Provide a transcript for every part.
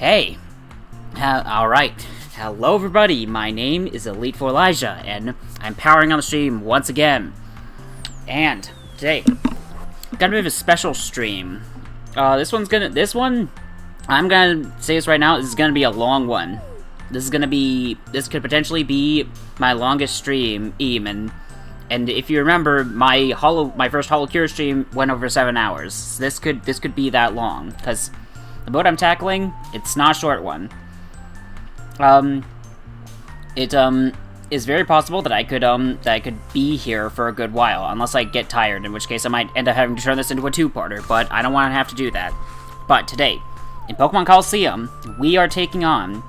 Okay. Alright. Hello everybody, my name is Elite for Elijah, and I'm powering on the stream once again. And today, gonna be a special stream. I'm gonna say this right now, this is gonna be a long one. This could potentially be my longest stream, and if you remember, my first Hollow Cure stream went over 7 hours. This could be that long, because the boat I'm tackling, it's not a short one. It is very possible that I could be here for a good while, unless I get tired, in which case I might end up having to turn this into a two-parter, but I don't want to have to do that. But today, in Pokémon Colosseum, we are taking on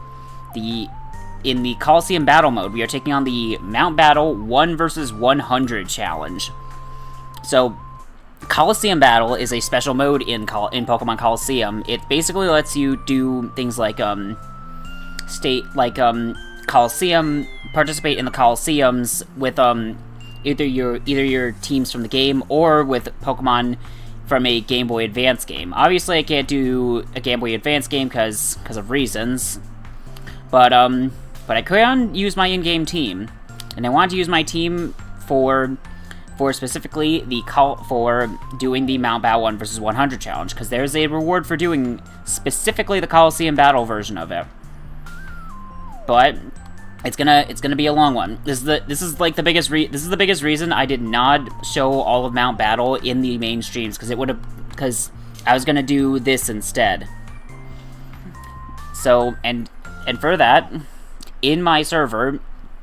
in the Colosseum Battle mode, we are taking on the Mount Battle 1 vs 100 challenge. So, Colosseum Battle is a special mode in Pokemon Colosseum. It basically lets you do things like Colosseum, participate in the Colosseums with either your teams from the game or with Pokemon from a Game Boy Advance game. Obviously, I can't do a Game Boy Advance game because of reasons, but I could use my in-game team, and I wanted to use my team for specifically for doing the Mount Battle 1 vs 100 challenge, because there's a reward for doing specifically the Colosseum Battle version of it. But it's gonna be a long one. This is the biggest reason I did not show all of Mount Battle in the main streams, because I was gonna do this instead. So and for that, in my server,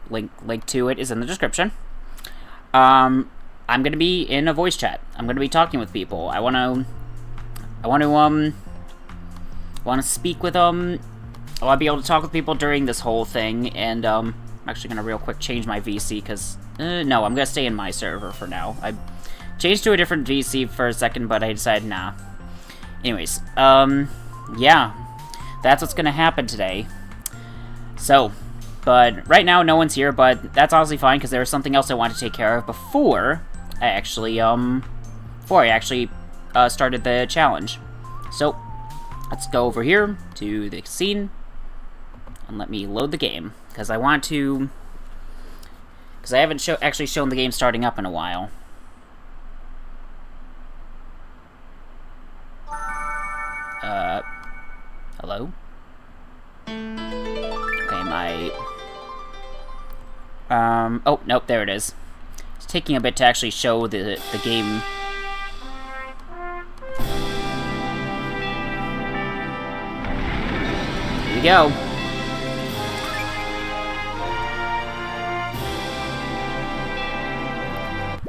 link to it is in the description. I'm gonna be in a voice chat. I'm gonna be talking with people. I wanna speak with I want to be able to talk with people during this whole thing, and I'm actually gonna real quick change my VC, because no, I'm gonna stay in my server for now. I changed to a different VC for a second, but I decided nah. Anyways, yeah, that's what's gonna happen today. So, but right now no one's here, but that's honestly fine, because there was something else I wanted to take care of before I actually started the challenge. So, let's go over here to the scene, and let me load the game, because I want to, because I haven't actually shown the game starting up in a while. Hello? Okay, oh, nope, there it is. It's taking a bit to actually show the game. Here we go.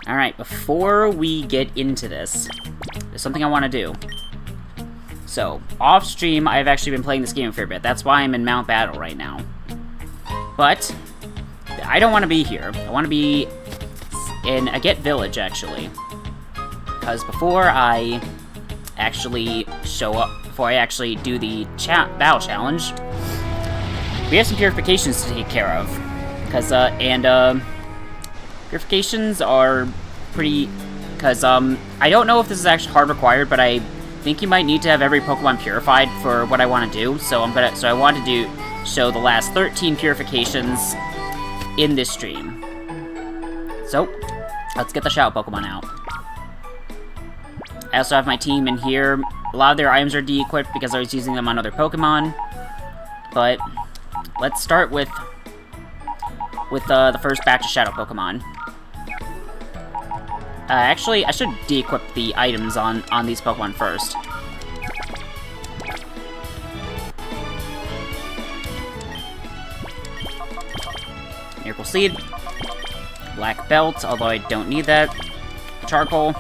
Alright, before we get into this, there's something I want to do. So, off stream, I've actually been playing this game a fair bit. That's why I'm in Mount Battle right now. But I don't want to be here. I want to be in Agate Village, actually. Because before I actually show up, before I actually do the battle challenge, we have some purifications to take care of. Because, purifications are pretty, because, I don't know if this is actually hard required, but I think you might need to have every Pokemon purified for what I want to do, so I want to show the last 13 purifications in this stream. So, let's get the Shout Pokemon out. I also have my team in here. A lot of their items are de-equipped because I was using them on other Pokemon, but let's start with the first batch of Shadow Pokemon. Actually, I should de-equip the items on these Pokemon first. Miracle Seed. Black Belt, although I don't need that. Charcoal.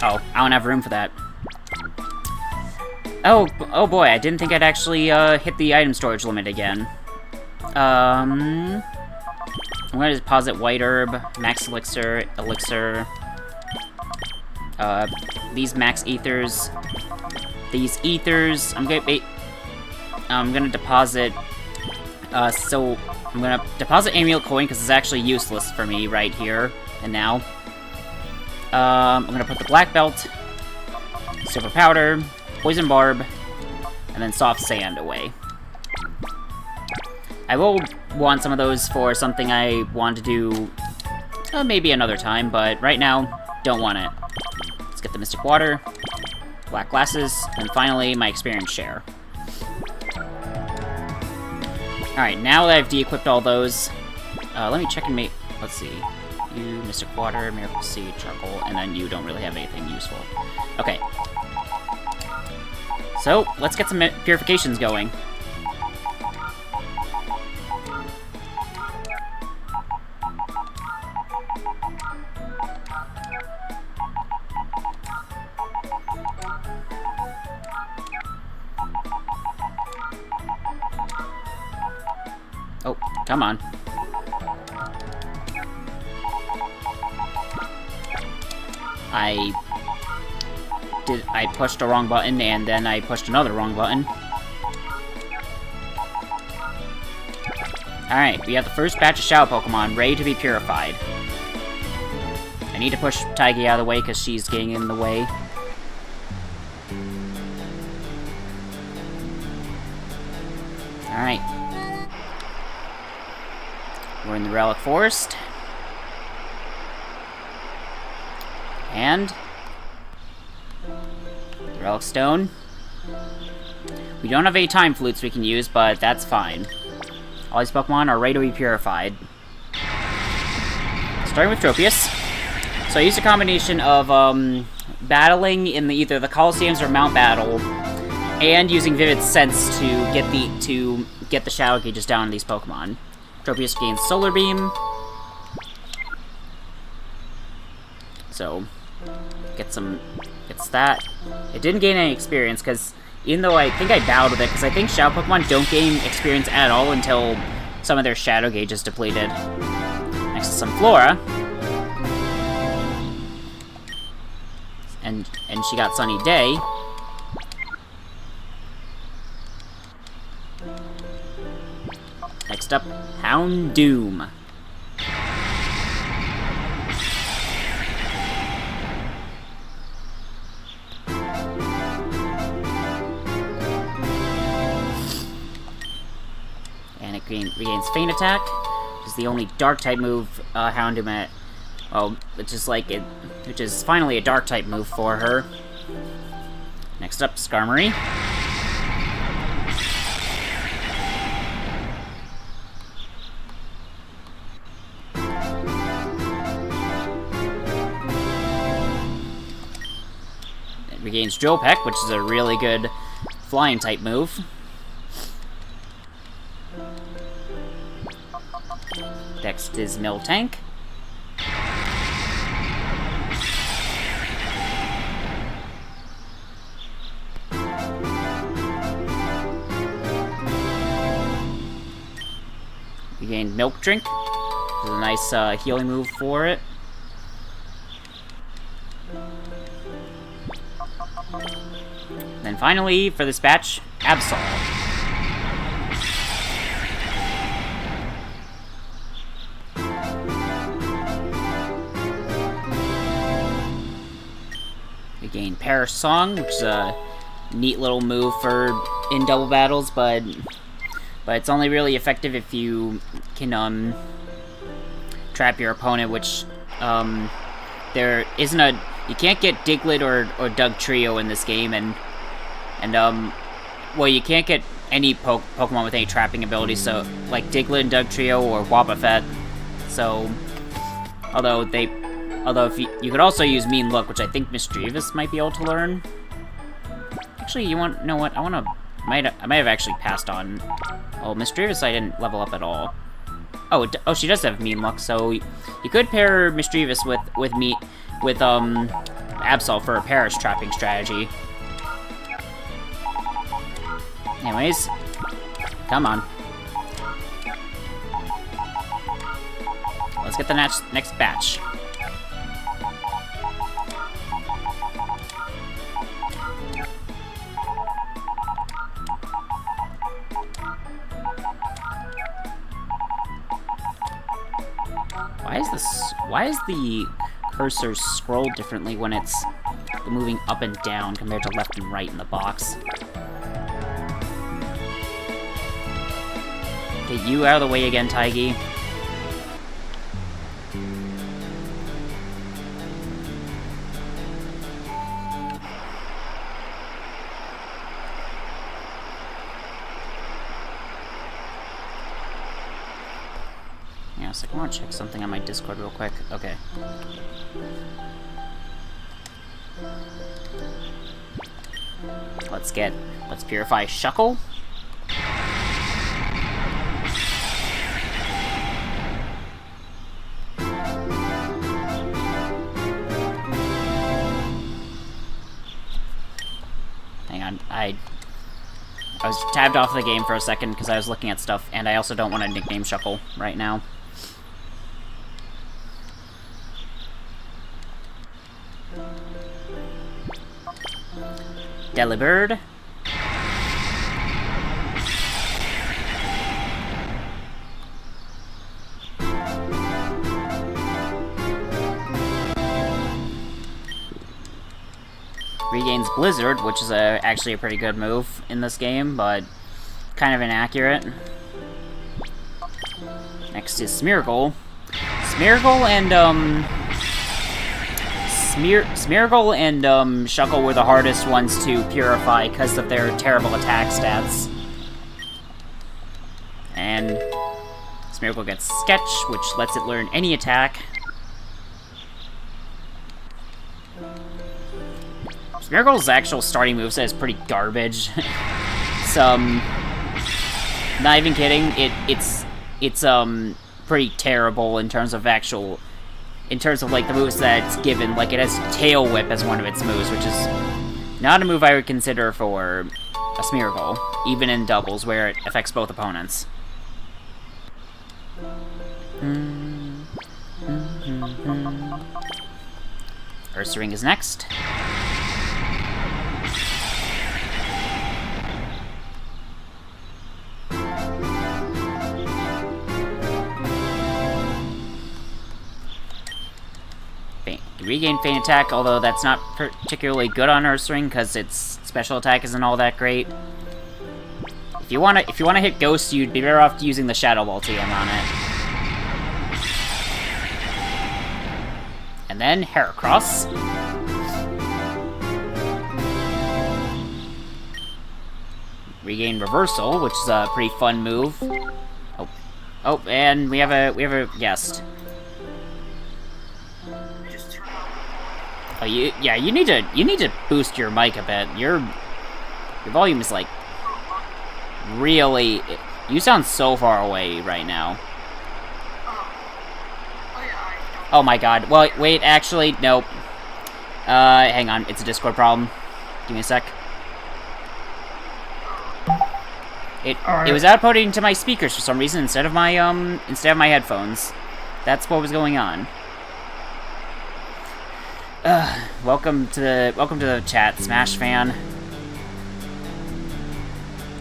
Oh, I don't have room for that. Oh boy, I didn't think I'd actually hit the item storage limit again. I'm gonna deposit White Herb, Max Elixir, these Max Ethers, these Ethers, I'm gonna deposit, I'm gonna deposit Amulet Coin, because it's actually useless for me right here and now. I'm gonna put the Black Belt, Silver Powder, Poison Barb, and then soft sand away. I will want some of those for something I want to do maybe another time, but right now, don't want it. Let's get the Mystic Water, Black Glasses, and finally, my experience share. Alright, now that I've de-equipped all those, let me check and make... Let's see. You, Mystic Water, Miracle Seed, Charcoal, and then you don't really have anything useful. Okay. So, let's get some purifications going. Oh, come on. I pushed the wrong button, and then I pushed another wrong button. Alright, we have the first batch of Shadow Pokemon ready to be purified. I need to push Taigi out of the way because she's getting in the way. Alright. We're in the Relic Forest. And the Relic Stone. We don't have any Time Flutes we can use, but that's fine. All these Pokemon are ready to be purified. Starting with Tropius. So I used a combination of battling in either the Colosseums or Mount Battle, and using Vivid Sense to get the Shadow Gauges down on these Pokemon. Tropius gains Solar Beam. So gets that. It didn't gain any experience because even though I think I battled with it, because I think Shadow Pokemon don't gain experience at all until some of their Shadow Gauge is depleted. Next is Sunflora. And she got Sunny Day. Next up, Houndoom. And it regains Feint Attack, which is the only Dark-type move Houndoom at... Well, which is finally a Dark-type move for her. Next up, Skarmory. It regains Joe Peck, which is a really good flying-type move. Next is Miltank. We gained Milk Drink. This is a nice healing move for it. Then finally, for this batch, Absol. We gain Perish Song, which is a neat little move for in double battles, but it's only really effective if you can trap your opponent, which there isn't a... You can't get Diglett or Doug Trio in this game, and well, you can't get any Pokemon with any trapping abilities, so like Diglett and Doug Trio or Wobbuffet. So, although if you could also use Mean Look, which I think Misdreavus might be able to learn. Actually, you know what? I might have actually passed on. Oh, Misdreavus I didn't level up at all. Oh, she does have Mean Look, so you could pair Misdreavus with Absol for a Perish trapping strategy. Anyways, come on. Let's get the next batch. Why is the cursor scrolled differently when it's moving up and down compared to left and right in the box? Get you out of the way again, Taigi. Yeah, so I want to check something on my Discord real quick. Okay. Let's purify Shuckle. Hang on, I was tabbed off the game for a second because I was looking at stuff, and I also don't want to nickname Shuckle right now. Delibird. Regains Blizzard, which is actually a pretty good move in this game, but kind of inaccurate. Next is Smeargle. Smeargle and Shuckle were the hardest ones to purify because of their terrible attack stats. And Smeargle gets Sketch, which lets it learn any attack. Smeargle's actual starting moveset is pretty garbage. Not even kidding, it's pretty terrible in terms of like the moves that it's given. Like, it has Tail Whip as one of its moves, which is not a move I would consider for a Smeargle, even in doubles where it affects both opponents. Ursaring is next. Regain Feint Attack, although that's not particularly good on Ursaring because its special attack isn't all that great. If you wanna hit Ghost, you'd be better off using the Shadow Ball TM on it. And then Heracross. Regain Reversal, which is a pretty fun move. Oh, and we have a guest. Oh, you need to boost your mic a bit. Your volume is like really. You sound so far away right now. Oh my god. Well, wait. Actually, nope. Hang on. It's a Discord problem. Give me a sec. It was outputting to my speakers for some reason instead of my headphones. That's what was going on. Welcome to the chat, Smash fan.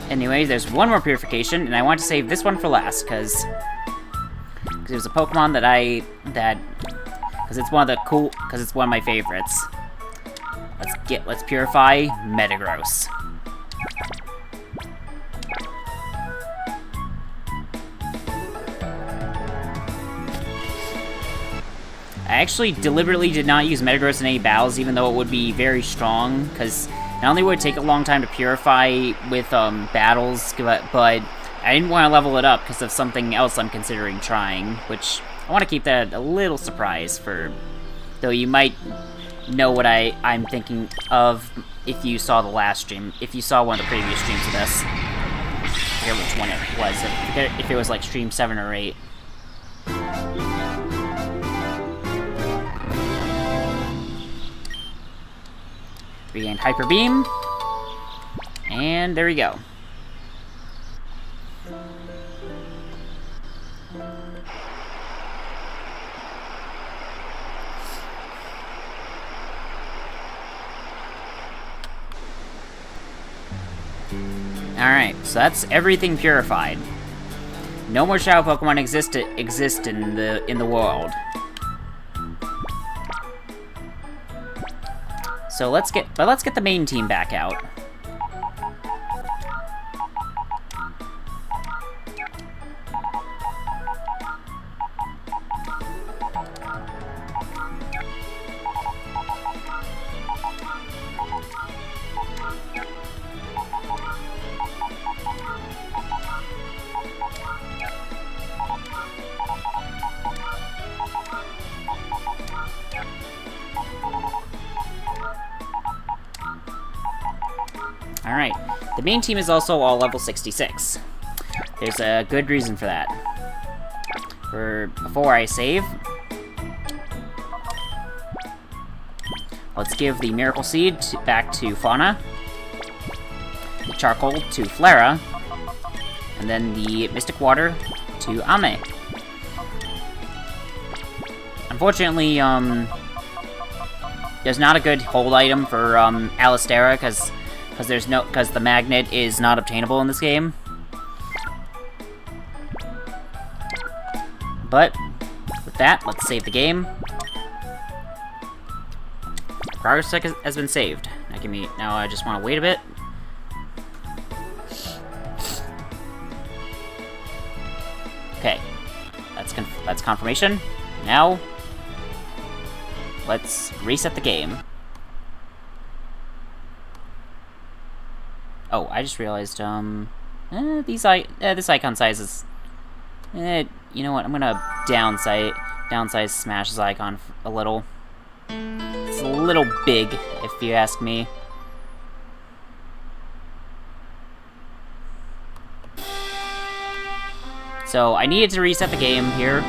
Anyway, there's one more purification, and I want to save this one for last because it was a Pokemon because it's one of my favorites. Let's purify Metagross. I actually deliberately did not use Metagross in any battles, even though it would be very strong, because not only would it take a long time to purify with battles, but I didn't want to level it up because of something else I'm considering trying, which I want to keep that a little surprise for, though you might know what I'm thinking of if you saw the last stream, if you saw one of the previous streams of this. I forget which one it was, I forget if it was like stream 7 or 8. Regain Hyper Beam, and there we go. Alright, so that's everything purified. No more Shadow Pokemon exist in the world. So let's get the main team back out. The main team is also all level 66. There's a good reason for that. Before I save, let's give the Miracle Seed back to Fauna, the Charcoal to Flera, and then the Mystic Water to Ame. Unfortunately, there's not a good hold item for Alistera because the magnet is not obtainable in this game. But with that, let's save the game. Progress check has been saved. Now I just want to wait a bit. Okay, that's confirmation. Now let's reset the game. Oh, I just realized this icon size is you know what? I'm gonna downsize Smash's icon a little. It's a little big, if you ask me. So I needed to reset the game here.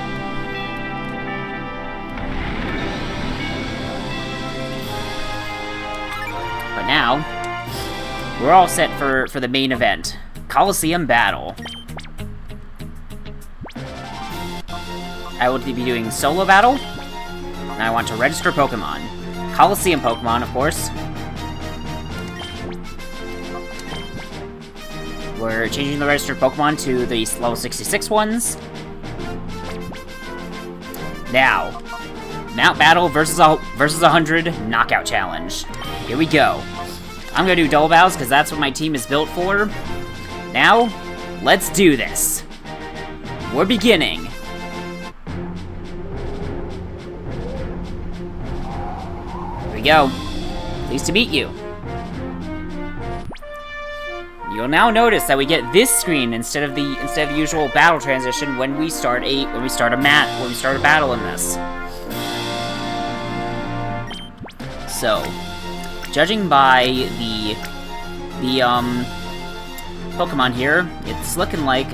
But now we're all set for the main event, Colosseum Battle. I will be doing solo battle, and I want to register Pokemon. Colosseum Pokemon, of course. We're changing the registered Pokemon to the level 66 ones. Now, Mount Battle versus 100 Knockout Challenge. Here we go. I'm gonna do double battles because that's what my team is built for. Now, let's do this. We're beginning. Here we go. Pleased to meet you. You'll now notice that we get this screen instead of the usual battle transition when we start a battle in this. So, judging by the Pokemon here, it's looking like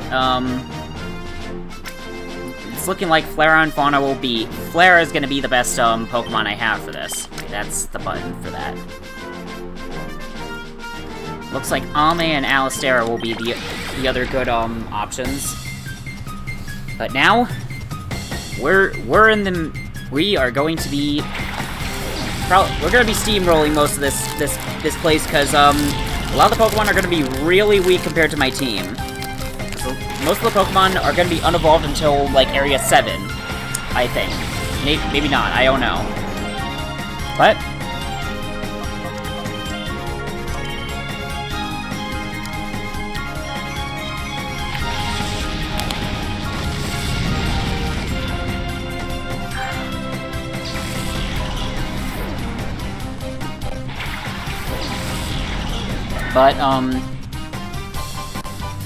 Flera and Fauna will be. Flera is gonna be the best Pokemon I have for this. Okay, that's the button for that. Looks like Ame and Alistera will be the other good options. But now we are going to be steamrolling most of this place because a lot of the Pokemon are going to be really weak compared to my team. So most of the Pokemon are going to be unevolved until like Area 7, I think. Maybe not. I don't know. But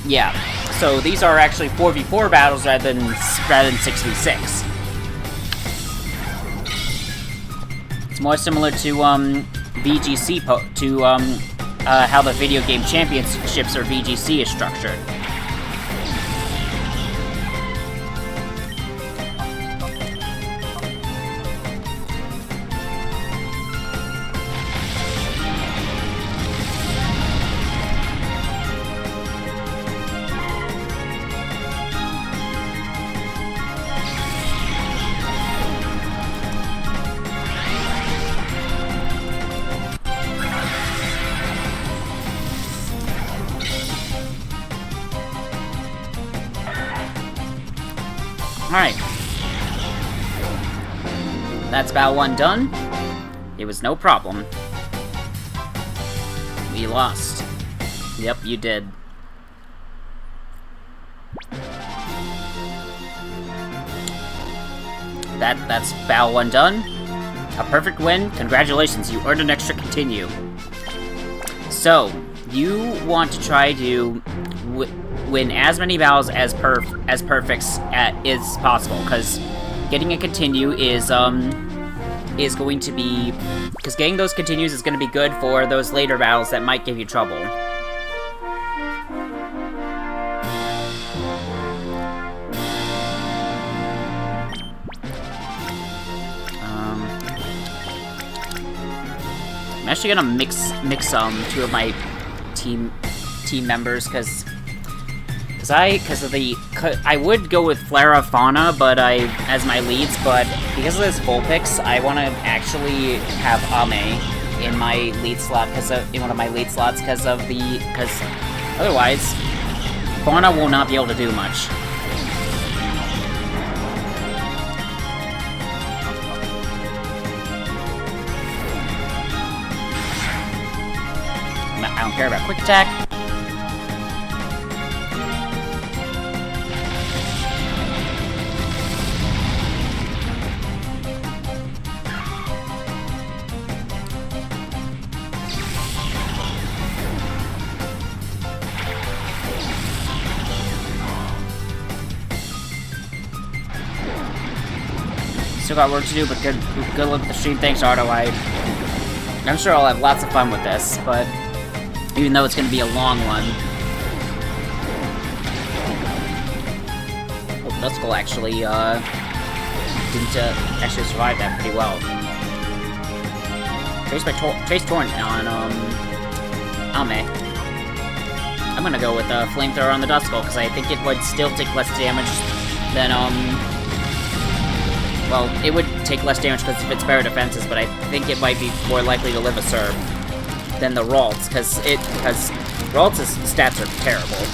yeah. So these are actually 4v4 battles rather than 6v6. It's more similar to VGC how the video game championships or VGC is structured. Alright. That's battle 1 done. It was no problem. We lost. Yep, you did. That's battle 1 done. A perfect win. Congratulations, you earned an extra continue. So, you want to try to win as many battles as perfects is possible, because getting a continue is going to be, because getting those continues is going to be good for those later battles that might give you trouble. I'm actually gonna mix two of my team members because I would go with Flora Fauna, but as my leads, but because of this Vulpix, I want to actually have Ame in my lead slot in one of my lead slots because otherwise Fauna will not be able to do much. I don't care about quick attack. Still got work to do, but good luck with the stream. Thanks, Ardo. I'm sure I'll have lots of fun with this, but even though it's going to be a long one. Oh, Duskull actually didn't actually survive that pretty well. Trace Torrent on Ame. I'm gonna go with Flamethrower on the Duskull because I think it would still take less damage than well, it would take less damage because of its better defenses, but I think it might be more likely to live a serve than the Ralts, because Ralts' stats are terrible.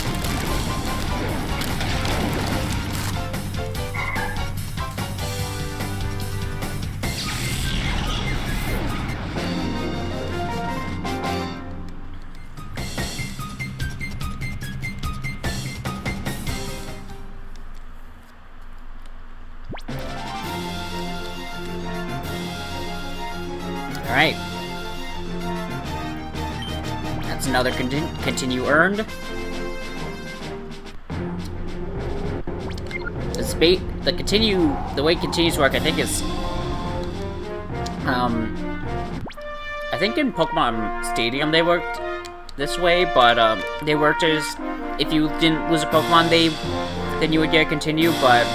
Alright. That's another continue earned. The way continues work, I think, is I think in Pokemon Stadium they worked this way, but they worked as if you didn't lose a Pokemon, then you would get a continue, but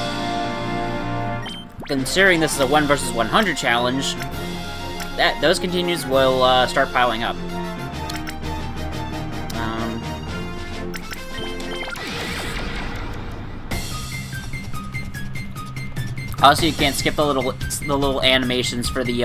considering this is a 1 versus 100 challenge, those continues will start piling up. Also, you can't skip the little animations for the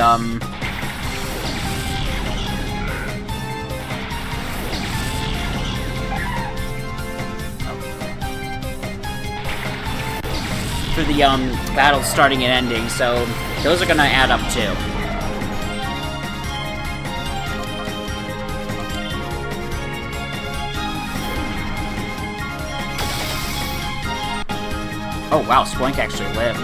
battles starting and ending, so those are gonna add up too. Oh wow, Spoink actually lived.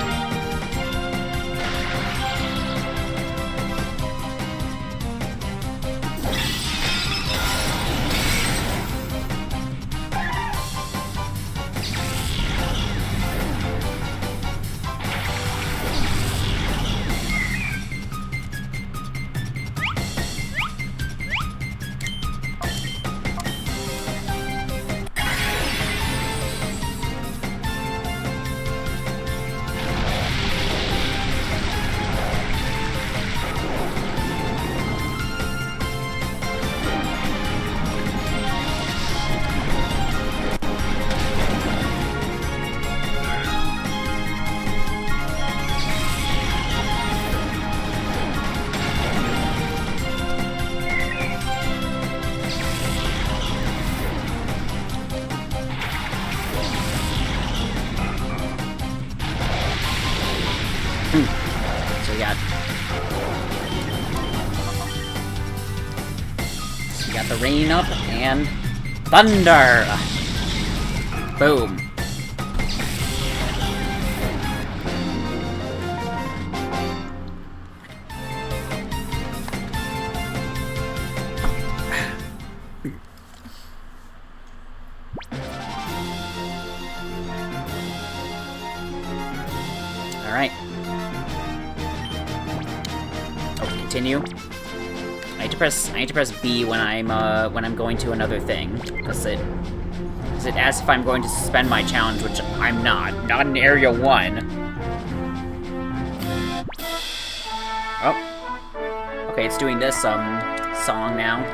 So we got the rain up and thunder. Boom. All right. Continue. I need to press B when I'm going to another thing, because it asks if I'm going to suspend my challenge, which I'm not. Not in Area 1. Oh. Okay, it's doing this song now.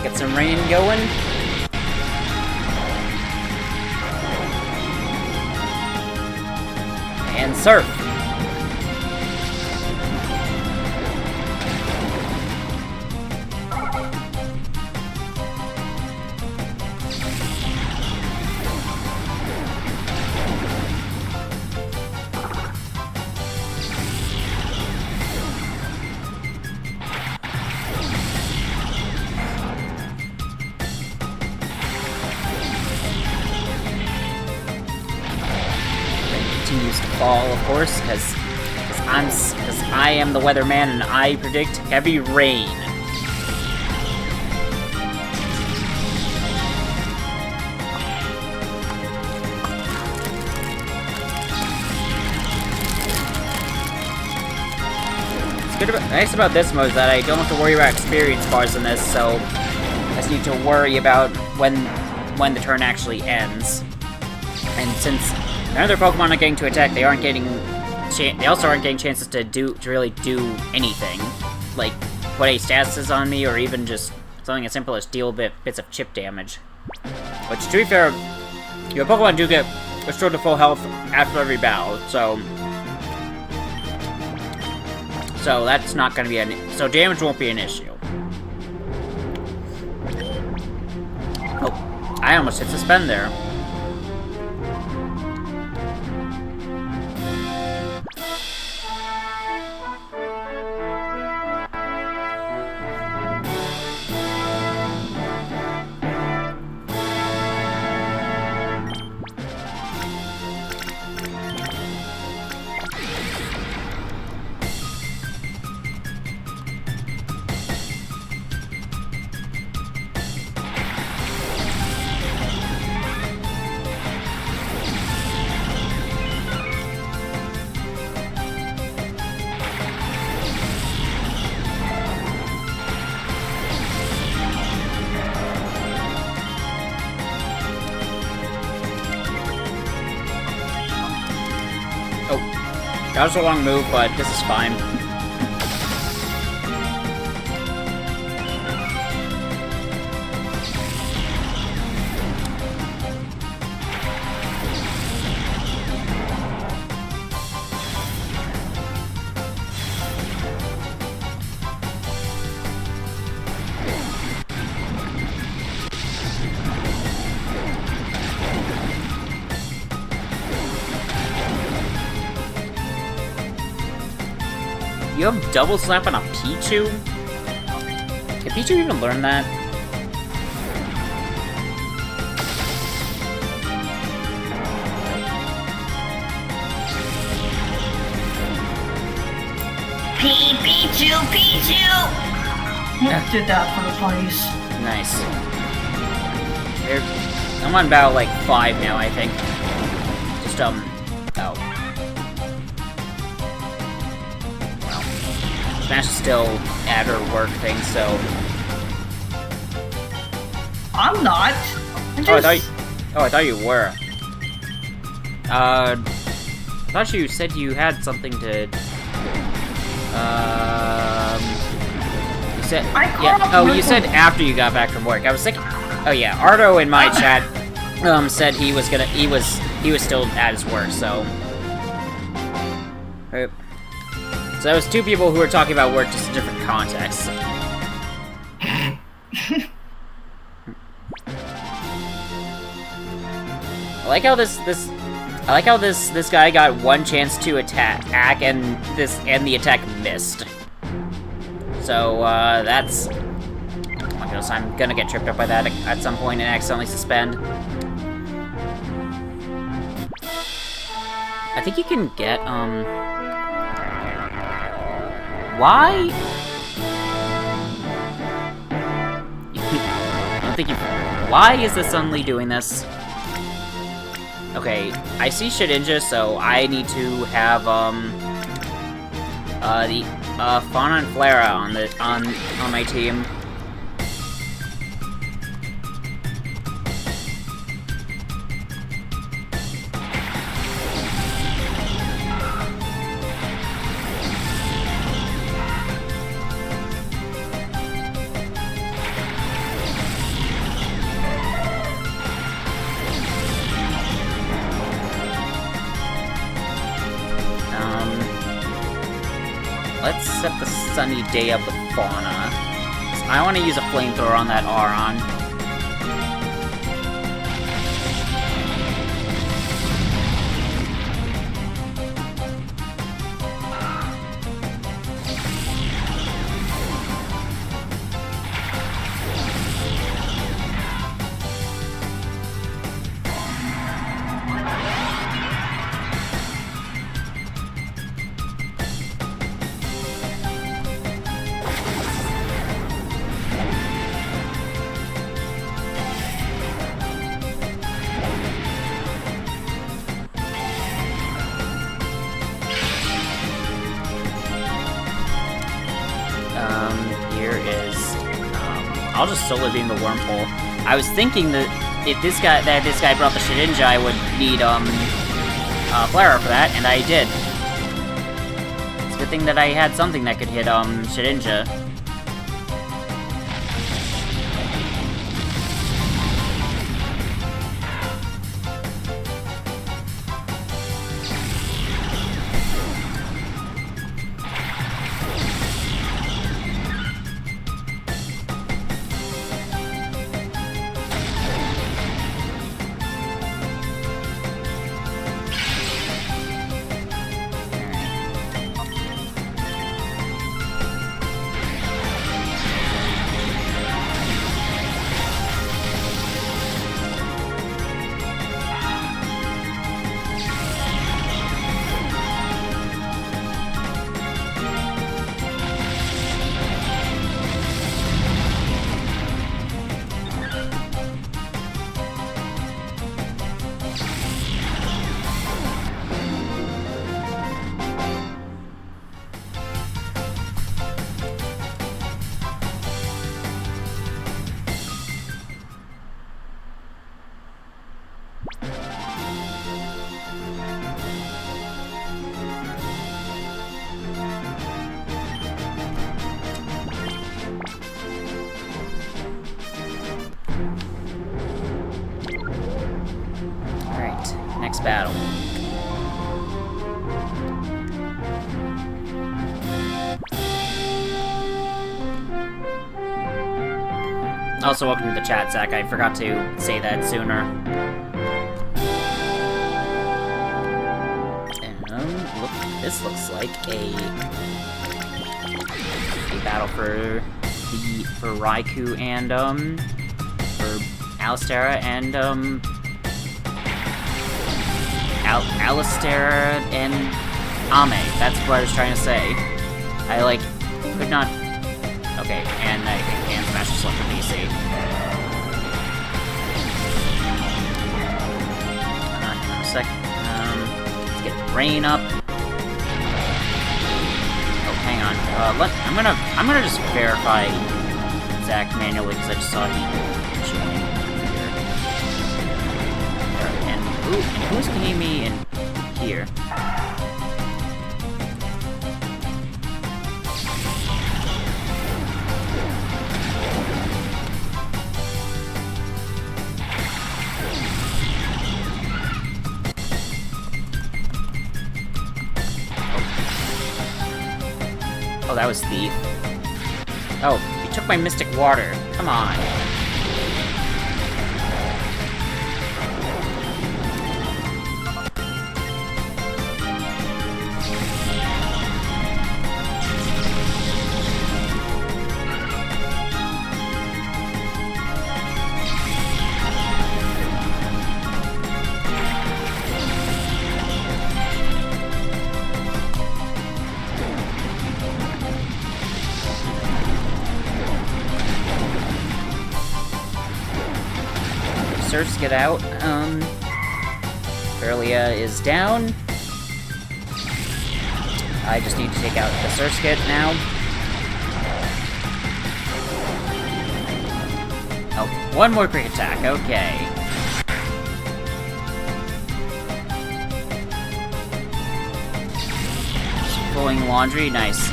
Get some rain going. And surf. Continues to fall, of course, because I am the weatherman and I predict heavy rain. Nice about this mode is that I don't have to worry about experience bars in this, so I just need to worry about when the turn actually ends. And since none of their Pokemon are getting to attack, they also aren't getting chances to really do anything, like put any statuses on me, or even just something as simple as deal bits of chip damage. Which, to be fair, your Pokemon do get restored to full health after every battle, so that's not going to be so damage won't be an issue. Oh, I almost hit suspend there. That was a long move, but this is fine. You have double slap on a Pichu? Can Pichu even learn that? Pichu! Yeah. Did that for the funnies. Nice. I'm on battle like 5 now, I think. Just, oh. Smash is still at her work thing, so... I'm not. I thought you were. I thought you said you had something to... You said... you said after you got back from work. I was thinking... Oh yeah, Ardo in my chat, said he was still at his work, so... Right. So that was 2 people who were talking about work, just in different contexts. I like how this guy got 1 chance to attack, and the attack missed. So that's... Oh my ridiculous. I'm gonna get tripped up by that at some point and accidentally suspend. I think you can get, why? I don't think you... Why is this suddenly doing this? Okay, I see Shedinja, so I need to have, the, Fauna and Flara on my team. Let's set the sunny day up with Fauna. I want to use a flamethrower on that Aron. Here is, I'll just solar beam the wormhole. I was thinking that if this guy brought the Shedinja, I would need, Flara for that, and I did. It's a good thing that I had something that could hit, Shedinja. Next battle. Also, welcome to the chat, Zach. I forgot to say that sooner. This looks like a battle for Raikou and for Alistera and Alistera and Ame. That's what I was trying to say. I could not. Okay, and I think Hand Smash is left for BC. Hang on a sec. Let's get Rain up. Oh, hang on. I'm gonna just verify Zach manually because I just saw he joined here. And who's getting me in here? Oh, that was Thief. Oh, you took my Mystic Water. Come on. first, get out. Ferlia is down. I just need to take out the Surskit now. Oh, one more quick attack, okay. Flowing laundry, nice.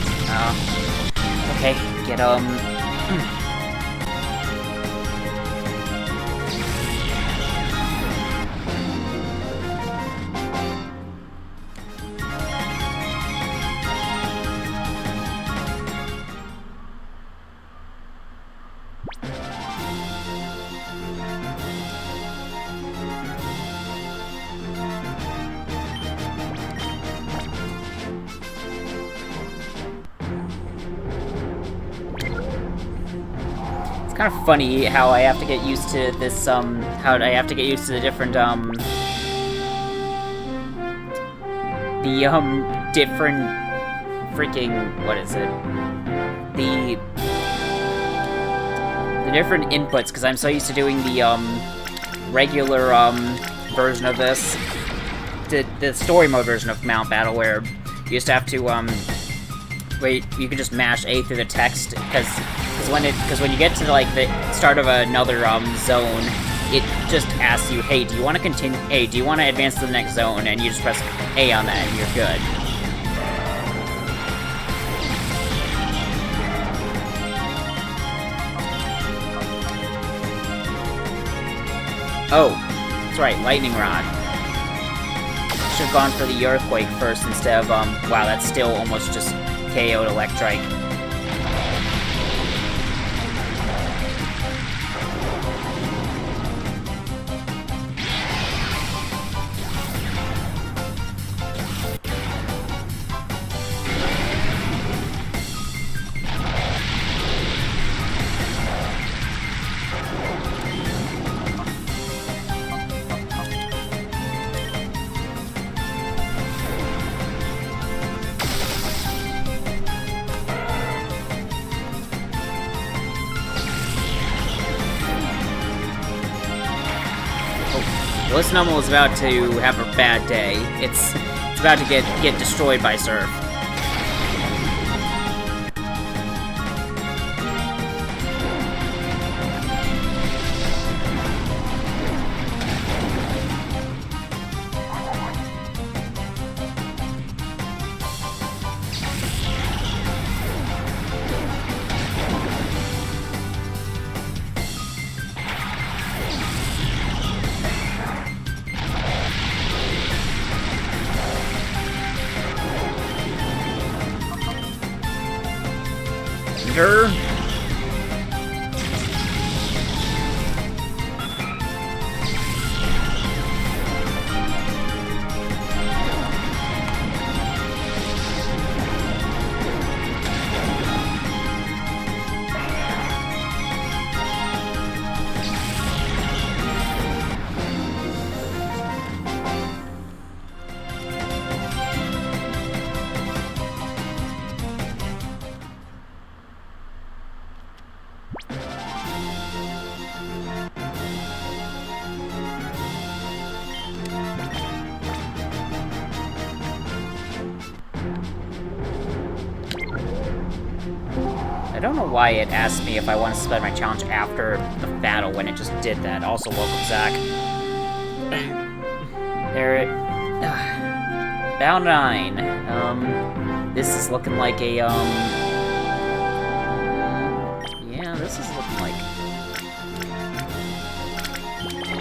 Okay, get, kind of funny how I have to get used to this, how I have to get used to the different, different freaking, what is it? The different inputs, because I'm so used to doing the, regular, version of this, the story mode version of Mount Battle, where you used to have to, wait, you can just mash A through the text, because when you get to like the start of another zone, it just asks you, hey, do you want to continue? Hey, do you want to advance to the next zone? And you just press A on that, and you're good. Oh, that's right, lightning rod. Should have gone for the earthquake first instead of wow, that's still almost just KO'd Electrike. This Numble is about to have a bad day. It's about to get destroyed by Surf. I don't know why it asked me if I want to spend my challenge after the battle when it just did that. Also, welcome, Zach. There it... Battle 9. This is looking like a, yeah, this is looking like...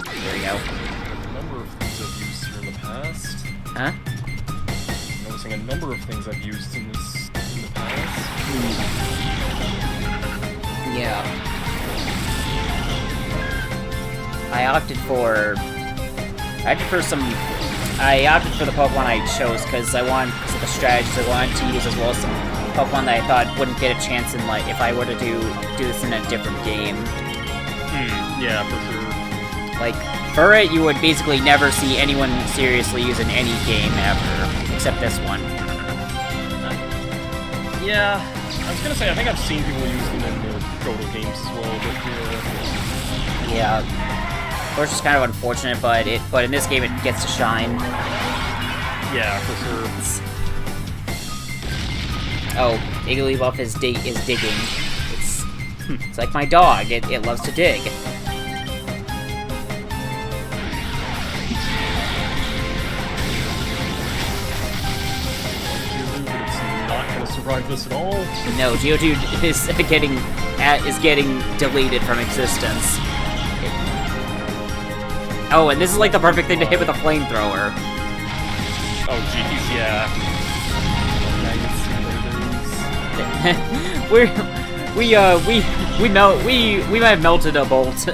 There we go. A number of things I've used here in the past. Huh? I'm noticing a number of things I've used in the past. Yeah. I opted for the Pokemon I chose because of the strategies I wanted to use, as well as some Pokemon that I thought wouldn't get a chance in, like, if I were to do this in a different game. Yeah, for sure. Like, Furret, you would basically never see anyone seriously use in any game ever, except this one. Yeah, I was gonna say, I think I've seen people use them in the Proto games as well, but Yeah. which is kind of unfortunate, but in this game it gets to shine. Yeah, for sure. Oh, Igglybuff is digging. It's like my dog. It loves to dig. Survive this at all? No, Geodude is getting deleted from existence. Oh, and this is like the perfect thing to hit with a flamethrower. Oh jeez, yeah. we might have melted a bolt.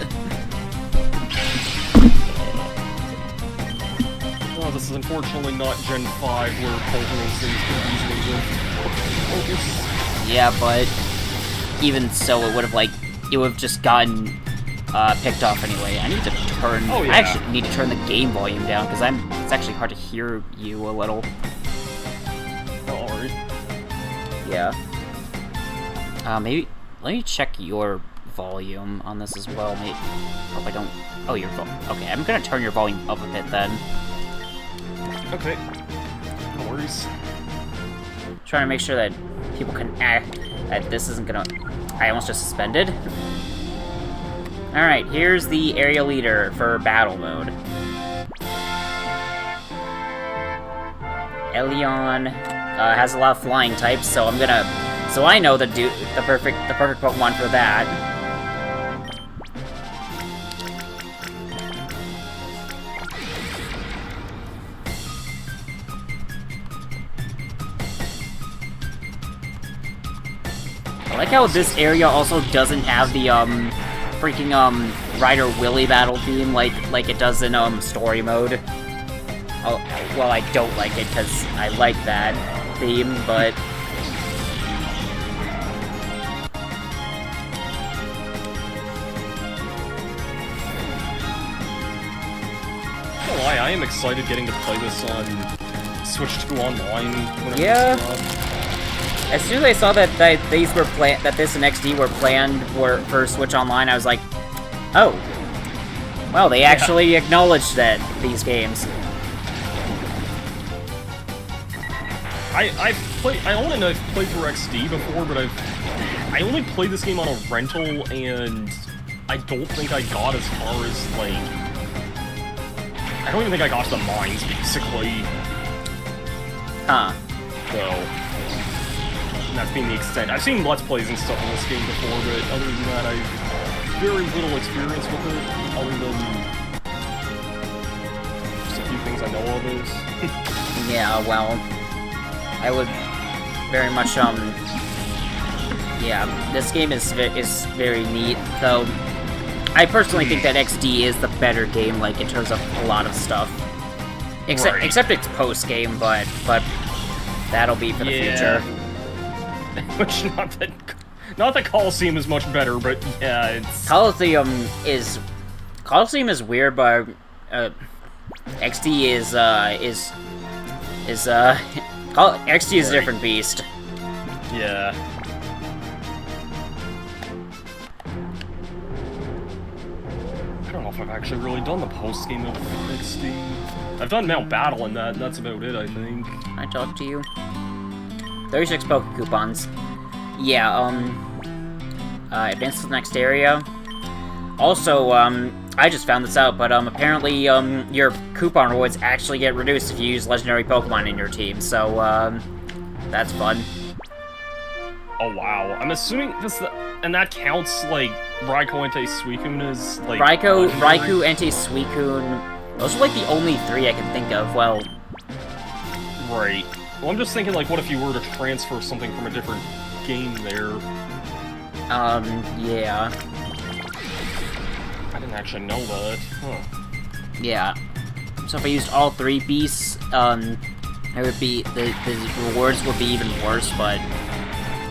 Oh, this is unfortunately not Gen 5 where Pokémon things can easily live. Yeah, but even so, it would have just gotten picked off anyway. I need to turn. Oh, yeah. I actually need to turn the game volume down because it's actually hard to hear you a little. Oh, alright. Yeah. Maybe let me check your volume on this as well. Maybe. Hope I don't. Oh, your volume. Okay, I'm gonna turn your volume up a bit then. Okay. No worries. Trying to make sure that people can act that this isn't gonna. I almost just suspended. Alright, here's the area leader for battle mode. Elion has a lot of flying types, so I'm gonna. So I know the perfect Pokemon for that. I like how this area also doesn't have the freaking Rider Willy battle theme like it does in story mode. Oh, well, I don't like it because I like that theme, but I am excited getting to play this on Switch 2 online. Yeah. As soon as I saw that these were that this and XD were planned for Switch Online, I was like, oh, well, they actually acknowledged that these games. I own and I've played through XD before, but I only played this game on a rental, and I don't think I got as far as I don't even think I got to the mines, basically. Huh. So, and that's being the extent. I've seen Let's Plays and stuff in this game before, but other than that, I've very little experience with it, other than just a few things I know of is. Yeah, well, I would very much, yeah, this game is very neat, though. I personally think that XD is the better game, in terms of a lot of stuff. Except it's post-game, but that'll be for the future. Which, not that Colosseum is much better, but yeah, it's... Colosseum is weird, but XD is XD is a different beast. Yeah. I don't know if I've actually really done the post-game of XD. I've done Mount Battle, and that's about it, I think. I talked to you. 36 Poke Coupons. Yeah, advance to the next area. Also, I just found this out, but, apparently, your coupon rewards actually get reduced if you use legendary Pokemon in your team, so, that's fun. Oh, wow. I'm assuming and that counts, Raikou, Entei, Suicune as, Raikou, Entei, Suicune, those are, the only three I can think of, well... Right. Well, I'm just thinking, what if you were to transfer something from a different game there? Yeah. I didn't actually know that. Huh. Yeah. So if I used all three beasts, it would be... The rewards would be even worse, but...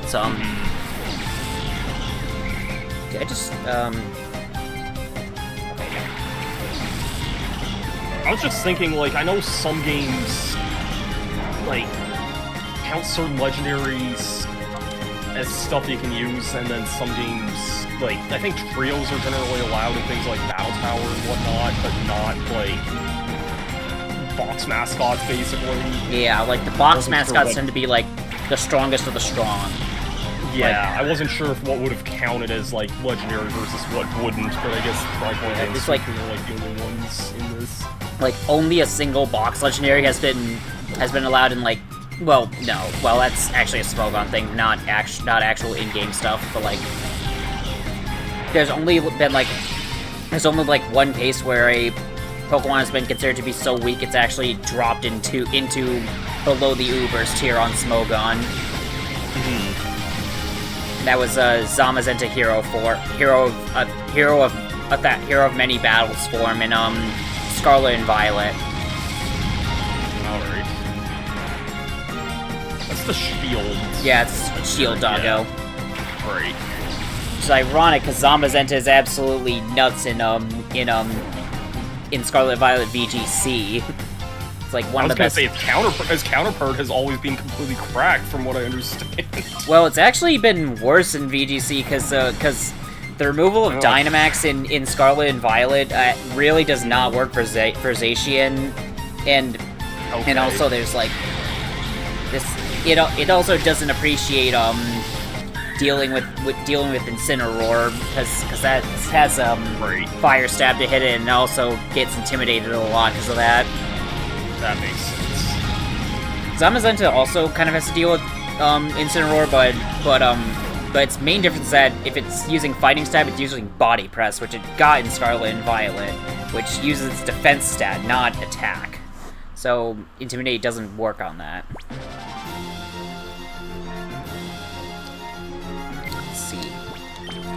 It's, Okay, I just, Okay. I was just thinking, I know some games, count certain legendaries as stuff you can use, and then some games, like, I think trios are generally allowed in things like Battle Tower and whatnot, but not, like, box mascots, basically. Yeah, like, the box mascots tend to be, like, the strongest of the strong. Yeah, like, I wasn't sure if what would have counted as, like, legendary versus what wouldn't, but I guess Tricorn and it's like, are, like, the only ones in this. Like, only a single box legendary has been allowed in, like, well, no. Well, that's actually a Smogon thing, not actual in-game stuff, but, like, there's only like one case where a Pokemon has been considered to be so weak it's actually dropped into below the Ubers tier on Smogon. That was Zamazenta Hero of Many Battles form in Scarlet and Violet. Alright. That's the Shield. Yeah, it's Shield Doggo. Yeah. Right. It's ironic because Zamazenta is absolutely nuts in Scarlet and Violet VGC. It's like one of the best. I was gonna say, his counterpart has always been completely cracked, from what I understand. Well, it's actually been worse in VGC because the removal of Dynamax in Scarlet and Violet really does not work for Zacian, and also there's like this. It also doesn't appreciate dealing with Incineroar because that has Fire Stab to hit it, and also gets intimidated a lot because of that. That makes sense. Zamazenta also kind of has to deal with Incineroar, but its main difference is that if it's using Fighting Stab, it's using Body Press, which it got in Scarlet and Violet, which uses its defense stat, not attack. So Intimidate doesn't work on that. Let's see.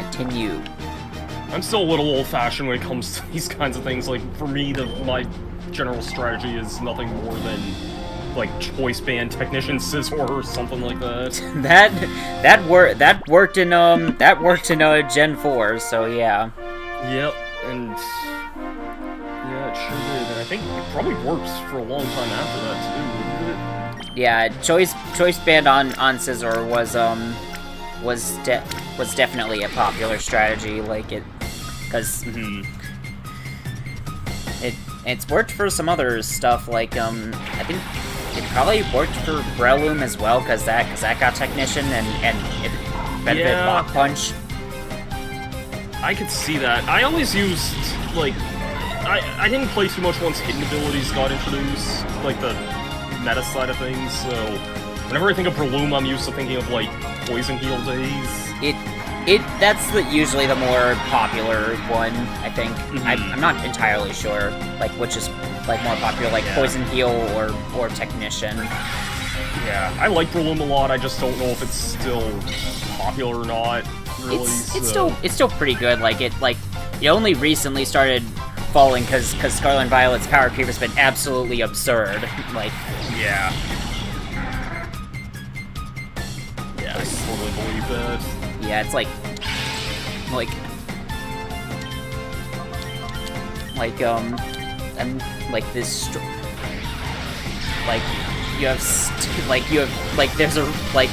Continue. I'm still a little old-fashioned when it comes to these kinds of things. Like, for me, my general strategy is nothing more than, like, Choice Band Technician Scissor or something like that. that worked in Gen 4, so yeah. Yep, and yeah, it sure did. And I think it probably works for a long time after that too, didn't it? Yeah, Choice Band on Scissor was definitely a popular strategy, like it, because it's worked for some other stuff, like I think it probably worked for Breloom as well, because that got Technician and it benefited Lock Punch. I could see that. I always used, like, I didn't play too much once hidden abilities got introduced, like the meta side of things, so whenever I think of Breloom, I'm used to thinking of, like, Poison Heal days. That's usually the more popular one, I think. I'm not entirely sure, like, which is, like, more popular, like, Poison Heal or Technician. Yeah, I like Breloom a lot, I just don't know if it's still popular or not, really. It's still pretty good, like, it only recently started falling because Scarlet and Violet's power creep has been absolutely absurd, like... Yeah. Yeah, I totally believe that. Yeah, it's like this, like, there's a, like,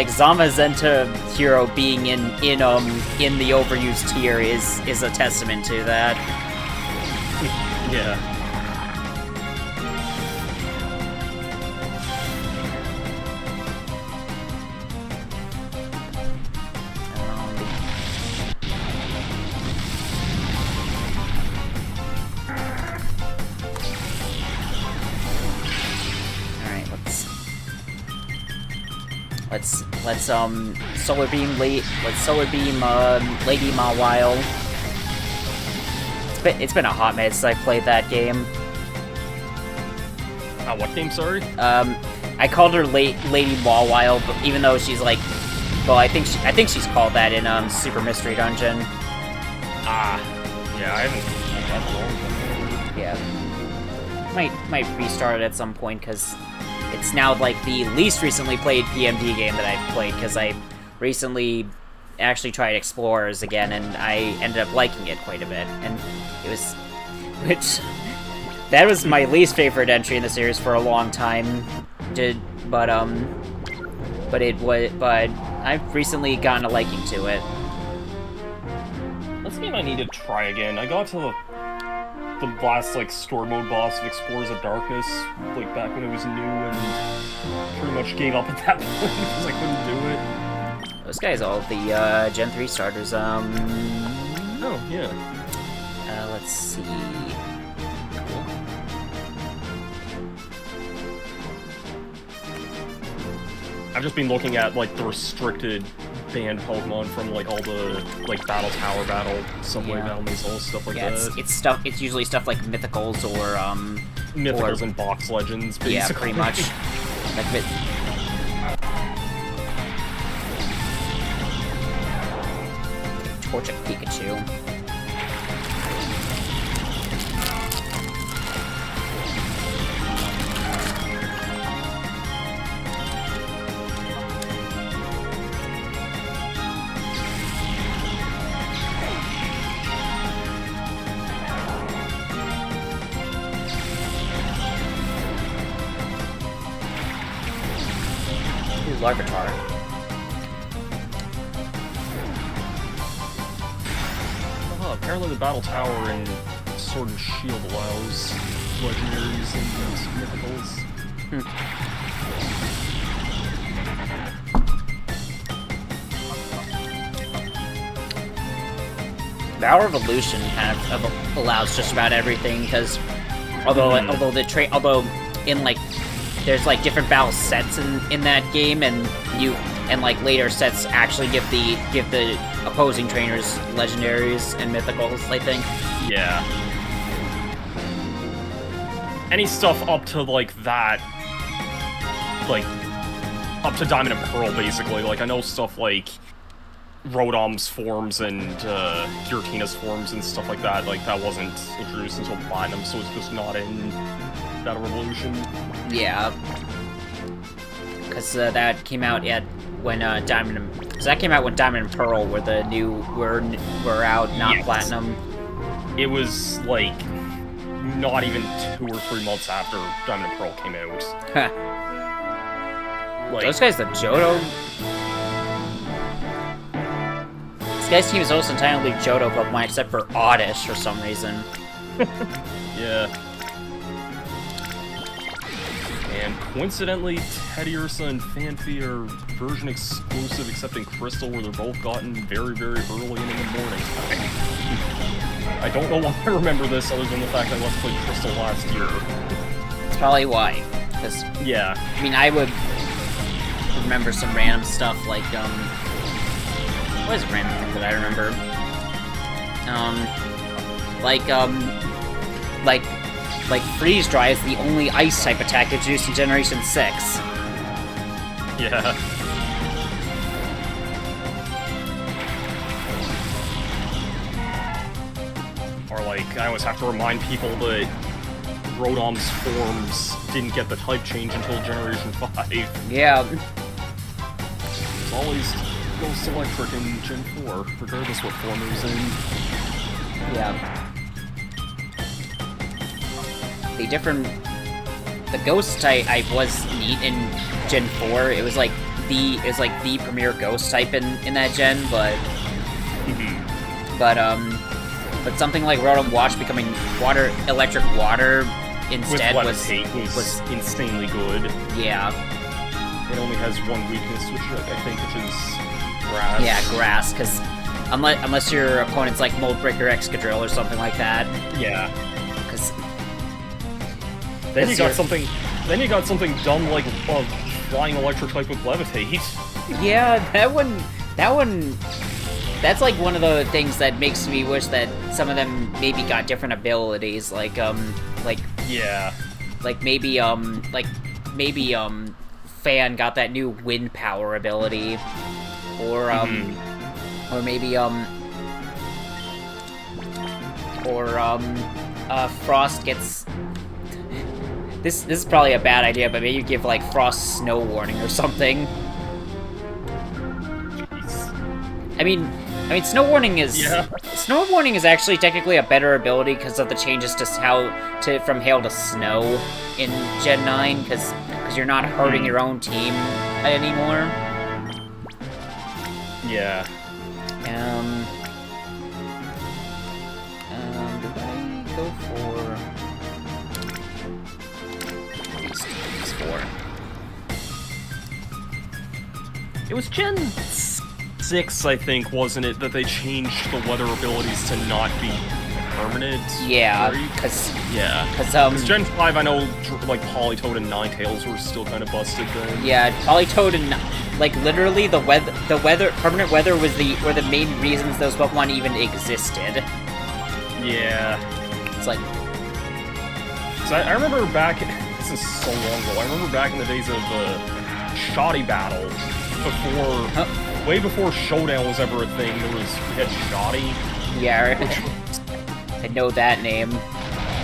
Zamazenta Hero being in the overused tier is a testament to that. Yeah. Let's Solar Beam Lady Mawile. It's been a hot minute since I played that game. What game, sorry? I called her Lady Mawile, but even though she's like, well, I think she's called that in Super Mystery Dungeon. Yeah, I haven't played that long. Yeah. Might restart it at some point, because it's now, like, the least recently played PMD game that I've played, because I recently actually tried Explorers again, and I ended up liking it quite a bit, and it was... that was my least favorite entry in the series for a long time, but but I've recently gotten a liking to it. That's a game I need to try again. I got to the last, like, story mode boss of Explorers of Darkness, like, back when it was new, and pretty much gave up at that point because I couldn't do it. Those guys, all the Gen 3 starters. Oh, yeah. Let's see. Cool. I've just been looking at, like, the restricted banned Pokemon from, like, all the, like, Battle Tower Battle, Subway Battle, Maze, stuff like that. It's usually stuff like Mythicals or, Mythicals and Box Legends, basically. Yeah, pretty much. Like, Torchic Pikachu. Larvitar. Oh, apparently the Battle Tower in Sword and Shield allows legendaries and mythicals. The Hour of Evolution kind of allows just about everything, because although in like there's like different battle sets in that game, and like later sets actually give the opposing trainers legendaries and mythicals, I think. Yeah. Any stuff up to like that, like up to Diamond and Pearl, basically. Like I know stuff like Rotom's forms and Giratina's forms and stuff like that. Like that wasn't introduced until Platinum, so it's just not in Battle Revolution. Yeah, because that came out when Diamond and Pearl were the new were out, not Yes. Platinum. It was like not even 2 or 3 months after Diamond and Pearl came out. Like, Those guys, the Johto. This guy's team is almost entirely Johto Pokemon except for Oddish for some reason. yeah. And coincidentally, Teddiursa and Phanpy are version exclusive except in Crystal, where they're both gotten very, very early in the morning. I don't know why I remember this other than the fact I Let's Played Crystal last year. That's probably why. Because, yeah. I mean, I would remember some random stuff like, what is a random thing that I remember? Like Freeze Dry is the only Ice-type attack introduced in Generation 6. Yeah. Or like, I always have to remind people that Rotom's forms didn't get the type change until Generation 5. Yeah. It's always Ghost Electric in Gen 4, regardless what form it was in. Yeah. The Ghost type was neat in Gen 4. It was like the premier Ghost type in that gen, but something like Rotom Wash becoming electric water instead was insanely good. Yeah. It only has one weakness, which is grass. Yeah, grass, because unless your opponent's like Mold Breaker Excadrill or something like that. Yeah. Because Then you got something dumb like flying electric type with Levitate. Yeah, that one. That's like one of the things that makes me wish that some of them maybe got different abilities, like maybe Fan got that new wind power ability, or maybe Frost gets. This is probably a bad idea, but maybe you give like Frost Snow Warning or something. I mean, Snow Warning is actually technically a better ability because of the changes to from hail to snow in Gen 9. Because you're not hurting your own team anymore. Yeah. Did I go for these four? It was Gen 6, I think, wasn't it, that they changed the weather abilities to not be permanent? Yeah, right? because Gen 5, I know, like, Politoed and Ninetales were still kind of busted then. Yeah, Politoed and, like, literally the weather, permanent weather were the main reasons those Pokemon even existed. Yeah. It's like... So I remember back... This is so long ago. I remember back in the days of Shoddy Battle, before... Way before Showdown was ever a thing, we had Shoddy. Yeah, I know that name,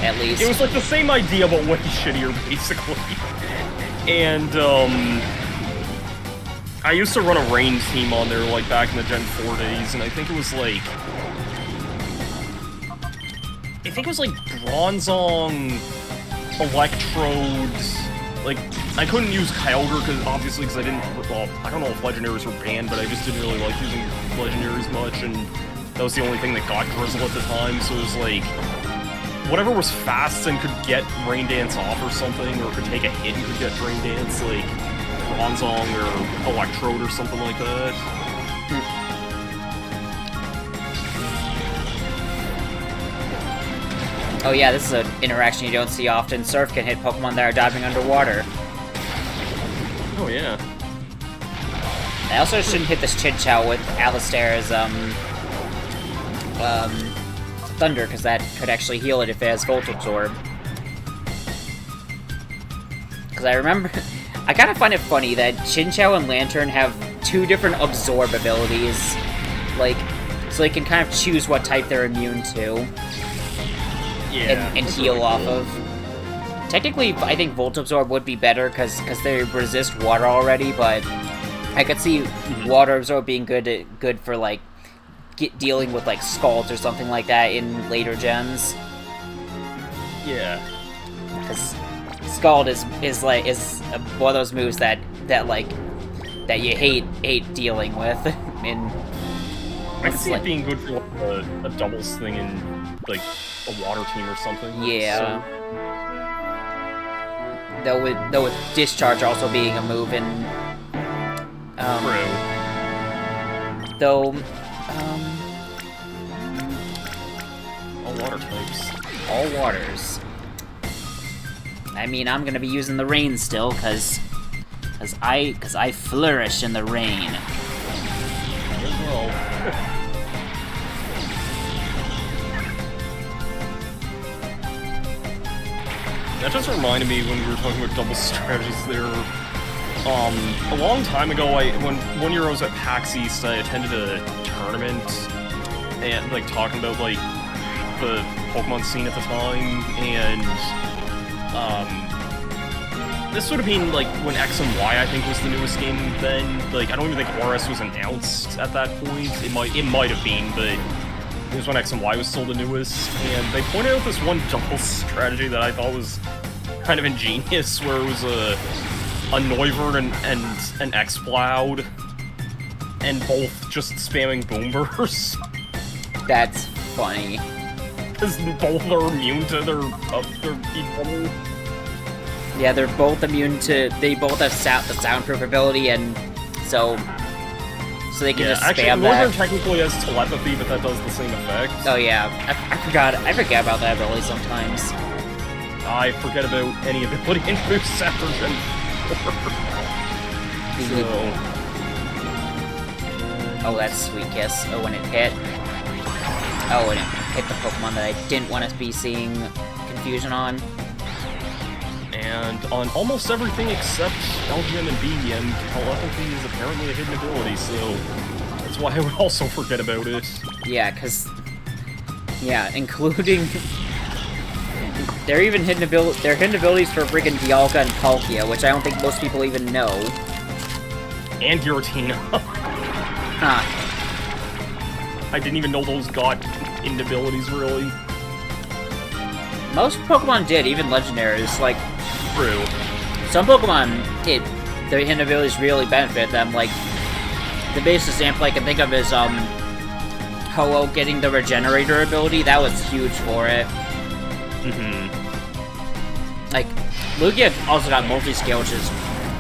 at least. It was like the same idea, but way shittier, basically. And, I used to run a rain team on there, like, back in the Gen 4 days, and I think it was, like... I think it was, like, Bronzong, Electrodes... Like, I couldn't use Kyogre, obviously, because I didn't... Well, I don't know if Legendaries were banned, but I just didn't really like using Legendaries much, and that was the only thing that got Drizzle at the time, so it was like... Whatever was fast and could get Rain Dance off or something, or could take a hit and could get Rain Dance, like Bronzong or Electrode or something like that. Oh yeah, this is an interaction you don't see often. Surf can hit Pokemon that are diving underwater. Oh yeah. I also shouldn't hit this Chinchou with Alistair's, Thunder, because that could actually heal it if it has Volt Absorb. Because I remember... I kind of find it funny that Chinchou and Lantern have two different Absorb abilities. Like, so they can kind of choose what type they're immune to. Yeah. And heal off of. Technically, I think Volt Absorb would be better because they resist water already, but I could see Water Absorb being good for like dealing with like Scalds or something like that in later gens. Yeah. Because Scald is one of those moves that you hate dealing with. I can see it being good for like, a doubles thing in like a water team or something. Yeah. So. Though with Discharge also being a move in True. Though all water types. All waters. I mean, I'm gonna be using the rain still, cause I flourish in the rain. Well. That just reminded me when we were talking about double strategies there. A long time ago, when 1 year I was at PAX East, I attended a tournament and like talking about like the Pokemon scene at the time, and this would have been like when X and Y I think was the newest game then. Like I don't even think RS was announced at that point. It might have been, but it was when X and Y was still the newest, and they pointed out this one double strategy that I thought was kind of ingenious, where it was a Noivern and an X-Cloud, and both just spamming Boom Burst. That's funny. Because both are immune to their equal. Yeah, they're both immune to... They both have the soundproof ability, and so they can just spam actually, that. Noivern technically has telepathy, but that does the same effect. Oh yeah, I forget about that ability sometimes. I forget about any ability introduced after Gen 4. Oh, that's Sweet Kiss. Oh, when it hit. Oh, and it hit the Pokemon that I didn't want to be seeing confusion on. And on almost everything except LGM and BM, telepathy is apparently a hidden ability, so that's why I would also forget about it. Yeah, because... Yeah, including... They're even hidden abilities for friggin' Dialga and Palkia, which I don't think most people even know. And Giratina. Huh. I didn't even know those got hidden abilities, really. Most Pokemon did, even legendaries, like... True. some Pokemon, their hidden abilities really benefit them. Like, the biggest example I can think of is, Ho-Oh getting the Regenerator ability. That was huge for it. Like, Lugia also got multi-scale, which is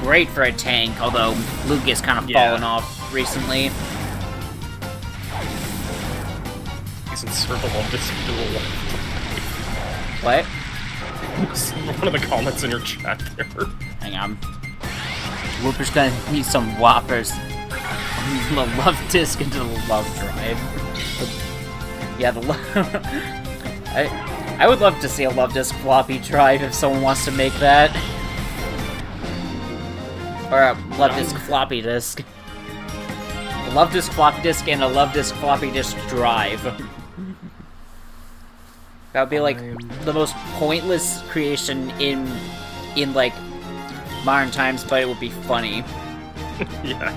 great for a tank, although Lugia's kind of fallen off recently. He's in circle of this. What? One of the comments in your chat there. Hang on. Whooper's gonna need some whoppers. The love disc into the love drive. Yeah, the I would love to see a love disc floppy drive if someone wants to make that. Or a love disc floppy disk. A love disc floppy disk and a love disc floppy disk drive. That would be like the most pointless creation in like modern times, but it would be funny. Yeah.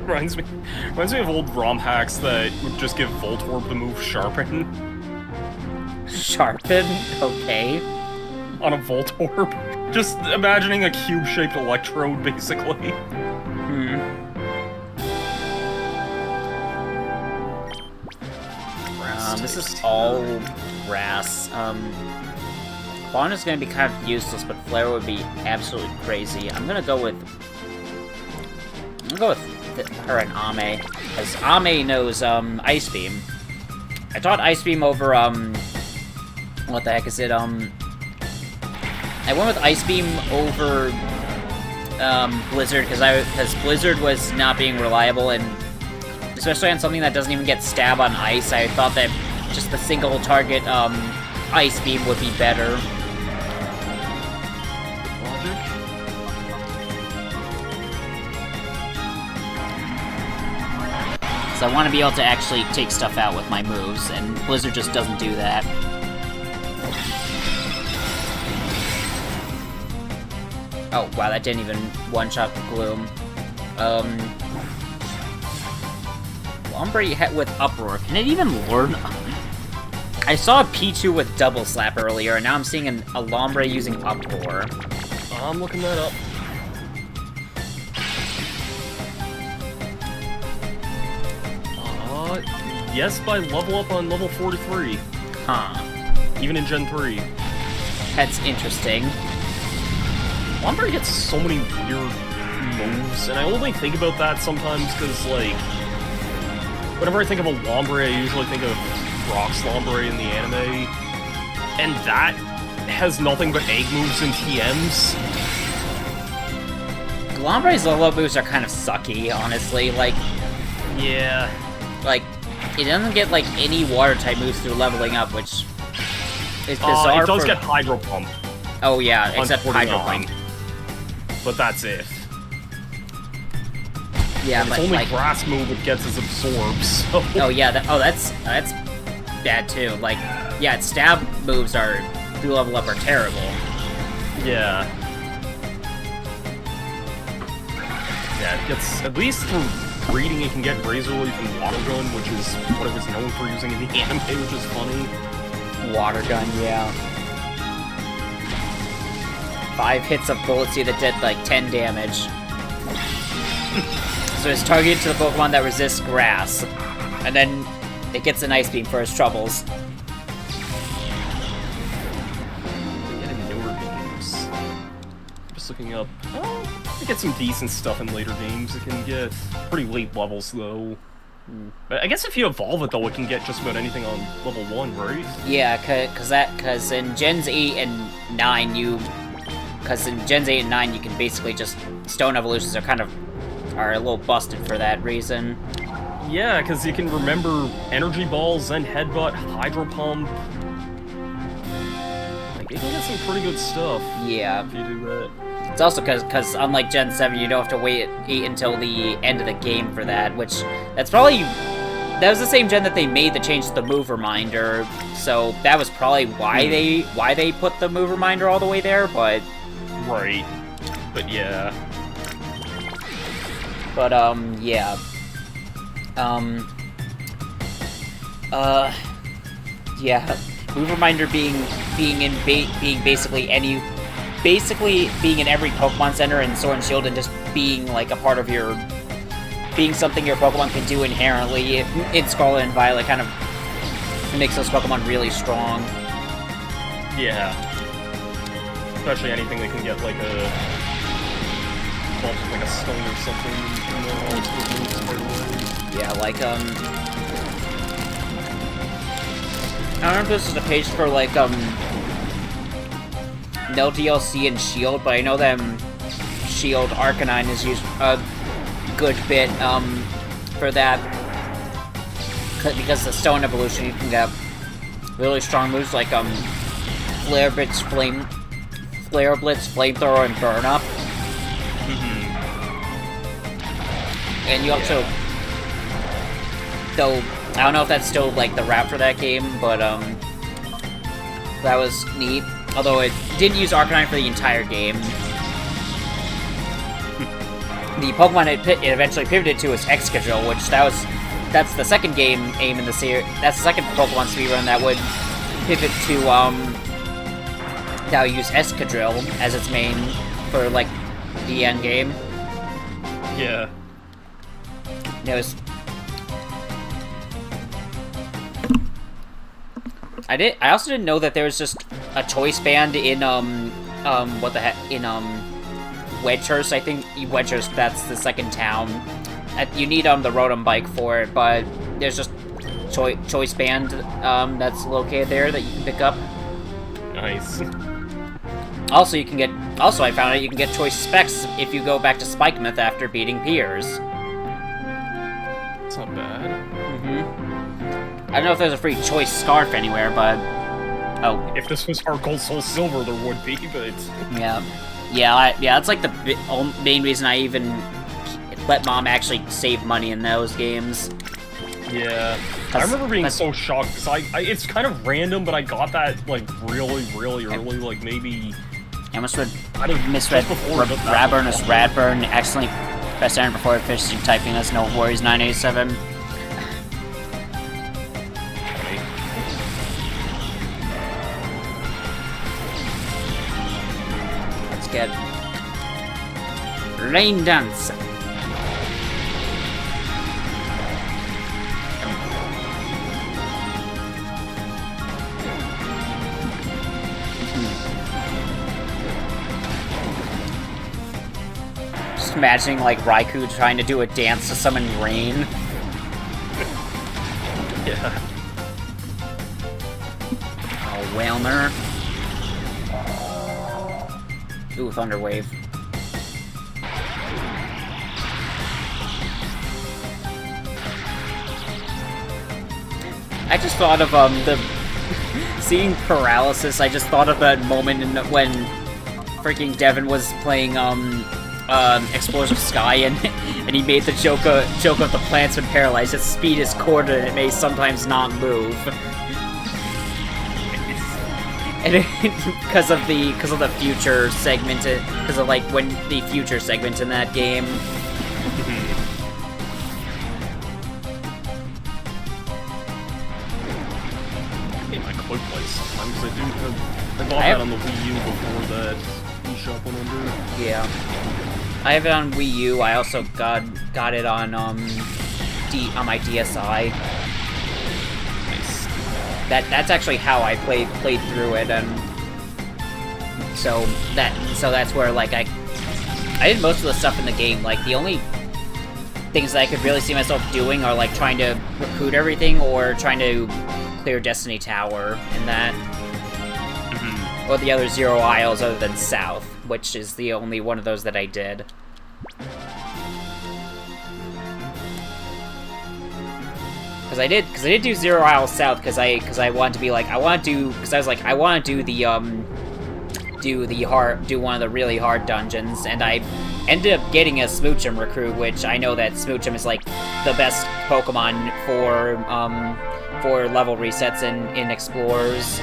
Reminds me of old ROM hacks that would just give Voltorb the move Sharpen. Sharpen? Okay. On a Voltorb. Just imagining a cube-shaped electrode, basically. This is all grass. Fawn is gonna be kind of useless, but Flare would be absolutely crazy. I'm gonna go with her and Ame, because Ame knows Ice Beam. I thought Ice Beam over what the heck is it? I went with Ice Beam over Blizzard because Blizzard was not being reliable, and especially on something that doesn't even get stab on ice. I thought that just the single target Ice Beam would be better. So I want to be able to actually take stuff out with my moves, and Blizzard just doesn't do that. Oh, wow, that didn't even one-shot the Gloom. Lombre hit with Uproar. Can it even learn? I saw a Pichu with Double Slap earlier, and now I'm seeing a Lombre using Uproar. I'm looking that up. Yes, by level up on level 43. Huh. Even in Gen 3. That's interesting. Lombre gets so many weird moves, and I only think about that sometimes because, like, whenever I think of a Lombre, I usually think of Brock's Lombre in the anime, and that has nothing but egg moves and TMs. Lombre's level moves are kind of sucky, honestly. Like, yeah. Like, it doesn't get, like, any water-type moves through leveling up, which is bizarre. It does get Hydro Pump. Oh, yeah, except Hydro Pump. But that's it. Yeah, and but, it's only like, grass move it gets is Absorb, so... Oh, yeah, that's bad, too. Like, yeah, its stab moves are, through level up, are terrible. Yeah. Yeah, it gets, at least through breeding, it can get Razor Leaf and Water Gun, which is what it was known for using in the anime, which is funny. Water Gun, yeah. 5 hits of Bullet Seed that did, like, 10 damage. So it's targeted to the Pokemon that resists grass. And then it gets an Ice Beam for its troubles. Getting newer games. Just looking up. Oh, it gets some decent stuff in later games. It can get pretty late levels, though. But I guess if you evolve it, though, it can get just about anything on level 1, right? Yeah, cause in Gens 8 and 9, Because in Gens 8 and 9, you can basically just... Stone Evolutions are a little busted for that reason. Yeah, because you can remember Energy Balls, then Headbutt, Hydro Pump. Like, you can get some pretty good stuff. Yeah. If you do that. It's also because unlike Gen 7, you don't have to wait until the end of the game for that, which... That's probably... That was the same gen that they made the change to the move reminder, so that was probably why they put the move reminder all the way there, but... Right. But yeah. But, yeah. Yeah. Move reminder being being basically being in every Pokemon Center in Sword and Shield and just being like a part of being something your Pokemon can do inherently in Scarlet and Violet kind of makes those Pokemon really strong. Yeah. Especially anything that can get like a stone or something. Yeah, like I don't know if this is a page for like no DLC in Shield, but I know that Shield Arcanine is used a good bit for that because the Stone evolution you can get really strong moves like Flare Blitz, Flamethrower, and Burn Up. And you also, though I don't know if that's still like the route for that game, but that was neat. Although it didn't use Arcanine for the entire game. The Pokemon it eventually pivoted to was Excadrill, which that's the second game aim in the series. That's the second Pokemon speedrun that would pivot to that would use Excadrill as its main for like the end game. Yeah. It was. I also didn't know that there was just a choice band in what the heck in Wedgehurst. I think Wedgehurst, that's the second town. You need the Rotom bike for it, but there's just choice band that's located there that you can pick up. Nice. Also, I found out you can get choice specs if you go back to Spikemouth after beating Piers. That's not bad. I don't know if there's a free choice scarf anywhere, but if this was Heart Gold Soul Silver, there would be, but yeah. That's like the main reason I even let Mom actually save money in those games. Yeah, I remember being so shocked because it's kind of random, but I got that like really early, like maybe. I misread Radburn as Radburn. Accidentally pressed enter before finishing typing. That's no worries. 987. Let's get Rain Dance. Just imagining like Raikou trying to do a dance to summon rain. Yeah. Oh, Whalmer. Ooh, Thunder Wave. I just thought of seeing Paralysis. I just thought of that moment when freaking Devin was playing Explosive Sky and he made the joke of the plants when paralyzed. Its speed is quartered and it may sometimes not move. And because of the future segment, because of like when the future segment in that game. Quick play sometimes. I bought that on the Wii U before that eShop went under. Yeah. I have it on Wii U. I also got it on my DSi. Nice. That's actually how I played through it, and so that's where like I did most of the stuff in the game. Like the only things that I could really see myself doing are like trying to recruit everything or trying to clear Destiny Tower and that. Or the other 0 Isles other than South, which is the only one of those that I did. Because I did do 0 Isles South because I wanted to be like I want to do one of the really hard dungeons, and I ended up getting a Smoochum recruit, which I know that Smoochum is like the best Pokemon for level resets in Explorers.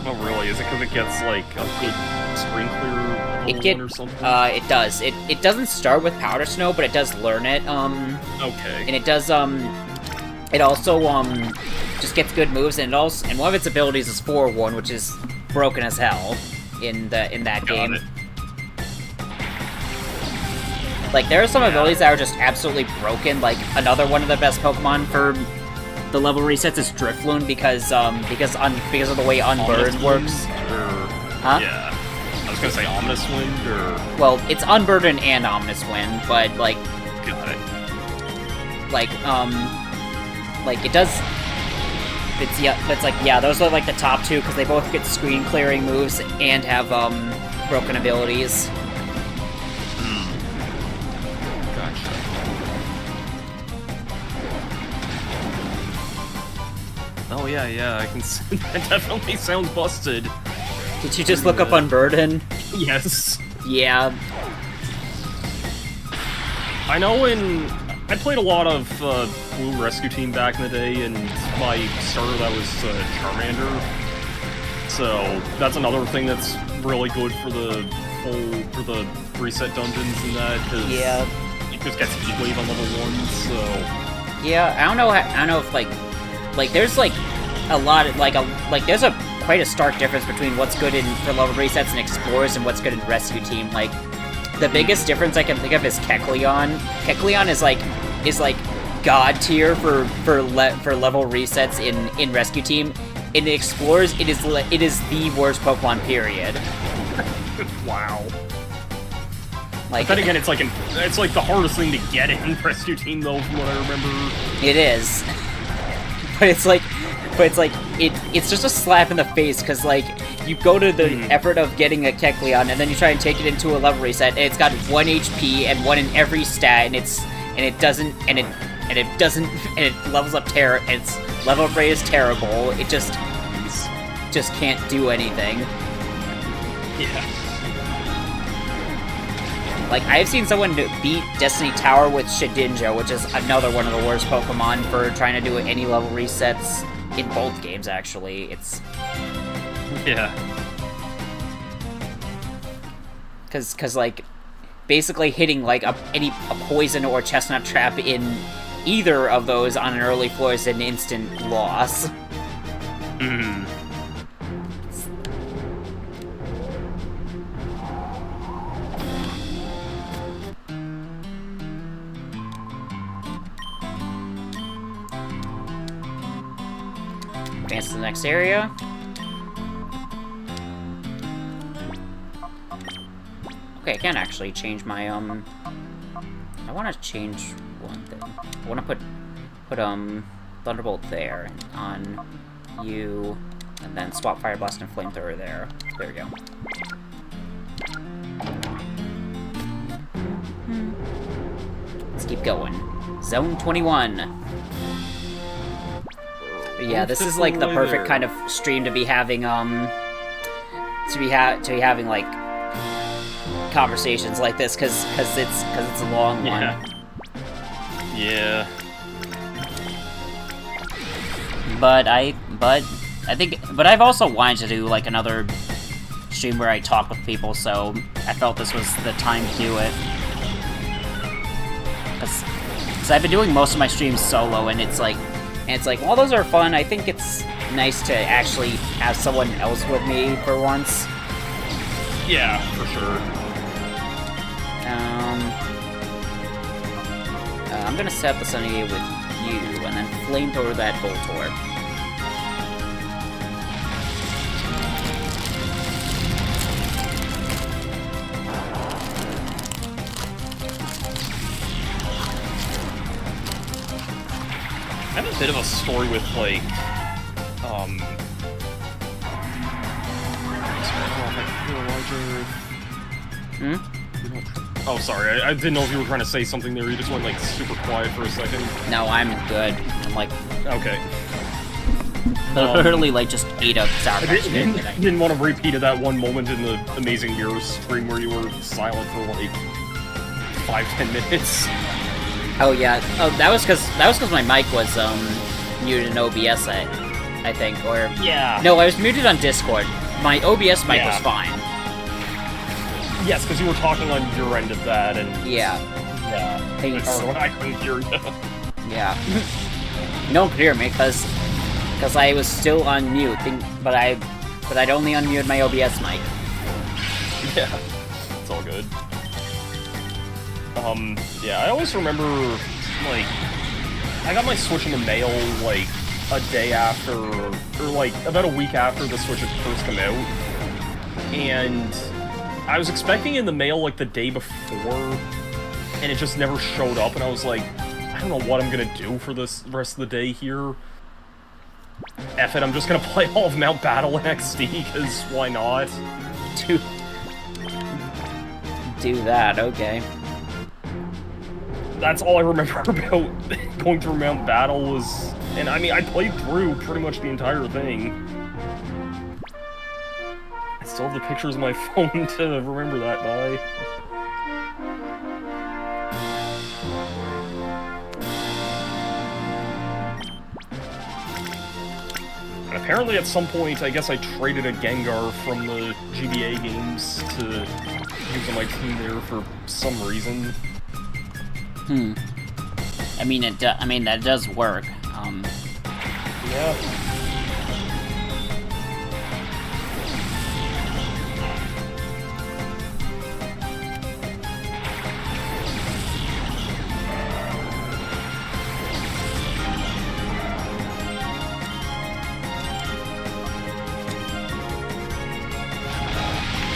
Oh really? Is it because it gets like a good screen clear or something? It does. It doesn't start with Powder Snow, but it does learn it. Okay. And it does it also just gets good moves, and one of its abilities is forewarn, which is broken as hell in that game. It. Like, there are some abilities that are just absolutely broken. Like, another one of the best Pokemon for the level resets is Drifloon because of the way Unburden works. Huh? Yeah. I was gonna say Ominous Wind, or... Well, it's Unburden and Ominous Wind, but, like... Got it. Like, it does... those are, like, the top two, because they both get screen-clearing moves and have, broken abilities. Gotcha. Oh, yeah, I can see. That definitely sounds busted. Did you just look up Unburden? Yes. Yeah. I know I played a lot of Blue Rescue Team back in the day, and my starter that was Charmander. So that's another thing that's really good for the reset dungeons and that, because it just gets heat wave on level 1. So yeah, I don't know if like there's like a lot of, there's quite a stark difference between what's good for level resets and explorers and what's good in Rescue Team. Like, the biggest difference I can think of is Kecleon. Kecleon is like god tier for level resets in Rescue Team. In Explorers, it is the worst Pokemon, period. wow. Like, but then again, it's like the hardest thing to get in Rescue Team, though, from what I remember. It is. But it's just a slap in the face, because, like, you go to the effort of getting a Kecleon, and then you try and take it into a level reset, and it's got 1 HP and 1 in every stat, and it levels up and its level up rate is terrible. It just can't do anything. Yeah. Like, I've seen someone beat Destiny Tower with Shedinja, which is another one of the worst Pokemon for trying to do any level resets in both games, actually. It's... Yeah. Because, like, basically hitting, like, a poison or chestnut trap in either of those on an early floor is an instant loss. Advance to the next area. Okay, I can actually change my, I want to change one thing. I want to put Thunderbolt there on you, and then swap Fire Blast and Flamethrower there. There we go. Let's keep going. Zone 21. But yeah, this is like the perfect kind of stream to be having, having like conversations like this, because it's a long one. Yeah. But I've also wanted to do like another stream where I talk with people, so I felt this was the time to do it. Because I've been doing most of my streams solo, and it's like, while those are fun, I think it's nice to actually have someone else with me for once. Yeah, for sure. I'm gonna set up the Sunny with you, and then Flamethrower that Voltorb. I have a bit of a story with, like, Oh, sorry, I didn't know if you were trying to say something there. You just went, like, super quiet for a second. No, I'm good. I'm like... Okay. Literally, like, just ate up Sour Patch Kid. I didn't want to repeat that one moment in the Amazing Mirror stream where you were silent for, like, 5-10 minutes. Oh, yeah. Oh, that was because my mic was, muted in OBS, I think, or... Yeah. No, I was muted on Discord. My OBS mic was fine. Yes, because you were talking on your end of that, and... Yeah. Thanks. I couldn't hear you. Yeah. No one could hear me, because Because I was still on mute, but I'd only unmuted my OBS mic. Yeah, it's all good. Yeah, I always remember, like, I got my Switch in the mail, like, a day after, or, like, about a week after the Switch had first come out. And I was expecting it in the mail, like, the day before, and it just never showed up, and I was like, I don't know what I'm gonna do for this rest of the day here. F it, I'm just gonna play all of Mount Battle in XD, because why not? Do that, okay. That's all I remember about going through Mount Battle was... And I mean, I played through pretty much the entire thing. I still have the pictures on my phone to remember that by. And apparently at some point, I guess I traded a Gengar from the GBA games to use on my team there for some reason. I mean, that does work. Yeah.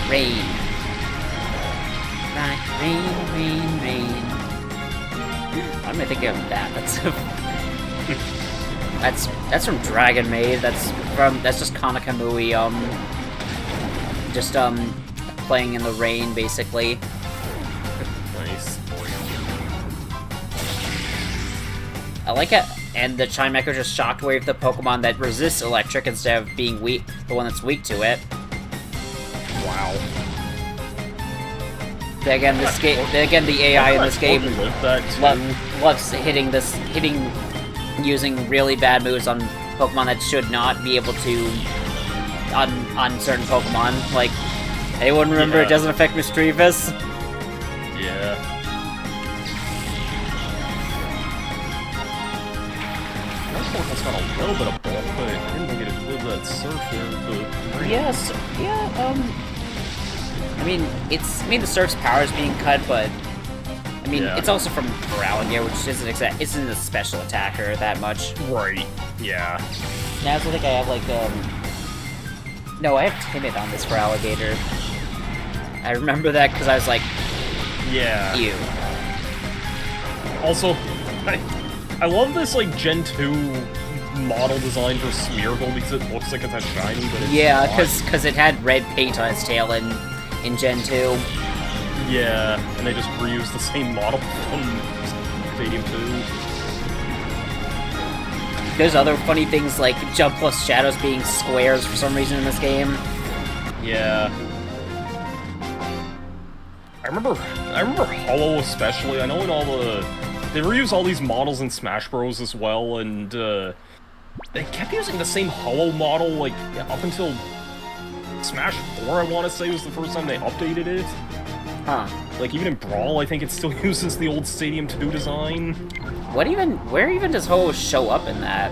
Rain. Right, rain, rain, rain. Why am I thinking of that? That's from Dragon Maid. That's just Kana Kamui, just playing in the rain basically. Nice. I like it, and the Chimecho just shockwave the Pokemon that resists electric instead of being weak, the one that's weak to it. Wow. Again, the AI in this game loves using really bad moves on Pokemon that should not be able to on certain Pokemon. Like, anyone remember it doesn't affect Mischievous? Yeah. That Pokemon's got a little bit of bulk, but I didn't think it would that surf there. Yes, I mean, the Surf's power is being cut, but I mean, it's also from Feraligatr, which isn't a special attacker that much. Right. Yeah. Now, I also think I have like no, I have Timid on this Feraligatr. I remember that because I was like, yeah. Ew. Also, I love this like Gen 2 model design for Smeargle because it looks like it's a shiny, but it's not. because it had red paint on its tail in Gen 2. Yeah, and they just reused the same model from Stadium 2. There's other funny things like Jump plus Shadows being squares for some reason in this game. Yeah. I remember Hollow especially. I know in all they reuse all these models in Smash Bros as well, and they kept using the same Hollow model like up until Smash 4, I want to say, was the first time they updated it. Huh. Like, even in Brawl, I think it still uses the old Stadium 2 design. Where even does Ho show up in that?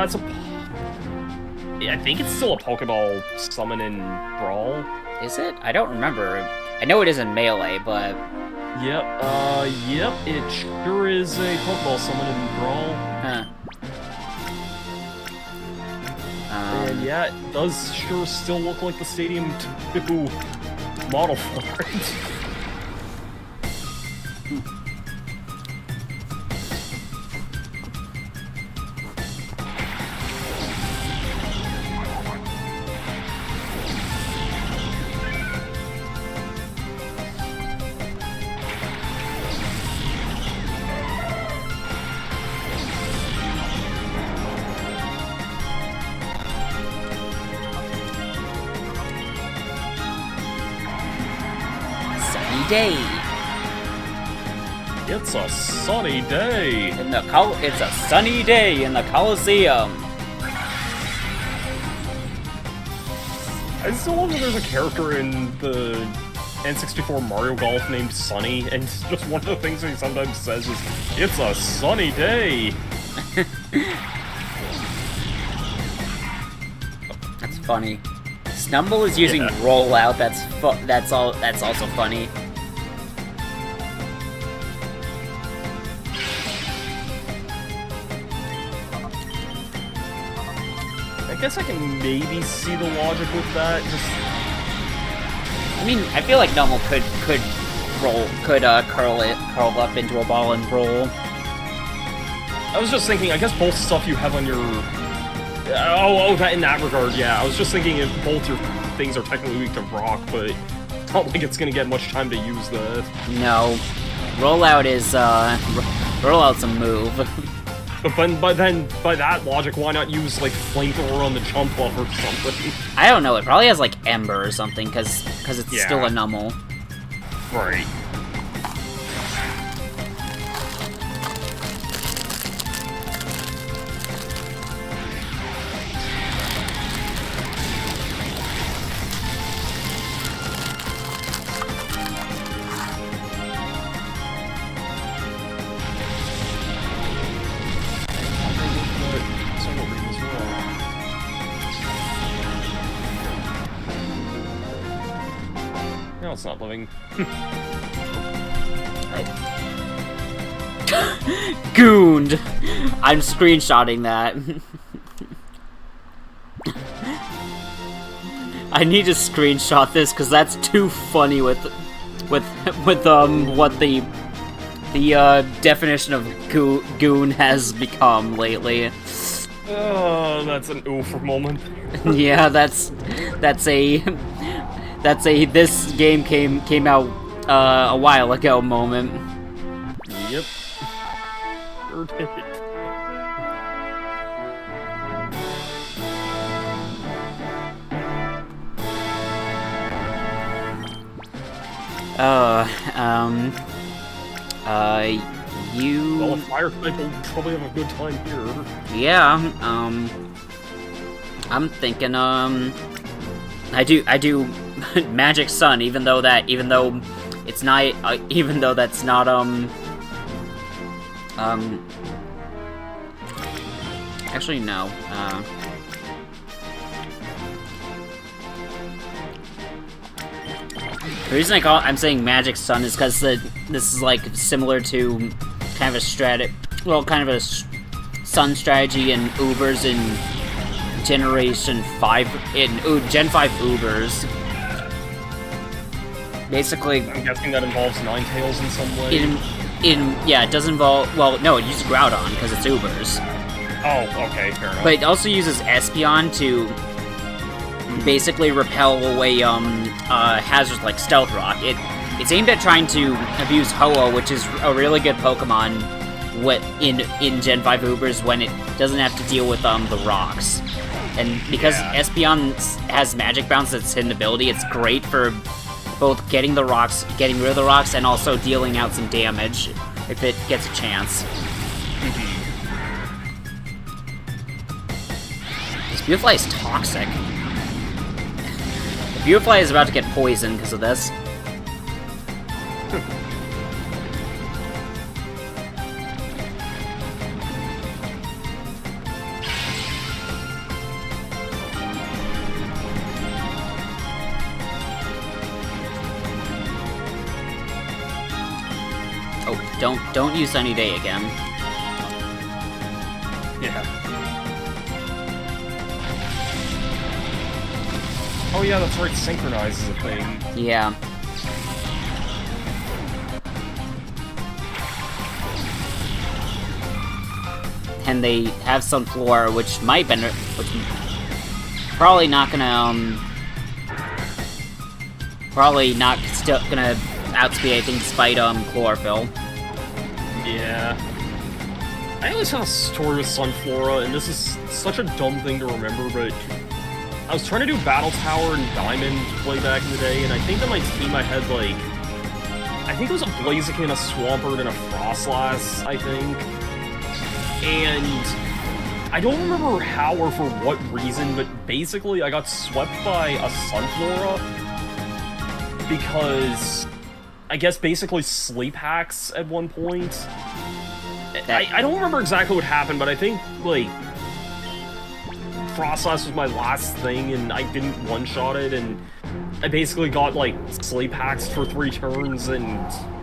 It's I think it's still a Pokeball summon in Brawl. Is it? I don't remember. I know it is in Melee, but... Yep, it sure is a Pokeball summon in Brawl. Huh. And yeah, it does sure still look like the Stadium 2 model for it. Day. It's a sunny day. It's a sunny day in the Colosseum. I still love that there's a character in the N64 Mario Golf named Sunny, and just one of the things he sometimes says is, "It's a sunny day." funny. Snumble is using rollout. That's also funny. I guess I can maybe see the logic with that. I mean, I feel like Numble could curl up into a ball and roll. I was just thinking, I guess both stuff you have on your... that in that regard, yeah. I was just thinking if both your things are technically weak to rock, but it's not like it's gonna get much time to use that. No. Rollout is, rollout's a move. But then, by that logic, why not use, like, flamethrower on the jump off or something? I don't know, it probably has, like, Ember or something, because it's still a Numble. Right. No, it's not living. Gooned! I'm screenshotting that. I need to screenshot this because that's too funny with what the definition of goon has become lately. Oh, that's an oof moment. Yeah, that's a this game came out a while ago moment. Yep. You... Well, a fire type will probably have a good time here. Yeah, I'm thinking, I do Magic Sun, even though it's not, even though that's not, actually, no, the reason I'm saying Magic Sun is because this is, like, similar to kind of a Sun strategy in Ubers in Generation 5, Gen 5 Ubers. Basically... I'm guessing that involves Ninetales in some way? Yeah, it does involve... Well, no, it uses Groudon, because it's Ubers. Oh, okay, fair enough. But it also uses Espeon to basically repel away, hazards like Stealth Rock. It's aimed at trying to abuse Ho-Oh, which is a really good Pokemon in Gen 5 Ubers when it doesn't have to deal with, the rocks. And because Espeon has Magic Bounce as its hidden ability, it's great for both getting rid of the rocks, and also dealing out some damage if it gets a chance. This Beautifly is toxic. Beautifly is about to get poisoned because of this. Oh, don't use Sunny Day again. Yeah. Oh yeah, that's right, Synchronize is a thing. Yeah. And they have Sunflora, which might be... probably not gonna, probably not still gonna outspeed anything despite, Chlorophyll. Yeah. I always have a story with Sunflora, and this is such a dumb thing to remember, but... I was trying to do Battle Tower and Diamond way back in the day, and I think on my team I had, like... I think it was a Blaziken, a Swampert, and a Frostlass, I think. And... I don't remember how or for what reason, but basically I got swept by a Sunflora because... I guess basically sleep hacks at one point. I don't remember exactly what happened, but I think, like... Frost was my last thing, and I didn't one-shot it, and I basically got, like, sleep hacks for 3 turns and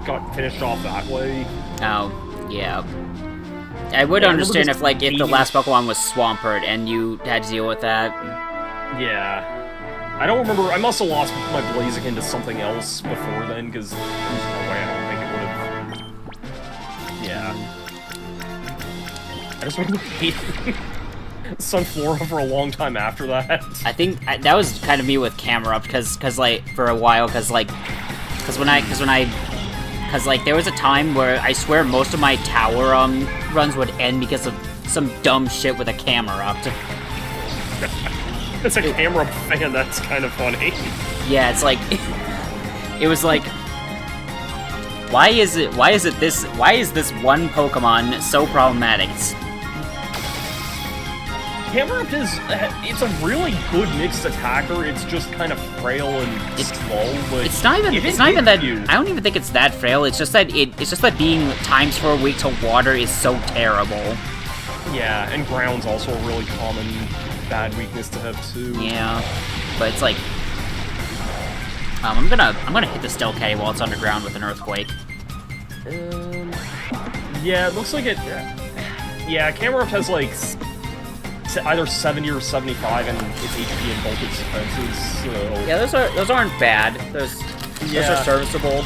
got finished off that way. Oh, yeah. I would understand if the last Pokemon was Swampert and you had to deal with that. Yeah. I don't remember, I must have lost my Blaziken to something else before then, because there's no way I don't think it would have... Yeah. I just remember hating Sunflora for a long time after that. I think that was kind of me with Camerupt, because for a while, because there was a time where I swear most of my tower runs would end because of some dumb shit with a Camerupt. It's a Camerupt fan, that's kind of funny. Yeah, it's like it was like, why is this one Pokemon so problematic? Camerupt it's a really good mixed attacker, it's just kind of frail and slow, but it's not even that, I don't even think it's that frail, it's just that being times 4 weak to water is so terrible. Yeah, and ground's also a really common bad weakness to have too. Yeah, but it's like, I'm gonna hit the Stealth-Caddy while it's underground with an Earthquake. Yeah, it looks like it. Yeah, Camerupt has like either 70 or 75 in its HP and both its defenses. So yeah, those aren't bad. Those are serviceable.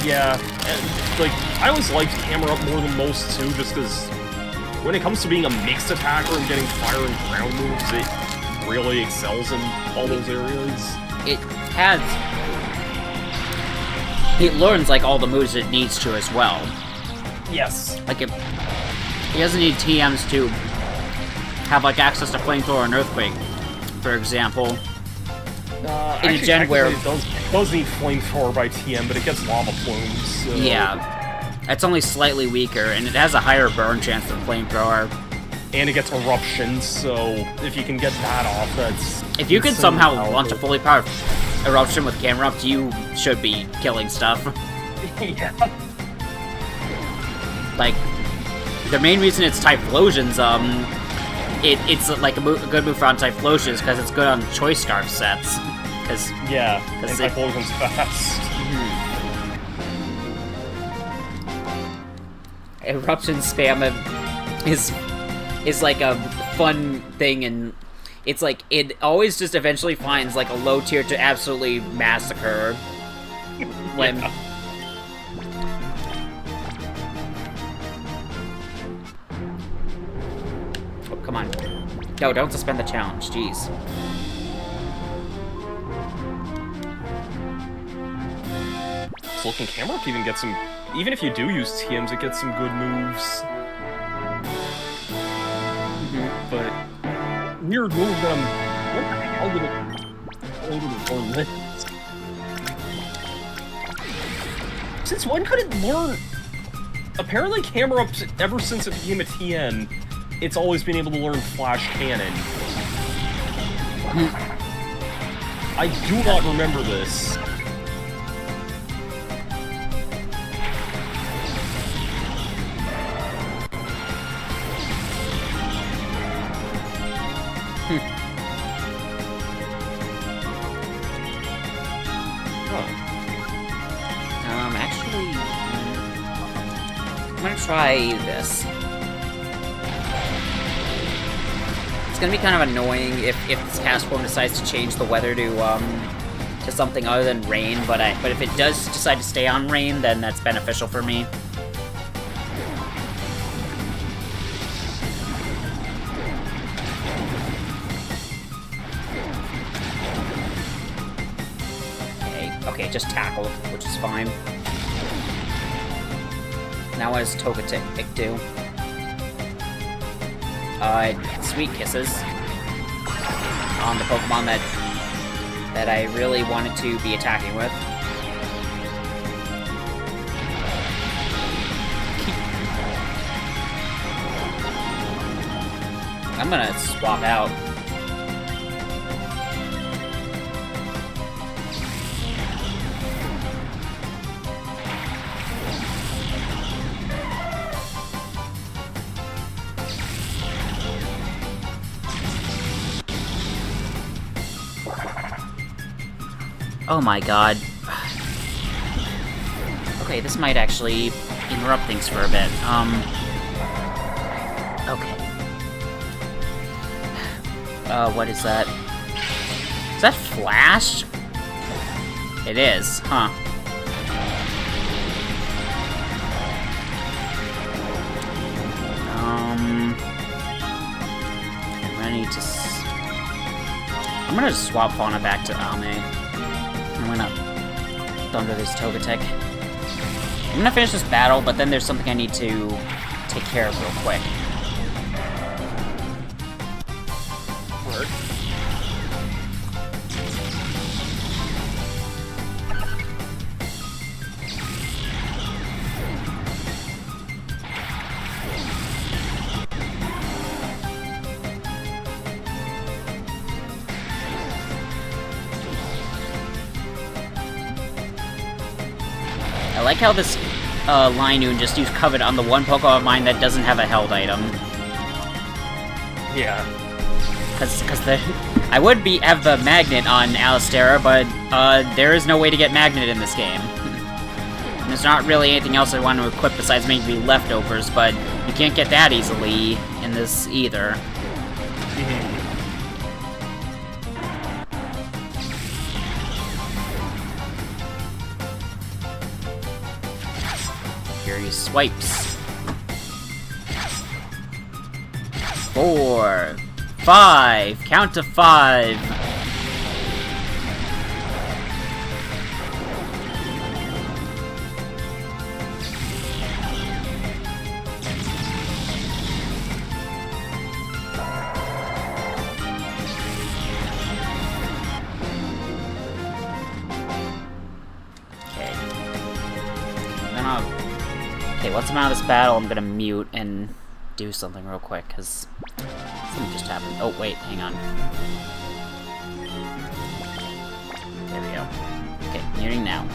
Yeah, and like I always liked Camerupt more than most too, just because when it comes to being a mixed attacker and getting fire and ground moves, it really excels in all those areas. It learns like all the moves it needs to as well. Yes. Like it doesn't need TMs to have like access to Flamethrower and Earthquake, for example. In a gen where it does need Flamethrower by TM, but it gets Lava Plumes. So. Yeah, it's only slightly weaker, and it has a higher burn chance than Flamethrower. And it gets Eruption, so if you can get that off, that's... If you can somehow launch a fully powered Eruption with Camerupt, you should be killing stuff. Yeah. Like, the main reason it's Typhlosion's, it's like a good move for on Typhlosion because it's good on Choice Scarf sets. Yeah, and Typhlosion's fast. Eruption spam is like a fun thing, and it's like it always just eventually finds like a low tier to absolutely massacre when oh, come on. No, don't suspend the challenge, jeez. So can Camerupt even get some... Even if you do use TMs, it gets some good moves. But weird move what the hell did it since when could it learn? Apparently Camerupt, ever since it became a TN, it's always been able to learn Flash Cannon. I do not remember this. Actually, I'm gonna try this. It's gonna be kind of annoying if this cast form decides to change the weather to something other than rain, but if it does decide to stay on rain, then that's beneficial for me. Okay, just tackled, which is fine. Now what does Togetic do? Sweet Kisses on the Pokemon that I really wanted to be attacking with. I'm gonna swap out. Oh my god. Okay, this might actually interrupt things for a bit. Okay. What is that? Is that Flash? It is, huh? I'm gonna just swap Fauna back to Ame. I'm gonna thunder this Togetic. I'm gonna finish this battle, but then there's something I need to take care of real quick. Word. I like how this Linoon just used Covet on the one Pokemon of mine that doesn't have a held item. Yeah. Cause I would have the Magnet on Alistera, but there is no way to get Magnet in this game. And there's not really anything else I want to equip besides maybe Leftovers, but you can't get that easily in this either. Here he swipes. 4, 5, count to 5. Okay. Then okay, once I'm out of this battle, I'm gonna mute and do something real quick, because something just happened. Oh, wait, hang on. There we go. Okay, muting now.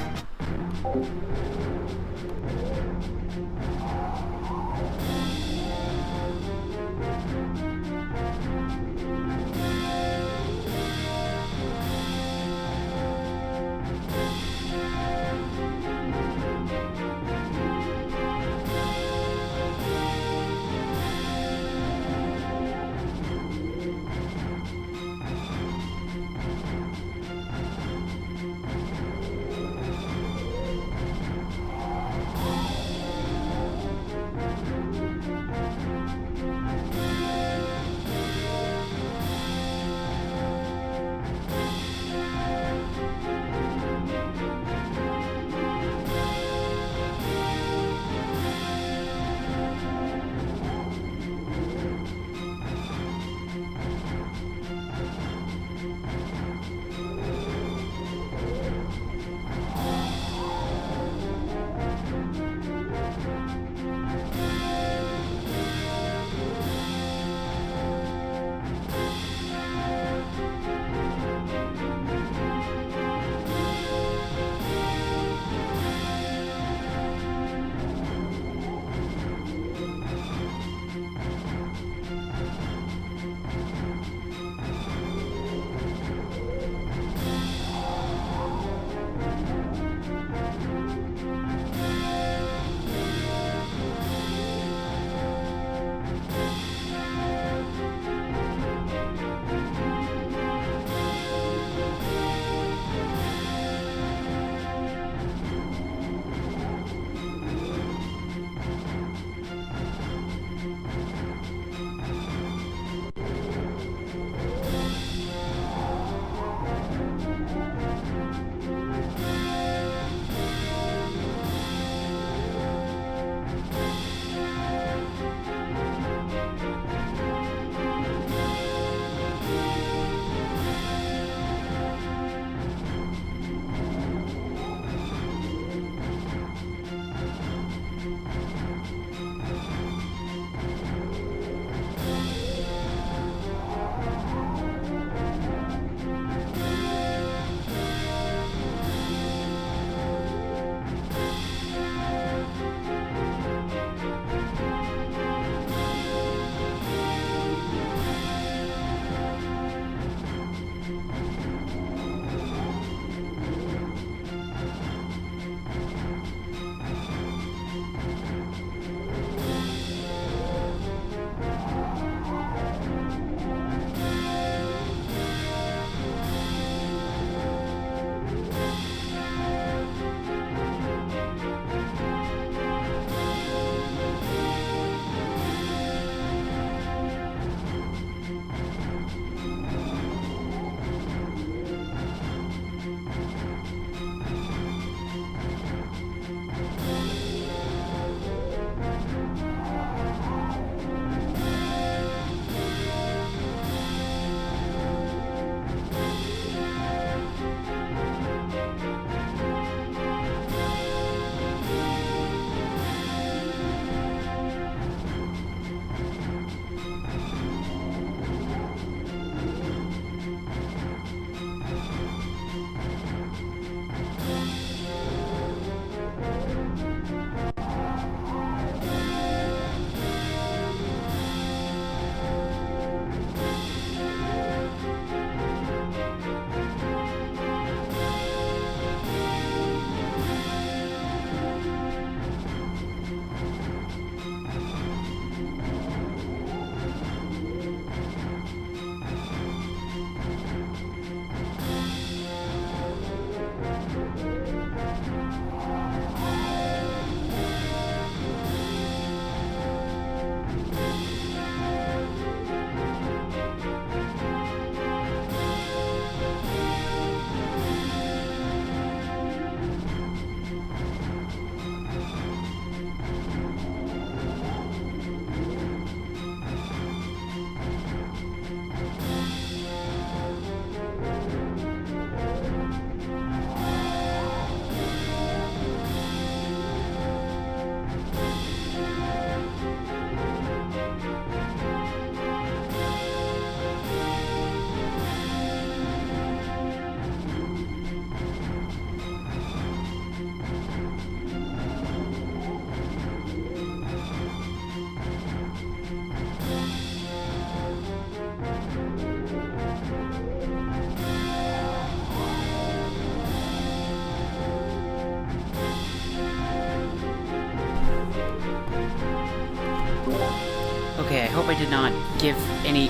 hope I did not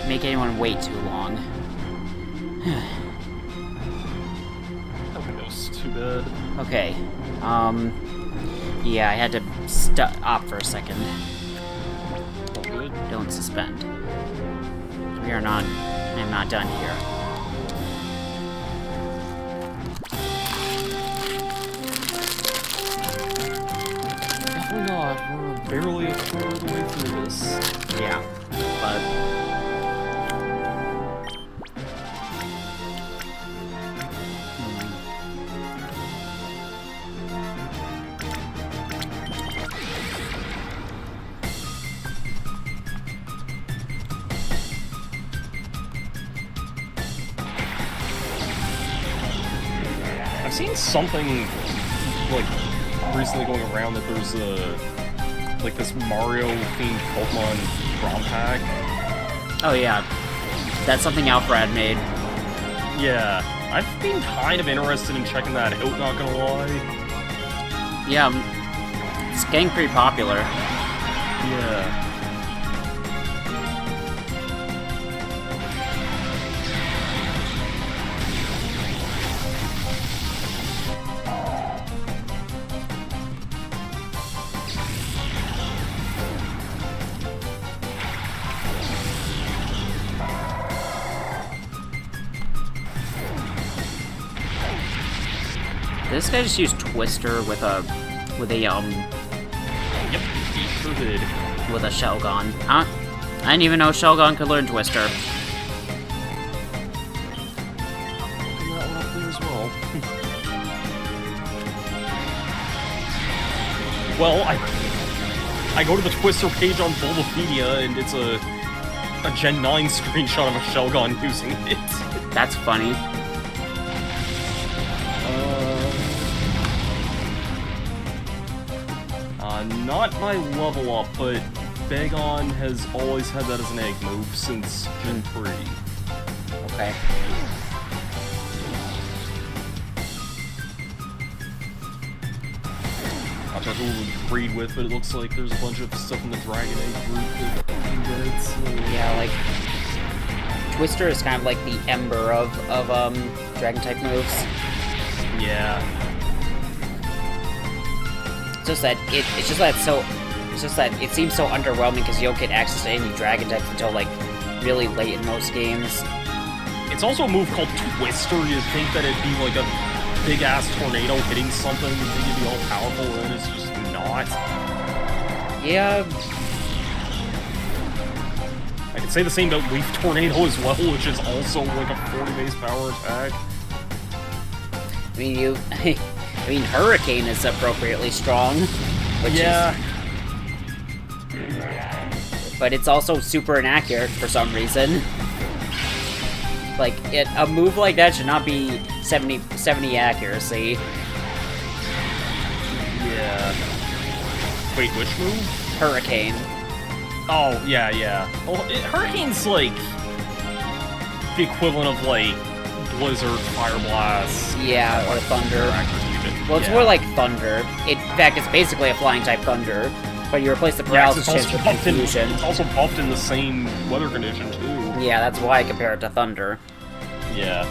make anyone wait too long. That was too bad. Okay. Yeah, I had to stop for a second. All good. Don't suspend. I am not done here. Definitely not. We're barely a third of the way through this. Yeah, but... I've seen something, like, recently going around that there's like this Mario-themed Pokemon ROM pack. Oh yeah, that's something Alfred made. Yeah, I've been kind of interested in checking that out, not gonna lie. Yeah, it's getting pretty popular. Yeah. This guy just used Twister with a Yep, he sure did. with a Shelgon. Huh? I didn't even know Shelgon could learn Twister. And that one up there as well. Well, I go to the Twister page on Bulbapedia, and it's a Gen 9 screenshot of a Shelgon using it. That's funny. Not my level up, but Bagon has always had that as an egg move since Gen 3. Okay. Not sure who we'll breed with, but it looks like there's a bunch of stuff in the Dragon Egg group that can get it, so... Yeah, like Twister is kind of like the Ember of Dragon type moves. Yeah. It's just that it seems so underwhelming because you don't get access to any Dragon types until like really late in most games. It's also a move called Twister. You'd think that it'd be like a big-ass tornado hitting something. You'd think it'd be all powerful, and it's just not. Yeah. I could say the same about Leaf Tornado as well, which is also like a 40 base power attack. I mean, Hurricane is appropriately strong, which is... But it's also super inaccurate for some reason. Like, a move like that should not be 70 accuracy. Yeah. Wait, which move? Hurricane. Oh, yeah. Well, Hurricane's like the equivalent of like Blizzard, Fire Blast. Yeah, or Thunder. Well, it's more like Thunder. In fact, it's basically a flying type Thunder, but you replace the paralysis chance with confusion. It's also buffed in the same weather condition too. Yeah, that's why I compare it to Thunder. Yeah.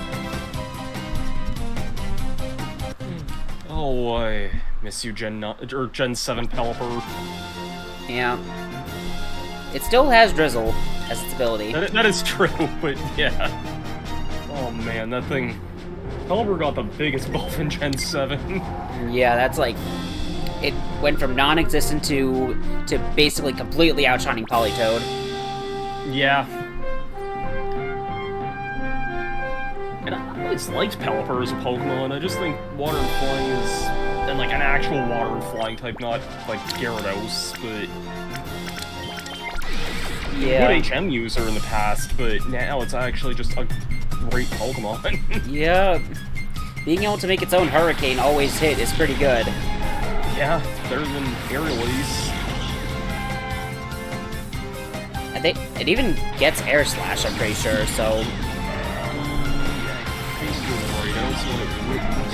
Oh, I miss you, Gen 7 Pelipper. Yeah. It still has Drizzle as its ability. That is true, but yeah. Oh man, that thing... Pelipper got the biggest buff in Gen 7. Yeah, that's like... It went from non-existent to basically completely outshining Politoed. Yeah. And I always liked Pelipper as a Pokemon. I just think Water and Flying is... And like an actual Water and Flying type, not like Gyarados, but... Yeah. Good HM user in the past, but now it's actually just a great Pokemon. Yeah. Being able to make its own Hurricane always hit is pretty good. Yeah, better than Aerial Ace. I think it even gets Air Slash, I'm pretty sure, so... Yeah, I think you're right. I don't see what it wouldn't.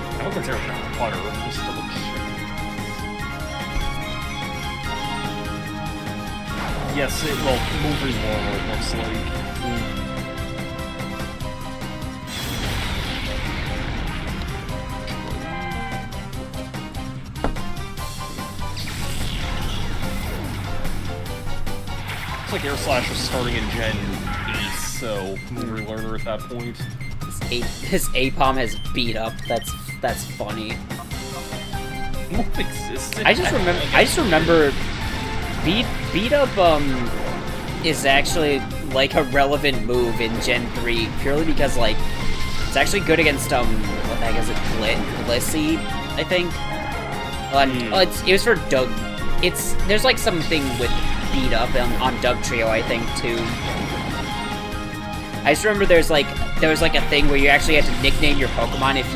I hope it's Air Butter. Just double check. Yes, moving more, it looks like. Looks like Air Slash was starting in Gen 8, so moving learner at that point. His APOM has beat up. That's funny. Move existed? I just remember beat up is actually like a relevant move in Gen 3 purely because like it's actually good against what the heck is it, Bluesky, I think. It was for Doug. There's like something with beat up on Doug Trio, I think, too. I just remember there was like a thing where you actually had to nickname your Pokemon if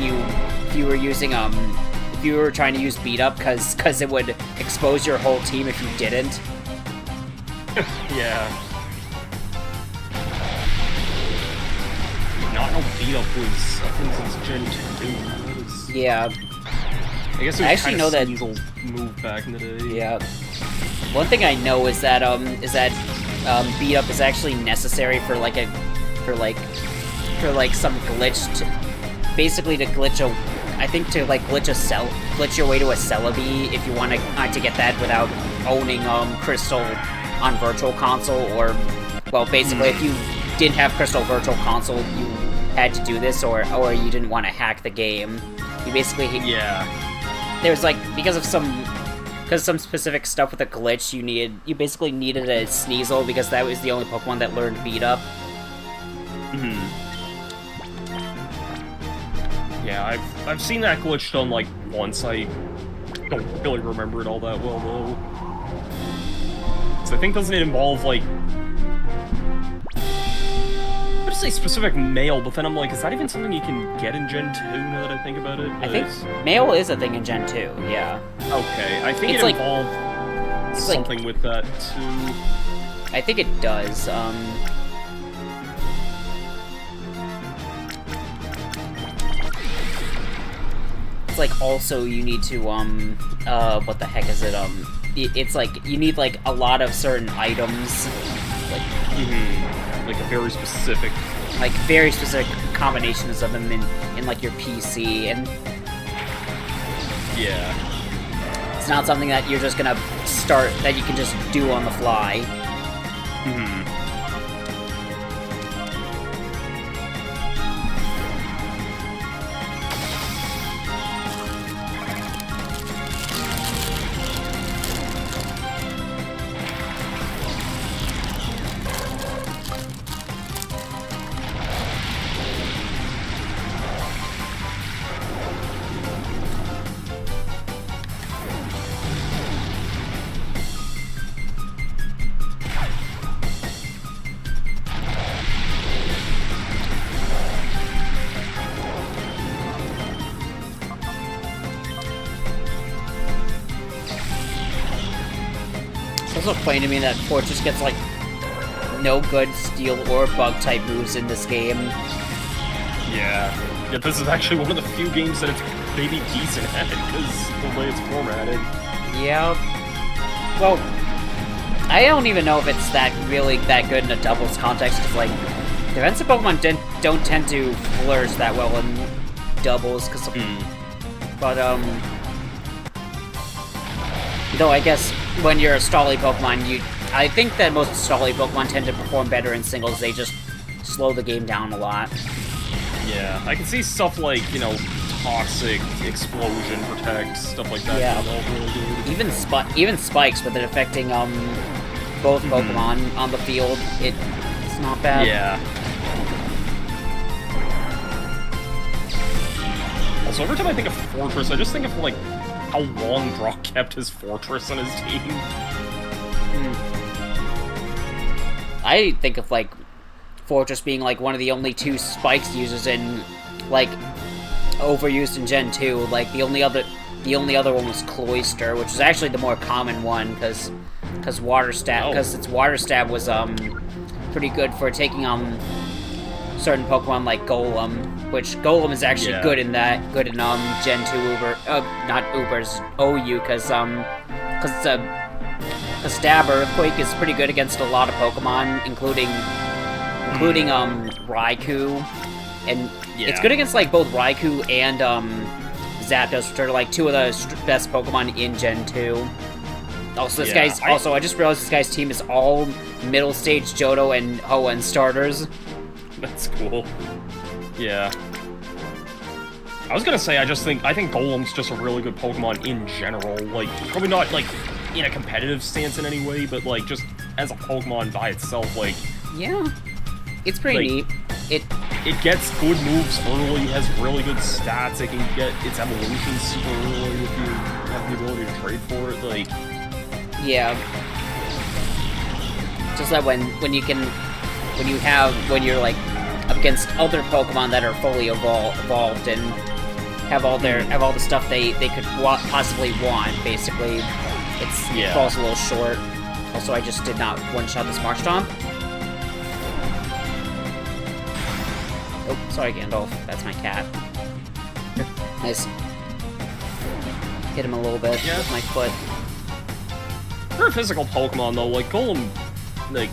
you were using if you were trying to use beat up because it would expose your whole team if you didn't. Yeah. Not no beat up was I think since Gen 2. Yeah. I guess it was actually know that Sneasel's move back in the day. Yeah. One thing I know is that beat up is actually necessary for some glitch basically to glitch your way to a Celebi if you want to get that without owning Crystal on Virtual Console, or well, basically if you didn't have Crystal Virtual Console you had to do this, or you didn't want to hack the game. You basically there's like because of some specific stuff with a glitch you basically needed a Sneasel because that was the only Pokemon that learned beat up. Yeah, I've seen that glitch done like once. I don't really remember it all that well though. So I think doesn't it involve like I'm gonna say specific mail, but then I'm like, is that even something you can get in Gen 2 now that I think about it? I think mail is a thing in Gen 2, yeah. Okay, I think it's it involved something with that too. I think it does. Like also you need to what the heck is it, it's like you need like a lot of certain items, like like a very specific combinations of them in like your PC, and yeah, it's not something that you're just gonna start that you can just do on the fly. It's also funny to me that Fortress gets like no good steel or bug type moves in this game. Yeah, this is actually one of the few games that it's maybe decent at it because the way it's formatted. Yeah. Well, I don't even know if it's really that good in a doubles context, because like defensive Pokemon don't tend to flourish that well in doubles, because but though I guess when you're a Stally Pokemon, I think that most Stally Pokemon tend to perform better in singles. They just slow the game down a lot. Yeah, I can see stuff like, you know, Toxic, Explosion, Protect, stuff like that. Yeah. Really good. Even Spikes, with it affecting both Pokemon on the field, it's not bad. Yeah. Also, every time I think of Fortress, I just think of like how long Brock kept his Fortress on his team. I think of like Fortress being like one of the only two Spikes users in like overused in Gen 2. Like the only other one was Cloyster, which was actually the more common one because Water Stab its Water Stab was pretty good for taking on certain Pokemon like Golem, which Golem is actually good in Gen 2 Uber, not Uber's OU, because it's Stab Earthquake is pretty good against a lot of Pokemon, including Raikou, and it's good against like both Raikou and Zapdos, which are like two of the best Pokemon in Gen 2. Also, this guy's I just realized this guy's team is all middle stage Johto and Hoenn starters. That's cool. Yeah. I was gonna say, I think Golem's just a really good Pokemon in general. Like, probably not, like, in a competitive stance in any way, but, like, just as a Pokemon by itself, like... Yeah. It's pretty neat. It gets good moves early, has really good stats, it can get its evolution super early if you have the ability to trade for it, like... Yeah. Just that when you're, like, up against other Pokemon that are fully evolved and have all the stuff they could possibly want, basically, it falls a little short. Also, I just did not one-shot this Marshtomp. Oh, sorry, Gandalf. That's my cat. Nice. Hit him a little bit with my foot. For a physical Pokemon, though, like, Golem, like,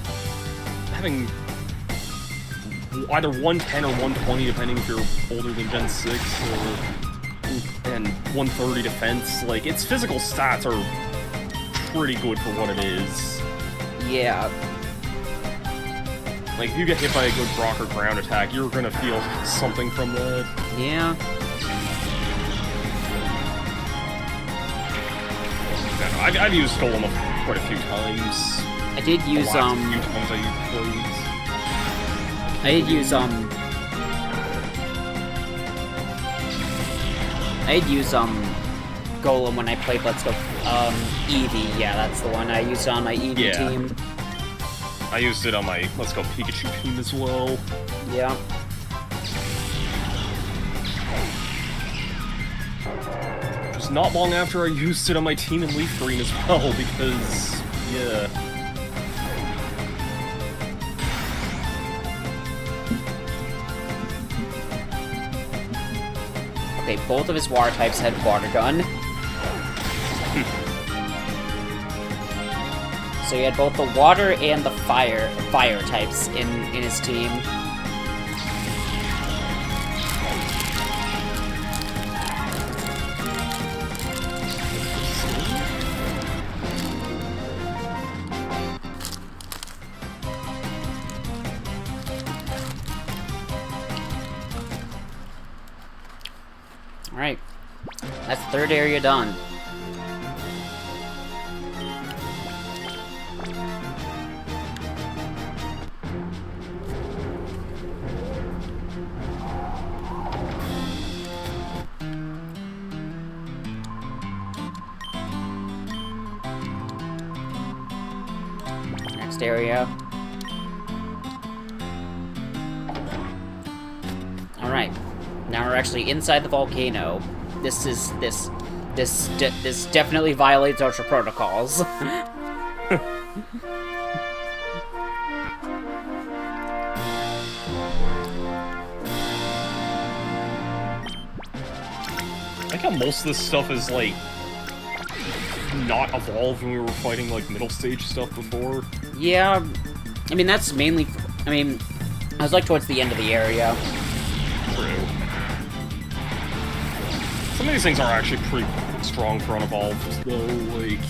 having either 110 or 120, depending if you're older than Gen 6, and 130 defense, like, its physical stats are pretty good for what it is. Yeah. Like, if you get hit by a good rock or ground attack, you're gonna feel something from that. Yeah. I've used Golem quite a few times. I did use, I did use Golem when I played Let's Go, Eevee. Yeah, that's the one I used on my Eevee team. I used it on my Let's Go Pikachu team as well. Yeah. Just not long after I used it on my team in Leaf Green as well, because, yeah. Okay, both of his water types had Water Gun. So he had both the water and the fire types in his team. Alright. That's the third area done. Next area. Alright. Now we're actually inside the volcano. This definitely violates Ultra protocols. I like how most of this stuff is, like, not evolved when we were fighting, like, middle stage stuff before. Yeah, I mean, that's mainly... I was, like, towards the end of the area. True. Some of these things are actually pretty strong for unevolved, though, like...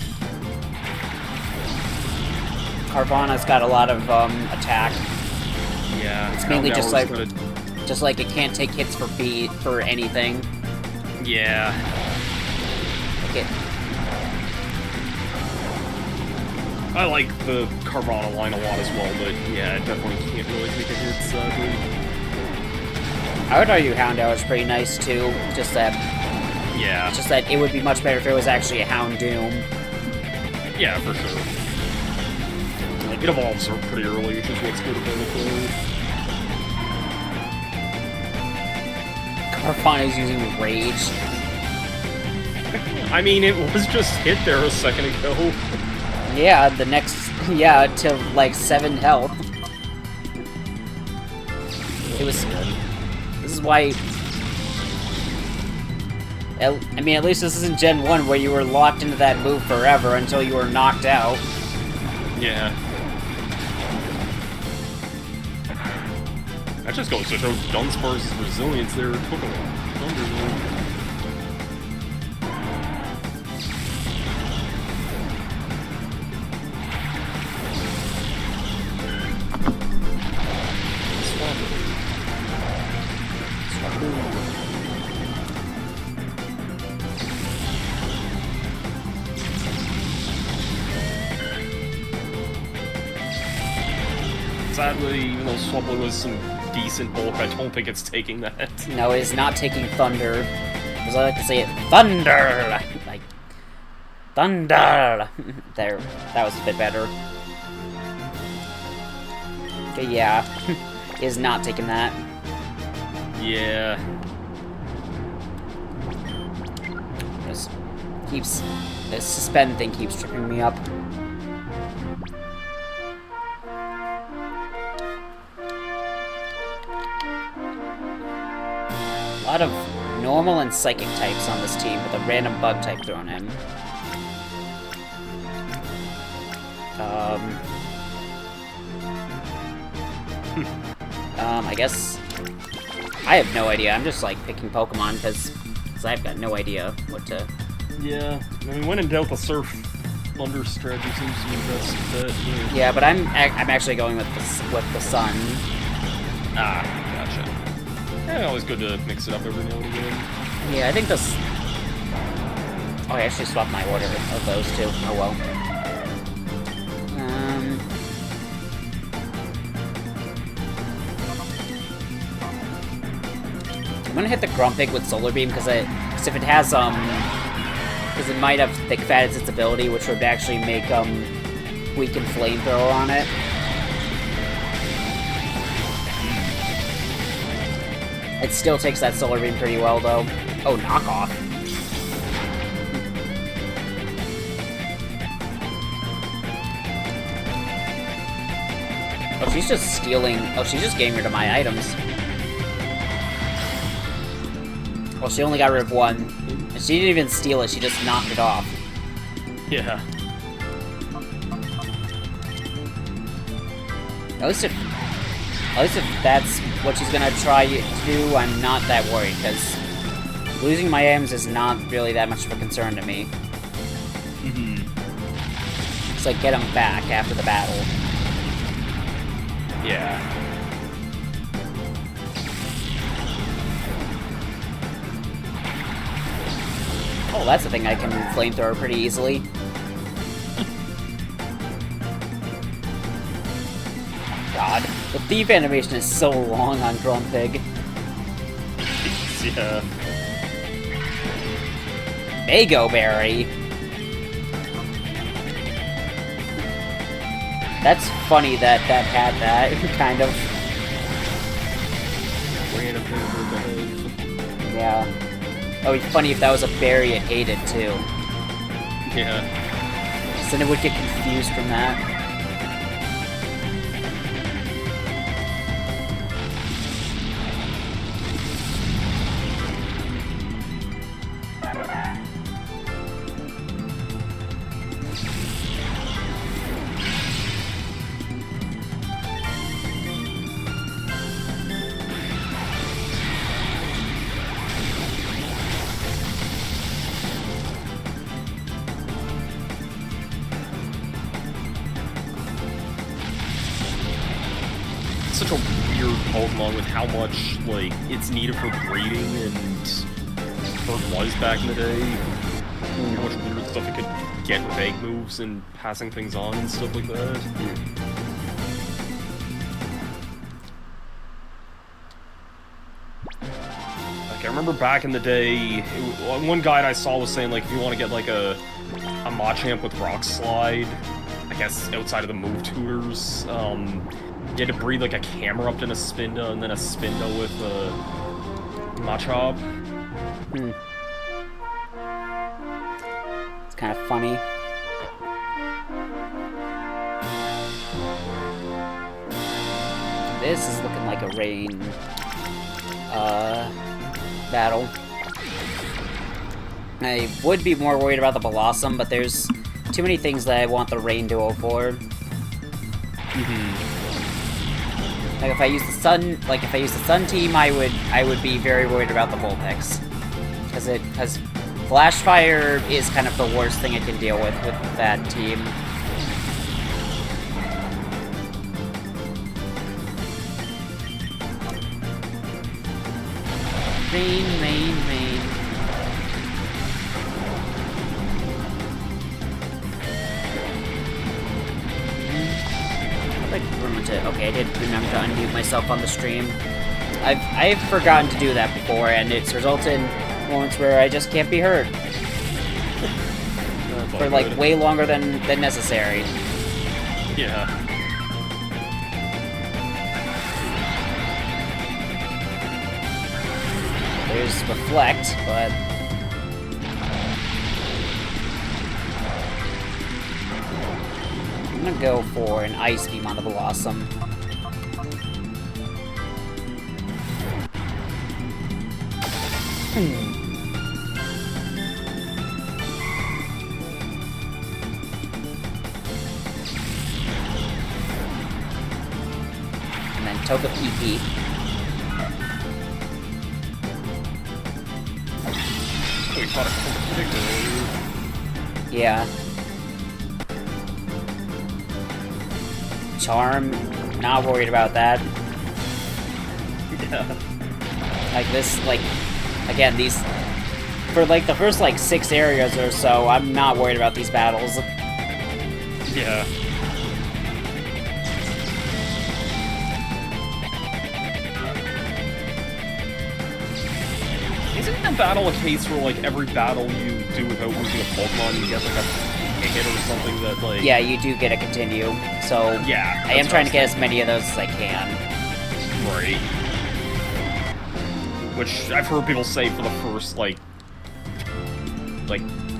Carvana's got a lot of, attack. Yeah. It's mainly just like it can't take hits for anything. Yeah. Okay. I like the Carvana line a lot as well, but yeah, it definitely can't really take a hit, sadly. I would argue Houndour is pretty nice, too. Just that... Yeah. It's just that it would be much better if it was actually a Houndoom. Yeah, for sure. Like, it evolves pretty early, which is what's good about it, though. Carvana's using Rage. I mean, it was just hit there a second ago. Yeah, the next... Yeah, to, like, 7 health. It was... This is why... I mean, at least this isn't Gen 1 where you were locked into that move forever until you were knocked out. Yeah. That just goes to show Dunsparce's resilience there. It took a thunder though. Sadly, even though Swablu was some decent bulk, I don't think it's taking that. No, it is not taking Thunder. As I like to say it, Thunder! Like, Thunder! There, that was a bit better. But yeah, it is not taking that. Yeah. This suspend thing keeps tripping me up. A lot of normal and psychic types on this team with a random bug type thrown in. I guess I have no idea. I'm just like picking Pokemon because I've got no idea what to. Yeah, I mean, when in doubt, the Surf Thunder strategy seems to be best fit. Yeah, but I'm actually going with the Sun. Ah, gotcha. Yeah, always good to mix it up every now and again. Yeah, I think this. Oh, I actually swapped my order of those two. Oh well. I'm gonna hit the Grumpig with Solar Beam because if it has because it might have Thick Fat as its ability, which would actually make weaken Flamethrower on it. It still takes that Solar Beam pretty well, though. Oh, knockoff. Oh, she's just stealing. Oh, she's just getting rid of my items. Well, she only got rid of one. And she didn't even steal it, she just knocked it off. Yeah. At least if that's what she's gonna try to do, I'm not that worried, because losing my items is not really that much of a concern to me. Mm-hmm. It's like get them back after the battle. Yeah. Oh, that's the thing, I can flamethrower pretty easily. God, the thief animation is so long on Grumpig. Yeah. Mago Berry. That's funny that had that, kind of. Yeah. Oh, it'd be funny if that was a berry it hated, too. Yeah. So then it would get confused from that. Such a weird Pokemon with how much, like, it's needed for breeding and or was back in the day. How much weird stuff it could get with egg moves and passing things on and stuff like that. Like, I remember back in the day, one guide I saw was saying, like, if you want to get, like, a Machamp with Rock Slide, I guess outside of the move tutors, you had to breed like a Camerupt and a Spinda, and then a Spinda with a Machop. It's kind of funny. This is looking like a rain battle. I would be more worried about the Blossom, but there's too many things that I want the rain duo for. Like if I use the sun team, I would be very worried about the Vulpix, because Flash Fire is kind of the worst thing I can deal with that team. Main. Okay, I did remember to unmute myself on the stream. I've forgotten to do that before, and it's resulted in moments where I just can't be heard. For like way longer than necessary. Yeah. There's Reflect, but... I'm gonna go for an Ice Beam on the Blossom. And then Toka PP. Yeah. Charm, not worried about that. Yeah. Like this, like, again, these, for like the first like 6 areas or so, I'm not worried about these battles. Yeah. Isn't the battle a case where, like, every battle you do without losing a Pokemon, you get, like, a hit or something that, like... Yeah, you do get a continue, so... Yeah. I am trying to get as many of those as I can. Right. Which I've heard people say for the first, like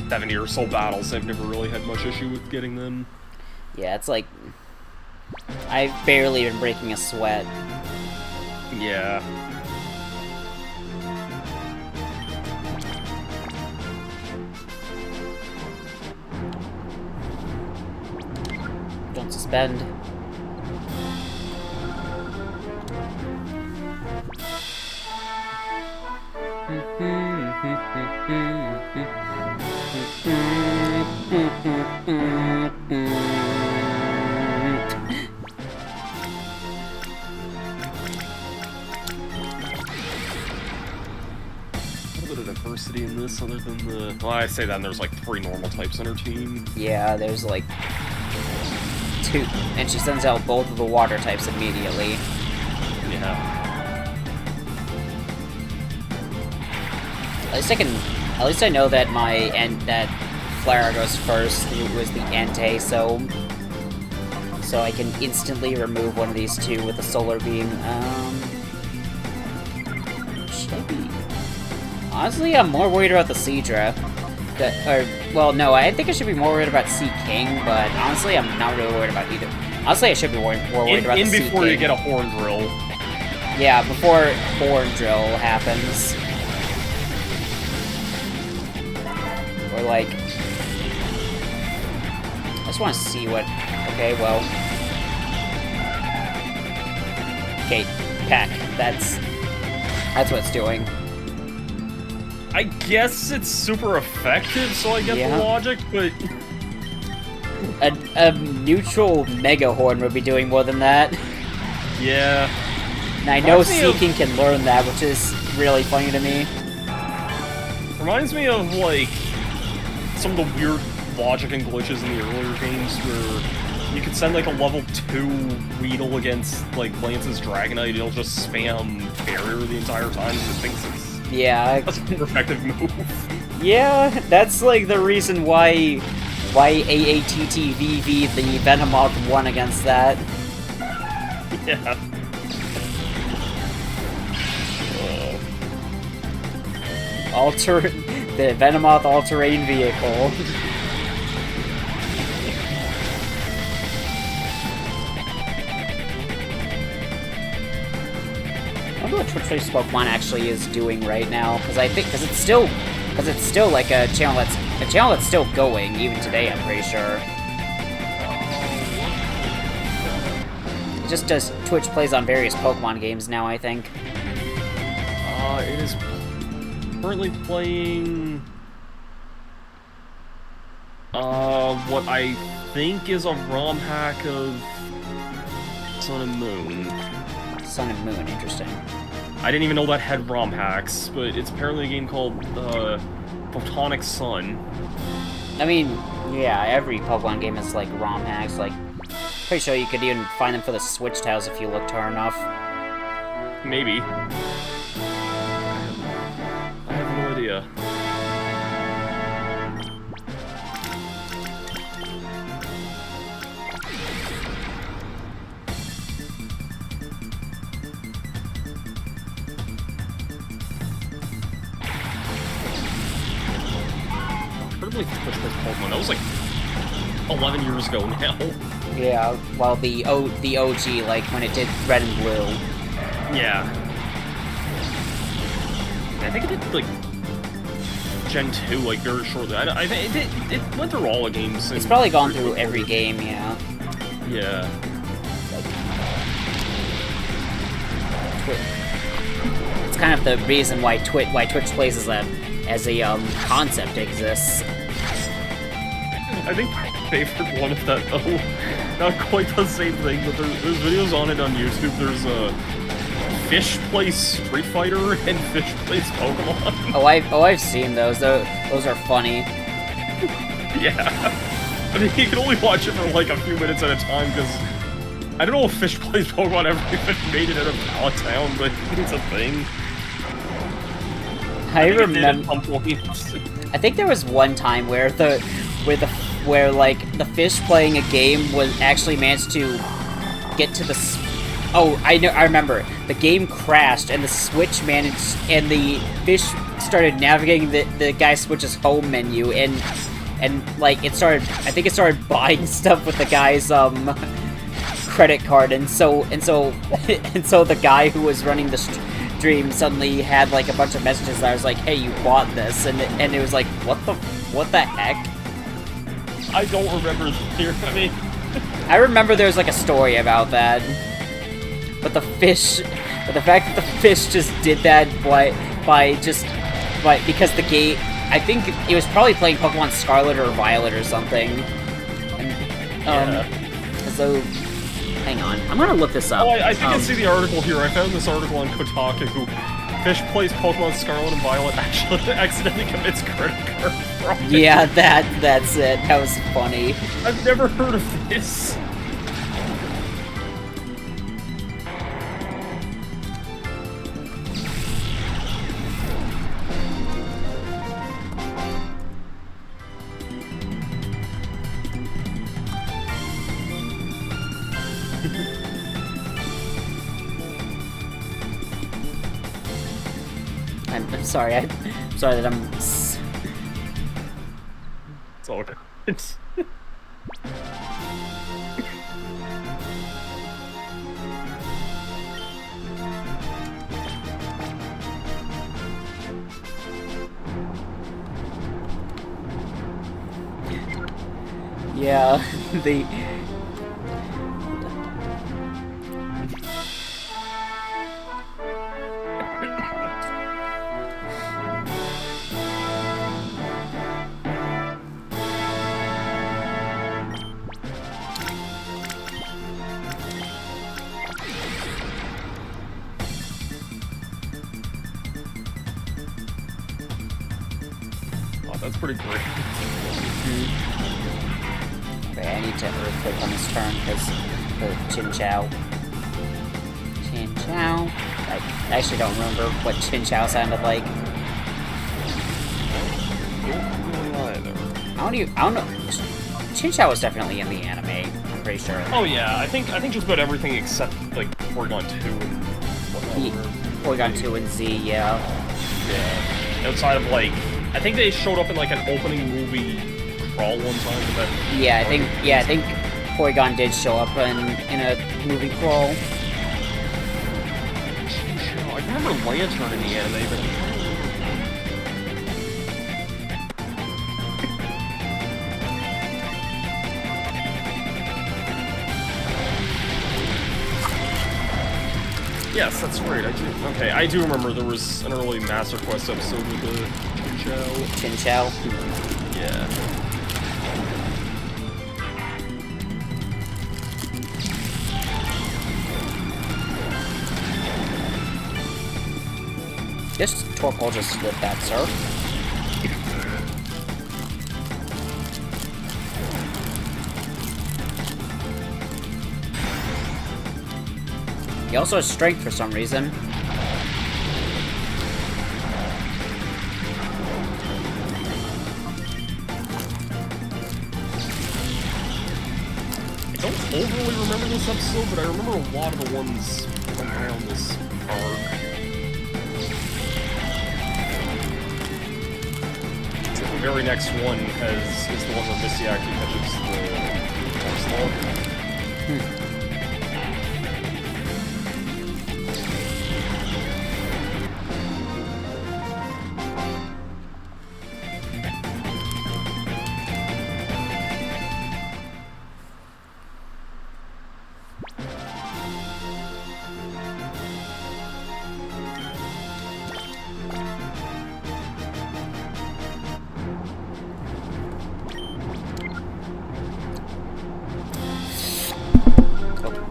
70 or so battles, I've never really had much issue with getting them. Yeah, it's like... I've barely been breaking a sweat. Yeah. Don't suspend. Diversity in this other than the... Well, I say that and there's like 3 normal types on her team. Yeah, there's like 2, and she sends out both of the water types immediately. Yeah. At least I know that that Flare goes first. It was the Entei, so I can instantly remove one of these 2 with a Solar Beam. Should I be? Honestly, I'm more worried about the Seadra. Well, no, I think I should be more worried about Sea King, but honestly, I'm not really worried about either. Honestly, I should be more worried about the Sea King. Before you get a Horn Drill. Yeah, before Horn Drill happens. Or like... I just want to see what... Okay, well... Okay, Peck. That's what it's doing. I guess it's super effective, so I get the logic, but... A neutral Mega Horn would be doing more than that. Yeah. And I know Seeking can learn that, which is really funny to me. Reminds me of, like, some of the weird logic and glitches in the earlier games where you could send, like, a level 2 Weedle against, like, Lance's Dragonite, it'll just spam Barrier the entire time because it thinks it's... Yeah. That's a more effective move. Yeah, that's, like, the reason why AATTVV the Venomoth won against that. Yeah. The Venomoth all-terrain vehicle. I wonder what Twitch Pokemon actually is doing right now, because it's still like a channel that's still going even today. I'm pretty sure. just does Twitch plays on various Pokemon games now, I think. It is currently playing what I think is a ROM hack of Sun and Moon. Sun and Moon, interesting. I didn't even know that had ROM hacks, but it's apparently a game called Photonic Sun. I mean, yeah, every Pokemon game has like ROM hacks. Like, pretty sure you could even find them for the Switch titles if you looked hard enough. Maybe. I have no idea. Pokemon. That was like 11 years ago now. Yeah, well, the OG, like when it did Red and Blue. Yeah. I think it did like Gen 2 like very shortly. I think it went through all the games. It's probably gone through every game, yeah. Yeah. It's kind of the reason why Twitch plays as a concept exists. I think my favorite one is that, not quite the same thing, but there's videos on it on YouTube. There's a Fish plays Street Fighter and Fish plays Pokemon. I've seen those. Those are funny. Yeah. I mean, you can only watch it for like a few minutes at a time, because I don't know if Fish plays Pokemon ever even made it out of Palatown, but it's a thing. I remember. I think there was one time where the Fish playing a game was actually managed to get to the. Oh, I remember. The game crashed and the Switch managed, and the Fish started navigating the guy Switch's home menu, and like it started. I think it started buying stuff with the guy's credit card, and so the guy who was running the stream suddenly had like a bunch of messages that was like, "Hey, you bought this," and it was like, "What the heck?" I don't remember here. I mean, I remember there was like a story about that, but the fact that the Fish just did that because the game, I think it was probably playing Pokemon Scarlet or Violet or something. And, so, hang on, I'm gonna look this up. Oh, I think I see the article here. I found this article on Kotaku. Fish plays Pokemon Scarlet and Violet actually accidentally commits credit card fraud. Yeah, that's it. That was funny. I've never heard of this. I'm sorry. I'm sorry that I'm. It's all good. Yeah, the. That's pretty great. Okay, I need to Earthquake on this turn because the Chinchou. I actually don't remember what Chinchou sounded like. I don't know. Chinchou was definitely in the anime. I'm pretty sure. Oh yeah, I think just about everything except like Porygon 2 and Porygon 2 and Z, yeah. Yeah. Outside of like, I think they showed up in like an opening movie crawl one time. But yeah, I think Porygon did show up in a movie crawl. I remember Lantern in the anime, but Yes, that's right. I do. Okay, I do remember there was an early Master Quest episode with the Chinchou. Chinchou? Yeah. This Torkoal just slipped that, sir. He also has strength for some reason. I don't overly remember this episode, but I remember a lot of the ones around this arc. So the very next one is the one where Missy actually catches the Slug.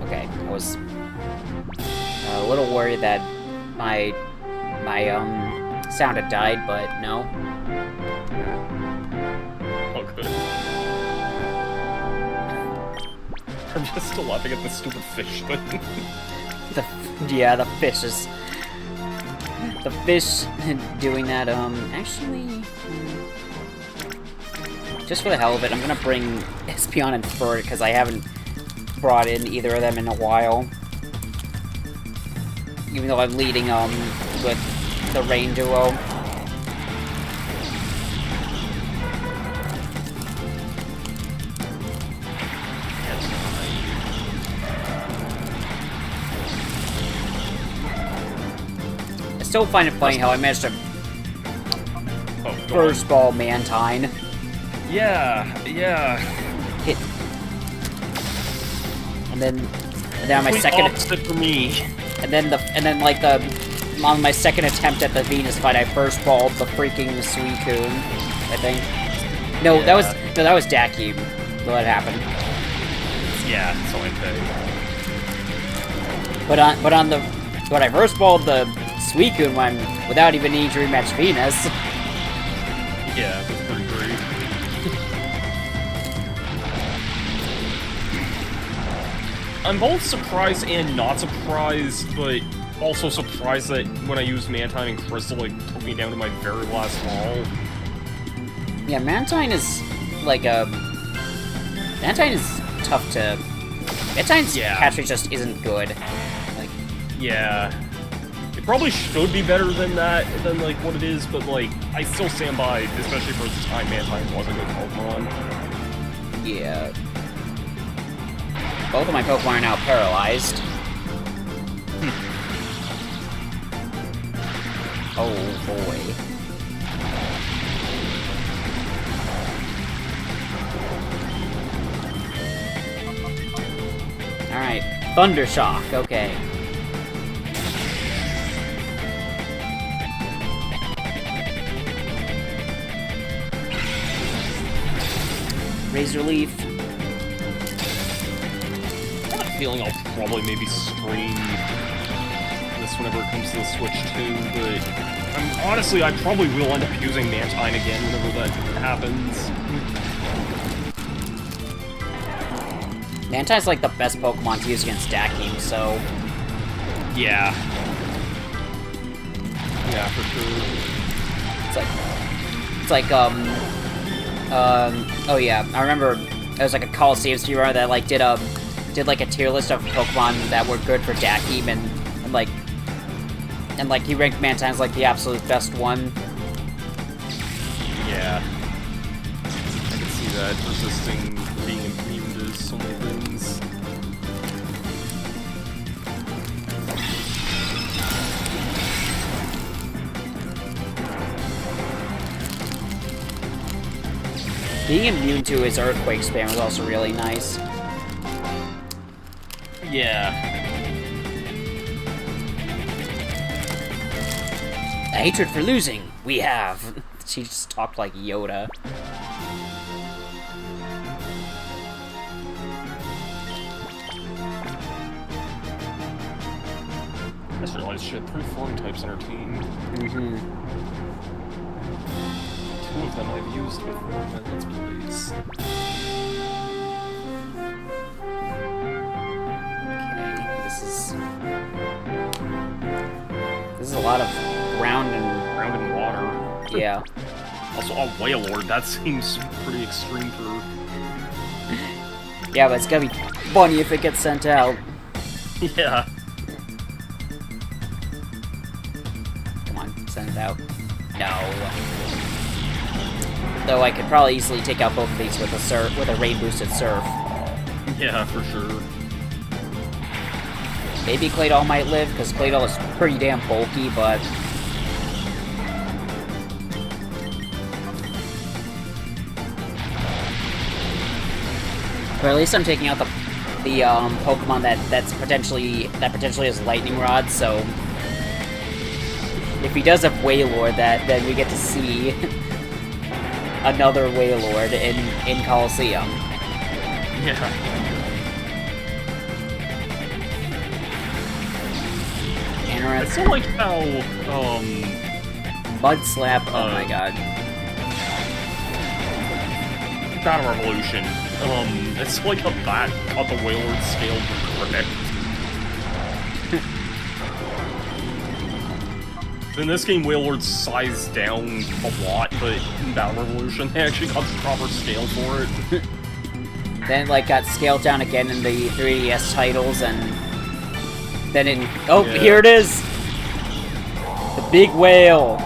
Okay, I was a little worried that my sound had died, but no. Oh, good. I'm just still laughing at the stupid fish thing. The fish is... The fish doing that, actually... Just for the hell of it, I'm gonna bring Espeon and Fur, because I haven't brought in either of them in a while. Even though I'm leading, with the Rain Duo. I still find it funny how I managed to first ball Mantine. Yeah. Hit. And then on my second opposite for me. and then on my second attempt at the Venus fight, I first balled the freaking Suicune, I think. No, Yeah. that was Daki. What happened? Yeah, so I think. But I first balled the Suicune one without even needing to rematch Venus. Yeah, that's pretty great. I'm both surprised and not surprised, but also surprised that when I used Mantine and Crystal, it took me down to my very last ball. Yeah, Mantine is like a... Mantine is tough to... Mantine's catch rate just isn't good. Like... Yeah. It probably should be better than that, than like what it is, but like, I still stand by, especially for the time Mantine was a good Pokemon. Yeah. Both of my Pokemon are now paralyzed. Oh boy. Alright, Thunder Shock, okay. Razor Leaf. I have a feeling I'll probably maybe stream this whenever it comes to the Switch too, but honestly, I probably will end up using Mantine again whenever that happens. Mantine's like the best Pokemon to use against Dakim, so... Yeah. Yeah, for sure. Oh yeah, I remember it was like a Colosseum streamer that like did like a tier list of Pokemon that were good for Dakim and he ranked Mantine as like the absolute best one. Yeah. I can see that resisting being immune to so many things. Being immune to his Earthquake spam was also really nice. Yeah. A hatred for losing, we have. She just talked like Yoda. I just realized she had 3 flying types on her team. Mm-hmm. 2 of them I've used before in my Let's Plays. Okay, this is a lot of ground and Water. yeah. Also, a Wailord, that seems pretty extreme for... Yeah, but it's gonna be funny if it gets sent out. Yeah. Come on, send it out. No. Though I could probably easily take out both of these with a rain boosted surf. Yeah, for sure. Maybe Claydol might live, because Claydol is pretty damn bulky, but... Or at least I'm taking out the Pokemon that potentially has Lightning Rod, so... If he does have Wailord, then we get to see another Wailord in Colosseum. Yeah. I still like how, Mud Slap, oh my god. Battle Revolution. It's like a bat on the Wailord scale for correct. In this game, Wailord's sized down a lot, but in Battle Revolution, they actually got the proper scale for it. Then it, got scaled down again in the 3DS titles, and then in... Oh, yeah. Here it is! The big whale!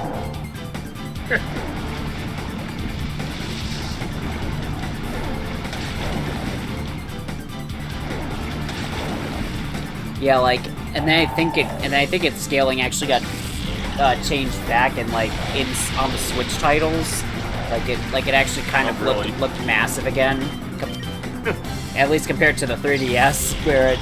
Yeah, and then I think its scaling actually got changed back and on the Switch titles. It actually kind of looked massive again. At least compared to the 3DS, where it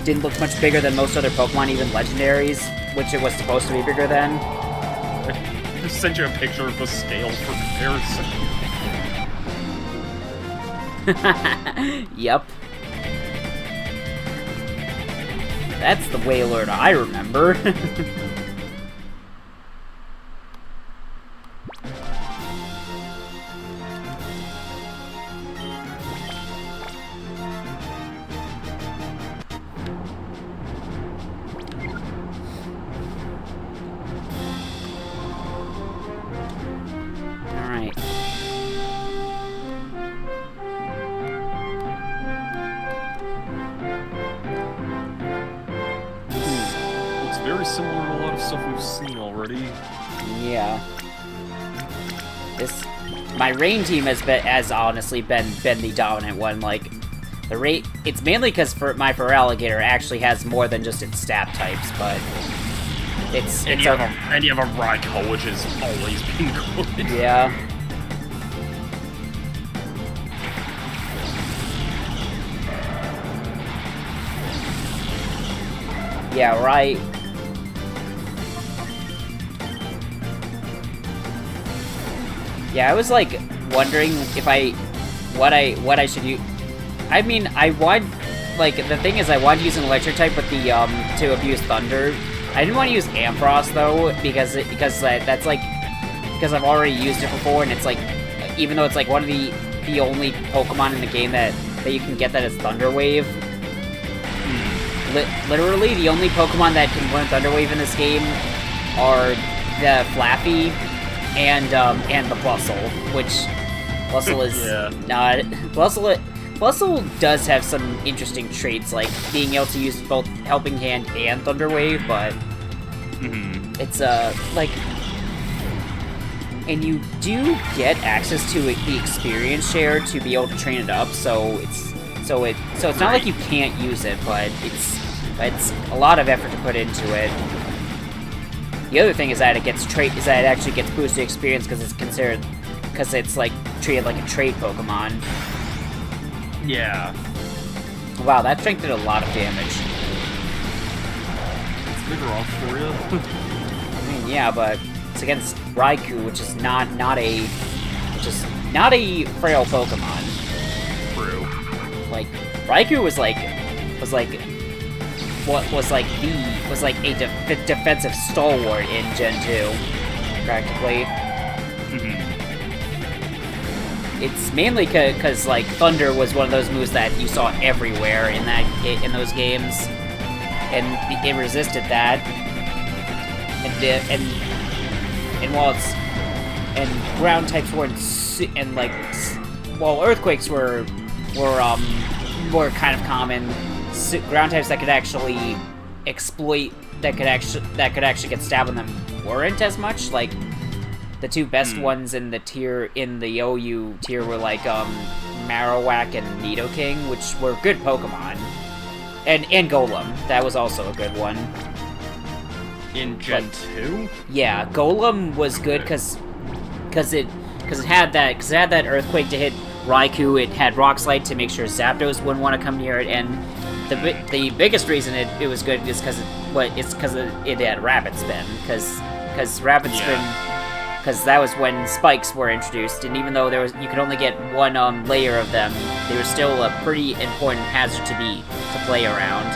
didn't look much bigger than most other Pokemon, even legendaries, which it was supposed to be bigger than. I just sent you a picture of the scale for comparison. Yep. That's the Wailord I remember. Alright. Very similar to a lot of stuff we've seen already. Yeah. My rain team has honestly been the dominant one. It's mainly because my Feraligatr actually has more than just its stat types, but and you have a Raikou, which has always been good. Yeah. Yeah, right. Yeah, I was wondering if what I should use. I mean, I want the thing is I wanted to use an electric type with the to abuse thunder. I didn't want to use Ampharos though because I've already used it before, and it's even though it's one of the only Pokemon in the game that you can get that is Thunder Wave. Literally, the only Pokemon that can learn Thunder Wave in this game are the Flaffy and the Plusle, which Plusle is not. Plusle does have some interesting traits, like being able to use both Helping Hand and Thunder Wave, but it's and you do get access to the experience share to be able to train it up, so it's not like you can't use it, but it's a lot of effort to put into it. The other thing is that it actually gets boosted experience because it's treated like a trade Pokemon. Yeah. Wow, that strength did a lot of damage. It's bigger off for you. I mean, yeah, but against Raikou, which is not a frail Pokemon. True. Like Raikou was like a defensive stalwart in Gen 2, practically. It's mainly because like Thunder was one of those moves that you saw everywhere in those games, and it resisted that. And while ground types weren't while earthquakes were kind of common, ground types that could actually exploit that could actually get stabbed on them weren't as much. Like the two best ones in the OU tier were like Marowak and Nidoking, which were good Pokemon, and Golem. That was also a good one. In Gen 2? Yeah, Golem was good because it had that earthquake to hit Raikou. It had Rock Slide to make sure Zapdos wouldn't want to come near it, and the biggest reason it was good is because it had Rapid Spin, because Rapid Spin, because that was when spikes were introduced, and even though you could only get one layer of them, they were still a pretty important hazard to play around.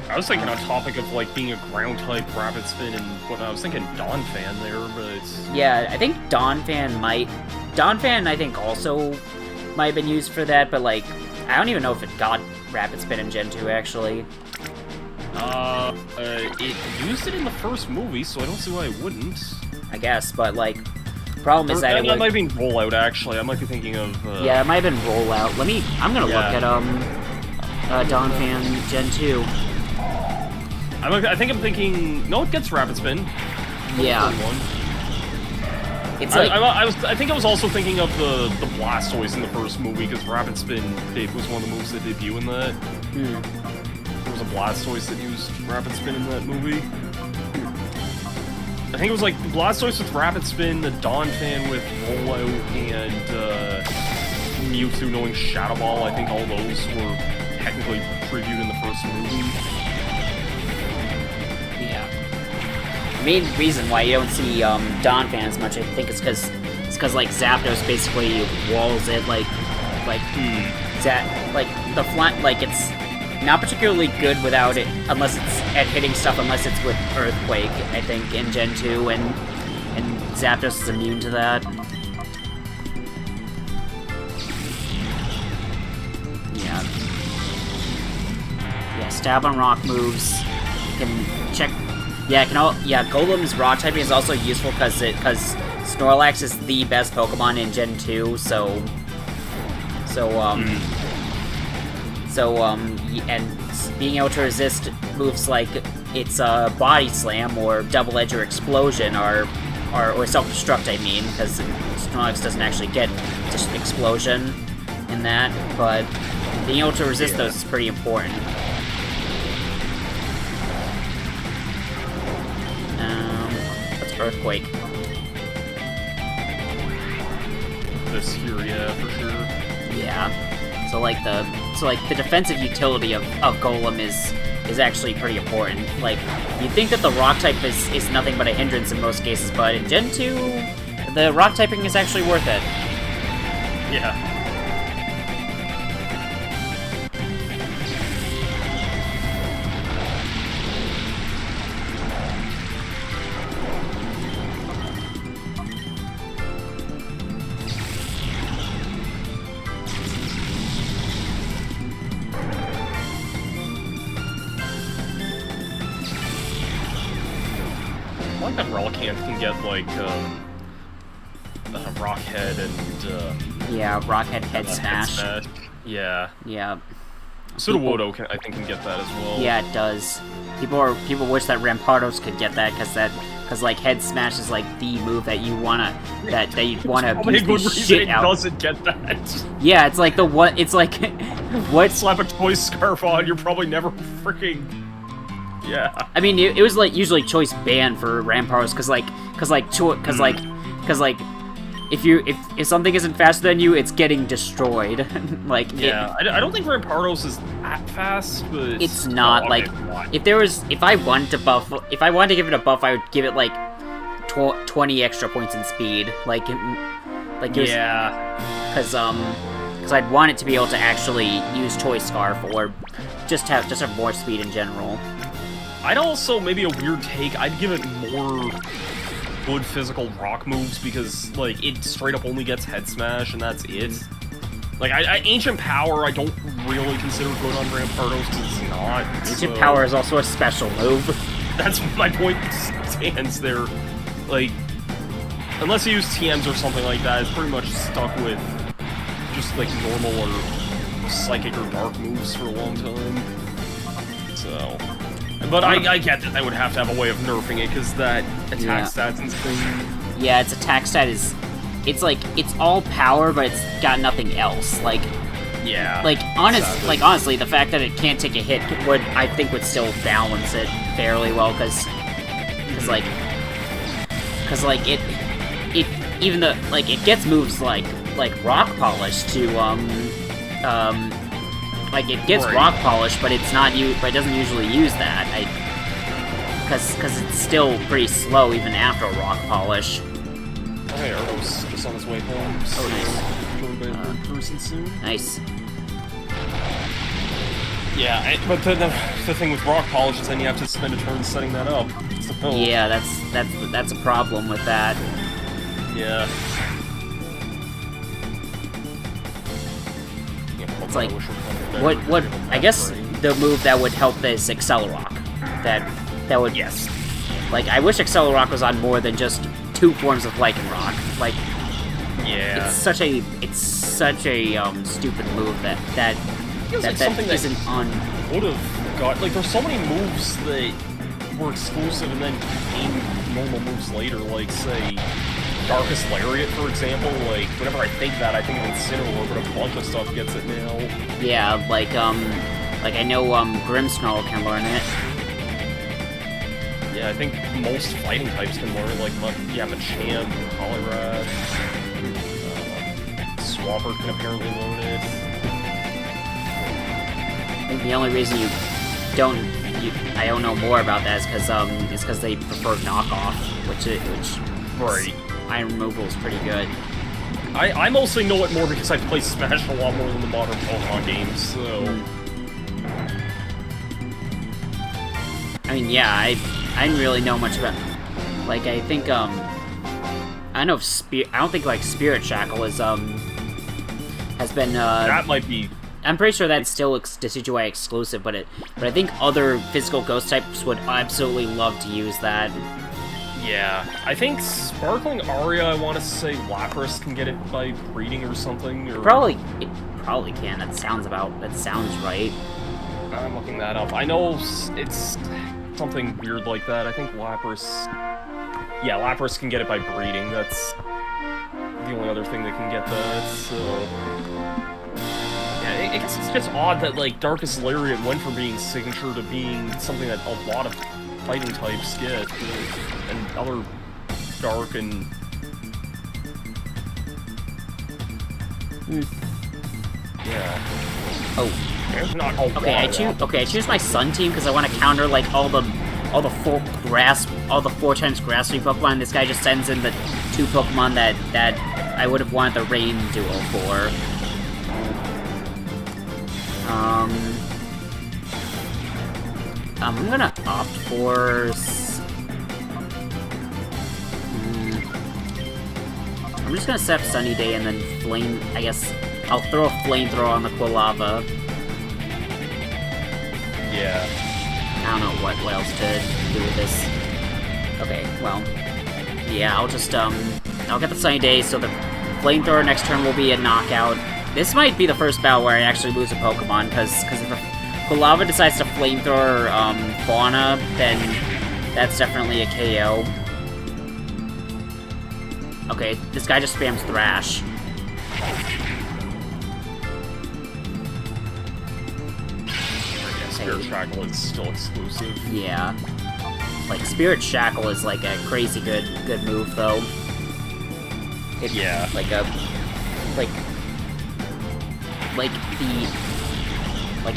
I was thinking on topic of like being a ground type Rapid Spin, and I was thinking Donphan there, but yeah, I think Donphan I think also might have been used for that, but like I don't even know if it got Rapid Spin in Gen 2 actually. It used it in the first movie, so I don't see why it wouldn't. I guess, but like, problem is that it might be rollout actually. I might be thinking of. Yeah, it might have been rollout. I'm gonna look at Donphan Gen 2. I think I'm thinking. No, it gets Rapid Spin. Yeah. It's I think I was also thinking of the Blastoise in the first movie, because Rapid Spin was one of the moves that debut in that. There was a Blastoise that used Rapid Spin in that movie. I think it was like Blastoise with Rapid Spin, the Donphan with Rollout, and Mewtwo knowing Shadow Ball. I think all those were technically previewed in the first movie. The main reason why you don't see Donphan as much, I think, is because like Zapdos basically walls it, the flat, like it's not particularly good without it, unless it's at hitting stuff, unless it's with Earthquake, I think, in Gen 2, and Zapdos is immune to that. Yeah, stab on rock moves. You can check. Yeah, Golem's rock typing is also useful because Snorlax is the best Pokemon in Gen 2, and being able to resist moves like its Body Slam or Double Edge or Explosion or Self-Destruct, I mean, because Snorlax doesn't actually get just Explosion in that, but being able to resist those is pretty important. What's Earthquake? This here, yeah, for sure. Yeah. So the defensive utility of Golem is actually pretty important. Like, you'd think that the rock type is nothing but a hindrance in most cases, but in Gen 2, the rock typing is actually worth it. Yeah. I like that Relicanth can get, like, Rock Head and, yeah, Rock Head Smash. Yeah. Yeah. Sudowoodo, I think, can get that as well. Yeah, it does. People wish that Rampardos could get that, because like Head Smash is like the move that you wanna beat the shit out. It doesn't get that. Yeah, it's like what? Slap a choice scarf on, you're probably never freaking. Yeah. I mean, it was like usually choice ban for Rampardos, because if something isn't faster than you, it's getting destroyed. Like, yeah, I don't think Rampardos is that fast, but it's not. If I wanted to give it a buff, I would give it like 20 extra points in speed. Like Yeah. because I'd want it to be able to actually use Toy Scarf or just have more speed in general. I'd also, maybe a weird take, I'd give it more good physical rock moves because, like, it straight up only gets head smash and that's it. Like, Ancient Power I don't really consider good on Rampardos because it's not. Ancient Power is also a special move. That's my point stands there. Like, unless you use TMs or something like that, it's pretty much stuck with just, like, normal or psychic or dark moves for a long time. So... But I get that they would have to have a way of nerfing it, because that attack stat's insane. Yeah, its attack stat is... It's like, it's all power, but it's got nothing else. Like... Yeah. Like, honestly, the fact that it can't take a hit I think would still balance it fairly well, because it even though, like, it gets moves like Rock Polish to, like, it gets Rock Polish, but it's not but it doesn't usually use that. Because it's still pretty slow even after Rock Polish. Okay, Ergo's just on his way home. So joined by a third person soon. Nice. Yeah, but the thing with Rock Polish is then you have to spend a turn setting that up. So, yeah, that's a problem with that. Yeah. It's like, what I guess the move that would help is Accelerock. That would... Yes. Like, I wish Accelerock was on more than just 2 forms of Lycanroc. Like, yeah. It's such a stupid move that isn't on... Would have got... Like, there's so many moves that were exclusive and then became normal moves later, like, say... Darkest Lariat, for example, like, whenever I think that, I think of Incineroar, but a bunch of stuff gets it now. Yeah, like I know, Grimmsnarl can learn it. Yeah, I think most fighting types can learn it, like, Machamp, Poliwrath, Swampert can apparently learn it. I think the only reason I don't know more about that is because they prefer knockoff, which Right. Iron Removal is pretty good. I mostly know it more because I play Smash a lot more than the modern Pokemon games, so... I mean, yeah, I didn't really know much about... Like, I think, I don't know if I don't think, like, Spirit Shackle is, has been, That might be... I'm pretty sure that's still Decidueye exclusive, but I think other physical ghost types would absolutely love to use that. Yeah, I think Sparkling Aria, I want to say Lapras can get it by breeding or something, or... It probably can, that sounds right. I'm looking that up. I know it's something weird like that. I think Lapras... Yeah, Lapras can get it by breeding. That's the only other thing that can get that, so... Yeah, I guess it's just odd that, like, Darkest Lariat went from being signature to being something that a lot of fighting types get, and other dark and... Yeah. Oh. Not all okay, I choose my Sun team because I want to counter, like, all the 4 times Grass Type Pokemon. This guy just sends in the 2 Pokemon that I would have wanted the Rain duo for. I'm gonna opt for... I'm just gonna set up Sunny Day and then I guess I'll throw a Flamethrower on the Quilava. Yeah. I don't know what else to do with this. Okay, well... Yeah, I'll just, I'll get the Sunny Day, so the Flamethrower next turn will be a knockout. This might be the first battle where I actually lose a Pokemon, because if the Quilava decides to Flamethrower, Fauna, then that's definitely a KO. Okay, this guy just spams Thrash. Spirit Shackle is still exclusive. Yeah. Like, Spirit Shackle is, like, a crazy good move, though. Yeah. Like,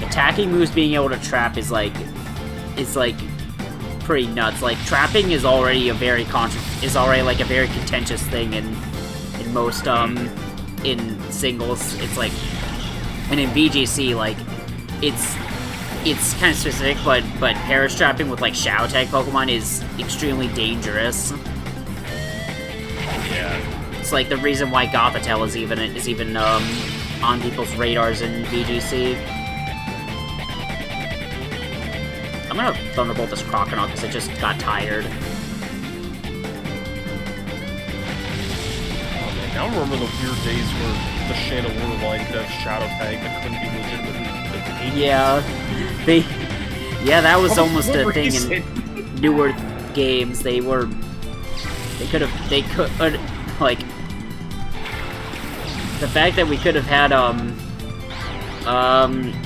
attacking moves being able to trap is like pretty nuts. Like, trapping is already a very like a very contentious thing in most in singles. It's like, and in VGC, like, it's kind of specific, but perish trapping with like shadow tag Pokemon is extremely dangerous. Yeah. It's like the reason why Gothitelle is even on people's radars in VGC. I'm gonna Thunderbolt this Croconaut because it just got tired. Oh man, now I remember the weird days where the Chandelure line could have Shadow Tag that couldn't be legitimately defeated. Yeah, that was almost a thing in newer games. They could like, the fact that we could have had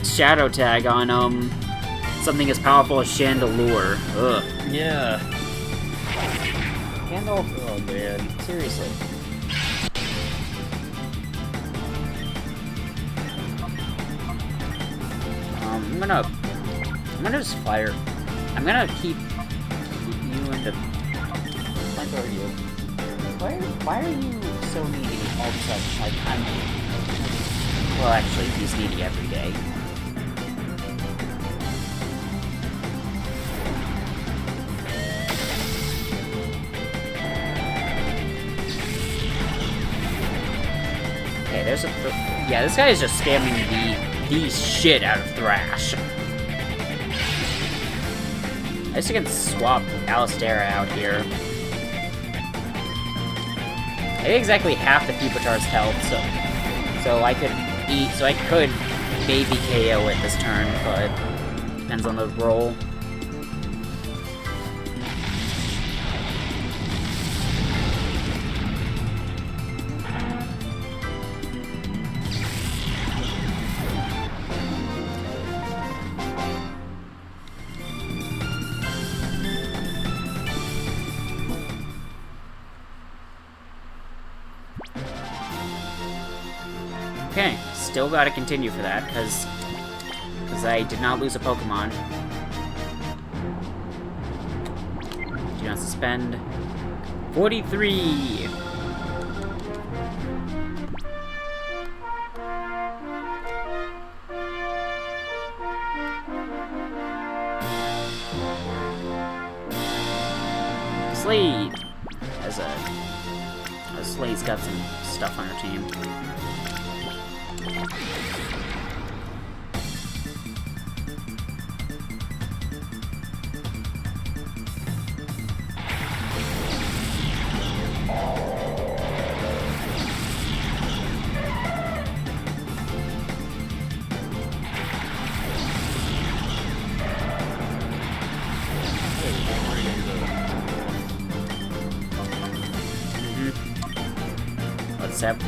Shadow Tag on something as powerful as Chandelure. Ugh. Yeah. Gandalf. Oh man. Seriously. I'm gonna just fire. I'm gonna keep you into. Like, are you? Why are you so needy all of a sudden? Like, I'm. Well, actually, he's needy every day. Okay, there's a. Yeah, this guy is just spamming the shit out of Thrash. I guess I can swap Alistera out here. I have exactly half the Pupitar's health, so I could maybe KO it this turn, but depends on the roll. Okay, still gotta continue for that, because I did not lose a Pokemon. Do not suspend. 43! Slade! Slade's got some stuff on her team.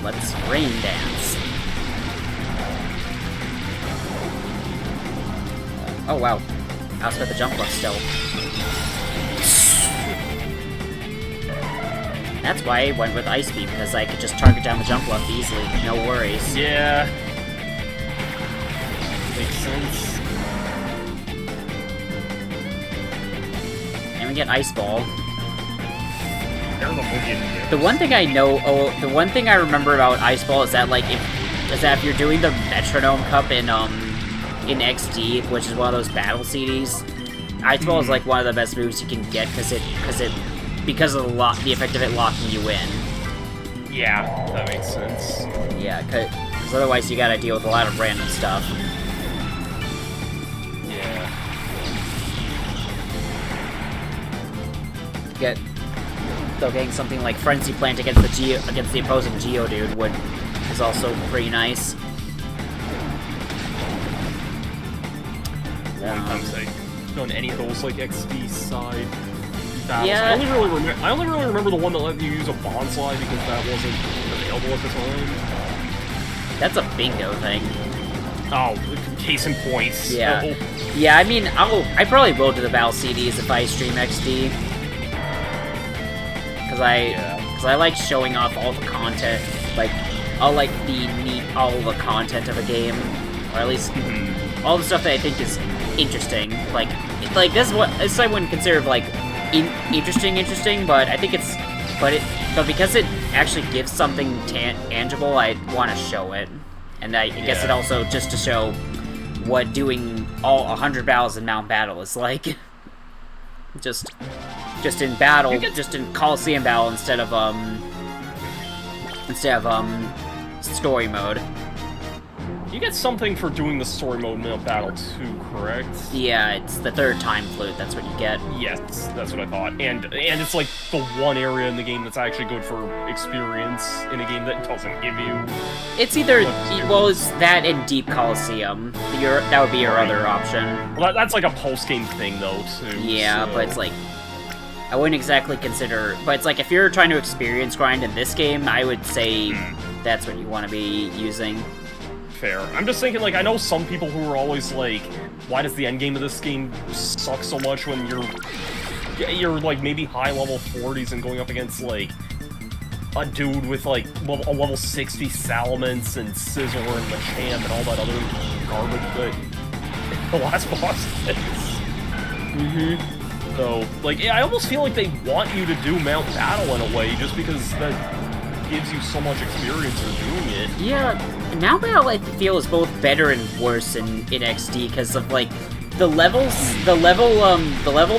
Let's rain dance. Oh wow, I also got the jump bluff still. That's why I went with Ice Beam, because I could just target down the jump bluff easily, no worries. Yeah. Makes sense. And we get Ice Ball. The one thing I remember about Ice Ball is that if you're doing the Metronome Cup in XD, which is one of those battle CDs, Ice Ball is like one of the best moves you can get because of the effect of it locking you in. Yeah, that makes sense. Yeah, because otherwise you gotta deal with a lot of random stuff. Yeah. Though getting something like Frenzy Plant against the opposing Geodude is also pretty nice. Sometimes I've done any of those like XD side battles. Yeah. I only really remember the one that let you use a Bonsai because that wasn't available at the time. That's a bingo thing. Oh, case in point. Yeah. Oh. Yeah, I mean, I probably will do the battle CDs if I stream XD. Because I like showing off all the content, like, all the content of a game, or at least all the stuff that I think is interesting. Like this I wouldn't consider like interesting, but I think it's but because it actually gives something tangible, I want to show it, and I guess it also just to show what doing all 100 battles in Mount Battle is like. just in battle, just in Colosseum Battle instead of story mode. You get something for doing the story mode in battle too, correct? Yeah, it's the third time flute, that's what you get. Yes, that's what I thought. And it's like the one area in the game that's actually good for experience in a game that doesn't give you... It's either, well, it's that and Deep Colosseum. That would be your other option. Well, that's like a post-game thing, though, too. Yeah, so. but it's like... I wouldn't exactly consider... But it's like, if you're trying to experience grind in this game, I would say that's what you want to be using. Fair. I'm just thinking, like, I know some people who are always like, why does the endgame of this game suck so much when you're like, maybe high-level 40s and going up against, like, a dude with, like, a level 60 Salamence and Scizor and Machamp and all that other garbage that the last boss is. So, like, I almost feel like they want you to do Mount Battle in a way, just because that gives you so much experience for doing it. Yeah, Mount Battle I feel is both better and worse in XD because of like the level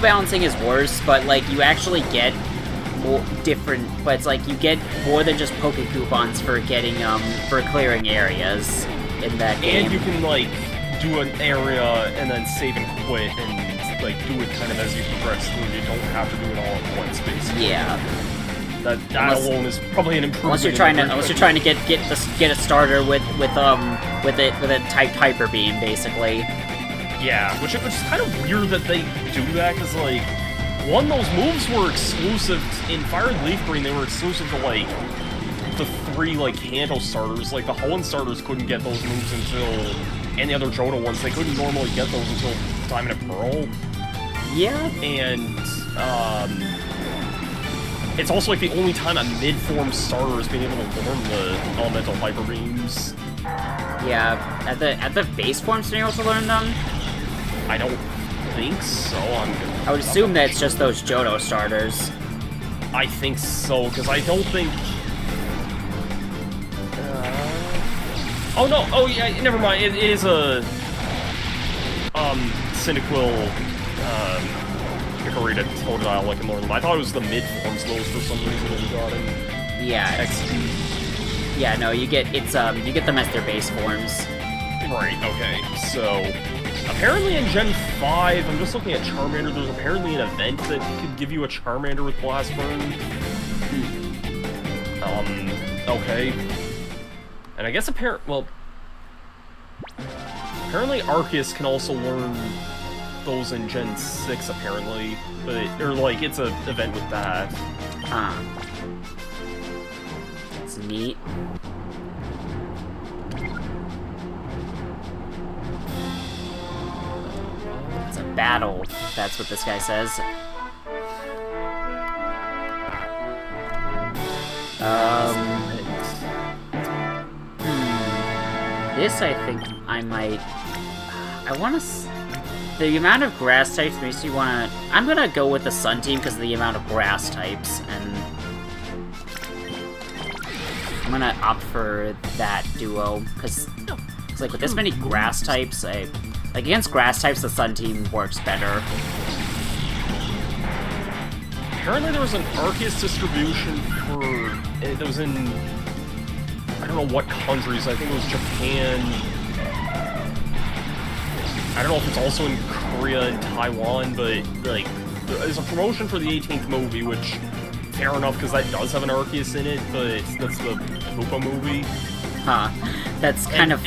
balancing is worse, but like you actually get more different. But it's like you get more than just Poke coupons for getting for clearing areas in that game. And you can like do an area and then save and quit and like do it kind of as you progress through. You don't have to do it all at once, basically. Yeah. That alone is probably an improvement. Unless you're trying to get a starter with a typed Hyper Beam, basically. Yeah, which is kind of weird that they do that, because like, one, those moves were exclusive in Fire and Leaf Green. They were exclusive to like the 3 like Kanto starters. Like the Hoenn starters couldn't get those moves until, and the other Johto ones, they couldn't normally get those until Diamond and Pearl. Yeah, and it's also like the only time a mid-form starter is being able to learn the elemental hyper beams. Yeah, at the base forms being able to learn them? I don't think so. I would assume that it's just those Johto starters. I think so, because I don't think... Oh no, oh yeah, never mind. It is a... Cyndaquil, Hickory to Totodile like in Lord of them. I thought it was the mid-forms those for some reason when you got in XD. Yeah, no, you get them as their base forms. Right, okay. So apparently in Gen 5, I'm just looking at Charmander, there's apparently an event that could give you a Charmander with Blast Burn. Okay. And I guess apparently Arceus can also learn those in Gen 6, apparently, or like, it's an event with that. Huh. That's neat. It's a battle, that's what this guy says. This I think I might... I want to... The amount of grass types makes you want to... I'm going to go with the Sun team because of the amount of grass types, and... I'm going to opt for that duo, because it's like with this many grass types, like against grass types, the Sun team works better. Apparently there was an Arceus distribution for... It was in... I don't know what countries, I think it was Japan... I don't know if it's also in Korea and Taiwan, but, like, there's a promotion for the 18th movie, which, fair enough, because that does have an Arceus in it, but that's the Koopa movie. Huh. That's kind of...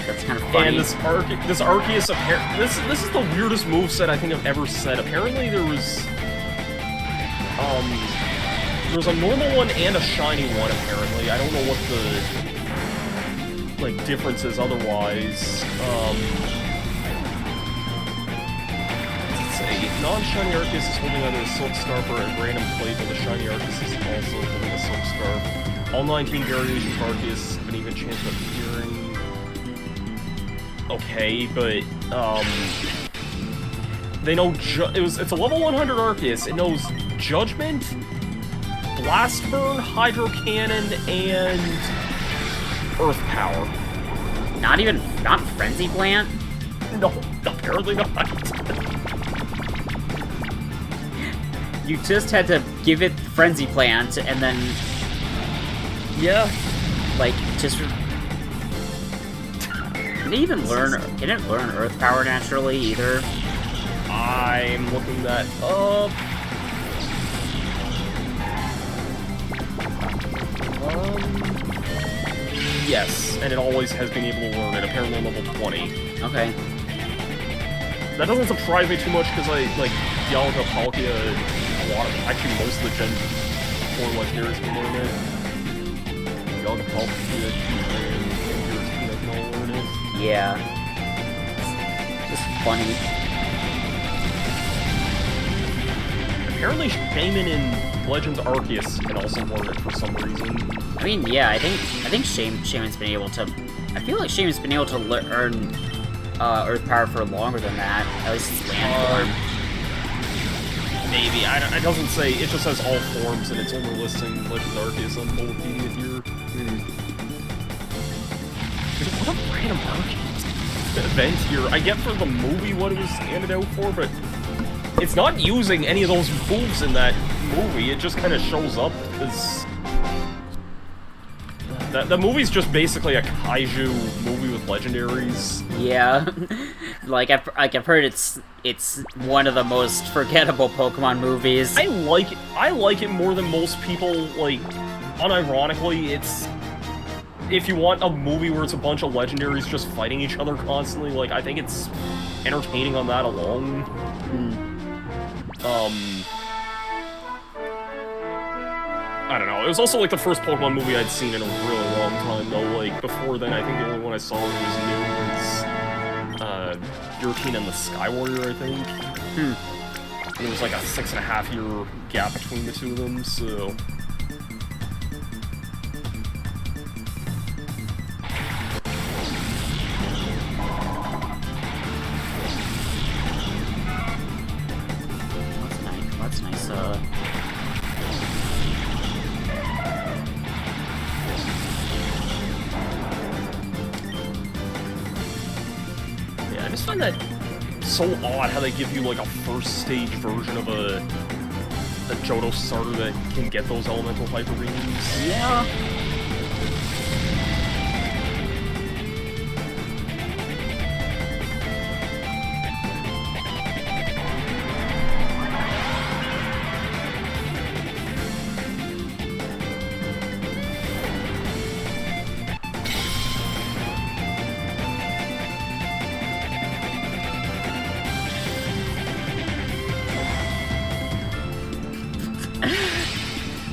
That's kind of funny. And this Arceus, this is the weirdest moveset I think I've ever said. Apparently there was a normal one and a shiny one, apparently. I don't know what the... like differences otherwise. Let's say non-shiny Arceus is holding either a Silk Scarf or a random plate, but the shiny Arceus is also holding a Silk Scarf. All 19 variations of Arceus have an even chance of appearing. okay, but they know it's a level 100 Arceus. It knows Judgment, Blast Burn, Hydro Cannon, and Earth Power. Not Frenzy Plant? No, apparently not. You just had to give it Frenzy Plant, and then... Yeah. Like, just... It didn't learn Earth Power naturally, either. I'm looking that up. Yes, and it always has been able to learn it, apparently on level 20. Okay. That doesn't surprise me too much, because like, Dialga, Palkia, actually most of the Gen 4 legendaries can learn it. Dialga, Palkia, and Giratina can all learn it. Yeah. Just funny. Apparently Shaman in Legends Arceus can also learn it for some reason. I mean, yeah, I think Shaman's been able to... I feel like Shaman's been able to earn Earth Power for longer than that. At least it's land form. Maybe. It doesn't say. It just says all forms, and it's only listing Legends Arceus on Wikipedia here. What a random Arceus event here. I get for the movie what it was handed out for, but it's not using any of those moves in that movie. It just kind of shows up as... The movie's just basically a kaiju movie with legendaries. Yeah, like I've heard it's one of the most forgettable Pokemon movies. I like it more than most people. Like, unironically, it's if you want a movie where it's a bunch of legendaries just fighting each other constantly. Like, I think it's entertaining on that alone. I don't know. It was also, like, the first Pokemon movie I'd seen in a really long time, though. Like, before then, I think the only one I saw that was new was, Giratina and the Sky Warrior, I think. And it was, like, a 6.5-year gap between the two of them, so... That's nice, I just find that so odd how they give you like a first stage version of a Johto starter that can get those elemental hyper beams. Yeah.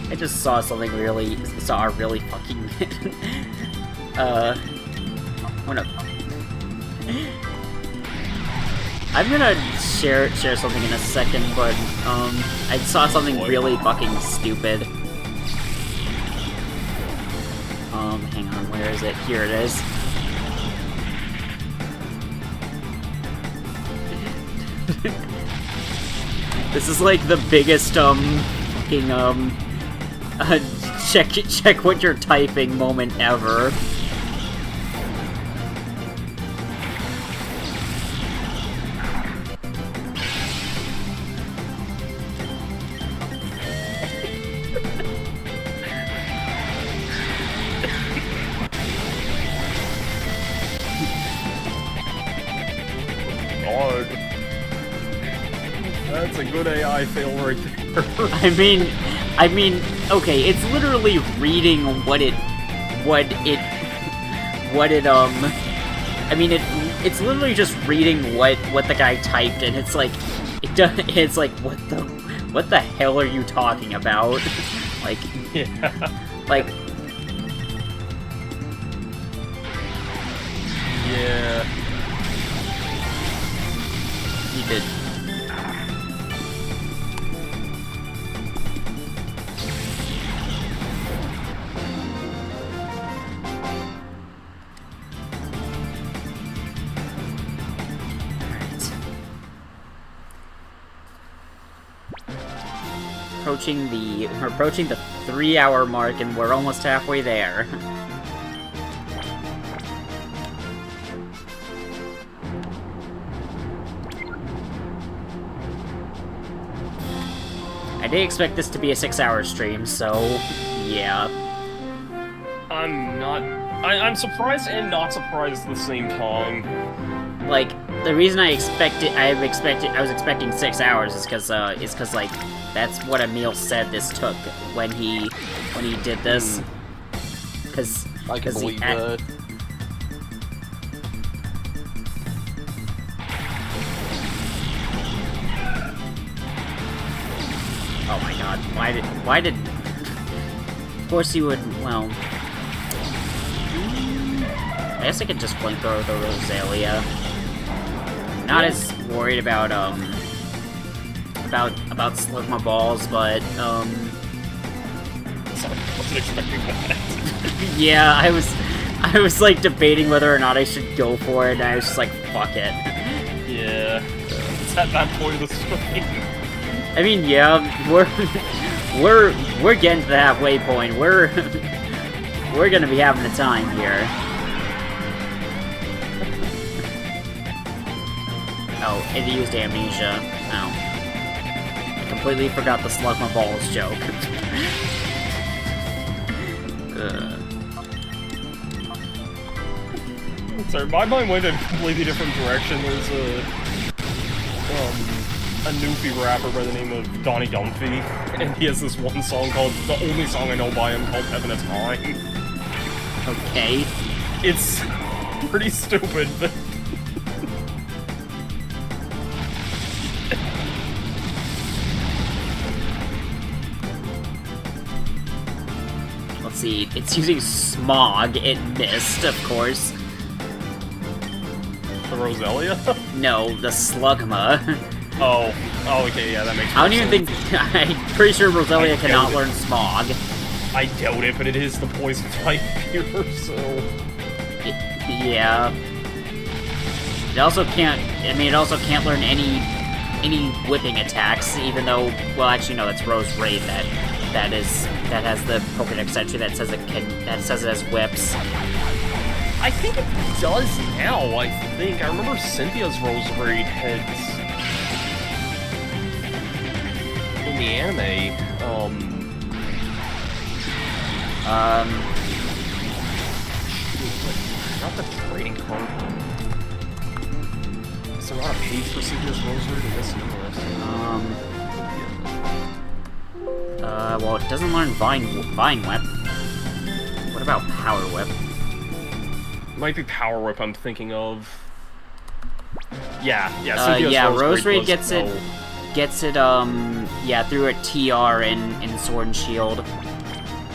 I just saw a really fucking I'm gonna share something in a second, but I saw something really fucking stupid. Hang on, where is it? Here it is. This is like the biggest fucking check what you're typing moment ever. God. That's a good AI fail right there. I mean, okay, it's literally reading it's literally just reading what the guy typed, and it's like, it's like, what the hell are you talking about? Like, yeah. Like, yeah. He did. approaching the 3-hour mark, and we're almost halfway there. I did expect this to be a 6-hour stream, so yeah. I'm surprised and not surprised at the same time. Like, the reason I was expecting 6 hours is because like, that's what Emil said this took when he did this. Because I can believe that. Oh my god, why did... Of course you would, well... I guess I could just flamethrower the Rosalia. Not as worried about Slugma balls, but, Sorry, I wasn't expecting that. yeah, I was like debating whether or not I should go for it, and I was just like, fuck it. Yeah, it's at that point of the stream. I mean, yeah, we're getting to the halfway point. We're gonna be having a time here. Oh, it used amnesia. Oh. I completely forgot the Slugma Balls joke. Sorry, my mind went in a completely different direction. There's a Newfie rapper by the name of Donnie Dumphy, and he has this one song called, the only song I know by him, called Heaven is Mine. Okay. It's pretty stupid, but... Let's see, it's using Smog. It missed, of course. The Rosalia? No, the Slugma. Oh, okay, yeah, that makes sense. I don't even think... I'm pretty sure Rosalia cannot learn Smog. I doubt it, but it is the poison type here, so... Yeah. It also can't... I mean, it also can't learn any whipping attacks, even though... Well, actually, no, that's Rose Raid that has the Pokédex entry that says it has whips. I think it does now, I think. I remember Cynthia's Rose Raid heads... in the anime, not the trading card. Is there not a page for Cynthia's Rose Raid in this universe? Well, it doesn't learn Vine Whip. What about Power Whip? Might be Power Whip I'm thinking of. Yeah, Cynthia's yeah, Rose Raid was gets it, yeah, through a TR in Sword and Shield.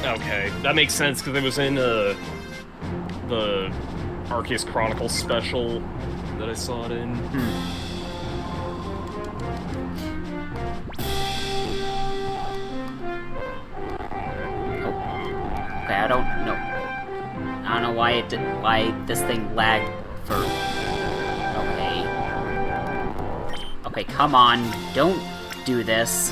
Okay, that makes sense, because it was in, the Arceus Chronicles special that I saw it in. Okay, I don't know why this thing lagged for... Okay, come on, don't do this.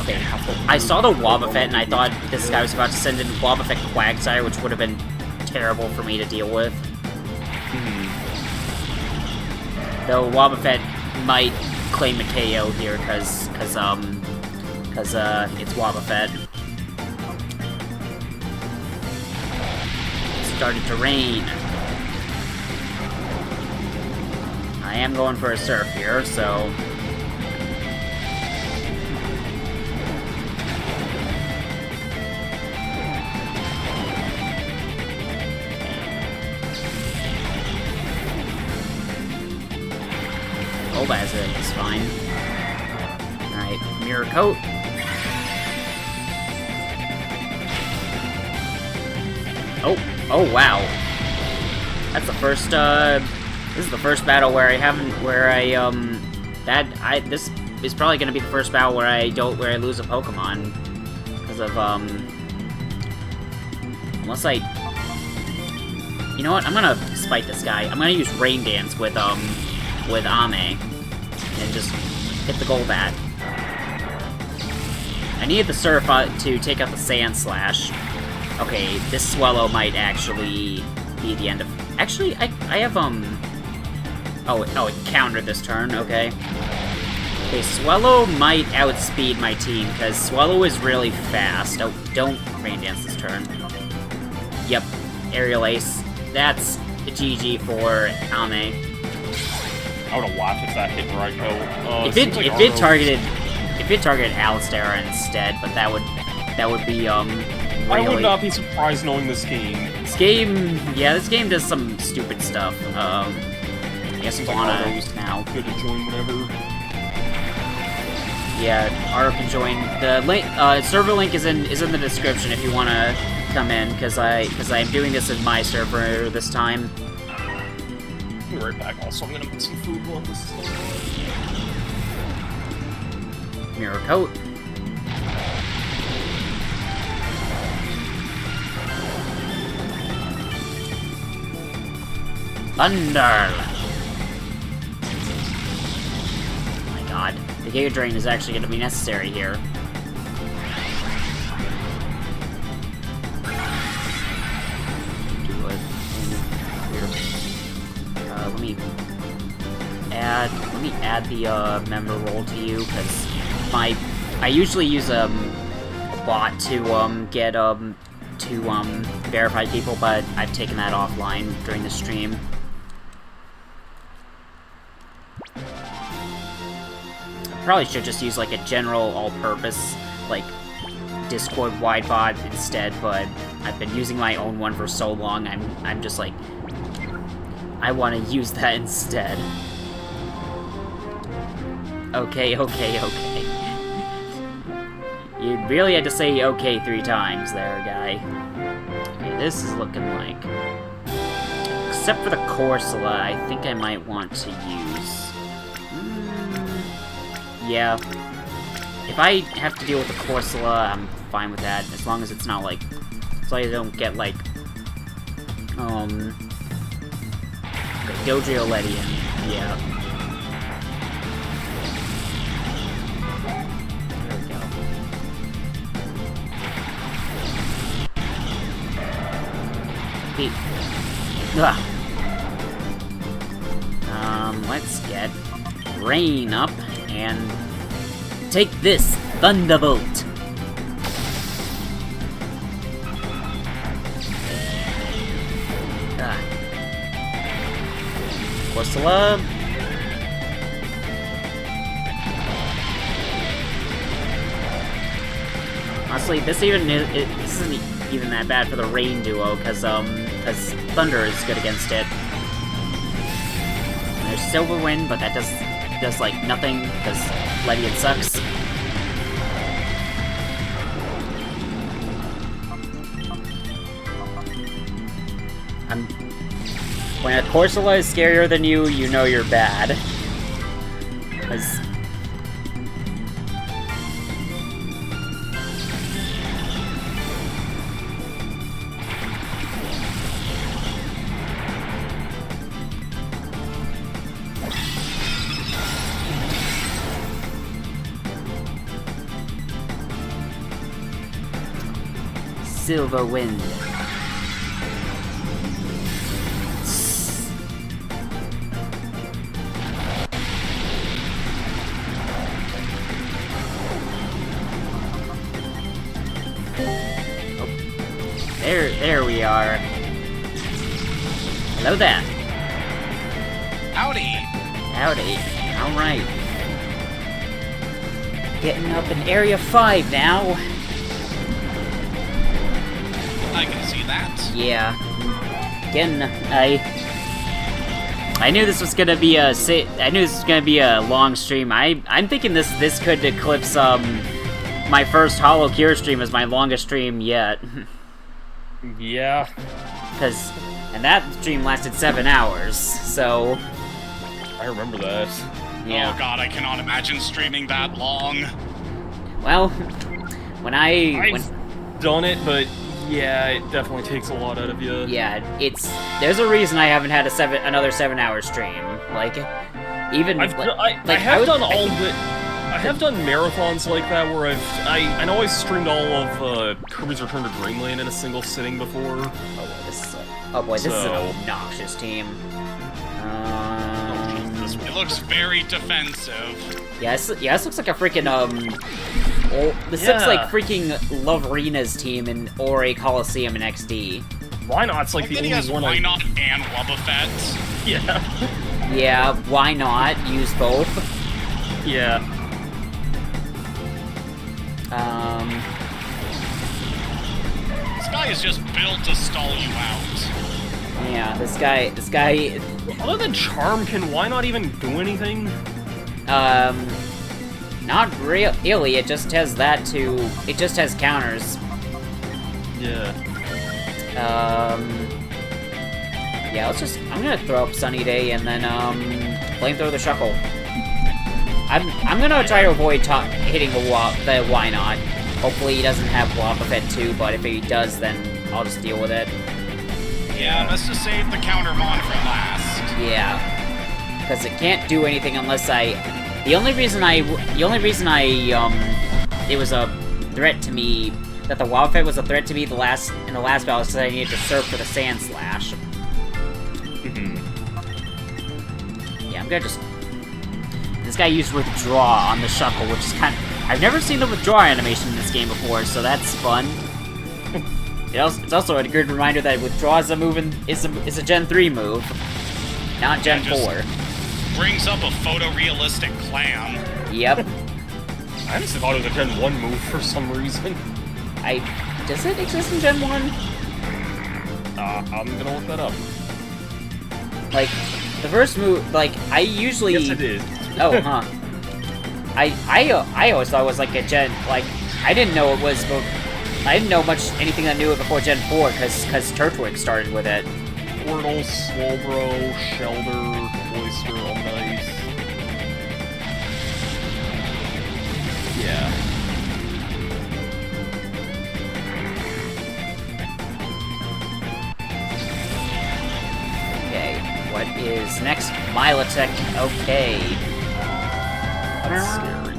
Okay, I saw the Wobbuffet and I thought this guy was about to send in Wobbuffet Quagsire, which would have been terrible for me to deal with. Though Wobbuffet might claim a KO here, cause it's Wobbuffet. It started to rain. I am going for a surf here, so... Obazit is fine. Alright, Mirror Coat. Oh wow. That's the first, this is the first battle where this is probably gonna be the first battle where I lose a Pokemon. Because of, Unless I... You know what? I'm gonna spite this guy. I'm gonna use Rain Dance with Ame. And just hit the Golbat. I needed the Surf to take out the Sand Slash. Okay, this Swellow might actually be the end of... Actually, I have, Oh, it countered this turn, okay. Okay, Swellow might outspeed my team, because Swellow is really fast. Oh, don't Rain Dance this turn. Yep, Aerial Ace. That's a GG for Ame. I would have laughed if that hit Raikou. If it targeted Alistara instead, but that would be really... I would not be surprised knowing this game. This game does some stupid stuff. I guess Fauna now. Good to join whenever. Yeah, Aro can join. The link, server link is in the description if you want to come in, because I'm doing this in my server this time. I'll be right back. Also, I'm gonna put some food while this is going. Mirror Coat. Thunder. Oh my god, the Giga Drain is actually going to be necessary here. Let me add the member role to you, because I usually use a bot to get to verify people, but I've taken that offline during the stream. Probably should just use like a general all-purpose like Discord wide bot instead, but I've been using my own one for so long, I'm just like, I want to use that instead. Okay. You really had to say okay 3 times there, guy. Okay, this is looking like... Except for the Corsola, I think I might want to use... Yeah. If I have to deal with the Corsola, I'm fine with that, as long as it's not like... As long as I don't get, like... Dojo Ledian. Yeah. Let's get Rain up and take this Thunderbolt. Corsola. Honestly, this isn't even that bad for the Rain duo, because Thunder is good against it. And there's Silver Wind, but that does like nothing, because Ledian sucks. When a Corsola is scarier than you, you know you're bad. 'Cause... Silver Wind. There we are. Hello there. Howdy. Howdy. Alright. Getting up in Area 5 now. I can see that. Yeah. Again, I knew this was gonna be a long stream. I'm thinking this could eclipse my first Hollow Cure stream as my longest stream yet. Yeah. And that stream lasted 7 hours, so... I remember that. Yeah. Oh god, I cannot imagine streaming that long. Well, when I've done it, but Yeah, it definitely takes a lot out of you. Yeah, there's a reason I haven't had another 7-hour stream. Like, even I have done marathons like that where I know I streamed all of Kirby's Return to Dreamland in a single sitting before. Oh boy, this is an obnoxious team. It looks very defensive. Yeah, this looks like a freaking this looks like freaking Loverina's team or a Colosseum in XD. Why not? It's like the only one. Why not and Wobbuffet? Yeah. Yeah, why not use both? Yeah. This guy is just built to stall you out. Yeah, this guy. Other than Charm, why not even do anything? Not really. It just has that too. It just has counters. Yeah. Yeah. I'm gonna throw up Sunny Day and then flamethrower the Shuckle. I'm gonna try to avoid hitting the why not. Hopefully he doesn't have Wobbuffet too, but if he does, then I'll just deal with it. Yeah, let's just save the counter mon for last. Yeah, because it can't do anything unless The only reason it was a threat to me, that the Wobbuffet was a threat to me in the last battle, is because I needed to surf for the Sand Slash. Yeah, I'm gonna just. This guy used Withdraw on the Shuckle, which is I've never seen the Withdraw animation in this game before, so that's fun. It's also a good reminder that Withdraw is a Gen 3 move, not Gen 4. Brings up a photorealistic clam. Yep. I honestly thought it was a Gen 1 move for some reason. Does it exist in Gen 1? I'm gonna look that up. Like, the first move, like, I usually... Yes, it is. Oh, huh. I always thought it was like a Gen... Like, I didn't know it was... I didn't know anything that knew it before Gen 4, because Turtwig started with it. Portal, Swolbro, Shelder, Cloister, all nice. Yeah. Okay, what is next? Milotic, okay. That's scary.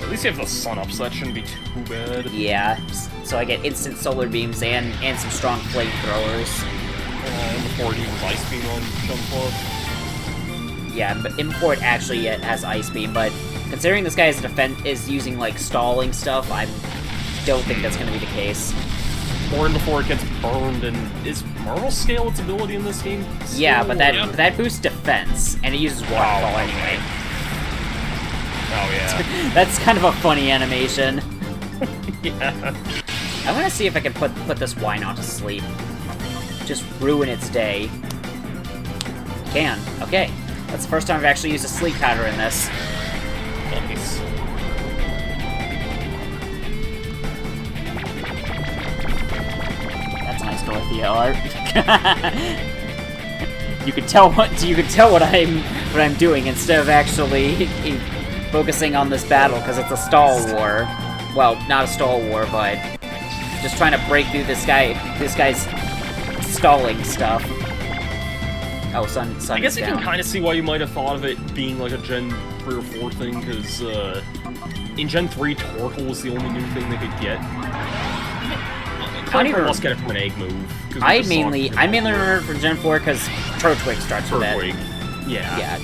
At least you have the sun up, so that shouldn't be too bad. Yeah, so I get instant solar beams and some strong flamethrowers. And before it uses Ice Beam on Jump Up. Yeah, but before it actually has Ice Beam, but considering this guy is using, like, stalling stuff, I don't think that's gonna be the case. Or before it gets burned, and is Marvel Scale its ability in this game? Yeah, but that boosts defense, and it uses Waterfall anyway. Oh, yeah. That's kind of a funny animation. Yeah. I'm gonna see if I can put this Why Not to sleep. Just ruin its day. Can. Okay. That's the first time I've actually used a sleep powder in this. Nice. That's nice Dorothea art. You can tell what I'm doing instead of actually focusing on this battle, because it's a stall war. Well, not a stall war, but just trying to break through this guy's stalling stuff. Oh, sun. I guess is you down. can kind of see why you might have thought of it being like a Gen 3 or 4 thing, because in Gen 3, Torkoal was the only new thing they could get. Torkoal must get it from an egg move. I mainly remember from Gen 4 because Turtwig starts with that. Turtwig. Yeah. Yeah,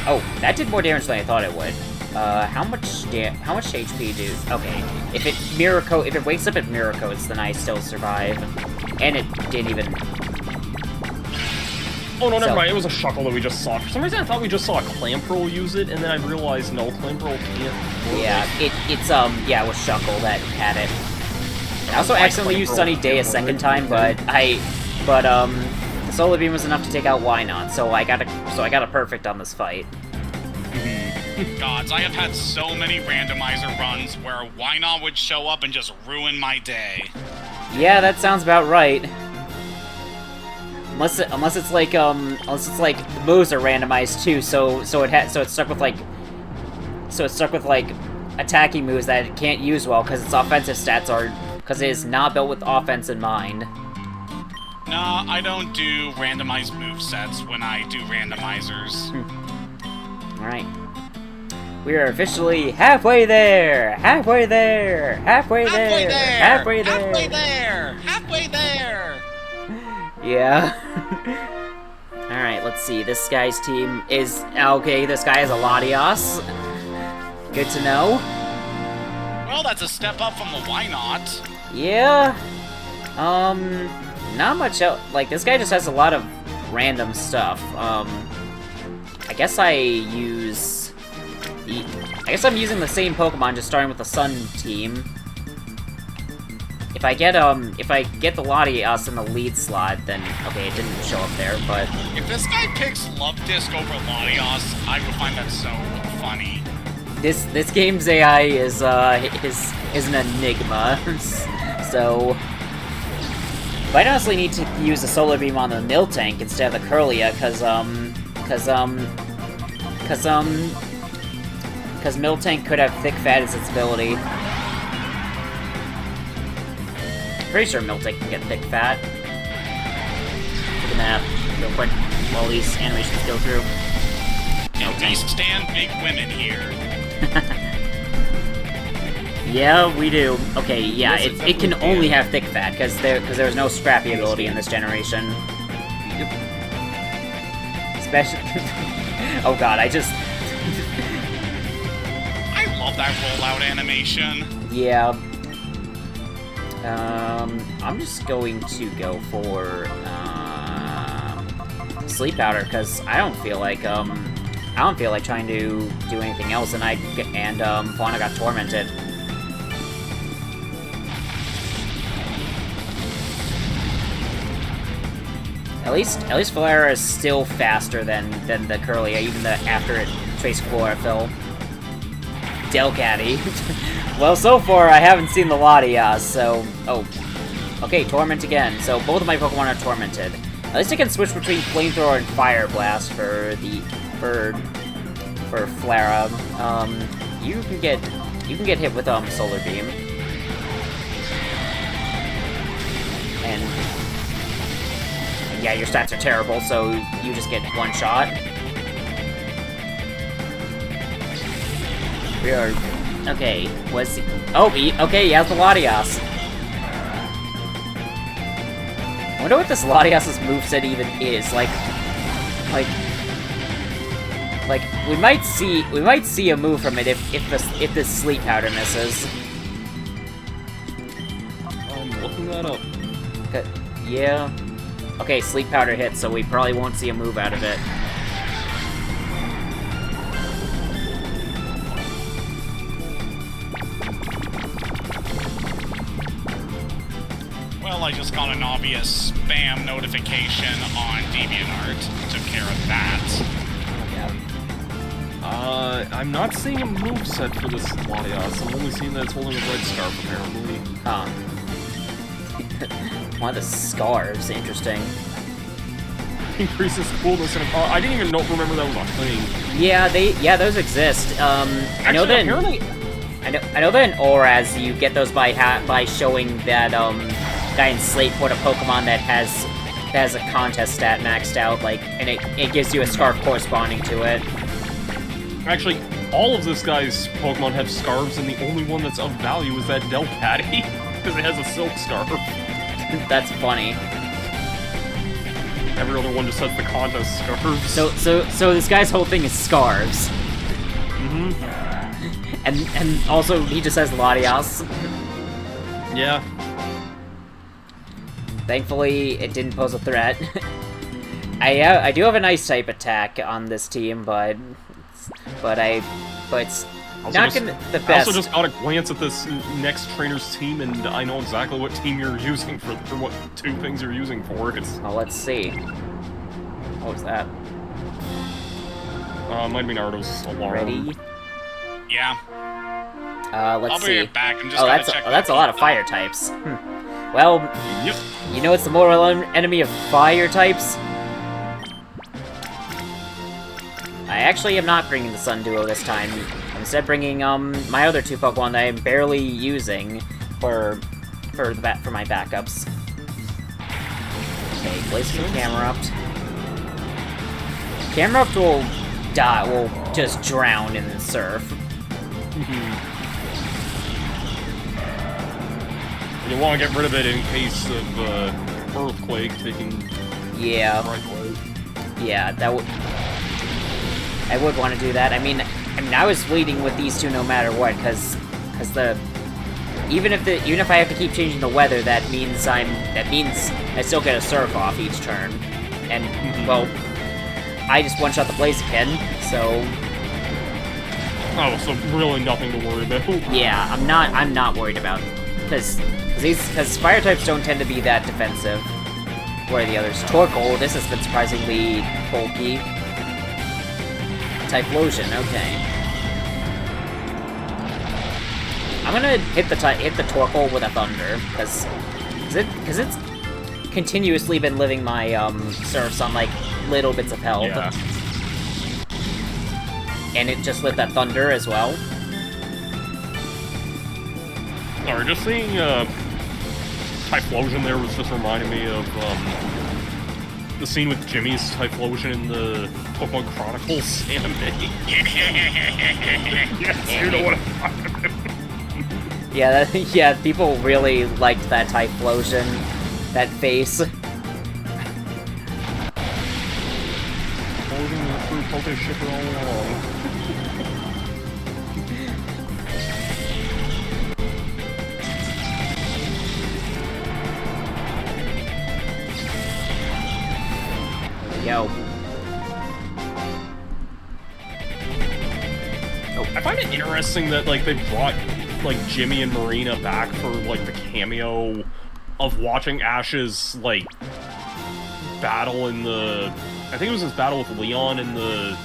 Oh, that did more damage than I thought it would. How much HP do? Okay, if it wakes up at Mirror Codes, then I still survive, and it didn't even. Oh no, never mind. It was a Shuckle that we just saw. For some reason, I thought we just saw a Clamperl use it, and then I realized no, Clamperl can't. Yeah, it was Shuckle that had it. I also accidentally used Sunny Day a second time, but the Solar Beam was enough to take out Why Not, so I got a perfect on this fight. Gods, I have had so many randomizer runs where Why Not would show up and just ruin my day. Yeah, that sounds about right. Unless it's like the moves are randomized too, so it's stuck with like attacking moves that it can't use well because its offensive stats are because it is not built with offense in mind. Nah, I don't do randomized movesets when I do randomizers. Alright. We are officially halfway there! Halfway there! Halfway there! Halfway there! Halfway there! Halfway there! Yeah. Alright, let's see. This guy's team is... Okay, this guy is a Latias. Good to know. Well, that's a step up from the Why Not. Yeah. Not much else. Like, this guy just has a lot of random stuff. I guess I use... I guess I'm using the same Pokemon, just starting with the Sun team. If I get the Latias in the lead slot, then okay, it didn't show up there, but If this guy picks Love Disc over Latias, I would find that so funny. this game's AI is an enigma. So might honestly need to use the Solar Beam on the Miltank instead of the Curlia, cause Miltank could have Thick Fat as its ability. Pretty sure Miltank can get Thick Fat. Look at that, real quick, while these animations go through. We stand big women here. Yeah, we do. Okay, yeah, Yes, it can only have Thick Fat, because there's no Scrappy ability in this generation. Yep. Especially... Oh god, I just... I love that rollout animation. Yeah. I'm just going to go for, Sleep Powder, because I don't feel like trying to do anything else, and Fauna got tormented. At least Valera is still faster than the Curlia, even after it traced Chlorophyll. Delcatty. Well, so far I haven't seen the Latias, so... Oh. Okay, Torment again. So both of my Pokemon are tormented. At least I can switch between Flamethrower and Fire Blast for Flare. You can get hit with Solar Beam. And yeah, your stats are terrible, so you just get one shot. We are... Okay, okay, he has the Latias. I wonder what this Latias's moveset even is. Like, we might see a move from it if this Sleep Powder misses. I'm looking that up. Yeah. Okay, Sleep Powder hits, so we probably won't see a move out of it. Well, I just got an obvious spam notification on DeviantArt. Took care of that. I'm not seeing a moveset for this Latias. I'm only seeing that it's holding a red scarf, apparently. Huh. One of the scarves, interesting. Increases coolness and I didn't even remember that was a thing. Yeah, those exist. I know that in Auras you get those by showing that guy in Slate put a Pokemon that has a contest stat maxed out, like, and it gives you a scarf corresponding to it. Actually, all of this guy's Pokemon have scarves, and the only one that's of value is that Delcatty, because it has a silk scarf. That's funny. Every other one just has the contest scarves. So this guy's whole thing is scarves. Mm-hmm. And also he just has Latias. Yeah. Thankfully, it didn't pose a threat. I do have an Ice type attack on this team, but it's not the best. I also just got a glance at this next trainer's team, and I know exactly what team you're using for what two things you're using for. It's let's see. What was that? Might be Naruto's alarm. Ready? Yeah. Let's I'll see. be right back. I'm just gonna check that's a lot of fire types. Well, Yep. you know what's the mortal enemy of fire types? I actually am not bringing the Sun Duo this time. I'm instead bringing my other 2 Pokemon that I'm barely using for my backups. Okay, placing Camerupt. Camerupt will just drown in the surf. You want to get rid of it in case of earthquake taking. Yeah. Right away. Yeah, that would. I would want to do that. I mean, I was waiting with these 2 no matter what, because even if I have to keep changing the weather, that means I still get a surf off each turn, and well, I just one-shot the Blaziken, so. Oh, so really nothing to worry about. Yeah, I'm not worried about, because fire types don't tend to be that defensive. Where are the others? Torkoal, this has been surprisingly bulky. Typhlosion, okay. I'm gonna hit the Torkoal with a Thunder, because it's continuously been living my surfs on like little bits of health. Yeah. And it just lit that Thunder as well. Sorry, just seeing Typhlosion there was just reminding me of the scene with Jimmy's Typhlosion in the Pokemon Chronicles anime. Yes, you know what I'm talking about. Yeah, people really liked that Typhlosion, that face. Holding the true Poké shipper all along. Yo. I find it interesting that like they brought like Jimmy and Marina back for like the cameo of watching Ash's like battle in the I think it was his battle with Leon in the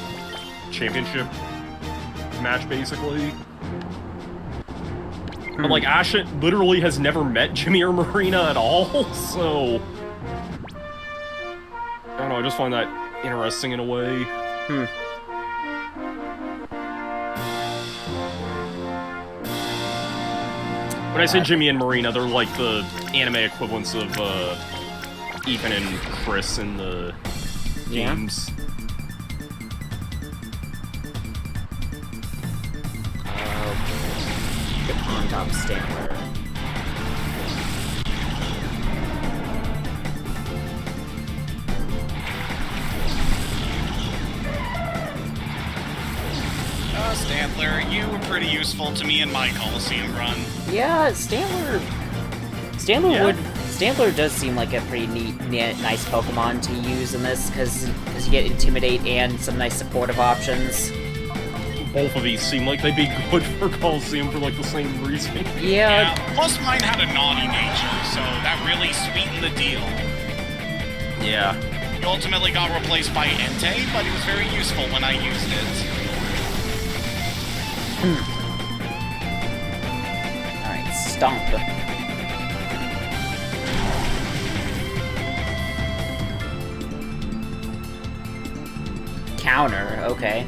championship match basically. But like Ash literally has never met Jimmy or Marina at all, so I don't know, I just find that interesting in a way. When I say Jimmy and Marina, they're like the anime equivalents of Ethan and Chris in the games. Get on top of Stantler. Stantler, you were pretty useful to me in my Colosseum run. Yeah, Stantler does seem like a pretty nice Pokemon to use in this, because you get Intimidate and some nice supportive options. Both of these seem like they'd be good for Colosseum for like the same reason. Yeah. Plus mine had a naughty nature, so that really sweetened the deal. Yeah. It ultimately got replaced by Entei, but it was very useful when I used it. Alright, Stomp. Counter, okay.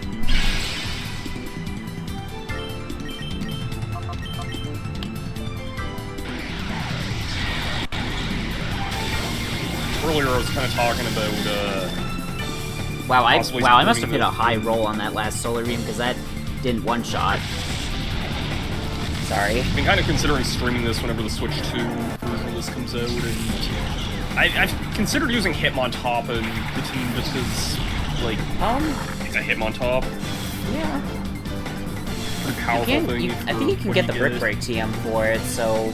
Earlier I was kind of talking about, Wow, I must have hit a high roll on that last Solar Beam, because that didn't one-shot. Sorry. I've been kind of considering streaming this whenever the Switch 2 version of this comes out, and I've considered using Hitmontop in the team just because, like, it's a Hitmontop. Yeah. Pretty powerful thing. I think you can get the Brick Break TM for it, so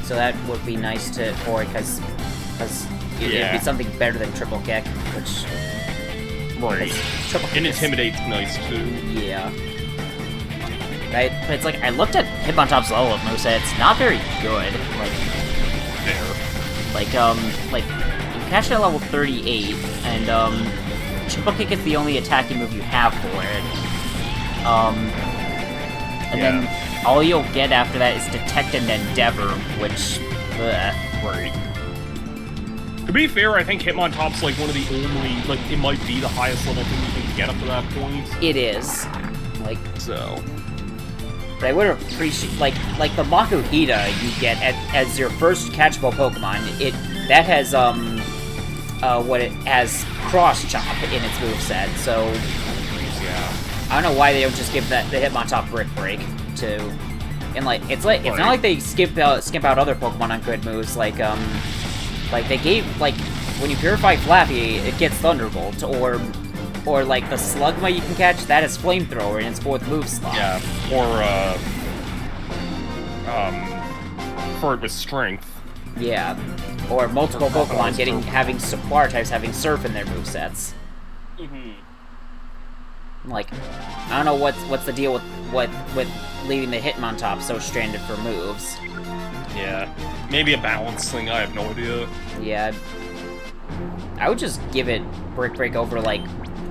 that would be nice for it, because it'd be something better than Triple Kick, which... Right. And Intimidate's nice, too. Yeah. Right? But it's like, I looked at Hitmontop's level of moveset, it's not very good. Like, There. Like, you catch it at level 38, and, Triple Kick is the only attacking move you have for it. And then all you'll get after that is Detect and Endeavor, which, Right. To be fair, I think Hitmontop's like one of the only, like, it might be the highest level thing you can get up to that point. It is. Like, So. But I would appreciate, like the Makuhita you get as your first catchable Pokemon. That has what it has Cross Chop in its moveset. So Yeah. I don't know why they don't just give the Hitmontop Brick Break to, and it's not like they skip out other Pokemon on good moves. Like they gave when you Purify Flappy, it gets Thunderbolt, or like the Slugma you can catch, that is Flamethrower in its 4th move slot. Yeah, or for it with Strength. Yeah, or multiple Pokemon having Water types having Surf in their movesets. Mm-hmm. Like, I don't know what's the deal with leaving the Hitmontop so stranded for moves. Yeah, maybe a balance thing. I have no idea. Yeah, I would just give it Brick Break over like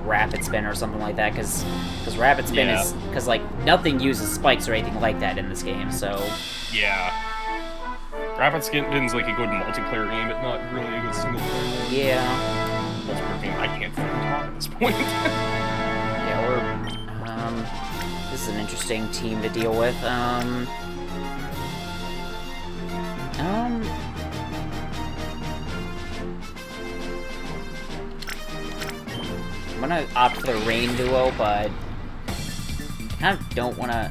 Rapid Spin or something like that, because Rapid Spin is nothing uses spikes or anything like that in this game. So yeah, Rapid Spin's like a good multiplayer game, but not really a good single player one. Yeah, Multiplayer game I can't think of at this point. yeah, this is an interesting team to deal with. I'm gonna opt for the Rain Duo, but I kind of don't want to.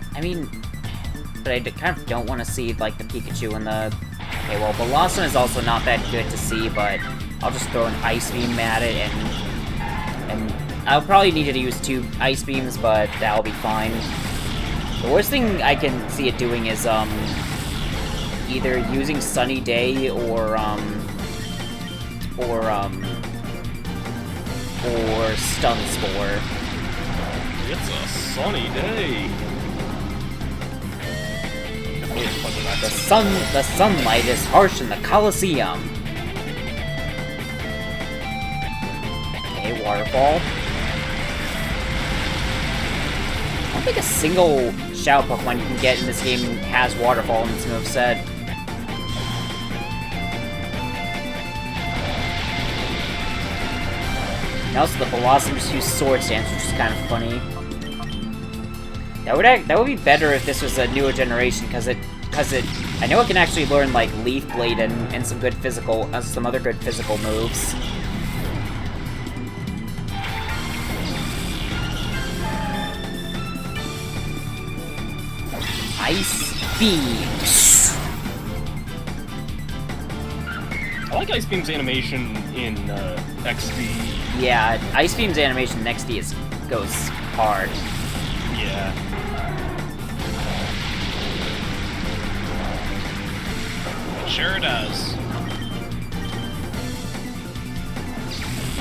But I kind of don't want to see like the Pikachu and the. Okay, well, Blossom is also not that good to see, but I'll just throw an Ice Beam at it, and I'll probably need to use 2 Ice Beams, but that'll be fine. The worst thing I can see it doing is either using Sunny Day or Stun Spore. It's a sunny day. The sunlight is harsh in the Colosseum. Okay, Waterfall. I don't think a single Shadow Pokemon you can get in this game has Waterfall in its moveset. And also the Blossom just used Sword Stance, which is kind of funny. That would be better if this was a newer generation, because I know it can actually learn like Leaf Blade and some good some other good physical moves. Ice Beam. I like Ice Beam's animation in XD. Yeah, Ice Beam's animation in XD goes hard. Yeah. Sure does.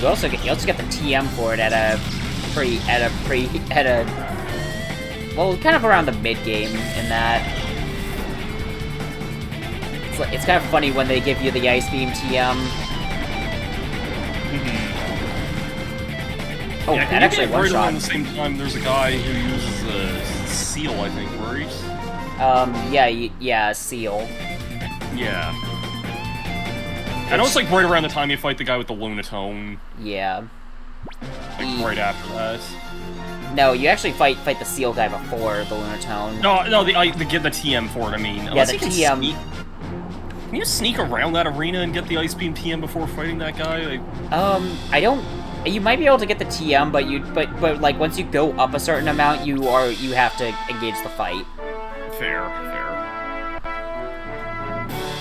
You also get the TM for it well, kind of around the mid game in that. It's kind of funny when they give you the Ice Beam TM. Mm-hmm. Oh, yeah, that actually one right shot. around the same time, there's a guy who uses a seal, I think, right? Yeah, Seal. Yeah. I know it's like right around the time you fight the guy with the Lunatone. Yeah. Like right after that. No, you actually fight the Seal guy before the Lunatone. No, get the TM for it. I mean, yeah, the TM. Can you sneak around that arena and get the Ice Beam TM before fighting that guy? I don't. You might be able to get the TM, but like once you go up a certain amount, you have to engage the fight. Fair.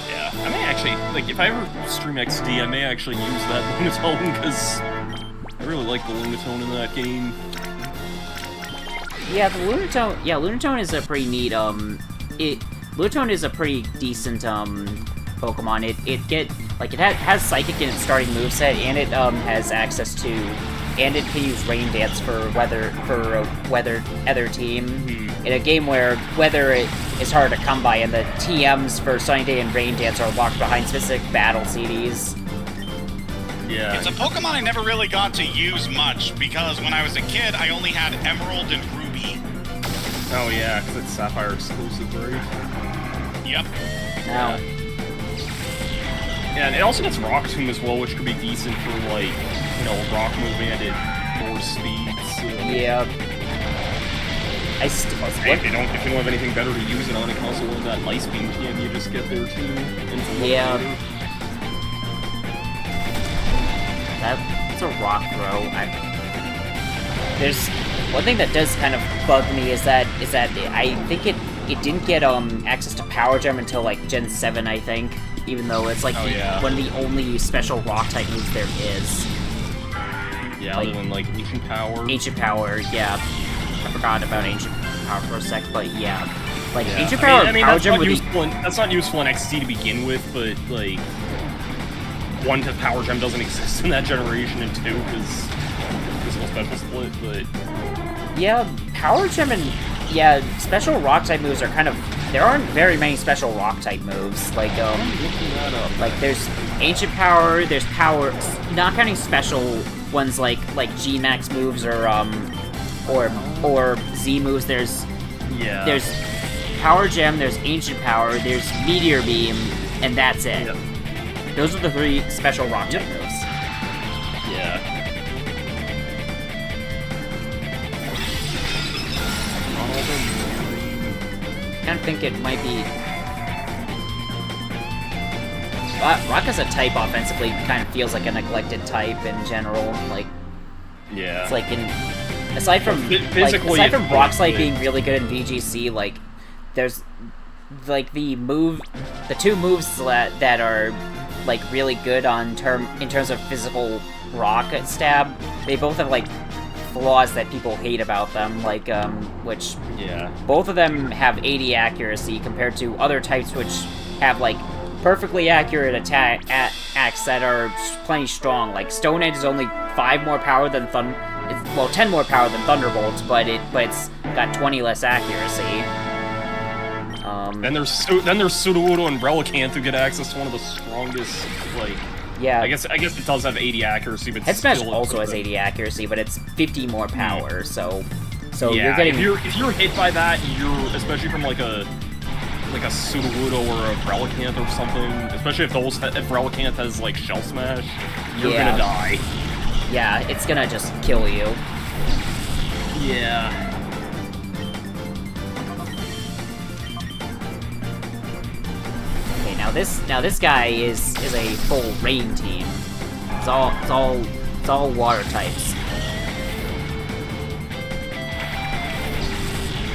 Yeah, I may actually like if I ever stream XD, I may actually use that Lunatone because I really like the Lunatone in that game. Yeah, the Lunatone. Yeah, Lunatone is a pretty neat. Lunatone is a pretty decent Pokemon. It has Psychic in its starting moveset, and it has access to, and it can use Rain Dance for weather other team. Mm-hmm. In a game where weather is hard to come by, and the TMs for Sunny Day and Rain Dance are locked behind specific battle CDs. Yeah. It's a Pokemon I never really got to use much, because when I was a kid, I only had Emerald and Ruby. Oh yeah, because it's Sapphire exclusive, right? Yep. Now, Yeah, and it also gets Rock Tomb as well, which could be decent for, like, Rock Move and it more speed, so... yeah. Hey, if you don't have anything better to use it on, it can also learn that Ice Beam PNG just get there too. Yeah. That's a rock throw. There's one thing that does kind of bug me is that I think it didn't get access to Power Gem until like Gen 7, I think. Even though it's like one of the only special rock type moves there is. Yeah, like, other than like Ancient Power. Ancient Power, yeah. I forgot about Ancient Power for a sec, but yeah. Like, Ancient Power and Power Gem would be... That's not useful in XD to begin with, but, like... 1, because Power Gem doesn't exist in that generation, and 2, because physical special split, but... Yeah, Power Gem and... Yeah, special rock-type moves are kind of... There aren't very many special rock-type moves. Like, I'm looking that up. Like, there's Ancient Power, there's Power... Not counting special ones like G-Max moves or Z moves, there's Power Gem, there's Ancient Power, there's Meteor Beam, and that's it. Yep. Those are the 3 special rock type moves. Yeah. I kind of think it might be... Rock as a type offensively kind of feels like a neglected type in general. Like, yeah. It's like aside from Rock Slide being really good in VGC, like there's like the 2 moves that are like really good in terms of physical rock stab. They both have like flaws that people hate about them, like which both of them have 80 accuracy compared to other types which have like perfectly accurate attacks that are plenty strong. Like Stone Edge is only 5 more power than 10 more power than Thunderbolt, but it's got 20 less accuracy. Then there's Sudowoodo and Relicanth who get access to one of the strongest, like... Yeah. I guess it does have 80 accuracy, but Head Smash also has 80 accuracy, but it's 50 more power, so yeah, you're getting... if you're hit by that, especially from like a Sudowoodo or a Relicanth or something, especially if Relicanth has like Shell Smash, you're gonna die. Yeah, it's gonna just kill you. Yeah. Okay, now this guy is a full rain team. It's all water types.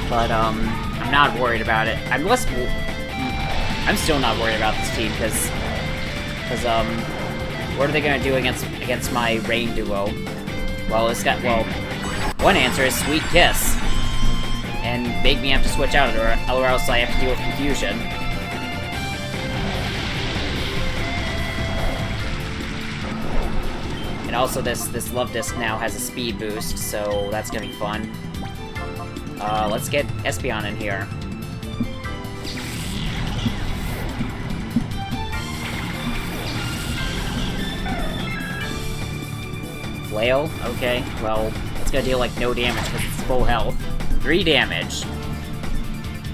But I'm not worried about it. I'm still not worried about this team because what are they gonna do against my rain duo? Well, one answer is Sweet Kiss, and make me have to switch out, or else I have to deal with confusion. And also, this Love Disc now has a speed boost, so that's gonna be fun. Let's get Espeon in here. Flail? Okay, well, it's gonna deal, like, no damage because it's full health. 3 damage.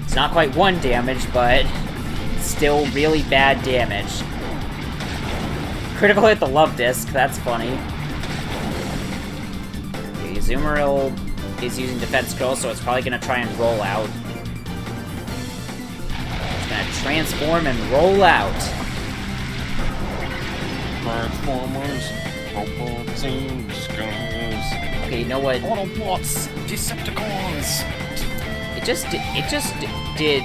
It's not quite 1 damage, but still really bad damage. Critical hit the Love Disc, that's funny. Okay, Azumarill is using Defense Curl, so it's probably gonna try and roll out. It's gonna transform and roll out. Transformers, robots in disguise. Okay, you know what? Autobots, Decepticons. It just did.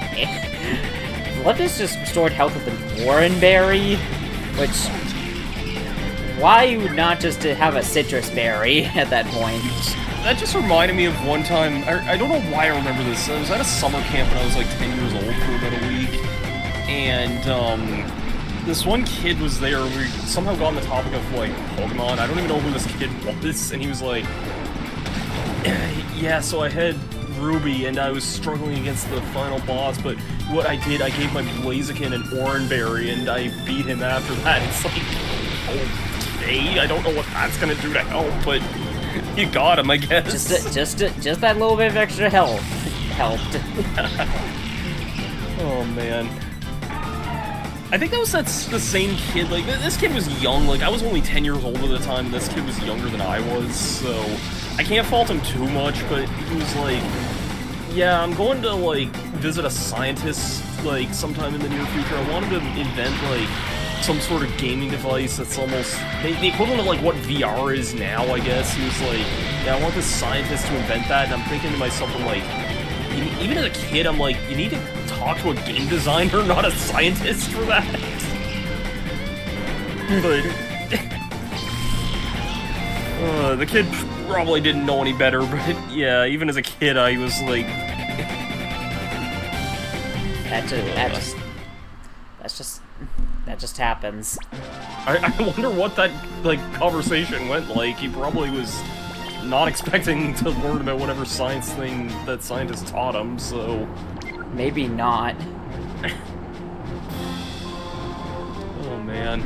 Love Disc just restored health with an Oran Berry, which. Why not just to have a Citrus Berry at that point? That just reminded me of one time, I don't know why I remember this. I was at a summer camp when I was like 10 years old for about a week, and this one kid was there, we somehow got on the topic of like Pokemon. I don't even know who this kid was, and he was like, yeah, so I had Ruby and I was struggling against the final boss, but what I did, I gave my Blaziken an Oran Berry and I beat him after that. It's like, okay, I don't know what that's gonna do to help, but you got him, I guess. Just that little bit of extra health helped. Oh man. I think that's the same kid. Like this kid was young. Like I was only 10 years old at the time. This kid was younger than I was, so I can't fault him too much. But he was like, Yeah, I'm going to, like, visit a scientist, like, sometime in the near future. I wanted to invent, like, some sort of gaming device that's almost the equivalent of, like, what VR is now, I guess. He was like, yeah, I want this scientist to invent that, and I'm thinking to myself, I'm like, even as a kid, I'm like, you need to talk to a game designer, not a scientist for that. But... the kid probably didn't know any better, but yeah, even as a kid, I was like... That just happens. I wonder what that, like, conversation went like. He probably was not expecting to learn about whatever science thing that scientist taught him, so... Maybe not. Oh, man.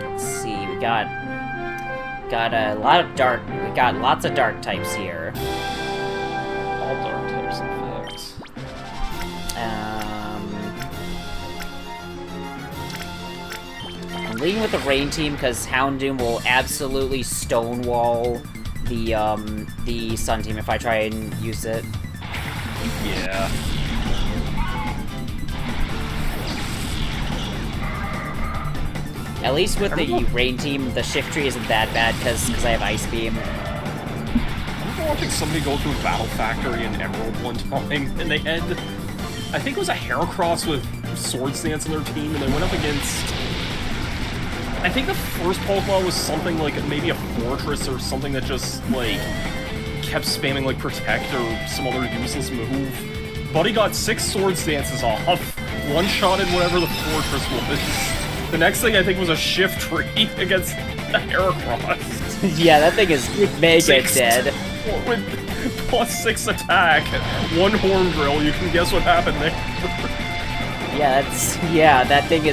Let's see, we got a lot of dark... We got lots of dark types here. All dark types, in fact. I'm leading with the Rain team because Houndoom will absolutely stonewall the Sun team if I try and use it. Yeah. At least with the Rain team, the shift tree isn't that bad because I have Ice Beam. I remember watching somebody go through Battle Factory in Emerald one time, and they had, I think it was a Heracross with Sword Stance on their team, and they went up against, I think the first Pokemon was something like maybe a Fortress or something that just, like, kept spamming, like, Protect or some other useless move. Buddy got 6 Sword Stances off, one-shotted whatever the Fortress was. The next thing I think was a Shift Tree against a Heracross. Yeah, that thing is mega dead. With +6 attack, 1 Horn Drill, you can guess what happened there. Yeah, that thing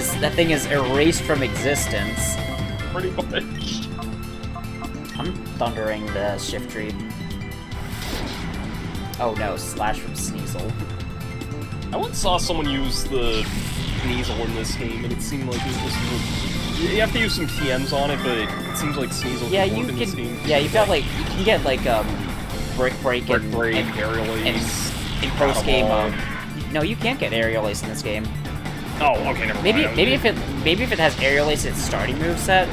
is erased from existence. Pretty much. I'm thundering the Shift Tree. Oh no, Slash from Sneasel. I once saw someone use the Sneasel in this game, and it seemed like it was just... You have to use some TMs on it, but it seems like Sneasel yeah, can you work in this game. Yeah, you've got, like, you can get, like, Brick Break and Aerial Ace, in post-game, no, you can't get Aerial Ace in this game. Oh, okay, never mind. Maybe if it has Aerial Ace its starting moveset.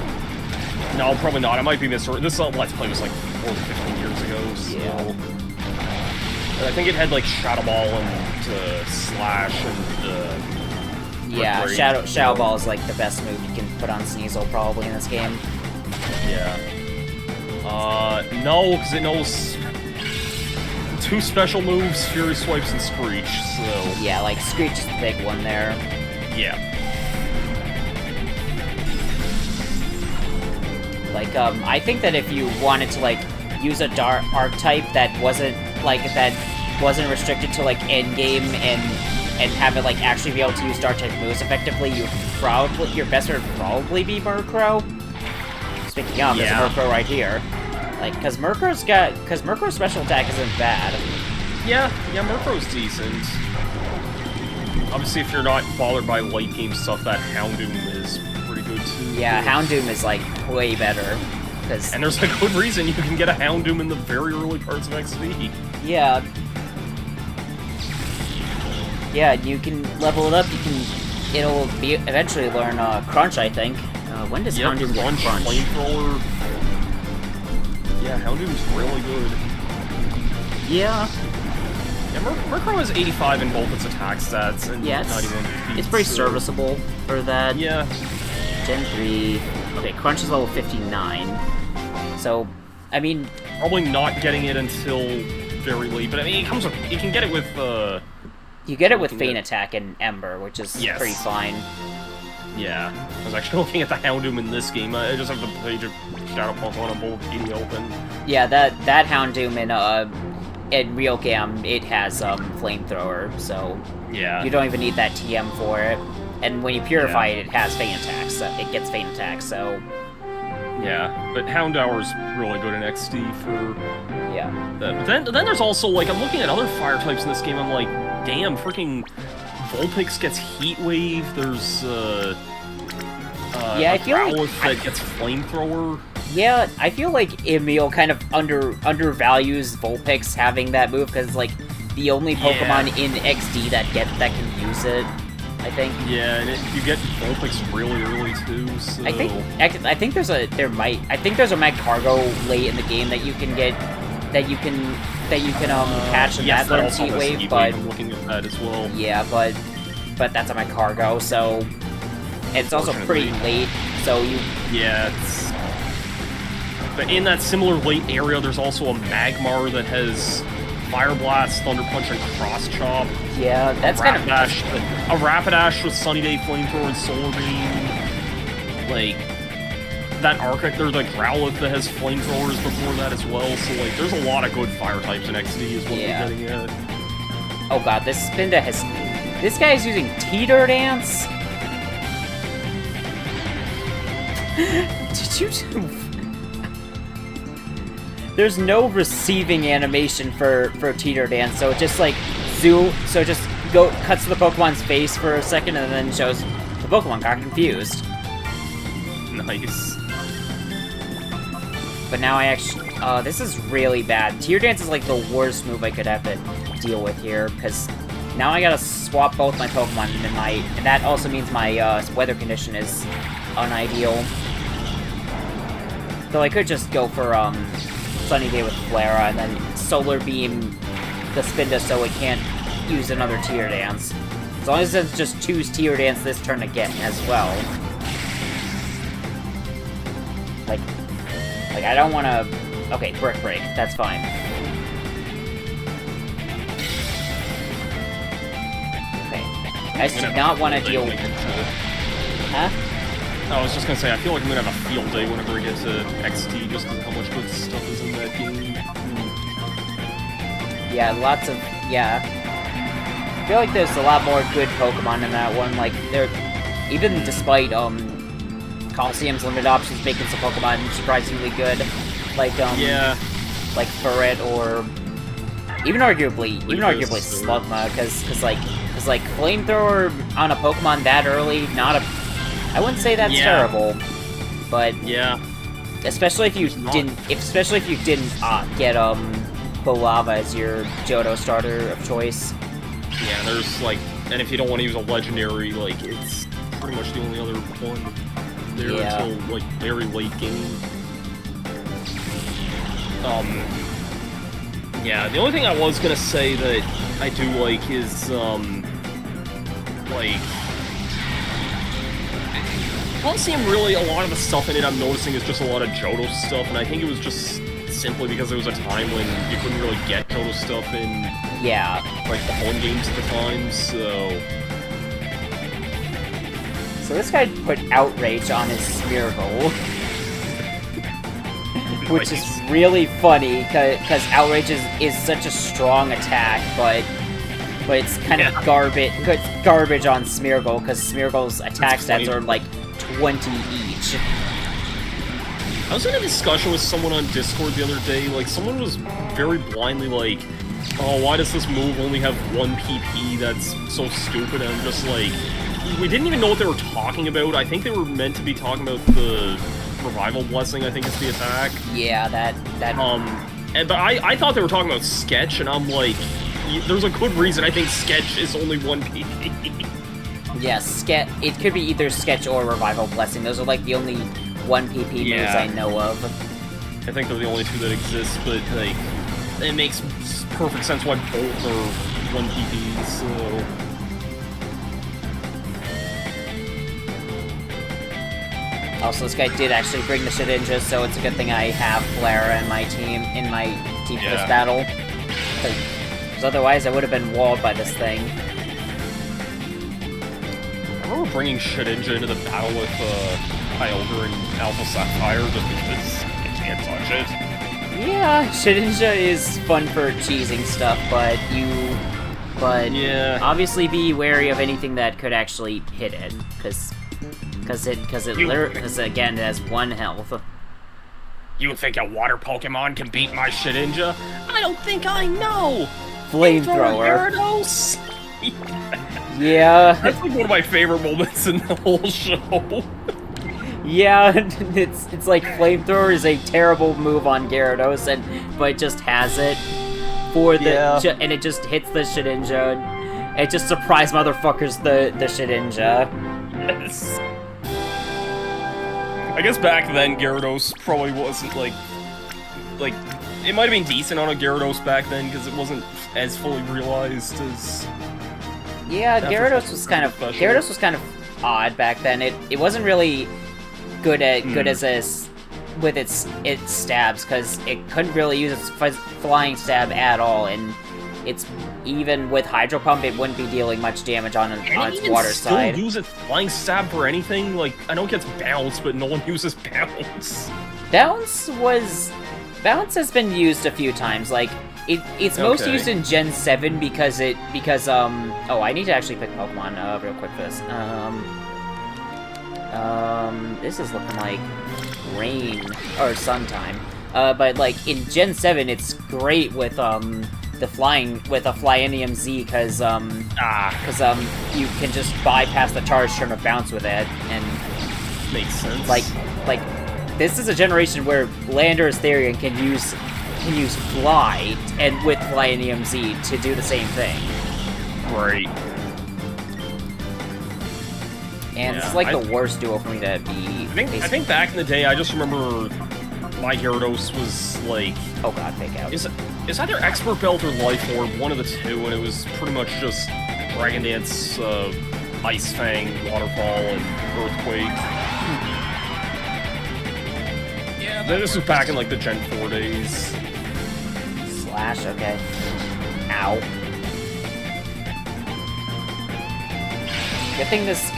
No, probably not. I might be misheard. This Let's Play was like 4 or 15 years ago, so... Yeah. I think it had like Shadow Ball and Slash and yeah, Shadow Ball is like the best move you can put on Sneasel probably in this game. Yeah. No, because it knows 2 special moves, Fury Swipes and Screech, so... Yeah, like Screech is the big one there. Yeah. Like, I think that if you wanted to, like, use a dark archetype that wasn't restricted to, like, endgame and have it, like, actually be able to use dark type moves effectively, your best bet would probably be Murkrow. Speaking of, there's a Murkrow right here. Like, because Murkrow's special attack isn't bad. Yeah, Murkrow's decent. Obviously, if you're not bothered by late game stuff, that Houndoom is pretty good too. Yeah, Houndoom is, like, way better. And there's a good reason you can get a Houndoom in the very early parts of XD. Yeah. Yeah, you can level it up, it'll eventually learn, Crunch, I think. When does Houndoom get Crunch? Flamethrower. Yeah, Houndoom's really good. Yeah. Yeah, Murkrow has 85 in both its attack stats, and yeah, it's pretty serviceable for that. Yeah. Gen 3. Okay, Crunch is level 59. So, I mean... Probably not getting it until very late, but I mean, you can get it with, You get it with Feint Attack and Ember, which is pretty fine. Yeah. I was actually looking at the Houndoom in this game. I just have the page of Shadow Pokemon on both PD open. Yeah, that Houndoom in Real Game, it has Flamethrower, so you don't even need that TM for it. And when you purify it, it has Feint Attack, so it gets Feint Attack, so... Yeah, but Houndour's really good in XD for... Yeah. But then there's also, like, I'm looking at other fire types in this game, I'm like, damn, freaking Vulpix gets Heat Wave, there's, yeah, I feel like... that gets Flamethrower. Yeah, I feel like Emil kind of undervalues Vulpix having that move because it's like the only Pokemon in XD that can use it. I think. Yeah, and you get Vulpix really early too. So I think there's a Magcargo late in the game that you can get catch in yes, that also Heat has Wave, Heat but I'm looking at that as well. yeah, but that's a Magcargo, so it's also pretty late. So you But in that similar late area, there's also a Magmar that has Fire Blast, Thunder Punch, and Cross Chop. Yeah, that's kind of a Rapidash with Sunny Day Flamethrower and Solar Beam. Like that Arctic, there's like Growlithe that has flamethrowers before that as well. So like, there's a lot of good fire types in XD. Is what we're getting at. Oh god, this Spinda this guy is using Teeter Dance. Did you? There's no receiving animation for Teeter Dance, so it just like cuts to the Pokemon's face for a second and then shows the Pokemon got confused. Nice. But now I actually, this is really bad. Teeter Dance is like the worst move I could have to deal with here, because now I gotta swap both my Pokemon, and that also means my weather condition is unideal. Though I could just go for Sunny Day with Flare and then Solar Beam the Spinda so it can't use another Teeter Dance. As long as it's just choose Teeter Dance this turn again as well. Like I don't want to... Okay, Brick Break, that's fine. Okay, I just do not want to deal with... Huh? I was just gonna say, I feel like I'm gonna have a field day whenever we get to XT, just because of how much good stuff is in that game. Yeah, lots of... Yeah. I feel like there's a lot more good Pokemon in that one. Like, even despite, Colosseum's limited options making some Pokemon surprisingly good. Like, like Furret or... Even arguably Slugma, because Flamethrower on a Pokemon that early, I wouldn't say that's terrible, but yeah, especially if you didn't get Lava as your Johto starter of choice. Yeah, there's like, and if you don't want to use a legendary, like it's pretty much the only other one there until like very late game. Yeah, the only thing I was gonna say that I do like is like. Colosseum, really, a lot of the stuff in it I'm noticing is just a lot of Johto stuff, and I think it was just simply because there was a time when you couldn't really get Johto stuff in, like, the home games at the time, so... So this guy put Outrage on his Smeargle, which is really funny, because Outrage is such a strong attack, but it's kind of garbage on Smeargle, because Smeargle's attack stats are, like, 20 each. I was in a discussion with someone on Discord the other day, like, someone was very blindly like, oh, why does this move only have 1 PP? That's so stupid. And I'm just like, we didn't even know what they were talking about. I think they were meant to be talking about the Revival Blessing, I think is the attack. Yeah, that... but I thought they were talking about Sketch, and I'm like, there's a good reason I think Sketch is only 1 PP. Yes, it could be either Sketch or Revival Blessing. Those are, like, the only 1 PP moves I know of. I think they're the only two that exist, but, like, it makes perfect sense why both are 1 PP, so... Also, this guy did actually bring the Shedinja, so it's a good thing I have Clara in my team for this battle. Because otherwise I would have been walled by this thing. I remember bringing Shedinja into the battle with Kyogre and Alpha Sapphire just because I can't touch it. Yeah, Shedinja is fun for cheesing stuff, but obviously be wary of anything that could actually hit it, because again, it has 1 health. You think a water Pokemon can beat my Shedinja? I don't think I know! Flamethrower. Gyarados! Yeah. That's like one of my favorite moments in the whole show. Yeah, it's like Flamethrower is a terrible move on Gyarados, but it just has it for the and it just hits the Shedinja. It just surprise motherfuckers the Shedinja. Yes. I guess back then Gyarados probably wasn't like it might have been decent on a Gyarados back then because it wasn't as fully realized as. Yeah, Gyarados was kind of odd back then. It wasn't really good as with its stabs because it couldn't really use its flying stab at all, and it's even with Hydro Pump it wouldn't be dealing much damage on its water side. Still use its flying stab for anything? Like I know it gets bounce, but no one uses bounce. Bounce has been used a few times. Like it's most used in Gen 7 because oh, I need to actually pick Pokemon real quick for this. This is looking like rain or sun time. But like in Gen 7 it's great with the flying with a Flyinium Z because you can just bypass the charge turn of bounce with it, and makes sense. Like this is a generation where Landorus Therian can use Fly and with Flyinium Z to do the same thing. Right. And it's like the worst duo for me to be. I think back in the day, I just remember my Gyarados was like. Oh god, fake out. Is either Expert Belt or Life Orb, one of the two, and it was pretty much just Dragon Dance, Ice Fang, Waterfall, and Earthquake. Yeah. This was back in like the Gen 4 days. Slash, okay. Ow. Good thing these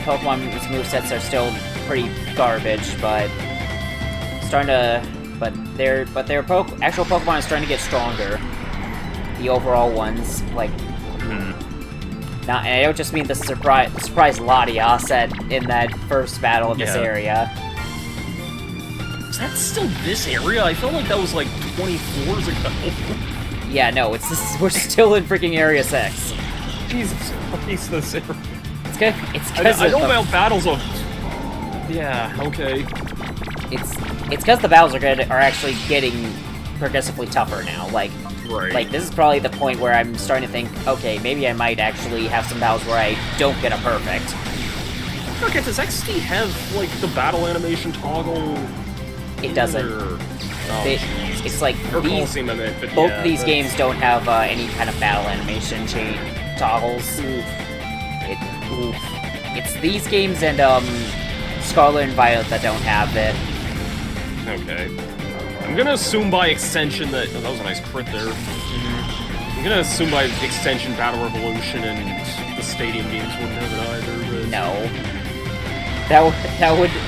Pokemon movesets are still pretty garbage, but their actual Pokemon is starting to get stronger. The overall ones, like, now, and I don't just mean the surprise Latias in that first battle of this area. Is that still this area? I felt like that was like 20 floors ago. Yeah, no, we're still in freaking Area 6. Jesus Christ, this area. It's because I know about battles of. Yeah, okay. It's because the battles are actually getting progressively tougher now. Like this is probably the point where I'm starting to think, okay, maybe I might actually have some battles where I don't get a perfect. Okay, does XD have like the battle animation toggle? It doesn't. It's like both of these games don't have any kind of battle animation chain toggles. It's these games and Scarlet and Violet that don't have it. Okay. I'm gonna assume by extension that that was a nice crit there. I'm gonna assume by extension Battle Revolution and the Stadium games wouldn't have it either. But... No.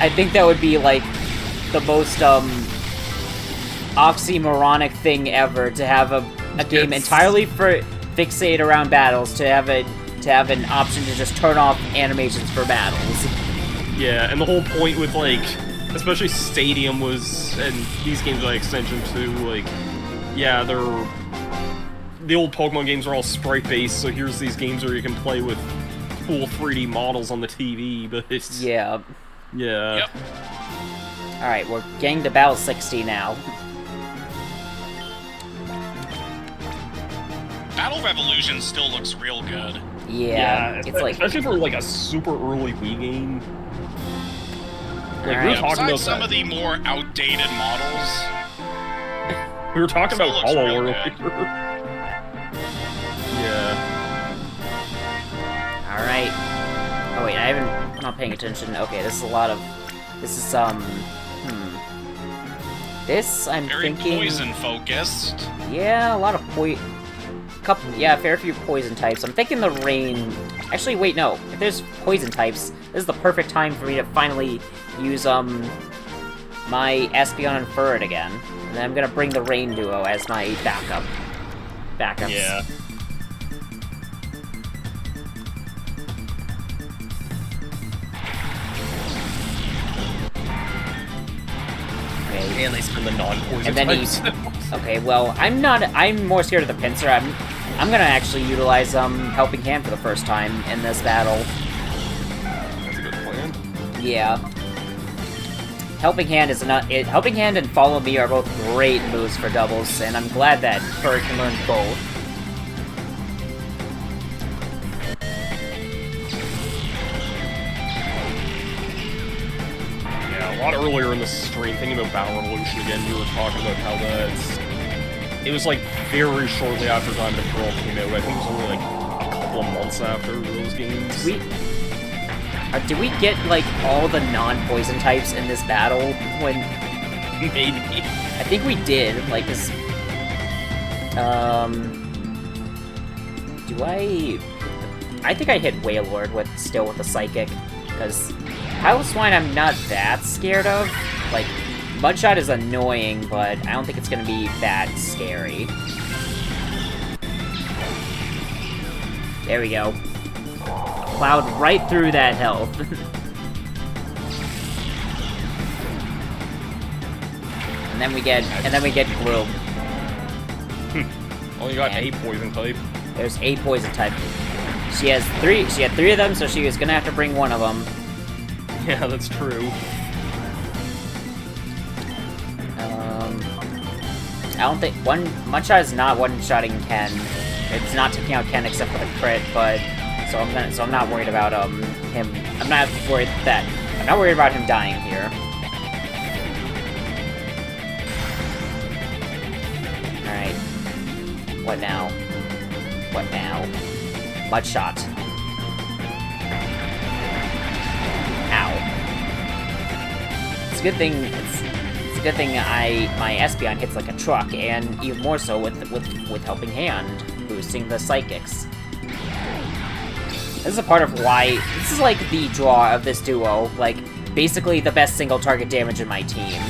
I think that would be like the most oxymoronic thing ever, to have a game entirely fixate around battles, to have an option to just turn off animations for battles. Yeah, and the whole point with like, especially Stadium was, and these games by extension too, like, yeah, the old Pokemon games are all sprite based, so here's these games where you can play with cool 3D models on the TV, but it's yeah. Yep. Alright, we're getting to Battle 60 now. Battle Revolution still looks real good. Yeah, it's like, especially for like a super early Wii game. Like right. we were talking about some of the more outdated models. We were talking about Hollow earlier. Yeah. Alright. Oh wait, I'm not paying attention. Okay, this is This, I'm very thinking... poison focused. Yeah, a lot of fair few poison types. I'm thinking the rain... Actually, wait, no. If there's poison types, this is the perfect time for me to finally use, my Espeon and Furret again. And then I'm gonna bring the Rain Duo as my backups. Yeah. Okay. And they spend the non-poison And then types. Okay, well, I'm more scared of the Pinsir. I'm gonna actually utilize, Helping Hand for the first time in this battle. That's a good plan. Yeah. Helping Hand is not. Helping Hand and Follow Me are both great moves for doubles, and I'm glad that Furry can learn both. Yeah, a lot earlier in the stream, thinking about Battle Revolution again, we were talking about how it was like very shortly after Diamond and Pearl came out. I think it was only like a couple of months after those games. Did we get, like, all the non-poison types in this battle when... Maybe. I think we did, like, this... Do I think I hit Wailord still with the Psychic, because Piloswine I'm not that scared of. Like, Mudshot is annoying, but I don't think it's gonna be that scary. There we go. Plowed right through that health. and then we get Gloom. Only got a poison type. There's a poison type. She had three of them, so she was gonna have to bring one of them. Yeah, that's true. I don't think Mudshot is not one-shotting Ken. It's not taking out Ken except for the crit, but so I'm not worried about him. I'm not worried about him dying here. All right. What now? What now? Mudshot. Ow. It's a good thing. It's a good thing my Espeon hits like a truck, and even more so with Helping Hand, boosting the Psychics. This is a part of why this is like the draw of this duo. Like basically the best single target damage in my team,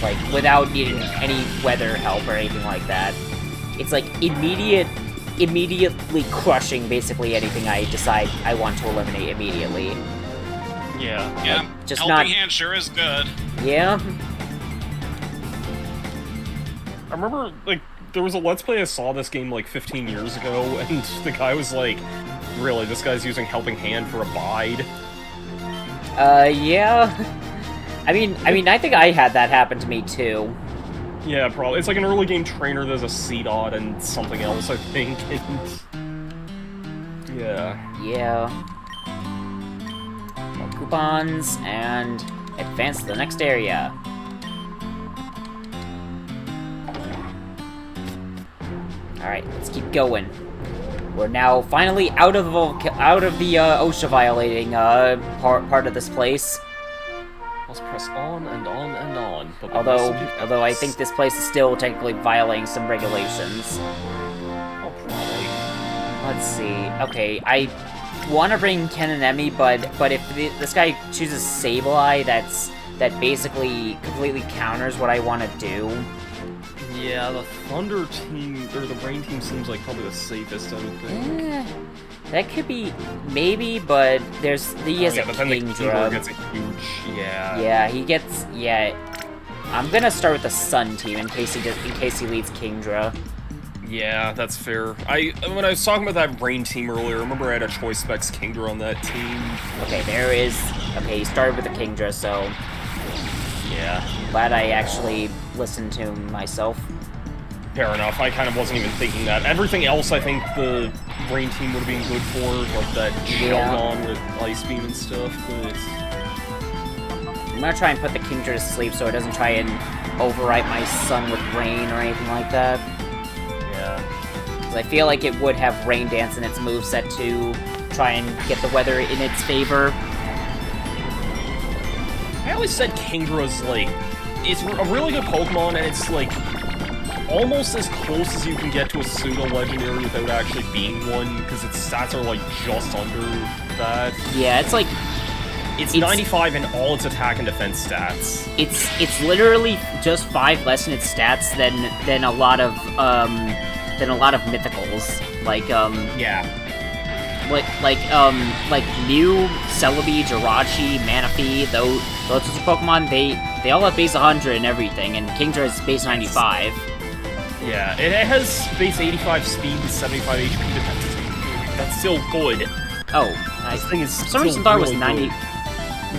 like without needing any weather help or anything like that. It's like immediately crushing basically anything I decide I want to eliminate immediately. Yeah. Yeah. Like, just Helping Hand sure is good. Yeah. I remember, like, there was a Let's Play I saw this game, like, 15 years ago, and the guy was like, really, this guy's using Helping Hand for Abide? Yeah. I mean, I think I had that happen to me, too. Yeah, probably. It's like an early game trainer, there's a C-Dot and something else, I think, and... Yeah. Yeah. More coupons, and advance to the next area. Alright, let's keep going. We're now finally out of the OSHA violating part of this place. Let's press on and on and on. But Although I think this place is still technically violating some regulations. Oh, probably. Let's see. Okay, I want to bring Ken and Emmy, but if this guy chooses Sableye, that basically completely counters what I want to do. Yeah, the Thunder team, or the Rain team seems like probably the safest, I would think. That could be, maybe, but he has a Kingdra. Gets a huge, Yeah, he gets, I'm gonna start with the Sun team in case he leads Kingdra. Yeah, that's fair. When I was talking about that Rain team earlier, I remember I had a Choice Specs Kingdra on that team. Okay, okay, he started with the Kingdra, so... Yeah. Glad I actually listened to myself. Fair enough, I kind of wasn't even thinking that. Everything else I think the Rain team would have been good for, like that Sheldon with Ice Beam and stuff, but... I'm gonna try and put the Kingdra to sleep so it doesn't try and overwrite my Sun with Rain or anything like that. Yeah. Because I feel like it would have Rain Dance in its moveset to try and get the weather in its favor. I always said Kingdra's, like, it's a really good Pokemon, and it's, like, almost as close as you can get to a pseudo-legendary without actually being one, because its stats are, like, just under that. Yeah, it's like... It's 95 in all its attack and defense stats. It's literally just 5 less in its stats than a lot of mythicals. Like, Yeah. Like Mew, Celebi, Jirachi, Manaphy, those sorts of Pokemon, they all have base 100 and everything, and Kingdra is base 95. Yeah, it has base 85 speed and 75 HP defense. That's still good. Oh, This thing is for some reason thought it was 90.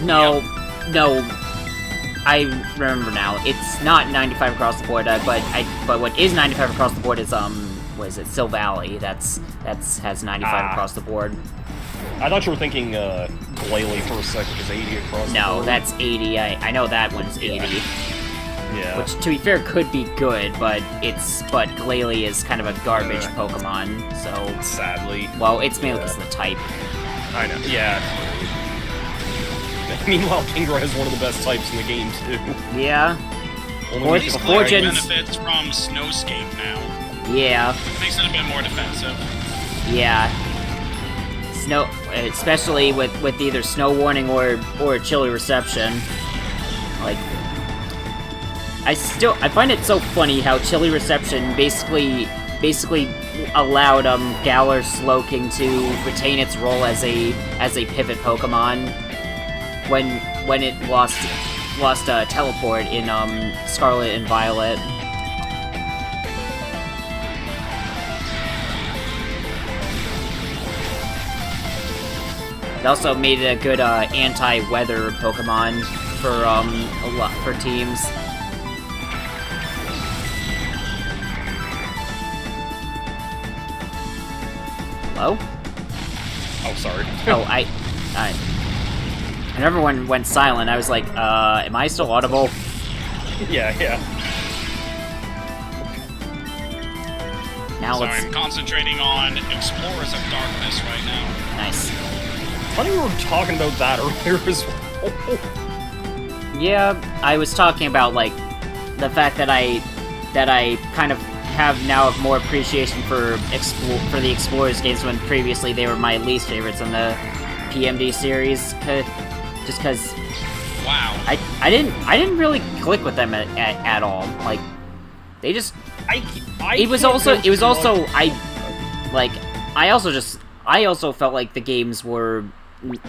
No, I remember now. It's not 95 across the board, but what is 95 across the board is what is it? Sil Valley. That's has 95 across the board. I thought you were thinking Gale for a second, because 80 across the board. No, that's 80. I know that one's 80. Yeah. Which, to be fair, could be good, but Gale is kind of a garbage Pokemon, so... Sadly. Well, it's mainly because of the type. I know, yeah. Meanwhile, Kingdra has one of the best types in the game, too. Yeah. Only These Before Glare Gens- benefits from Snowscape now. Yeah. Makes it a bit more defensive. Yeah. Snow... Especially with either Snow Warning or Chilly Reception. Like... I find it so funny how Chilly Reception basically allowed Galar Slowking to retain its role as a pivot Pokemon when it lost Teleport in Scarlet and Violet. It also made it a good anti-weather Pokemon for teams. Hello? Oh, sorry. Oh, I remember when went silent, I was like, am I still audible? Yeah. Now So let's... I'm concentrating on Explorers of Darkness right now. Nice. Funny we were talking about that earlier as well. Yeah, I was talking about, like, the fact that I kind of have now more appreciation for the Explorers games when previously they were my least favorites in the PMD series, just because Wow. I didn't really click with them at all. Like, they just... I also felt like the games were...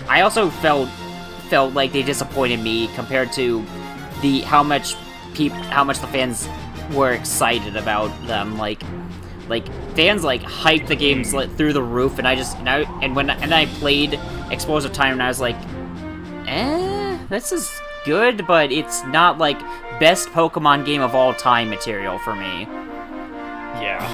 I also felt like they disappointed me compared to how much the fans were excited about them. Like fans hyped the games through the roof, and when I played Explorers of Time, and I was like, this is good, but it's not like best Pokemon game of all time material for me. Yeah.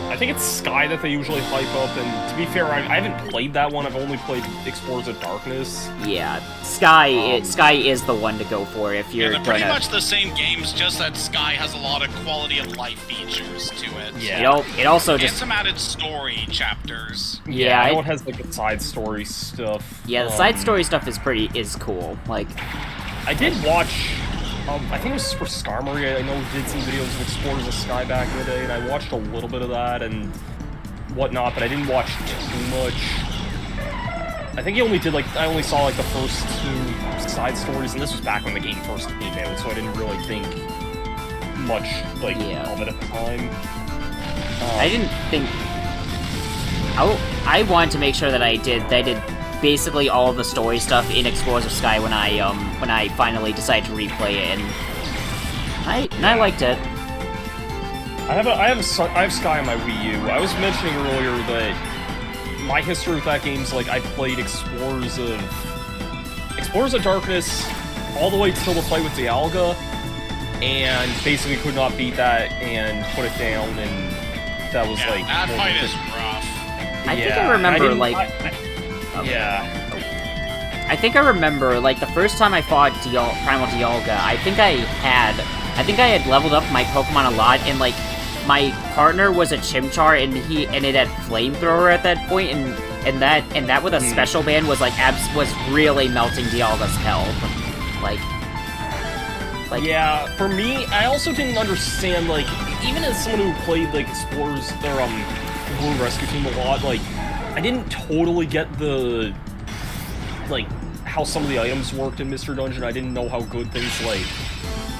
I think it's Sky that they usually hype up, and to be fair, I haven't played that one. I've only played Explorers of Darkness. Yeah, Sky is the one to go for if you're They're pretty much the same games, just that Sky has a lot of quality of life features to it. Yeah. It also And just... some added story chapters. Yeah, I know it has like the side story stuff. Yeah, the side story stuff is cool. Like, I did watch. I think it was for Skarmory. I know we did some videos of Explorers of Sky back in the day, and I watched a little bit of that and whatnot, but I didn't watch too much. I think I only saw like the first two side stories, and this was back when the game first came out, so I didn't really think much of it at the time. I didn't think... I wanted to make sure that I did basically all of the story stuff in Explorers of Sky when I finally decided to replay it, and I liked it. I have Sky on my Wii U. I was mentioning earlier that my history with that game is like I played Explorers of Darkness all the way till the fight with Dialga, and basically could not beat that and put it down, and that was like that fight is rough. I think I remember I think I remember, like, the first time I fought Primal Dialga, I think I had leveled up my Pokemon a lot, and, like, my partner was a Chimchar, and it had Flamethrower at that point, and that with a special band was, like, was really melting Dialga's health. Like... Yeah, for me, I also didn't understand, like, even as someone who played, like, Explorers, or, Blue Rescue Team a lot, like, I didn't totally get the... like, how some of the items worked in Mr. Dungeon. I didn't know how good things like,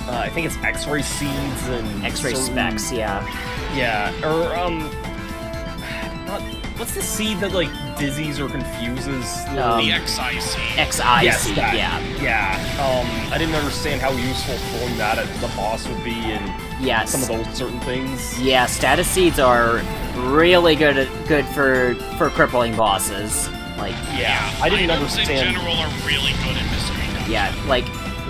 I think it's X-Ray Seeds and... X-Ray Specs, yeah. Yeah, or, what's the seed that, like, dizzies or confuses? The X-Eye seed. X-Eye seed, yeah. Yeah, I didn't understand how useful throwing that at the boss would be and some of those certain things. Yeah, status seeds are really good for crippling bosses. Like, I didn't understand. In general are really good at Mystery Dungeon. Yeah, like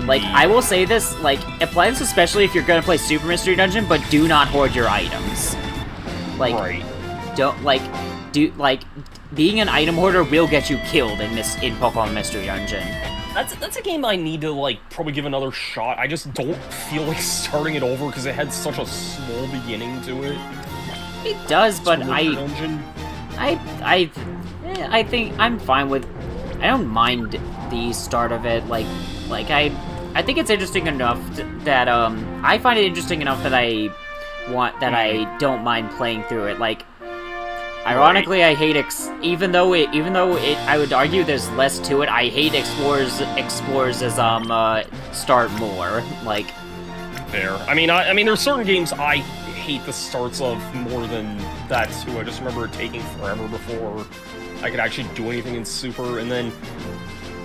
Like, I will say this, like, apply this especially if you're gonna play Super Mystery Dungeon, but do not hoard your items. Like, Right. don't, like, being an item hoarder will get you killed in Pokemon Mystery Dungeon. That's a game I need to, like, probably give another shot. I just don't feel like starting it over because it had such a small beginning to it. It does, but Dungeon. I think I'm fine with. I don't mind the start of it. I think it's interesting enough that I find it interesting enough that I don't mind playing through it. Like, ironically, I hate even though I would argue there's less to it. I hate Explorers as start more. Like, fair. I mean, there's certain games I hate the starts of more than that too. I just remember it taking forever before I could actually do anything in Super, and then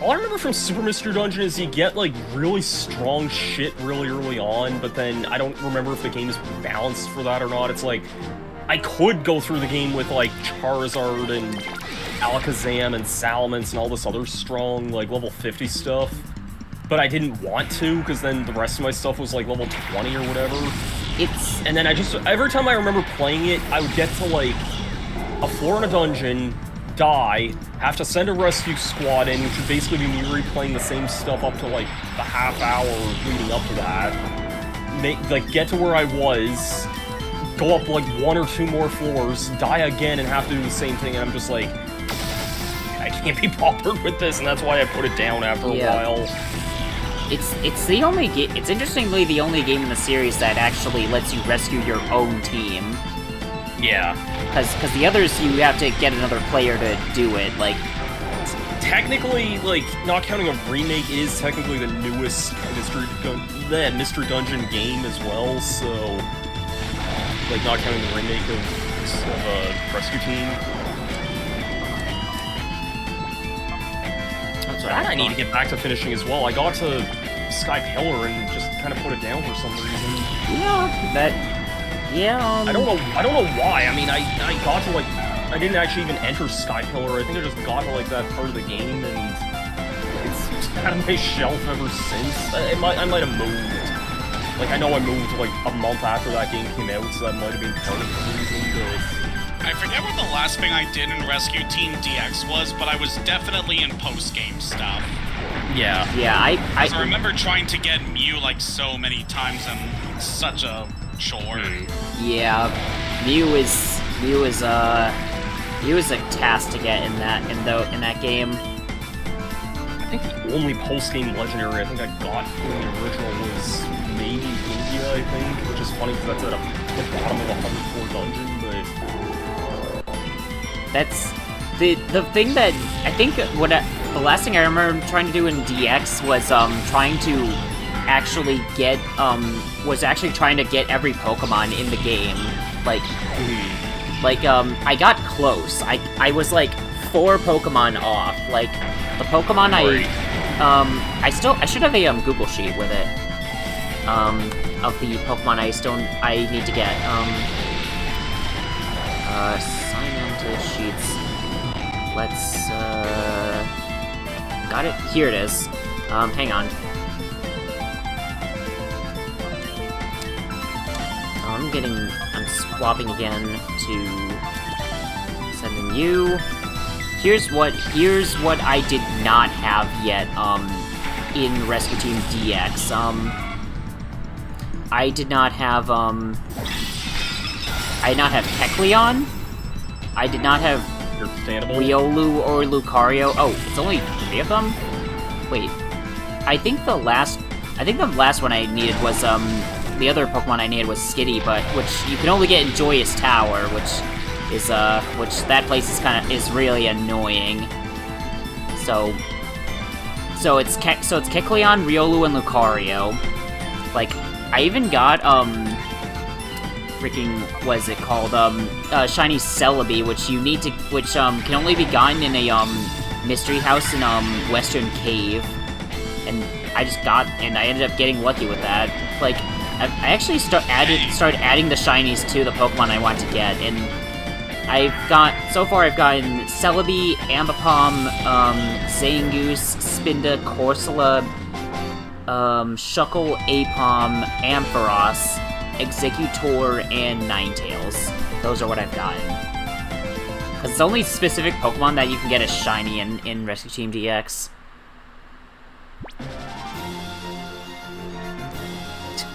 all I remember from Super Mystery Dungeon is you get, like, really strong shit really early on, but then I don't remember if the game is balanced for that or not. It's like, I could go through the game with, like, Charizard and Alakazam and Salamence and all this other strong, like, level 50 stuff, but I didn't want to, because then the rest of my stuff was, like, level 20 or whatever. And then every time I remember playing it, I would get to, like, a floor in a dungeon, die, have to send a rescue squad in, which would basically be me replaying the same stuff up to, like, the half hour leading up to that. Get to where I was, go up, like, 1 or 2 more floors, die again, and have to do the same thing, and I'm just like, I can't be bothered with this, and that's why I put it down after a while. It's interestingly the only game in the series that actually lets you rescue your own team. Yeah. Because the others, you have to get another player to do it, like... Technically, like, not counting a remake is technically the newest Mystery Dungeon game as well, so... Like, not counting the remake of Rescue Team. That's what I need to get back to finishing as well. I got to Sky Pillar and just kind of put it down for some reason. I don't know why. I mean, I got to, like, I didn't actually even enter Sky Pillar. I think I just got to, like, that part of the game, and it's had on my shelf ever since. I might have moved. Like, I know I moved, like, a month after that game came out, so that might have been part of the reason, but... I forget what the last thing I did in Rescue Team DX was, but I was definitely in post-game stuff. Yeah. Yeah, I remember trying to get Mew, like, so many times, and such a chore. Yeah, Mew is a task to get in that game. I think the only post-game legendary I think I got from the original was maybe India, I think, which is funny because that's at the bottom of a 104 dungeon, but... That's... The thing that... I think the last thing I remember trying to do in DX was, trying to actually get, every Pokemon in the game. I got close. I was, like, 4 Pokemon off. Like, the Pokemon I should have a, Google sheet with it. Of the Pokemon I need to get. Sign into sheets. Let's, got it? Here it is. Hang on. I'm swapping again to sending you. Here's what I did not have yet, in Rescue Team DX. I did not have Kecleon. I did not have Riolu or Lucario. Oh, it's only 3 of them? Wait. I think the last one I needed was, the other Pokemon I needed was Skitty, which you can only get in Joyous Tower, which that place is really annoying. So it's Kecleon, Riolu, and Lucario. Like, I even got, what is it called? Shiny Celebi, which can only be gotten in a, mystery house in, Western Cave. And I ended up getting lucky with that. Like, I actually started adding the shinies to the Pokemon I want to get, and so far I've gotten Celebi, Ambipom, Zangoose, Spinda, Corsola, Shuckle, Apom, Ampharos, Executor, and Ninetales. Those are what I've gotten. Because it's only specific Pokemon that you can get as shiny in Rescue Team DX.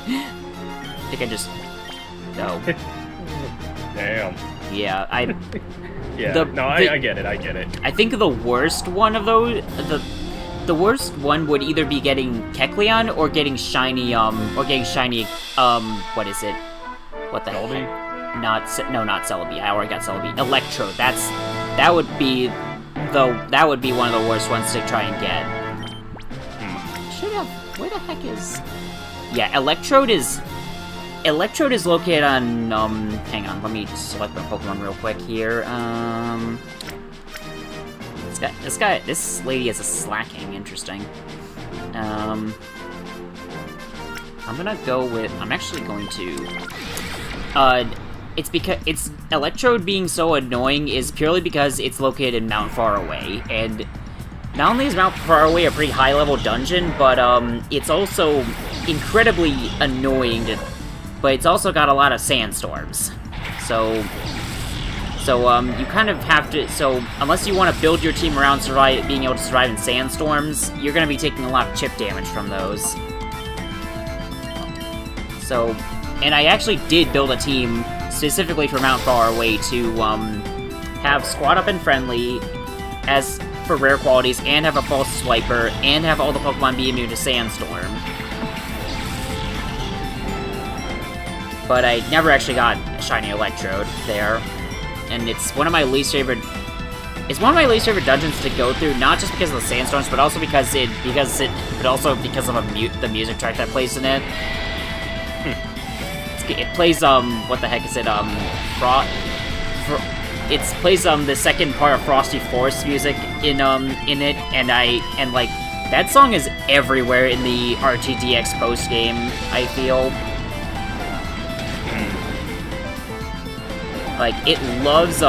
I think I just... Oh. Damn. Yeah, Yeah, I get it, I get it. I think the worst one of those... The worst one would either be getting Kecleon or getting shiny, what is it? What the Celebi? heck? Not Celebi. I already got Celebi. Electrode. That would be one of the worst ones to try and get. Should have. Where the heck is? Yeah, Electrode is located on. Hang on. Let me just select my Pokemon real quick here. This lady is a slacking. Interesting. I'm gonna go with. I'm actually going to. It's because Electrode being so annoying is purely because it's located in Mount Faraway, and not only is Mount Faraway a pretty high-level dungeon, but it's also incredibly annoying. But it's also got a lot of sandstorms, so you kind of have to. So unless you want to build your team around being able to survive in sandstorms, you're going to be taking a lot of chip damage from those. So, and I actually did build a team specifically for Mount Faraway to have Squat Up and Friendly as for rare qualities, and have a False Swiper, and have all the Pokemon be immune to Sandstorm. But I never actually got a shiny Electrode there. And it's one of my least favorite. It's one of my least favorite dungeons to go through, not just because of the sandstorms, but also because of the music track that plays in it. It plays what the heck is it? It plays the second part of Frosty Forest music in it, and like that song is everywhere in the RTDX post game. I feel. Like, it loves,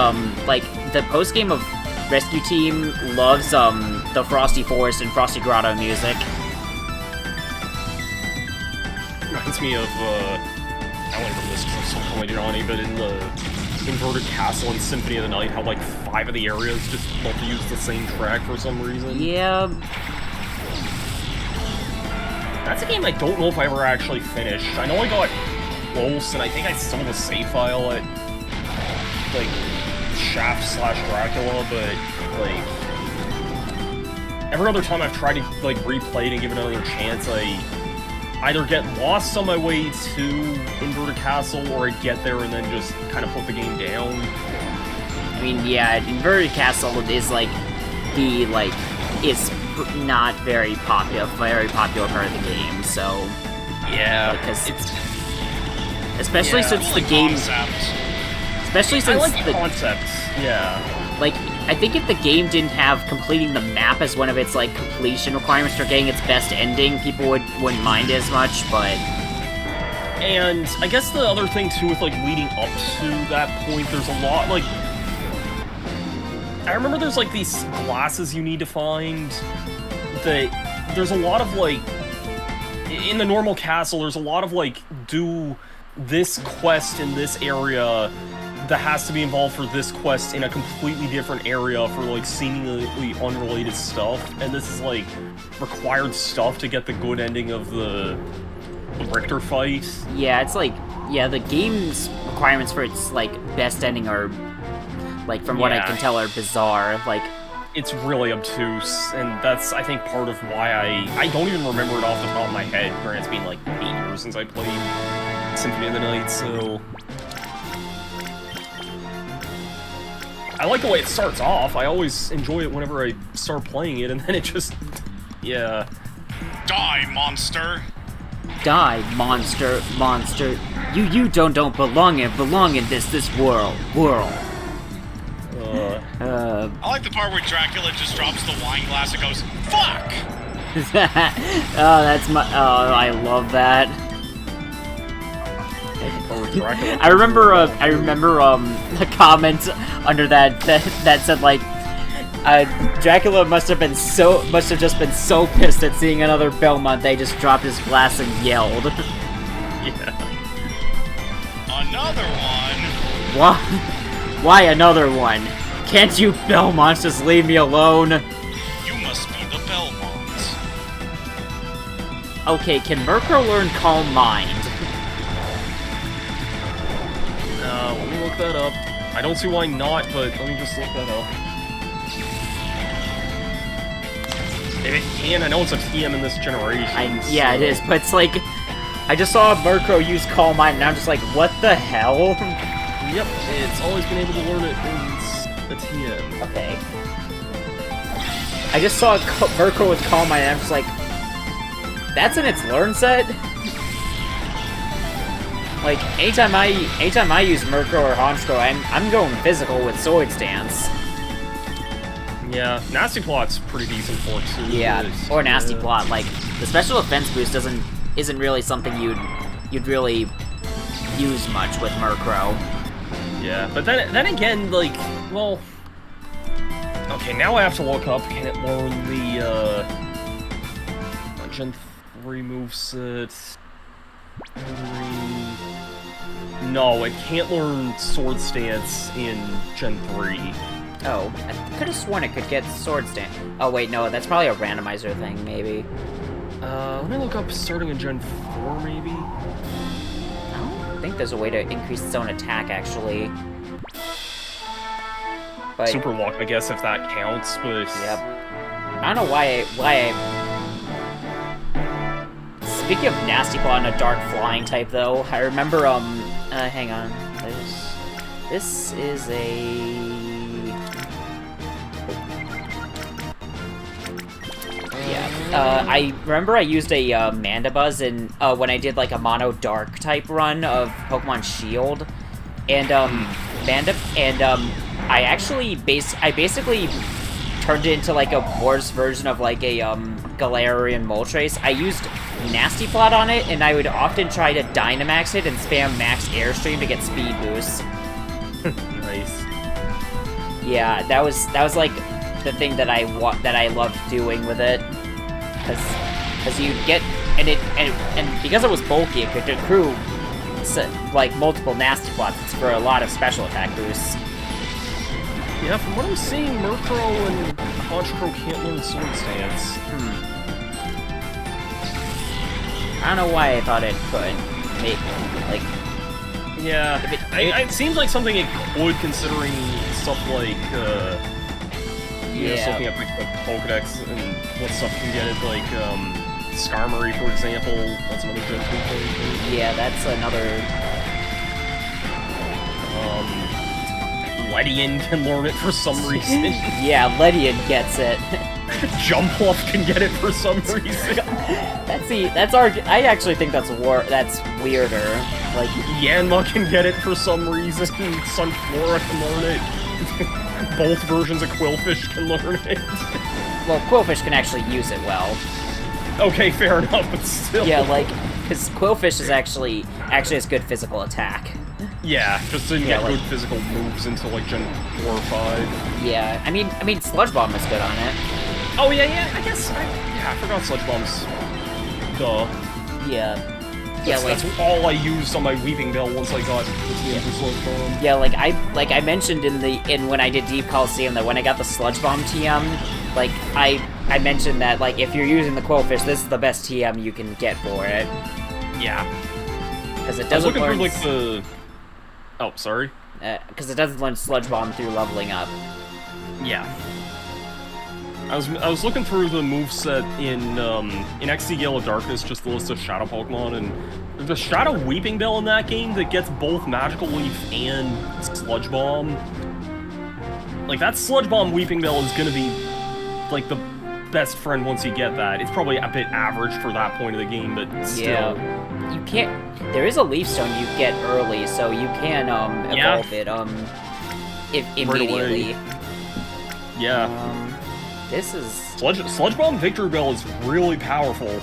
like, the post-game of Rescue Team loves, the Frosty Forest and Frosty Grotto music. Reminds me of, I don't remember this because I'm so familiar on it, but in the Inverted Castle and Symphony of the Night, how, like, 5 of the areas just love to use the same track for some reason. Yeah. That's a game I don't know if I ever actually finished. I know I got close, and I think I still have a save file at like Shaft/Dracula, but like every other time I've tried to like replay it and give it another chance, I either get lost on my way to Inverted Castle, or I get there and then just kind of put the game down. I mean, yeah, Inverted Castle is like is not very popular part of the game, so yeah, because it's especially since the game. Especially since I like the concepts, yeah. Like, I think if the game didn't have completing the map as one of its, like, completion requirements for getting its best ending, people wouldn't mind as much, but... And I guess the other thing, too, with, like, leading up to that point, there's a lot, like... I remember there's, like, these glasses you need to find, that there's a lot of, like... In the normal castle, there's a lot of, like, do this quest in this area that has to be involved for this quest in a completely different area for, like, seemingly unrelated stuff. And this is, like, required stuff to get the good ending of the Richter fight. Yeah, it's like, yeah, the game's requirements for its, like, best ending are, like, from what I can tell, are bizarre. Like, it's really obtuse, and that's, I think, part of why I don't even remember it off the top of my head, granted it's been, like, 8 years since I played Symphony of the Night, so... I like the way it starts off. I always enjoy it whenever I start playing it, and then it just... yeah. Die, monster! Die, monster. You don't belong in this world. I like the part where Dracula just drops the wine glass and goes, fuck! I love that. I remember the comment under that said, like, Dracula must have just been so pissed at seeing another Belmont they just dropped his glass and yelled. Yeah. Another one? What? Why another one? Can't you Belmonts just leave me alone? You must be the Belmonts. Okay, can Murkrow learn Calm Mind? Let me look that up. I don't see why not, but let me just look that up. If it can, I know it's a TM in this generation. Yeah, it is, but it's like... I just saw Murkrow use Calm Mind, and I'm just like, what the hell? Yep, it's always been able to learn it in a TM. Okay. I just saw Murkrow with Calm Mind, and I'm just like... That's in its learn set? Like, anytime I use Murkrow or Honchkrow, I'm going physical with Sword Stance. Yeah, Nasty Plot's pretty decent for it too. Yeah, or Nasty Plot. Like, the special defense boost isn't really something you'd really use much with Murkrow. Yeah, but then again, like, well, okay, now I have to look up. Can it learn the Gen 3 moveset? No, it can't learn Sword Stance in Gen 3. Oh, I could have sworn it could get Sword Stance. Oh wait, no, that's probably a randomizer thing, maybe. Let me look up starting in Gen 4, maybe? I don't think there's a way to increase its own attack, actually. But, Super Luck, I guess, if that counts, but... Yep. I don't know why I... Speaking of Nasty Claw and a Dark Flying type, though, I remember, hang on. This is a... Yeah, I remember I used a Mandibuzz when I did like a Mono Dark type run of Pokemon Shield, and I basically turned it into like a worse version of like a Galarian Moltres. I used Nasty Plot on it, and I would often try to Dynamax it and spam Max Airstream to get speed boosts. Nice. Yeah, that was like the thing that I loved doing with it. Because you get, and because it was bulky, it could accrue like multiple Nasty Plots for a lot of special attack boosts. Yeah, from what I'm seeing, Murkrow and Honchkrow can't learn Sword Stance. I don't know why I thought it could. Like, yeah, it seems like something it could, considering stuff like, just looking at like the Pokedex and what stuff can get it, like Skarmory, for example. That's another Gen 2 thing. Yeah, that's another. Ledian can learn it for some reason. Yeah, Ledian gets it. Jumpluff can get it for some reason. I actually think that's weirder. Like Yanma can get it for some reason. Sunflora can learn it. Both versions of Quillfish can learn it. Well, Quillfish can actually use it well. Okay, fair enough, but still. Yeah, like, because Quillfish is actually has good physical attack. Yeah, just to get good physical moves into like Gen 4 or 5. Yeah, I mean, Sludge Bomb is good on it. Oh yeah, I guess. I forgot Sludge Bombs. Duh. Yeah. That's all I used on my Weeping Bell once I got the TM for Sludge Bomb. Yeah, like I mentioned in when I did Deep Colosseum that when I got the Sludge Bomb TM, like I mentioned that like if you're using the Quillfish, this is the best TM you can get for it. Yeah. Because it doesn't learn. Through, like, the... Oh, sorry. Because it doesn't learn Sludge Bomb through leveling up. Yeah. I was looking through the moveset in XD Gale of Darkness, just the list of Shadow Pokemon, and there's a Shadow Weeping Bell in that game that gets both Magical Leaf and Sludge Bomb. Like, that Sludge Bomb Weeping Bell is gonna be, like, the best friend once you get that. It's probably a bit average for that point of the game, but still. Yeah. You can't... There is a Leaf Stone you get early, so you can, evolve it, immediately. Right, yeah. This is... Sludge Bomb Victory Bell is really powerful.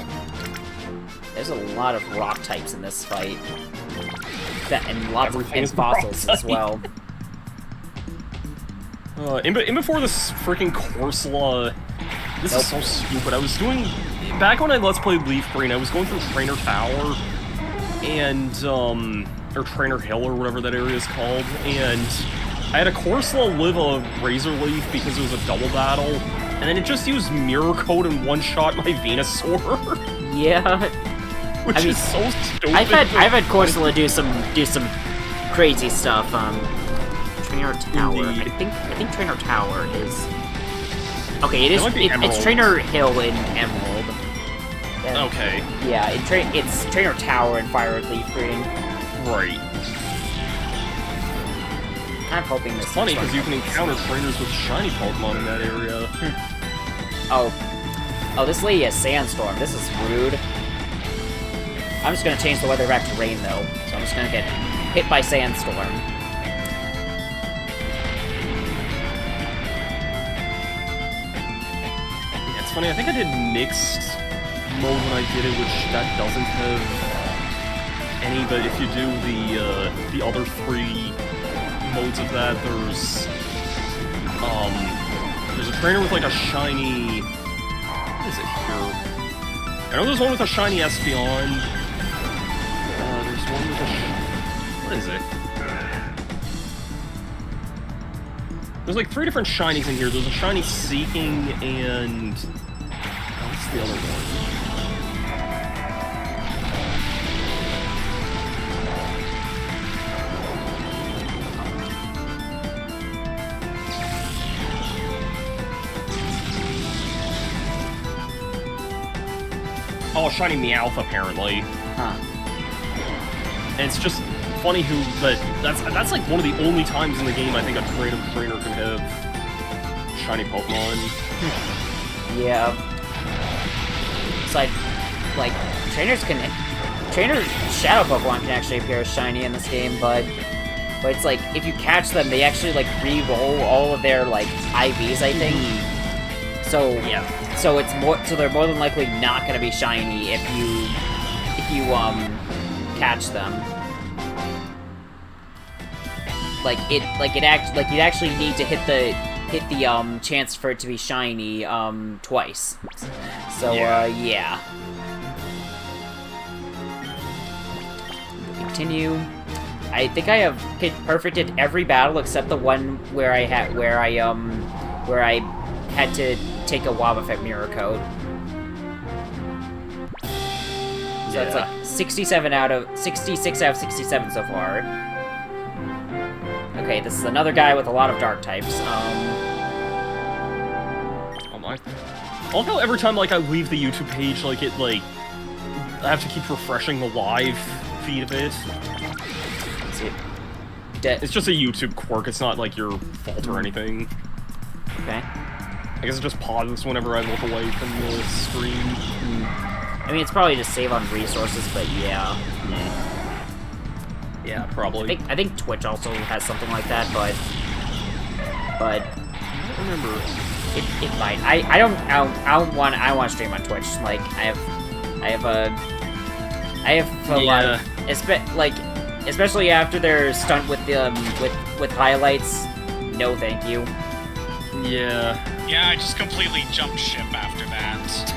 There's a lot of rock types in this fight. And lots of fossils as well. In before this freaking Corsola, this is so stupid. I was doing, back when I Let's Play Leaf Green, I was going through Trainer Tower, and, or Trainer Hill, or whatever that area is called, and I had a Corsola live a Razor Leaf because it was a double battle, and then it just used Mirror Code and one-shot my Venusaur. Yeah. Which is so stupid. I've had Corsola do some crazy stuff. Trainer Tower. Indeed. I think Trainer Tower is. Okay, it is. It's Trainer Hill in Emerald. And, okay. Yeah, it's Trainer Tower in Fire Leaf Green. Right. I'm hoping this. It's funny because you can encounter trainers with shiny Pokemon in that area. Oh, this lady has Sandstorm. This is rude. I'm just gonna change the weather back to rain though, so I'm just gonna get hit by Sandstorm. Yeah, it's funny. I think I did mixed mode when I did it, which that doesn't have any. But if you do the other 3 modes of that, there's a trainer with like a shiny. What is it here? I know there's one with a shiny Espeon. There's one with a. What is it? There's like 3 different shinies in here. There's a shiny Seeking and. What's the other one? Oh, shiny Meowth, apparently. Huh. And it's just funny that's like one of the only times in the game I think a random trainer can have shiny Pokemon. Yeah. So like trainer shadow Pokemon can actually appear as shiny in this game, but it's like if you catch them, they actually like re-roll all of their like IVs, I think. So yeah. So they're more than likely not gonna be shiny if you catch them. You'd actually need to hit the chance for it to be shiny twice. So yeah. Continue. I think I have perfected every battle except the one where I had to take a Wobbuffet Mirror Code. So it's like 66 out of 67 so far. Okay, this is another guy with a lot of dark types. Oh my. I love how every time like I leave the YouTube page, like I have to keep refreshing the live feed of it. Let's see. It's just a YouTube quirk, it's not like your fault or anything. Okay. I guess it just pauses whenever I look away from the screen. I mean, it's probably just save on resources, but yeah. Yeah, probably. I think Twitch also has something like that, but I don't remember. It might. I don't want to stream on Twitch. Like I have a lot of especially after their stunt with highlights. No, thank you. Yeah. Yeah, I just completely jumped ship after that.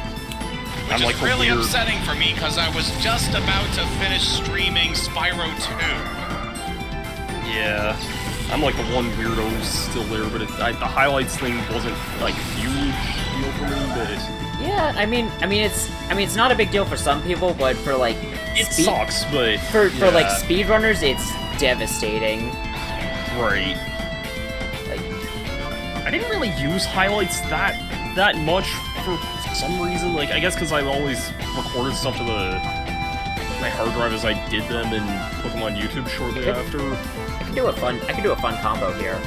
Which is like really upsetting for me, because I was just about to finish streaming Spyro 2. Yeah. I'm like the one weirdo still there, but the highlights thing wasn't like a huge deal for me, but... Yeah, I mean it's not a big deal for some people, but for like... It sucks, but... For like speedrunners, it's devastating. Right. I didn't really use highlights that much for some reason. Like, I guess because I always recorded stuff to my hard drive as I did them and put them on YouTube shortly after. I can do a fun combo here,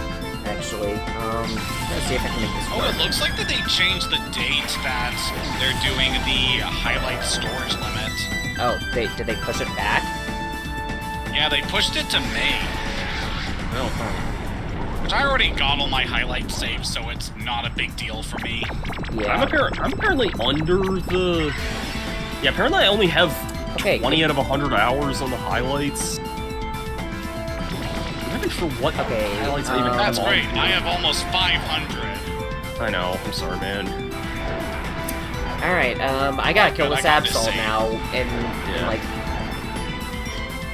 actually. Let's see if I can make this work. Oh, it looks like that they changed the date that they're doing the highlight storage limit. Oh, did they push it back? Yeah, they pushed it to May. Oh, Which I already got all my highlights saved, so it's not a big deal for me. Yeah. I'm apparently under the... Yeah, apparently I only have 20 out of 100 hours on the highlights. Do I have even sure what highlights I even have That's on great. here. I have almost 500. I know. I'm sorry, man. Alright, I gotta kill Good, this I got this Absol saved. now, and Yeah. like...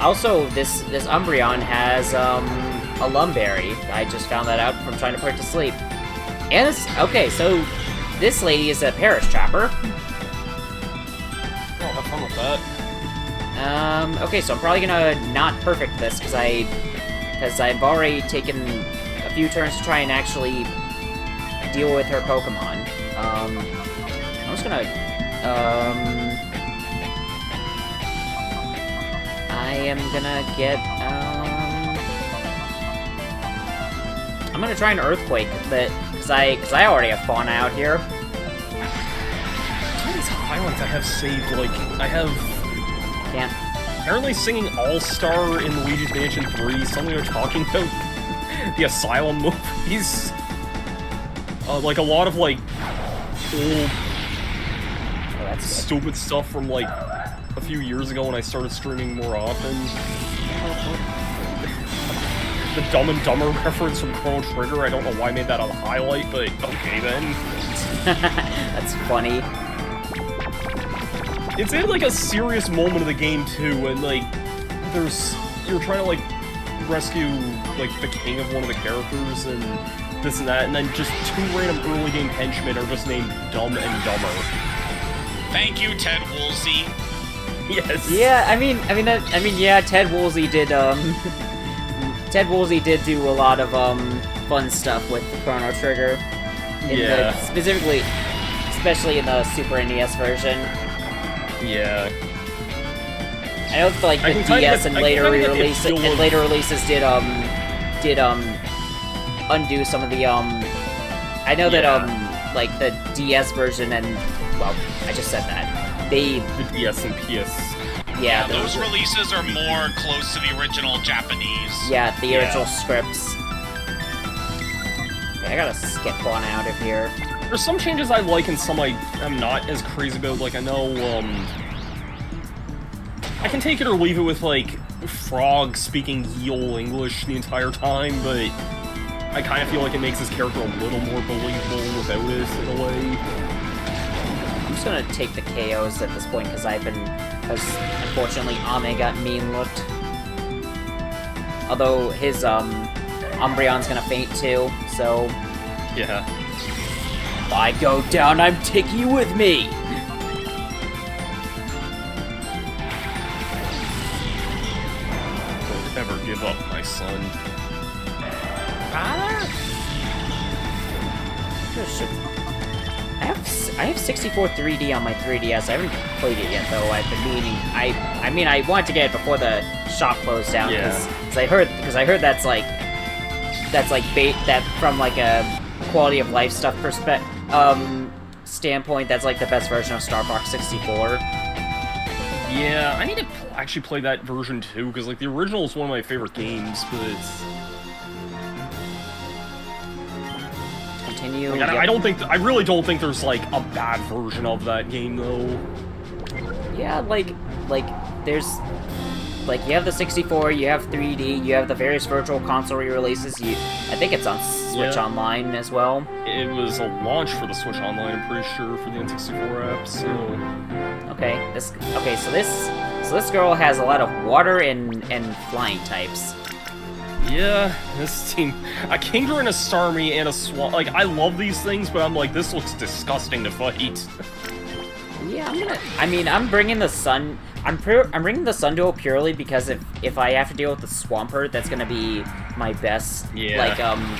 Also, this Umbreon has, a Lumberry. I just found that out from trying to put it to sleep. And this... Okay, so... This lady is a Parish Trapper. Oh, have fun with that. Okay, so I'm probably gonna not perfect this, because I've already taken a few turns to try and actually deal with her Pokemon. I'm just gonna, I am gonna get, I'm gonna try an Earthquake, but, because I already have Fauna out here. Some of these highlights I have saved, like, I have... Can't. Apparently singing All-Star in Luigi's Mansion 3, something they're talking about the Asylum movies. Like, a lot of, like, old, That's stupid stuff from, like, a few years ago when I started streaming more often. The Dumb and Dumber reference from Chrono Trigger, I don't know why I made that a highlight, but okay then. That's funny. It's in, like, a serious moment of the game, too, and, like, you're trying to, like, rescue, like, the king of one of the characters, and this and that, and then just two random early game henchmen are just named Dumb and Dumber. Thank you, Ted Woolsey. Yes. Yeah, yeah, Ted Woolsey did, Ted Woolsey did do a lot of, fun stuff with Chrono Trigger. Especially in the Super NES version. Yeah. I know, like, the DS and later releases did undo some of the, I know that, like, the DS version and, well, I just said that. The DS and PS. Yeah, Those releases are more close to the original Japanese. Yeah, the original scripts. Okay, I gotta skip one out of here. There's some changes I like and some I'm not as crazy about. Like, I know, I can take it or leave it with, like, Frog speaking ye ol' English the entire time, but I kind of feel like it makes his character a little more believable without it, in a way. I'm just gonna take the KOs at this point, because unfortunately Ame got mean-looked. Although his, Umbreon's gonna faint too, so... Yeah. If I go down, I'm taking you with me! Don't ever give up, my son. I have 64 3D on my 3DS. I haven't played it yet, though. I've been meaning. I wanted to get it before the shop closed down, because I heard that's like from like a quality of life stuff standpoint, that's like the best version of Star Fox 64. Yeah, I need to actually play that version too, because like the original is one of my favorite games, but it's... Continue. Like, I really don't think there's like a bad version of that game though. Yeah, like there's like you have the 64, you have 3D, you have the various virtual console re-releases. I think it's on Switch Online as well. It was a launch for the Switch Online, I'm pretty sure, for the N64 app. So so this girl has a lot of water and flying types. yeah, this team, a Kingdra and a Starmie and a Swamp. Like, I love these things, but I'm like, this looks disgusting to fight. Yeah, I'm bringing the Sun. I'm bringing the Sunduo purely because if I have to deal with the Swampert, that's gonna be my best. Yeah. Like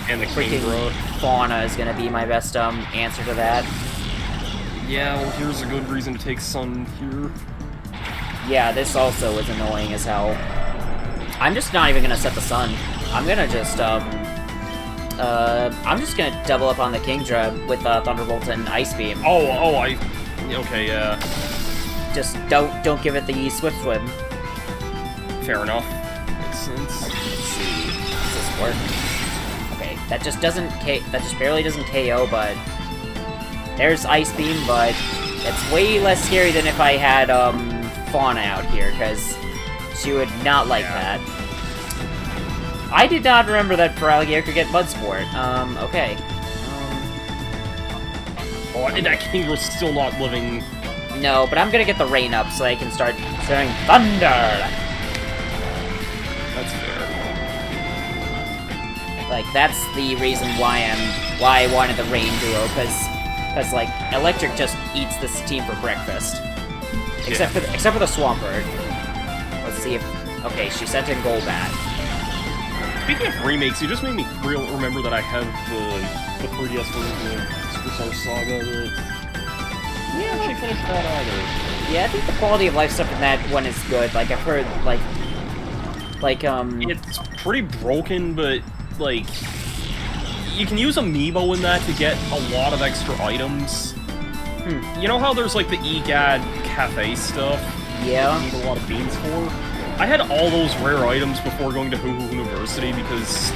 and the freaking Kingdra. Fauna is gonna be my best answer to that. Yeah, well, here's a good reason to take Sun here. Yeah, this also is annoying as hell. I'm just not even gonna set the Sun. I'm gonna just I'm just gonna double up on the Kingdra with Thunderbolt and Ice Beam. Okay, yeah. Just don't give it the Swift Swim. Fair enough. Makes sense. Let's see. Does this work? Okay, that just barely doesn't KO, but there's Ice Beam, but it's way less scary than if I had Fauna out here, because she would not like that. I did not remember that Feraligatr could get Mud Sport. Okay. Oh, and that Kingler's still not living. No, but I'm gonna get the rain up so I can start throwing thunder! That's fair. Like, that's the reason why I wanted the rain duo, because like, Electric just eats this team for breakfast. Except for the Swampert. Let's see if... Okay, she sent in Golbat. Speaking of remakes, you just made me remember that I have the 3DS version of Superstar Saga. Yeah, I actually finished that either. Yeah, I think the quality of life stuff in that one is good. Like, I've heard, like, It's pretty broken, but, like... You can use Amiibo in that to get a lot of extra items. You know how there's, like, the EGAD Cafe stuff? Yeah. You need a lot of beans for? I had all those rare items before going to Hoo-Hoo University because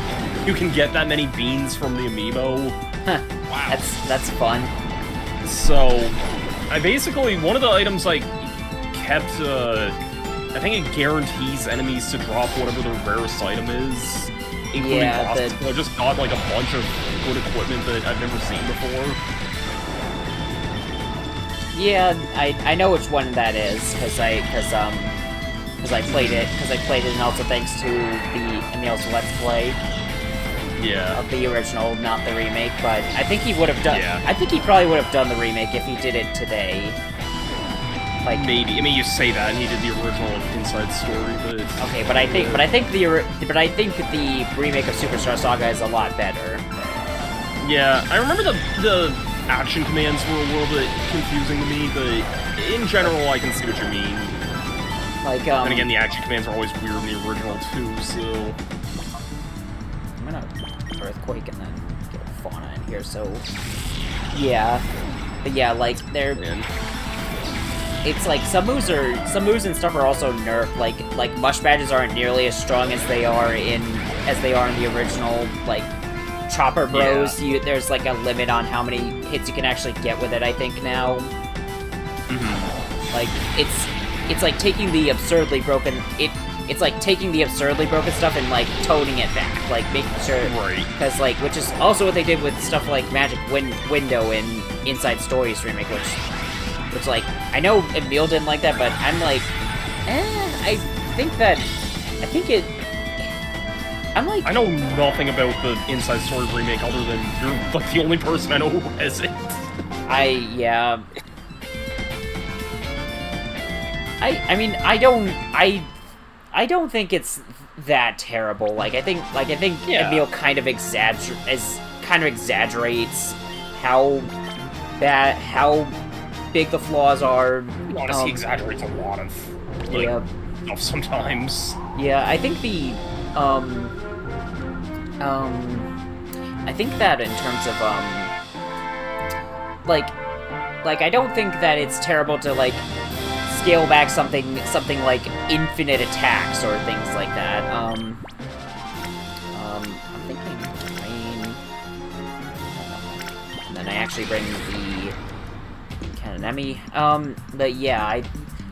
you can get that many beans from the Amiibo. Huh. Wow. That's fun. So, I basically, one of the items I kept, I think it guarantees enemies to drop whatever their rarest item is, including bosses. So I just got like a bunch of good equipment that I've never seen before. Yeah, I know which one that is, because I played it, and also thanks to Emil's Let's Play. Yeah. Of the original, not the remake, but I think he would have done... Yeah. I think he probably would have done the remake if he did it today. Like... Maybe. I mean, you say that, and he did the original Inside Story, but... Okay, but I think the remake of Superstar Saga is a lot better. Yeah, I remember the action commands were a little bit confusing to me, but in general, I can see what you mean. Like, And again, the action commands are always weird in the original, too, so... I'm gonna Earthquake and then get Fauna in here, so... Yeah. But yeah, like, they're... It's like, some moves and stuff are also nerfed, like Mush Badges aren't nearly as strong as they are in the original, like, Chopper Bros. Yeah. There's, like, a limit on how many hits you can actually get with it, I think, now. Like, it's like taking the absurdly broken... It's like taking the absurdly broken stuff and, like, toning it back, like, making sure... Right. Because, like, which is also what they did with stuff like Magic Window in Inside Stories remake, which, like, I know Emil didn't like that, but I'm like, I know nothing about the Inside Story remake other than you're, like, the only person I know who has it. I don't think it's that terrible. Like, I think Emil kind of exaggerates how big the flaws are. Honestly, he exaggerates a lot of stuff sometimes. Yeah, I think I think that in terms of like I don't think that it's terrible to like scale back something like infinite attacks or things like that. I'm thinking rain. And then I actually bring the Kananemi. But yeah, I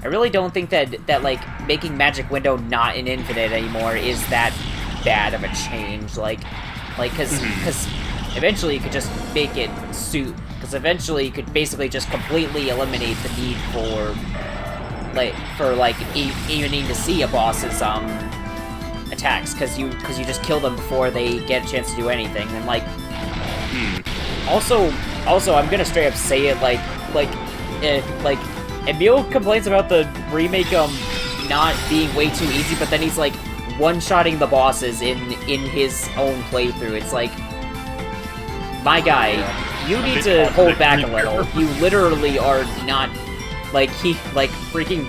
really don't think that like making Magic Window not an infinite anymore is that bad of a change. Like, because eventually you could just make it suit. Because eventually you could basically just completely eliminate the need for even needing to see a boss's attacks, because you just kill them before they get a chance to do anything. And like, also I'm gonna straight up say it, like Emil complains about the remake not being way too easy, but then he's like one-shotting the bosses in his own playthrough. It's like, my guy, you need to hold back a little. You literally are not, like, freaking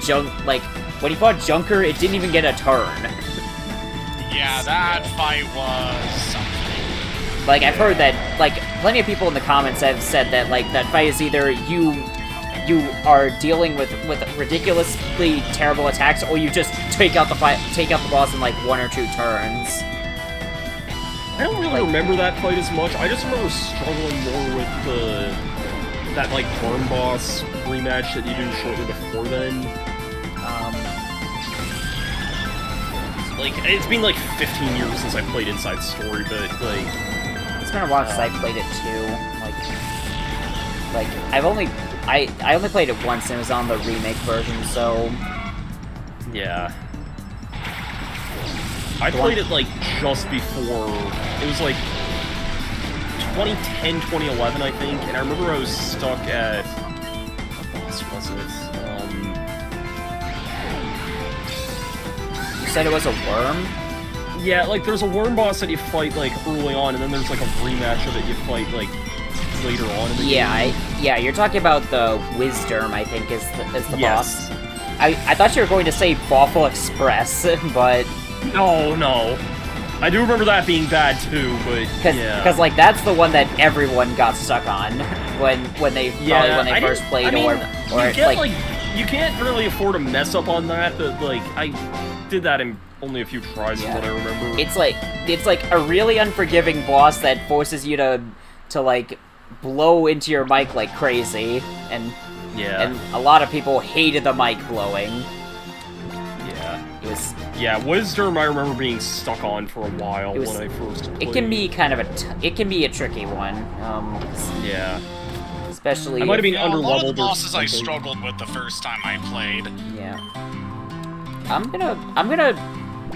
when he fought Junker, it didn't even get a turn. Yeah, that fight was something. Like, I've heard that, like, plenty of people in the comments have said that, like, that fight is either you are dealing with ridiculously terrible attacks, or you just take out the boss in, like, 1 or 2 turns. I don't really remember that fight as much. I just remember struggling more with that, like, worm boss rematch that you do shortly before then. like, it's been like 15 years since I played Inside Story, but like... It's been a while since I played it too. Like I only played it once and it was on the remake version, so... Yeah. I played it like just before, it was like 2010, 2011 I think, and I remember I was stuck at, what boss was it? You said it was a worm? Yeah, like there's a worm boss that you fight like early on, and then there's like a rematch of it you fight like later on in the game. Yeah, you're talking about the Wisdom, I think, is the Yes. boss. I thought you were going to say Waffle Express, but... No. I do remember that being bad too, but yeah. Because like that's the one that everyone got stuck on when they first played, or you can't really afford to mess up on that, but like I did that in only a few tries from what I remember. It's like a really unforgiving boss that forces you to like blow into your mic like crazy, and a lot of people hated the mic blowing. Yeah, Wisdom I remember being stuck on for a while when I first played. It can be kind of it can be a tricky one. Yeah. Especially I might have been underleveled. A lot of the bosses I struggled with the first time I played. Yeah. I'm gonna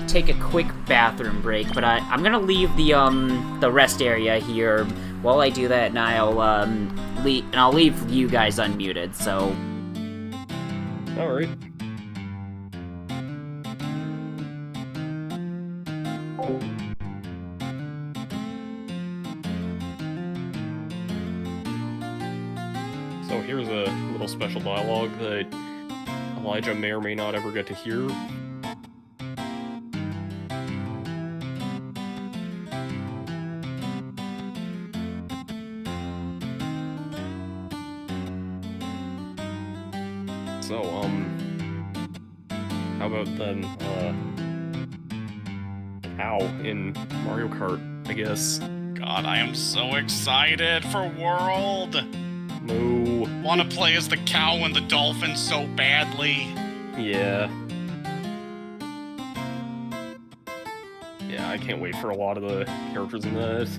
take a quick bathroom break, but I'm gonna leave the rest area here while I do that, and I'll leave you guys unmuted. So. All right. So here's a little special dialogue that Elijah may or may not ever get to hear. So, how about then, cow in Mario Kart, I guess. God, I am so excited for World! Moo. Want to play as the cow and the dolphin so badly. Yeah. Yeah, I can't wait for a lot of the characters in this.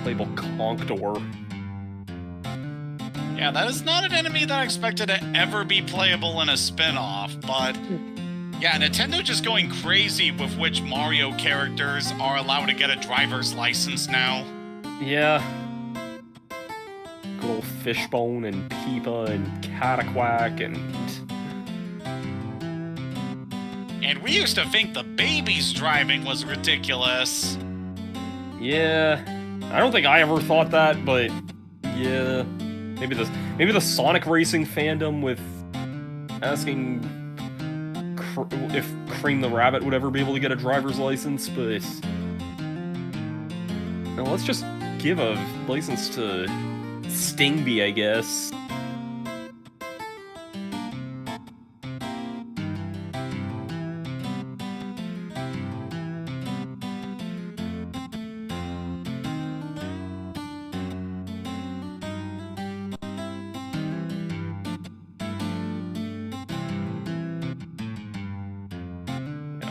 Playable Conkdor. Yeah, that is not an enemy that I expected to ever be playable in a spin-off, but yeah, Nintendo just going crazy with which Mario characters are allowed to get a driver's license now. Yeah. Good old Fishbone and Peepa and Cataquack and... And we used to think the baby's driving was ridiculous. Yeah. I don't think I ever thought that, but yeah. Maybe the Sonic Racing fandom with asking if Cream the Rabbit would ever be able to get a driver's license, but no, let's just give a license to Stingby, I guess.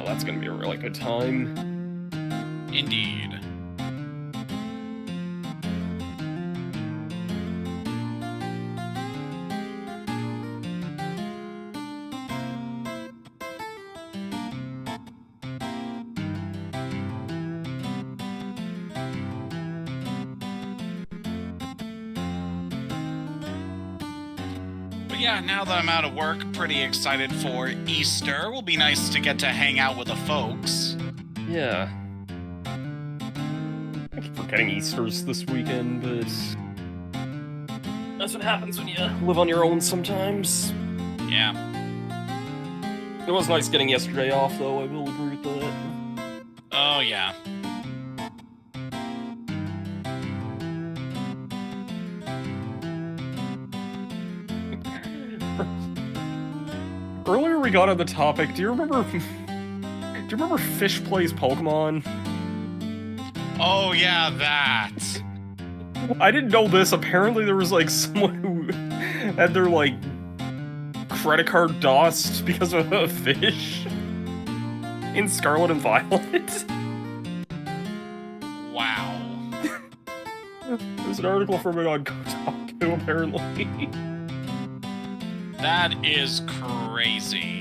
That's gonna be a really good time. Indeed. Yeah, now that I'm out of work, pretty excited for Easter. Will be nice to get to hang out with the folks. Yeah. I keep forgetting Easter's this weekend, but that's what happens when you live on your own sometimes. Yeah. It was nice getting yesterday off, though, I will agree with that. Oh, yeah. Earlier we got on the topic, do you remember Fish Plays Pokemon? Oh yeah, that. I didn't know this. Apparently there was, like, someone who had their, like, credit card DOSed because of a fish in Scarlet and Violet. Wow. There's an article from it on Kotaku, apparently. That is crazy.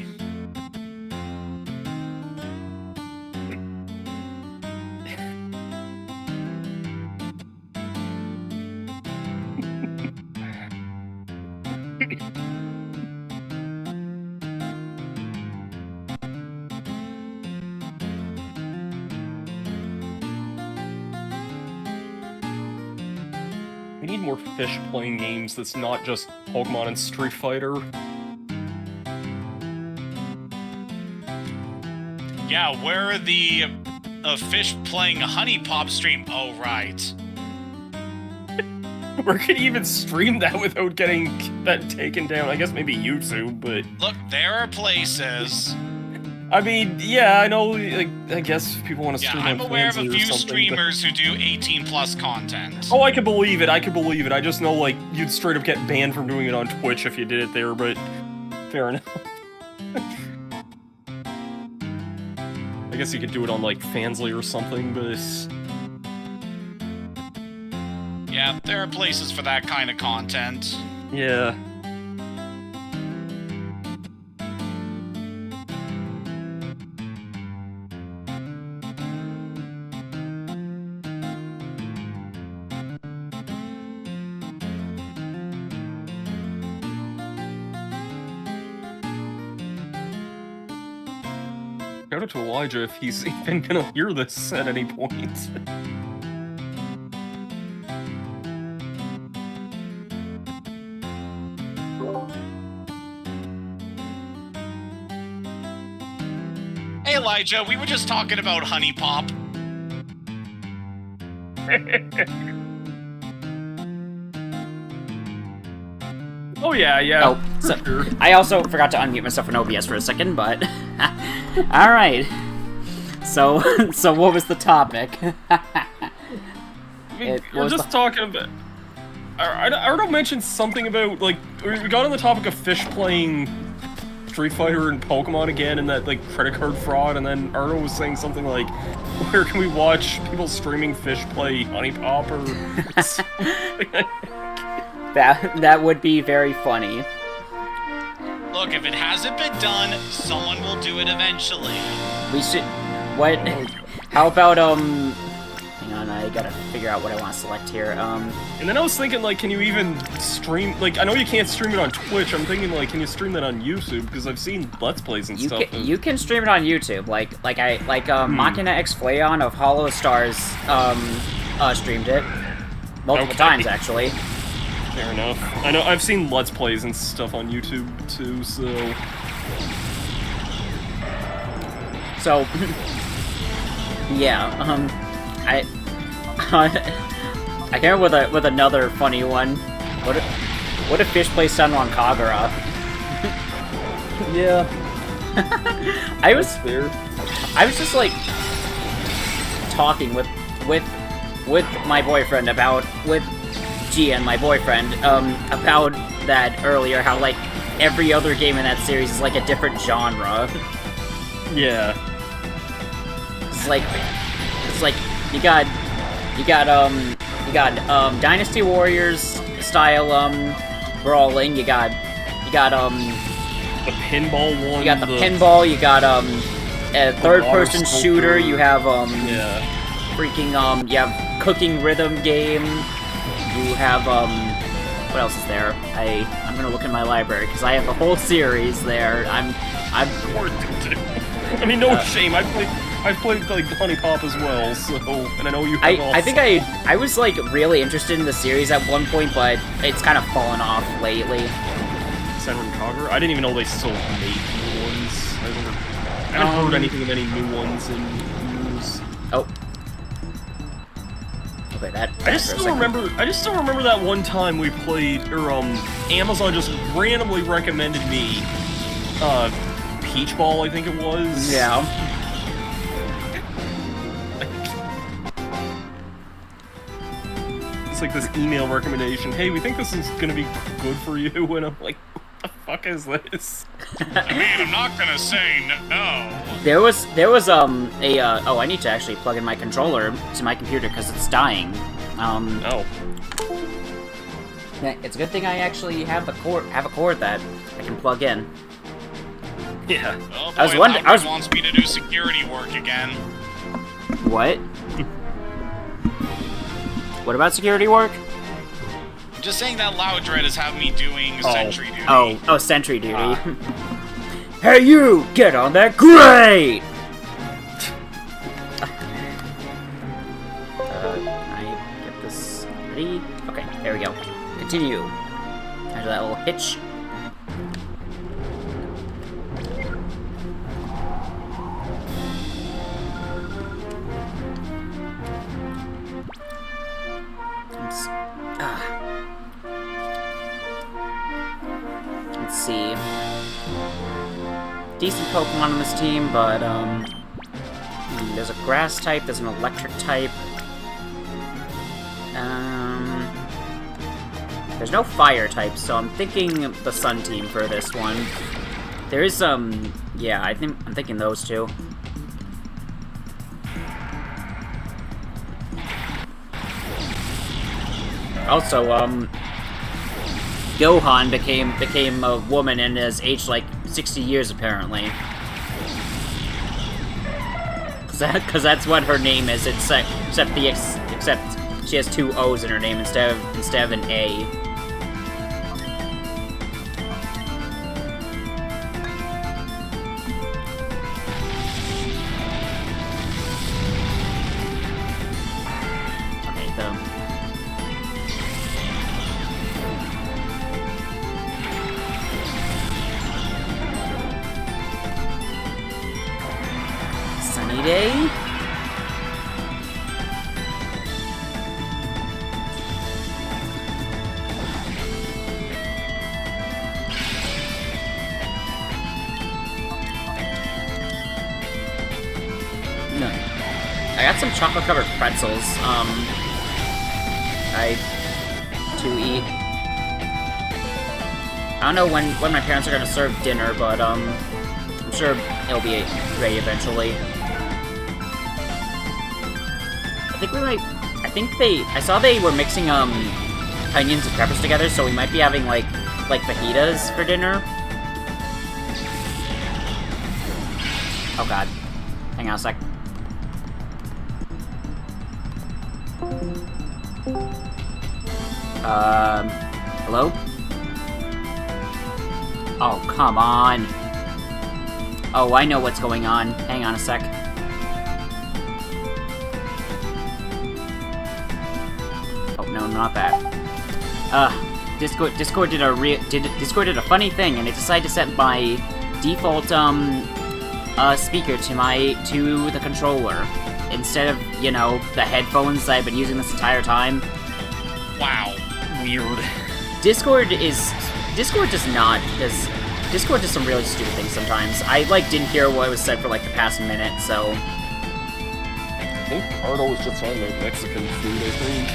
We need more fish playing games that's not just Pokemon and Street Fighter. Yeah, where are the fish playing Honey Pop stream? Oh, right. Where can you even stream that without getting that taken down? I guess maybe YouTube, but... Look, there are places. I mean, yeah, I know, like, I guess people want to Yeah, stream I'm on aware of a Fancy or few something, streamers who do 18+ content. Oh, I can believe it, I just know, like, you'd straight up get banned from doing it on Twitch if you did it there, but... Fair enough. I guess you could do it on, like, Fansly or something, but... Yeah, there are places for that kind of content. Yeah. Shout out to Elijah if he's even gonna hear this at any point. Hey Elijah, we were just talking about Honey Pop. Oh yeah. Oh, so sure. I also forgot to unmute myself in OBS for a second, but all right. So what was the topic? We're just talking about. Ardo mentioned something about, like, we got on the topic of fish playing Street Fighter and Pokemon again, and that, like, credit card fraud, and then Ardo was saying something like, where can we watch people streaming fish play Honey Pop or something? That would be very funny. Look, if it hasn't been done, someone will do it eventually. We should. What? How about Hang on, I gotta figure out what I want to select here. And then I was thinking, like, can you even stream? Like, I know you can't stream it on Twitch. I'm thinking, like, can you stream that on YouTube? Because I've seen Let's Plays and stuff. You can stream it on YouTube. Machina X Flayon of Hollow Stars streamed it multiple times actually. Fair enough. I know I've seen Let's Plays and stuff on YouTube too, so yeah, I came up with another funny one. What if fish play Senran Kagura? yeah. I was just like talking with my boyfriend about Gian, my boyfriend, about that earlier, how, like, every other game in that series is, like, a different genre. Yeah. It's like, you got Dynasty Warriors style, brawling, you got, the pinball one. you got the pinball, you got, a third-person shooter, you have, yeah. freaking, you have cooking rhythm game, you have, what else is there? I'm gonna look in my library, because I have the whole series there. I mean, no shame, I've played, like, Honey Pop as well, so, and I know you have also. I think I was, like, really interested in the series at one point, but it's kind of fallen off lately. Senran Kagura? I didn't even know they still made new ones. I haven't heard anything of any new ones in news. Oh. Okay, I just still remember that one time we played, or Amazon just randomly recommended me Peach Ball, I think it was. Yeah. gets like this email recommendation. Hey, we think this is gonna be good for you, and I'm like, what the fuck is this? I mean, I'm not gonna say no. There was oh, I need to actually plug in my controller to my computer because it's dying. Oh. Yeah, it's a good thing I actually have a cord that I can plug in. Yeah. Oh boy, I was wondering. wants me to do security work again. What? What about security work? I'm just saying that Loudred is having me doing sentry duty. Oh, sentry duty. Hey, you! Get on that crate! Can I get this ready? Okay, there we go. Continue. There's that little hitch. Let's see. Decent Pokemon on this team, but there's a grass type, there's an electric type. There's no fire type, so I'm thinking the Sun team for this one. There is yeah, I'm thinking those two. Also, Gohan became a woman and has aged like 60 years apparently. Cause that's what her name is. Except she has 2 O's in her name instead of an A. Day? No. I got some chocolate covered pretzels, to eat. I don't know when my parents are gonna serve dinner, but I'm sure it'll be ready eventually. I saw they were mixing, onions and peppers together, so we might be having, like fajitas for dinner. Oh god. Hang on a sec. Hello? Oh, come on. Oh, I know what's going on. Hang on a sec. No, not that. Discord did a funny thing, and it decided to set my default speaker to the controller instead of, you know, the headphones that I've been using this entire time. Wow. Weird. Discord does some really stupid things sometimes. I didn't hear what was said for the past minute, so. I think Cardo was just talking about Mexican food, I think.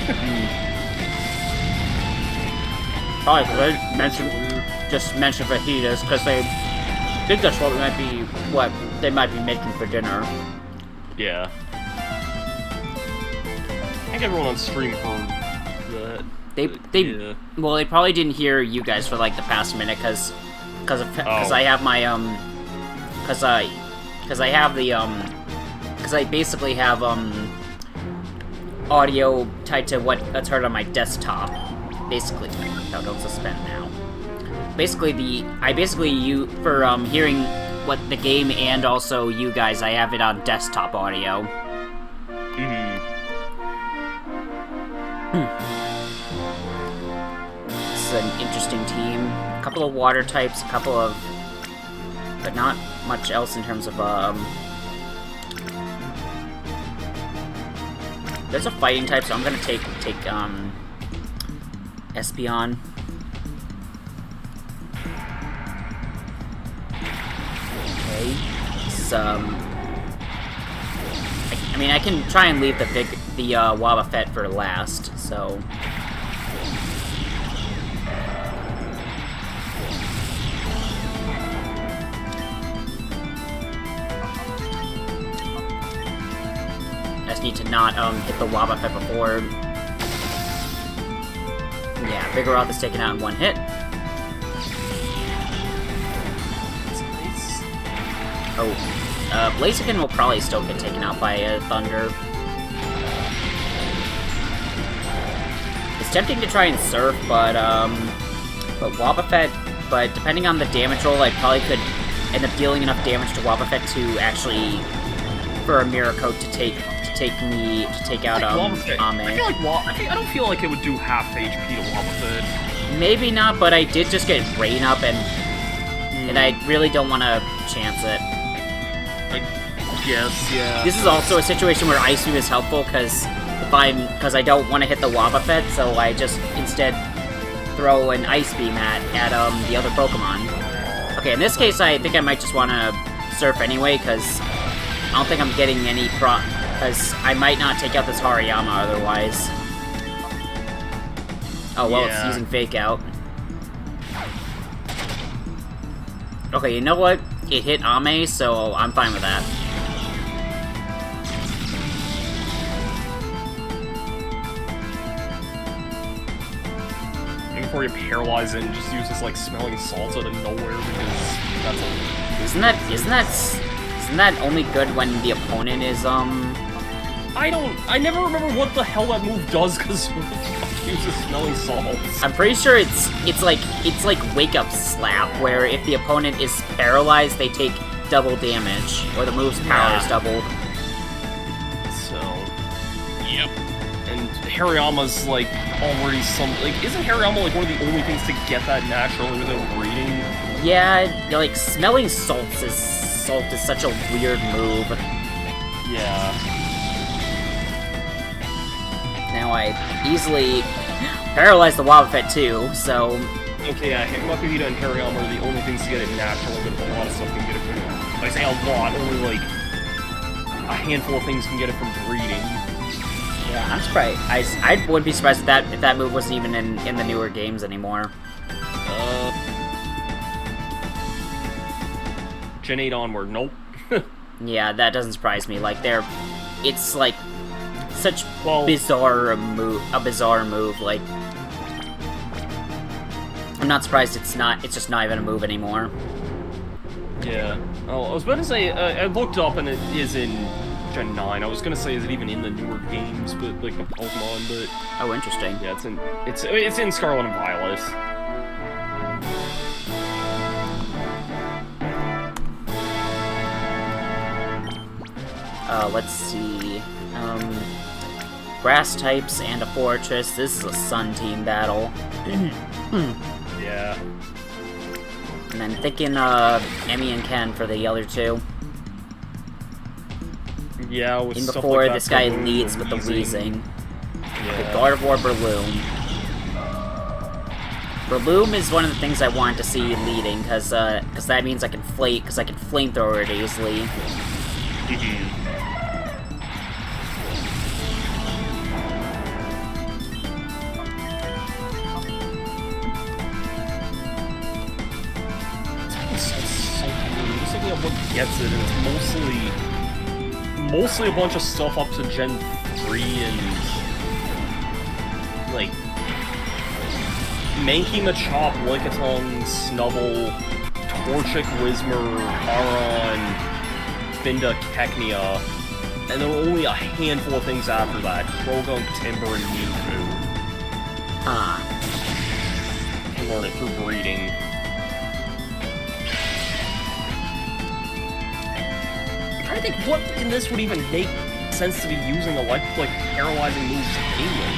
Probably because I just mentioned fajitas, because they think that's what they might be making for dinner. Yeah. I think everyone on stream heard that. Well, they probably didn't hear you guys for the past minute, because I have my because I basically have audio tied to what's heard on my desktop. Basically, no, don't suspend now. Basically, for hearing what the game and also you guys, I have it on desktop audio. This is an interesting team. A couple of water types, but not much else in terms of There's a fighting type, so I'm gonna take Espeon. Okay. I mean, I can try and leave the Wobbuffet for last, so. I just need to not hit the Wobbuffet before. Yeah, Vigoroth is taken out in one hit. That's nice. Oh, Blaziken will probably still get taken out by Thunder. It's tempting to try and Surf, but Wobbuffet. But depending on the damage roll, I probably could end up dealing enough damage to Wobbuffet to actually for a Mirror Coat to take out Ame. I don't feel like it would do half HP to Wobbuffet. Maybe not, but I did just get Rain Up, and I really don't want to chance it. I guess, yeah. This is also a situation where Ice Beam is helpful because I don't want to hit the Wobbuffet, so I just instead throw an Ice Beam at the other Pokemon. Okay, in this case, I think I might just want to Surf anyway, because I don't think I'm getting any because I might not take out this Hariyama otherwise. Oh, well, yeah. It's using Fake Out. Okay, you know what? It hit Ame, so I'm fine with that. Before you paralyze it and just use this like smelling salts out of nowhere because that's a... Isn't that only good when the opponent is I never remember what the hell that move does because who the fuck uses smelling salts? I'm pretty sure it's like Wake Up Slap, where if the opponent is paralyzed, they take double damage, or the move's power is doubled. So, Yep. and Hariyama's like already isn't Hariyama like one of the only things to get that naturally without breeding? Yeah, like Smelling Salt is such a weird move. Yeah. Now I easily paralyzed the Wobbuffet too, so... Okay, yeah, Makihita and Hariyama are the only things to get it naturally, but a lot of stuff can get it from... I say a lot, only like a handful of things can get it from breeding. Yeah, I'm surprised. I wouldn't be surprised if that move wasn't even in the newer games anymore. Gen 8 onward, nope. Yeah, that doesn't surprise me. Like, it's like such a bizarre move. Like, I'm not surprised it's just not even a move anymore. Yeah. Oh, I was about to say, I looked up and it is in Gen 9. I was gonna say, is it even in the newer games, but like the Pokemon, but... Oh, interesting. Yeah, it's in Scarlet and Violet. Let's see. Grass types and a Fortress. This is a Sun Team battle. Yeah. And then thinking Emmy and Ken for the other two. Yeah, with And stuff before like that, this guy Breloom, leads with the Wheezing. Yeah. The Gardevoir Breloom. Breloom is one of the things I wanted to see leading, because that means I can flamethrower it easily. What gets it, and it's mostly a bunch of stuff up to Gen 3 and like Mankey, Machop, Lickitung, Snubble, Torchic, Whismur, Aron, Finda, Keknia, and there were only a handful of things after that. Croagunk, Timber, and Mewtwo. You learn it through breeding. I think what in this would even make sense to be using paralyzing moves anyway.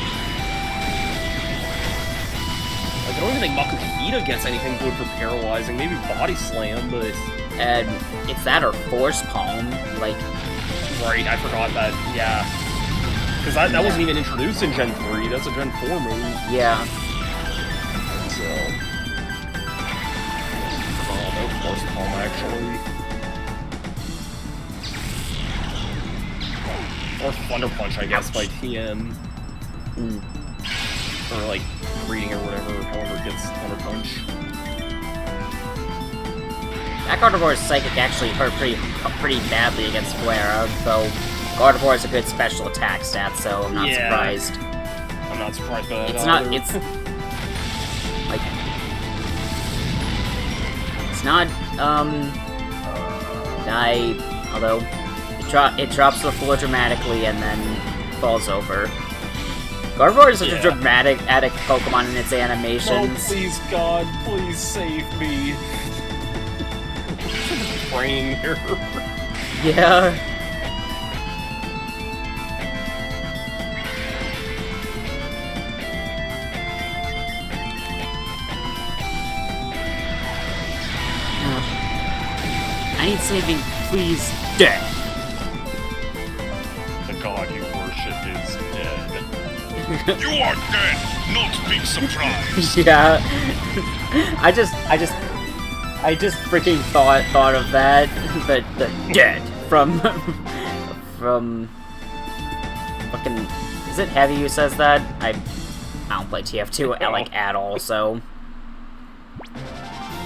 Like, I don't even think Makuhita gets anything good for paralyzing. Maybe Body Slam, but... And it's that or Force Palm, like... Right, I forgot that, yeah. Because that wasn't even introduced in Gen 3, that's a Gen 4 move. Yeah. So... Oh, no Force Palm, actually. Or Thunder Punch, I guess, by TM. Or, like, reading or whatever, however it gets Thunder Punch. That Gardevoir's Psychic actually hurt pretty badly against Flare, though Gardevoir is a good special attack stat, so I'm not Yeah. surprised. I'm not surprised by that. It's not. either. It's like it's not. Although it drops the floor dramatically and then falls over. Gardevoir is such a dramatic Pokemon in its Oh, animations. please, God, please save me. Praying here. Yeah. I need saving, please. Dead. The god you worship is dead. You are dead. Not big surprise. Yeah. I just freaking thought of that. The dead from fucking, is it Heavy who says that? I don't play TF2 like at all, so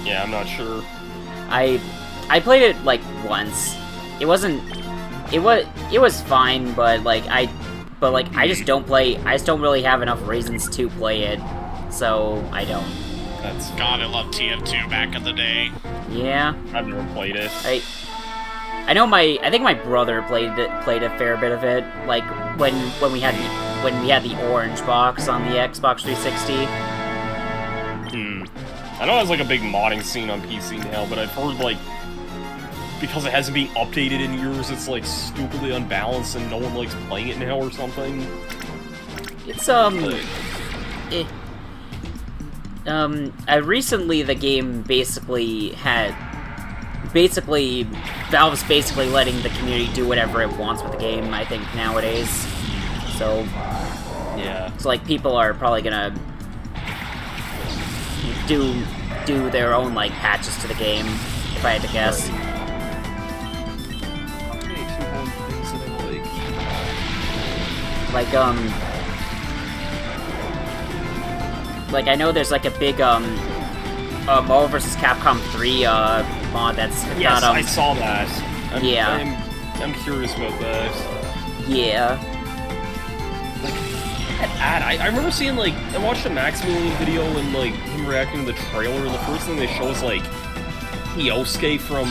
Yeah, I'm not sure. I played it like once. It was fine, but I just don't really have enough reasons to play it, so I don't. That's God, I love TF2 back in the day. Yeah. I've never played it. I know I think my brother played a fair bit of it, like when we had the orange box on the Xbox 360. I know there's like a big modding scene on PC now, but I've heard like because it hasn't been updated in years, it's like stupidly unbalanced and no one likes playing it now or something. It's recently the game Valve's basically letting the community do whatever it wants with the game, I think, nowadays. So Yeah. it's like people are probably gonna do their own like patches to the game, if I had to guess. Like I know there's like a big Marvel vs. Capcom 3 mod that's Yes, got I saw that. I'm curious about that. yeah. I remember seeing like I watched a Maximilian video and like him reacting to the trailer, and the first thing they show is like Yosuke from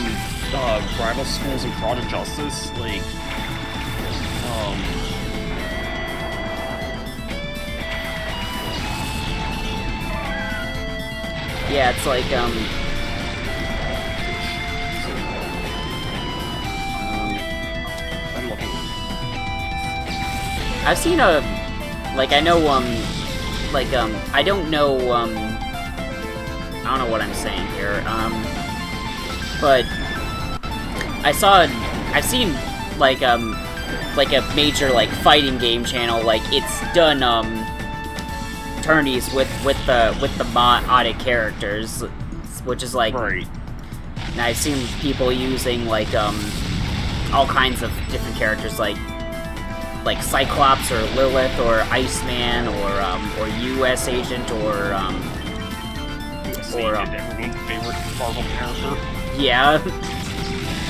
Rival Schools and Project Justice, like Yeah, it's like I'm looking. I've seen I know I don't know I don't know what I'm saying here, but I've seen like a major like fighting game channel, like it's done tourneys with the modded characters, which is like Right. and I've seen people using like all kinds of different characters like Cyclops or Lilith or Iceman or US Agent or everyone's favorite Marvel character. yeah.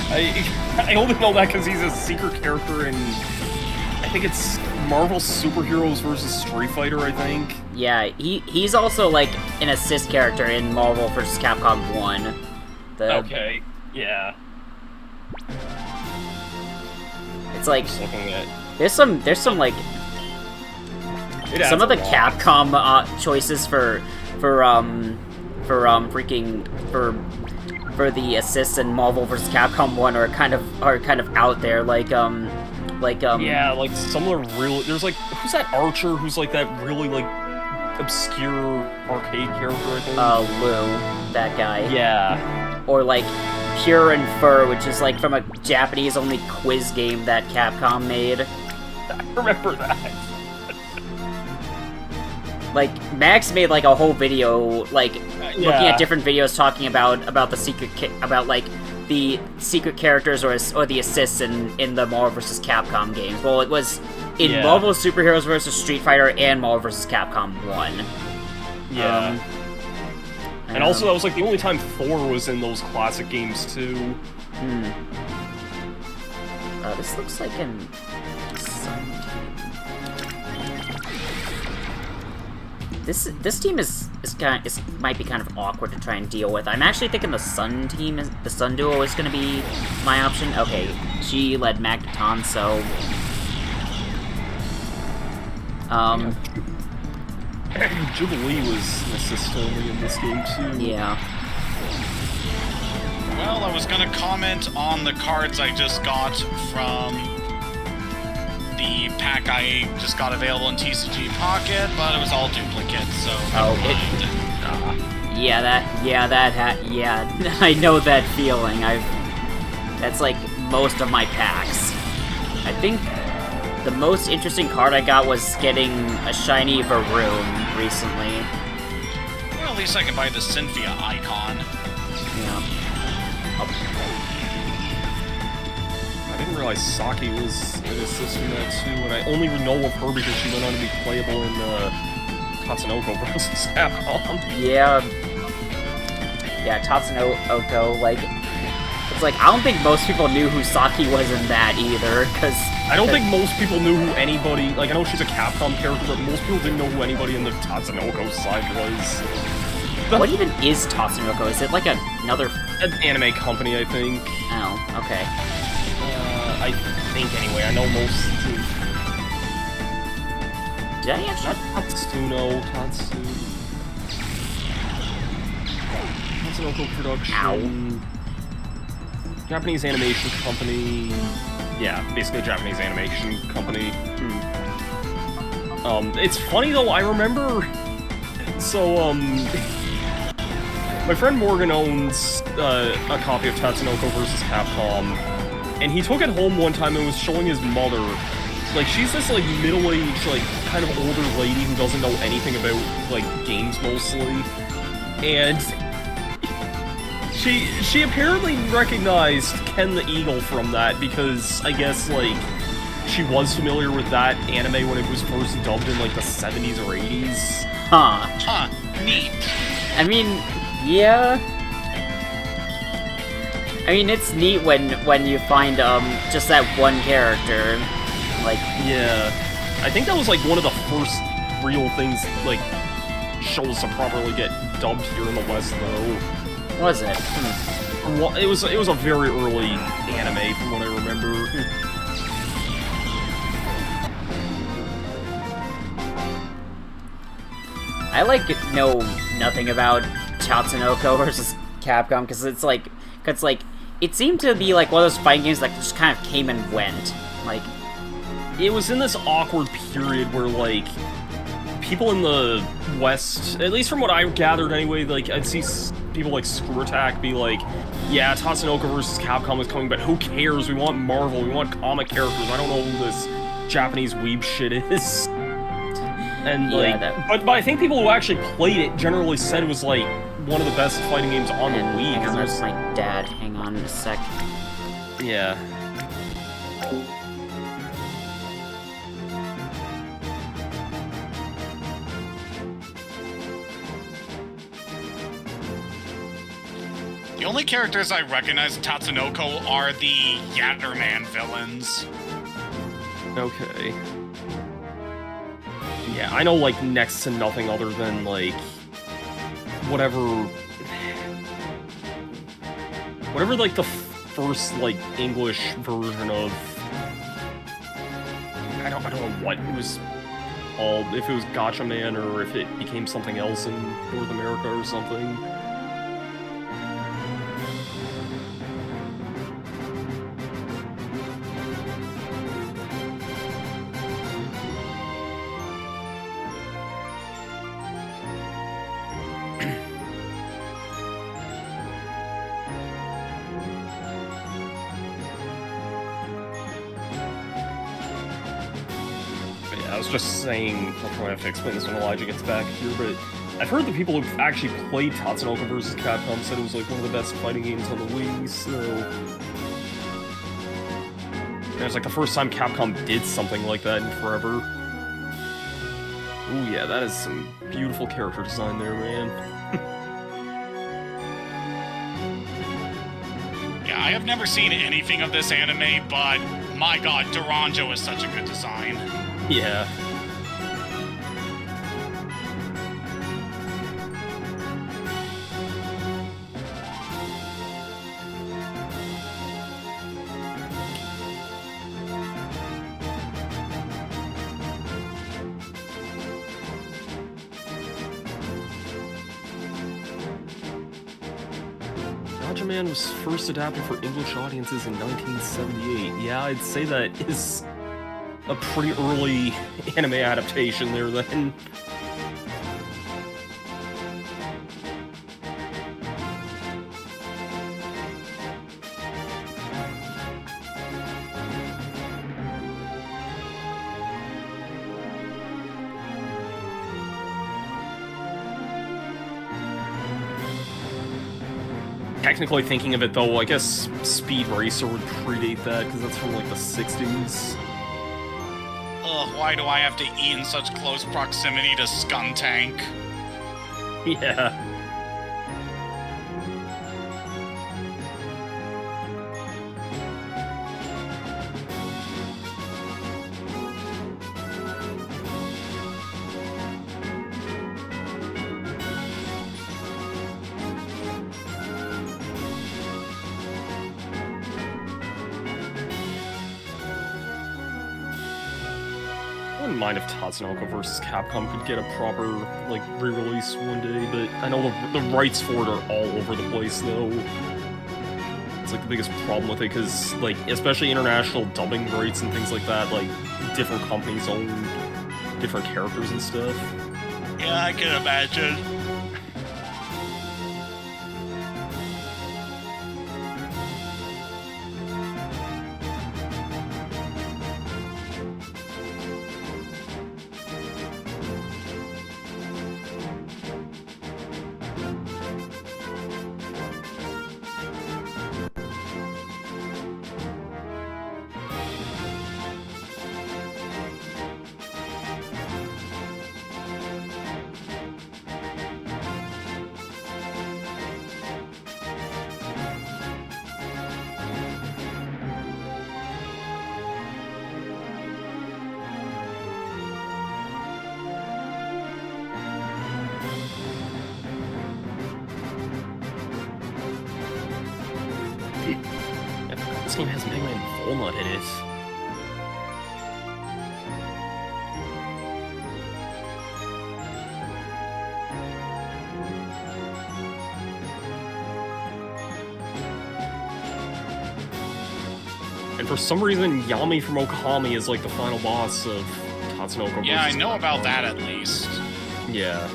I only know that because he's a secret character in I think it's Marvel Superheroes vs. Street Fighter, I think. Yeah, he's also like an assist character in Marvel vs. Capcom 1. Okay. Yeah. It's like Just looking at there's some like it adds some of a the lot. Capcom choices for the assists in Marvel vs. Capcom 1 are kind of out there, Yeah, like some of the real. There's like who's that Archer? Who's like that really like obscure arcade character? I think. Lou, that guy. Yeah. Or like Pure and Fur, which is like from a Japanese only quiz game that Capcom made. I remember that. Like Max made like a whole video like looking at different videos talking about the the secret characters or the assists in the Marvel vs. Capcom games. Well, it was in Marvel Superheroes vs. Street Fighter and Marvel vs. Capcom 1. Yeah. And also, that was like the only time Thor was in those classic games too. This looks like an Sun team. This team is might be kind of awkward to try and deal with. I'm actually thinking the Sun team, the Sun duo, is going to be my option. Okay, G led Magneton, so Jubilee was an assist only in this game too. yeah. Well, I was gonna comment on the cards I just got from the pack I just got available in TCG Pocket, but it was all duplicates, so never mind. Yeah, I know that feeling. That's like most of my packs. I think the most interesting card I got was getting a shiny Varoom recently. Well, at least I can buy the Cynthia icon. Yeah. I didn't realize Saki was an assist in that too, and I only know of her because she went on to be playable in Tatsunoko vs. Capcom. Yeah, Tatsunoko, like, it's like, I don't think most people knew who Saki was in that either, because... I don't think most people knew who anybody, like, I know she's a Capcom character, but most people didn't know who anybody in the Tatsunoko side was. What even is Tatsunoko? Is it like another... An anime company, I think. Oh, okay. I think, anyway. I know most... Did I actually... Tatsunoko Production... Ow. Japanese animation company... Yeah, basically a Japanese animation company. It's funny though, I remember... So, my friend Morgan owns a copy of Tatsunoko vs. Capcom, and he took it home one time and was showing his mother. Like, she's this, like, middle-aged, like, kind of older lady who doesn't know anything about, like, games mostly. And she apparently recognized Ken the Eagle from that because, I guess, like, she was familiar with that anime when it was first dubbed in, like, the 70s or 80s. Huh. Huh, neat. I mean, yeah. I mean, it's neat when you find, just that one character. Like, yeah. I think that was, like, one of the first real things, like, shows to properly get dubbed here in the West, though. was it? Well, it was a very early anime, from what I remember. I, like, know nothing about Tatsunoko versus Capcom, because it's like, it seemed to be, like, one of those fighting games that just kind of came and went. Like, it was in this awkward period where, like, people in the West, at least from what I gathered anyway, like, I'd see people like Screw Attack be like, yeah, Tatsunoko vs. Capcom is coming, but who cares? We want Marvel, we want comic characters, I don't know who this Japanese weeb shit is. And, like, yeah, but I think people who actually played it generally said it was, like, one of the best fighting games on the Wii. Hang on, there's my dad. Hang on a sec. Yeah. The only characters I recognize in Tatsunoko are the Yatterman villains. Okay. Yeah, I know, like, next to nothing other than, like, whatever, like, the first, like, English version of, I don't know what it was called, if it was Gotcha Man or if it became something else in North America or something. Just saying, I'll probably have to explain this when Elijah gets back here, but I've heard the people who've actually played Tatsunoko vs. Capcom said it was like one of the best fighting games on the Wii, so... And it was like the first time Capcom did something like that in forever. Ooh yeah, that is some beautiful character design there, man. Yeah, I have never seen anything of this anime, but My god, Durango is such a good design. Yeah. Man was first adapted for English audiences in 1978. Yeah, I'd say that is a pretty early anime adaptation there then. Technically thinking of it though, I guess Speed Racer would predate that, because that's from like the 60s. Ugh, why do I have to eat in such close proximity to Skuntank? Yeah. I wouldn't mind if Tatsunoko vs. Capcom could get a proper, like, re-release one day, but I know the rights for it are all over the place, though. It's, like, the biggest problem with it, because, like, especially international dubbing rights and things like that, like, different companies own different characters and stuff. Yeah, I can imagine. This game has Mega Man Volnut in it. And for some reason, Yami from Okami is like the final boss of Tatsunoko. Yeah, I versus know Capcom. about that at least. Yeah.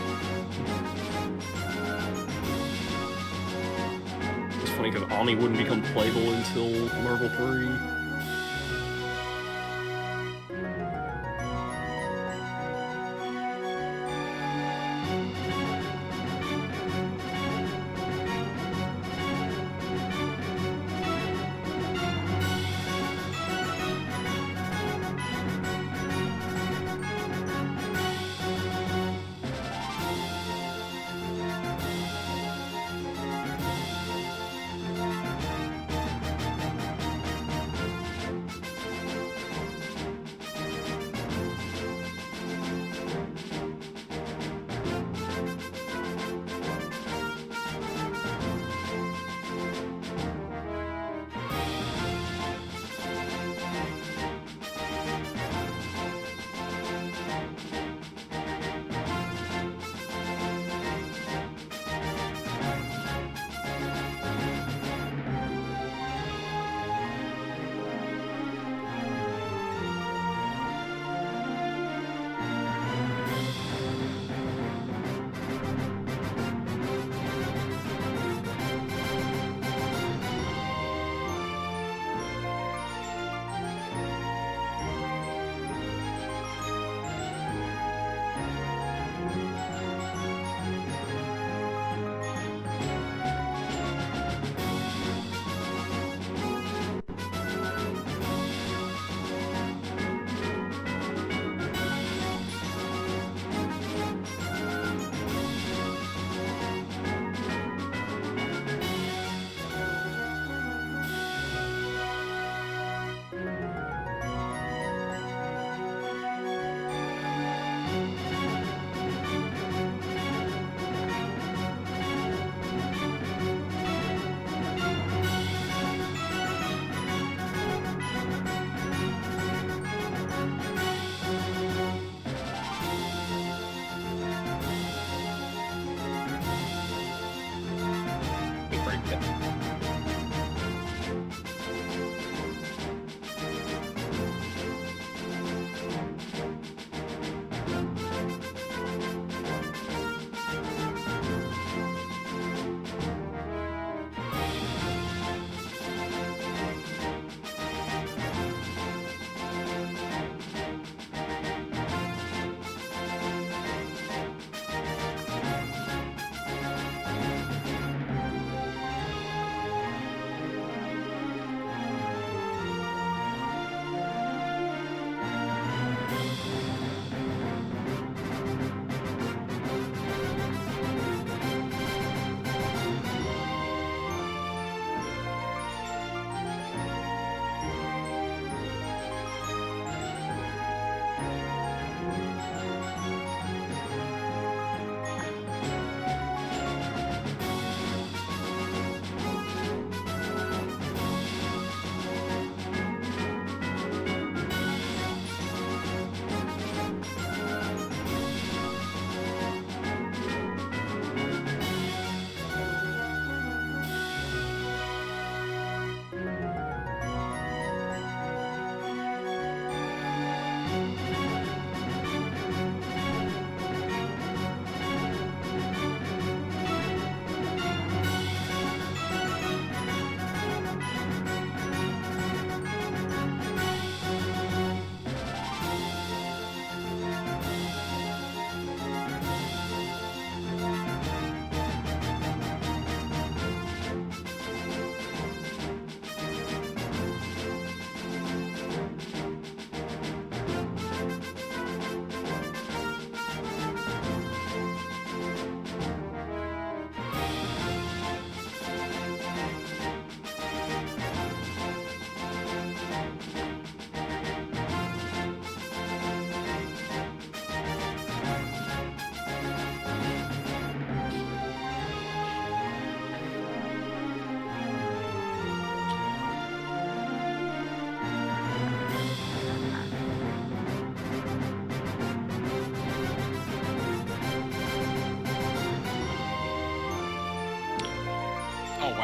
It's funny because Ami wouldn't become playable until Marvel 3.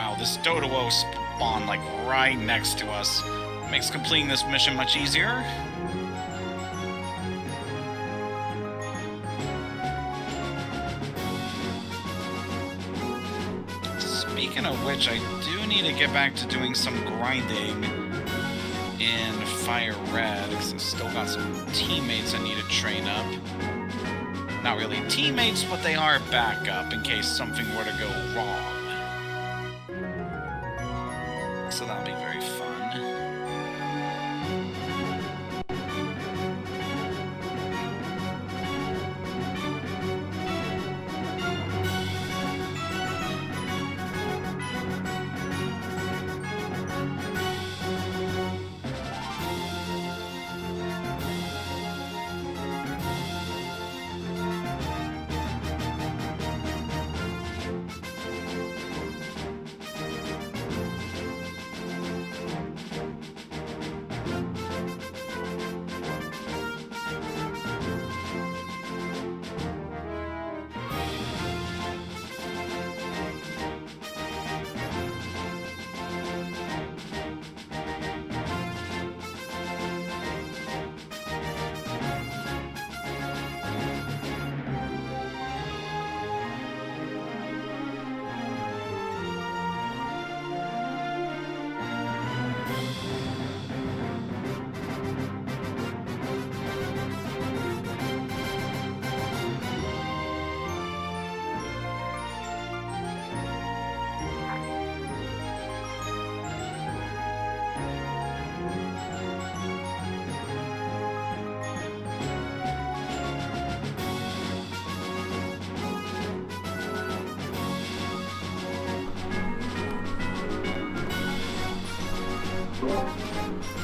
Wow, this Doduo spawned like right next to us. Makes completing this mission much easier. Speaking of which, I do need to get back to doing some grinding in Fire Red, because I've still got some teammates I need to train up. Not really teammates, but they are backup in case something were to go wrong. So that'll be very fun.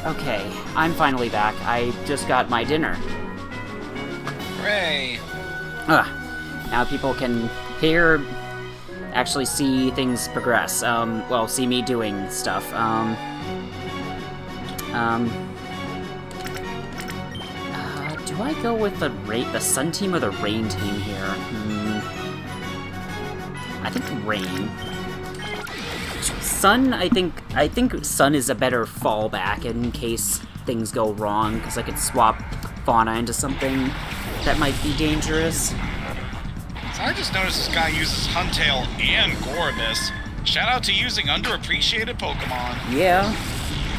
Okay, I'm finally back. I just got my dinner. Hooray! Now people can actually see things progress. Well, see me doing stuff. Do I go with the Sun team or the Rain team here? I think Rain. Sun, I think Sun is a better fallback in case things go wrong, because I could swap Fauna into something that might be dangerous. So I just noticed this guy uses Huntail and Gorbis. Shout out to using underappreciated Pokemon. Yeah,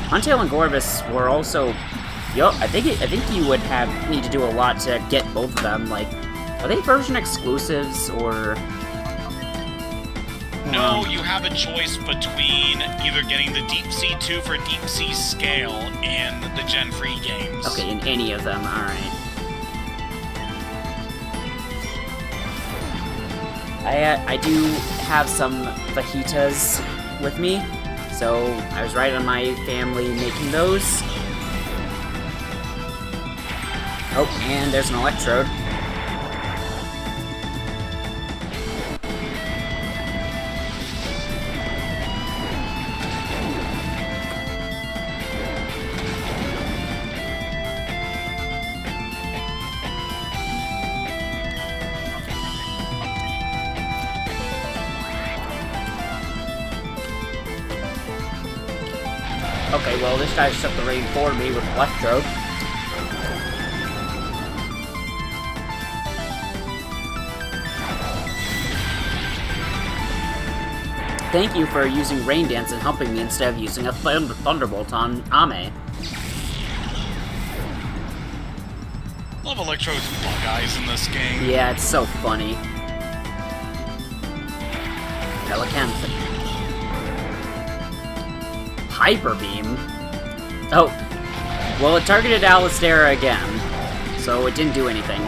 Huntail and Gorbis were also. I think you would need to do a lot to get both of them. Like, are they version exclusives or? No, you have a choice between either getting the Deep Sea 2 for Deep Sea Scale in the Gen 3 games. Okay, in any of them, alright. I do have some fajitas with me, so I was right on my family making those. Oh, and there's an Electrode. Okay, well, this guy just took the rain for me with Electrode. Thank you for using Rain Dance and helping me instead of using a Thunderbolt on Ame. Love Electrode's bug eyes in this game. Yeah, it's so funny. Pelicanth. Hyper Beam? Oh. Well, it targeted Alistera again, so it didn't do anything.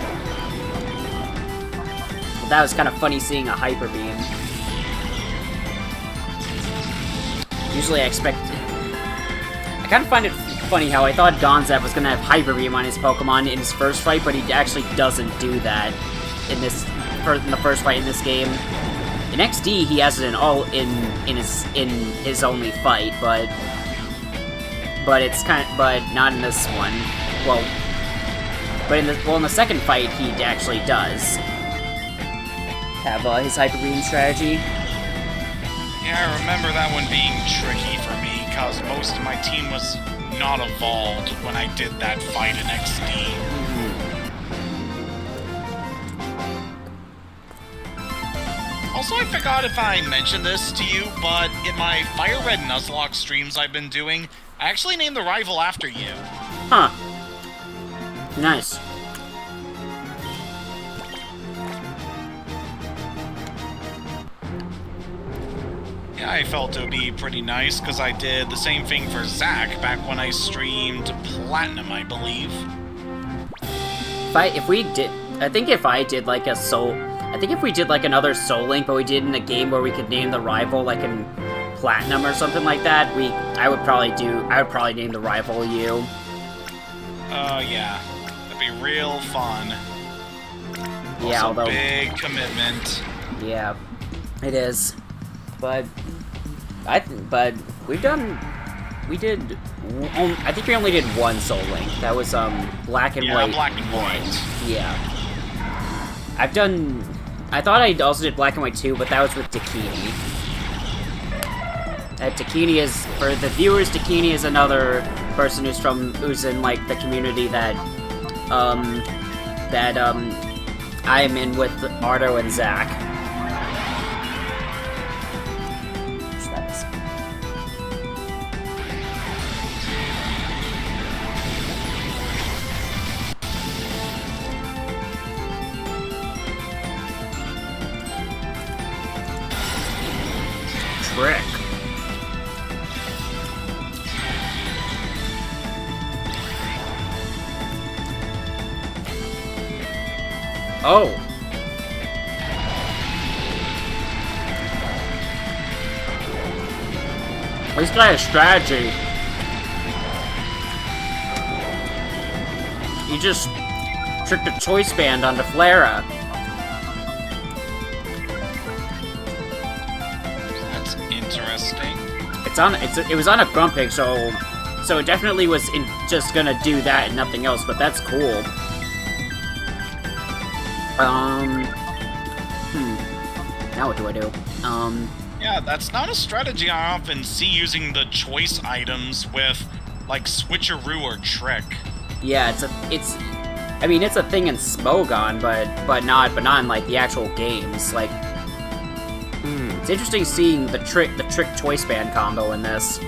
But that was kind of funny seeing a Hyper Beam. Usually I kind of find it funny how I thought Gonzap was going to have Hyper Beam on his Pokemon in his first fight, but he actually doesn't do that in the first fight in this game. In XD, he has it in his only fight, but not in this one. Well, but in the second fight, he actually does have his Hyper Beam strategy. Yeah, I remember that one being tricky for me, because most of my team was not evolved when I did that fight in XD. Also, I forgot if I mentioned this to you, but in my Fire Red Nuzlocke streams I've been doing, I actually named the rival after you. Huh. Nice. Yeah, I felt it would be pretty nice, because I did the same thing for Zach back when I streamed Platinum, I believe. I think if we did like another Soul Link, but we did in a game where we could name the rival, like in Platinum or something like that, I would probably name the rival you. Yeah. That'd be real fun. Yeah, also, although big commitment. Yeah, it is. But I think we only did one Soul Link. That was Black and White. Yeah, Black and White. Yeah. I thought I also did Black and White 2, but that was with Dakini. Dakini is, for the viewers, Dakini is another person who's in like the community that I am in with Ardo and Zach. Trick. Oh. This guy has strategy. He just tricked a choice band onto Flara. That's interesting. It was on a Grumpig, so it definitely was just gonna do that and nothing else. But that's cool. Now what do I do? Yeah, that's not a strategy I often see using the choice items with, like, switcheroo or trick. Yeah, it's a thing in Smogon, but not in like the actual games. Like, it's interesting seeing the trick choice band combo in this.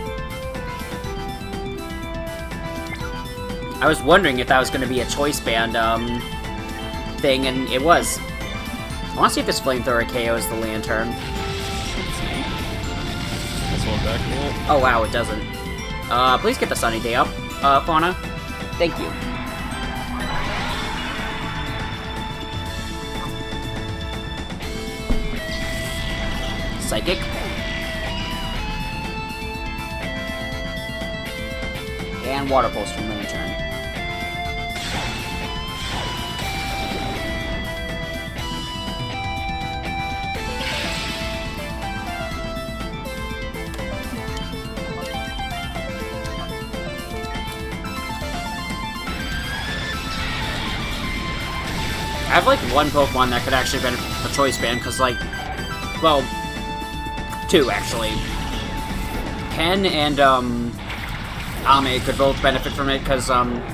I was wondering if that was going to be a choice band thing, and it was. I want to see if this flamethrower KOs the lantern. Oh wow, it doesn't. Please get the sunny day up, Fauna. Thank you. Psychic. And Water Pulse from Lantern. I have like one Pokemon that could actually benefit from the choice band, because like, well, two actually. Ken and Ame could both benefit from it, because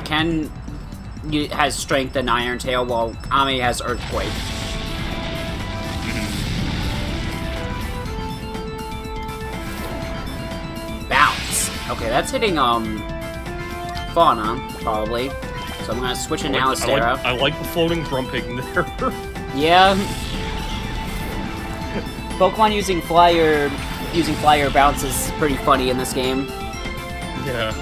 Ken has Strength and Iron Tail, while Ame has Earthquake. Bounce. Okay, that's hitting Fauna probably. So I'm gonna switch in Alistera. I like the floating Grumpig in there. Yeah. Pokemon using Flyer Bounce is pretty funny in this game. Yeah.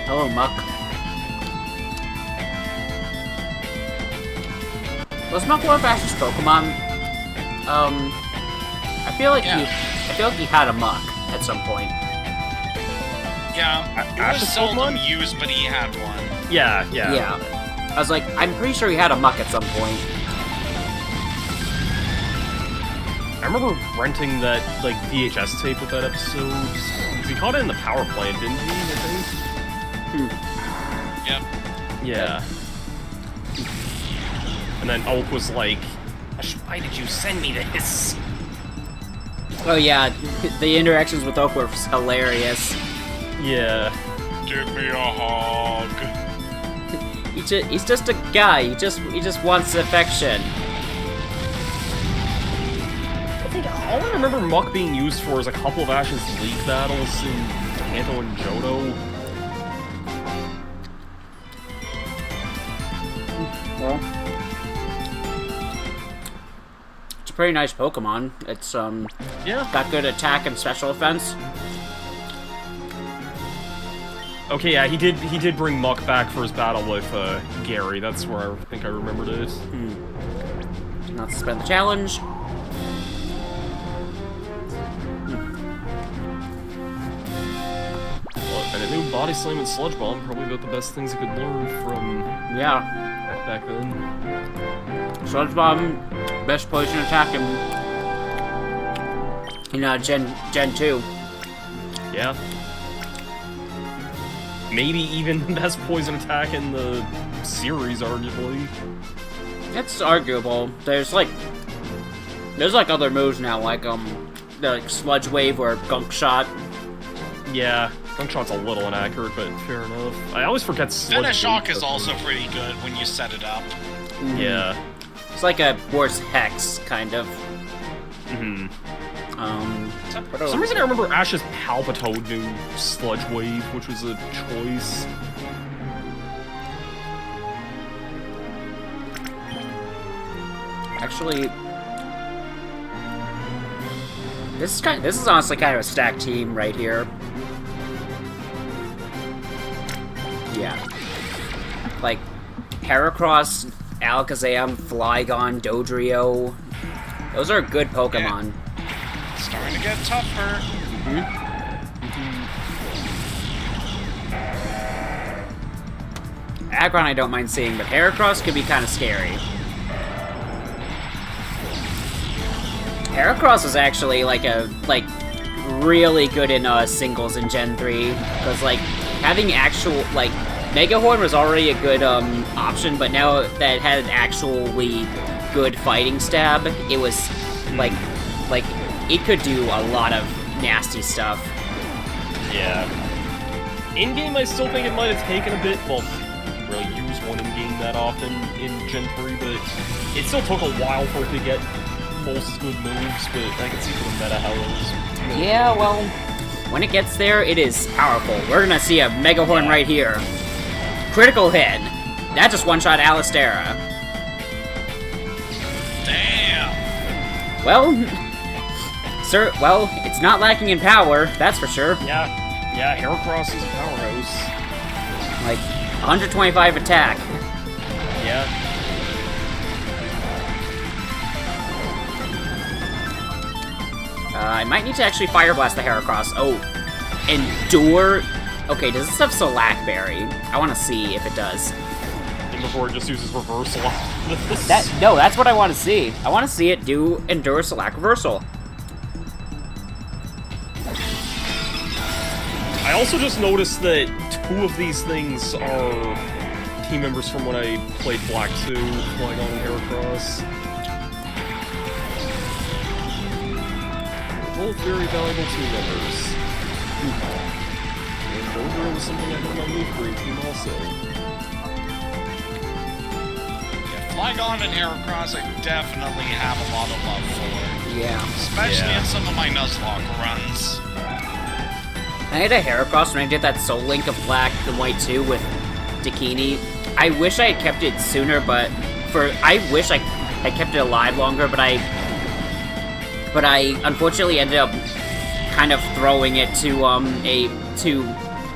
Hello, Muck. Was Muck one of Ash's Pokemon? I feel like he had a Muck at some point. Yeah, it was seldom used, but he had one. Yeah. Yeah. I was like, I'm pretty sure he had a Muck at some point. I remember renting that, like, VHS tape with that episode. 'Cause he caught it in the power plant, didn't he, I think? Yep. Yeah. And then Oak was like, why did you send me this? Oh yeah, the interactions with Oak were hilarious. Yeah. Give me a hug. He's just a guy. He just wants affection. I think all I remember Muck being used for is a couple of Ash's League battles in Kanto and Johto. Well, it's a pretty nice Pokemon. It's Yeah. got good attack and special defense. Okay, yeah, he did bring Muck back for his battle with Gary. That's where I think I remembered it. Not suspend the challenge. Well, and a new Body Slam and Sludge Bomb, probably about the best things you could learn from Yeah. back then. Sludge Bomb, best poison attack in Gen 2. Yeah. Maybe even best poison attack in the series, arguably. It's arguable. There's like other moves now, like Sludge Wave or Gunk Shot. Yeah, Gunk Shot's a little inaccurate, but fair enough. I always forget Sludge Finish Shock Wave, is also pretty good when you set it up. Yeah. It's like a worse Hex, kind of. Mm-hmm. What For some reason I remember Ash's Palpitoad knew Sludge Wave, which was a choice. Actually, this is honestly kind of a stacked team right here. Yeah. Like, Heracross, Alakazam, Flygon, Dodrio. Those are good Pokemon. It's starting to get tougher. Aggron I don't mind seeing, but Heracross could be kind of scary. Heracross was actually really good in singles in Gen 3, because having actual Mega Horn was already a good option, but now that it had an actually good fighting stab, it was it could do a lot of nasty stuff. Yeah. In-game, I still think it might have taken a bit. Well, you didn't really use one in-game that often in Gen 3, but it still took a while for it to get most good moves, but I can see for the meta how it was. Yeah, well, when it gets there, it is powerful. We're gonna see a Mega Horn right here. Critical hit. That just one-shot Alistera. Damn. Well, sir, it's not lacking in power, that's for sure. Yeah, Heracross is a powerhouse. 125 attack. Yeah. I might need to actually Fire Blast the Heracross. Oh, Endure. Okay, does this have Slack Berry? I want to see if it does. And before it just uses Reversal. No, that's what I want to see. I want to see it do Endure Slack Reversal. I also just noticed that 2 of these things are team members from when I played Black 2, Flygon and Heracross. Both very valuable team members. And Dodrio was something I had on my Leaf Green team also. Yeah, Flygon and Heracross I definitely have a lot of love for. Yeah. Especially in some of my Nuzlocke runs. I had a Heracross when I did that Soul Link of Black and White 2 with Dakini. I wish I had kept it sooner, but I wish I kept it alive longer, but I unfortunately ended up kind of throwing it to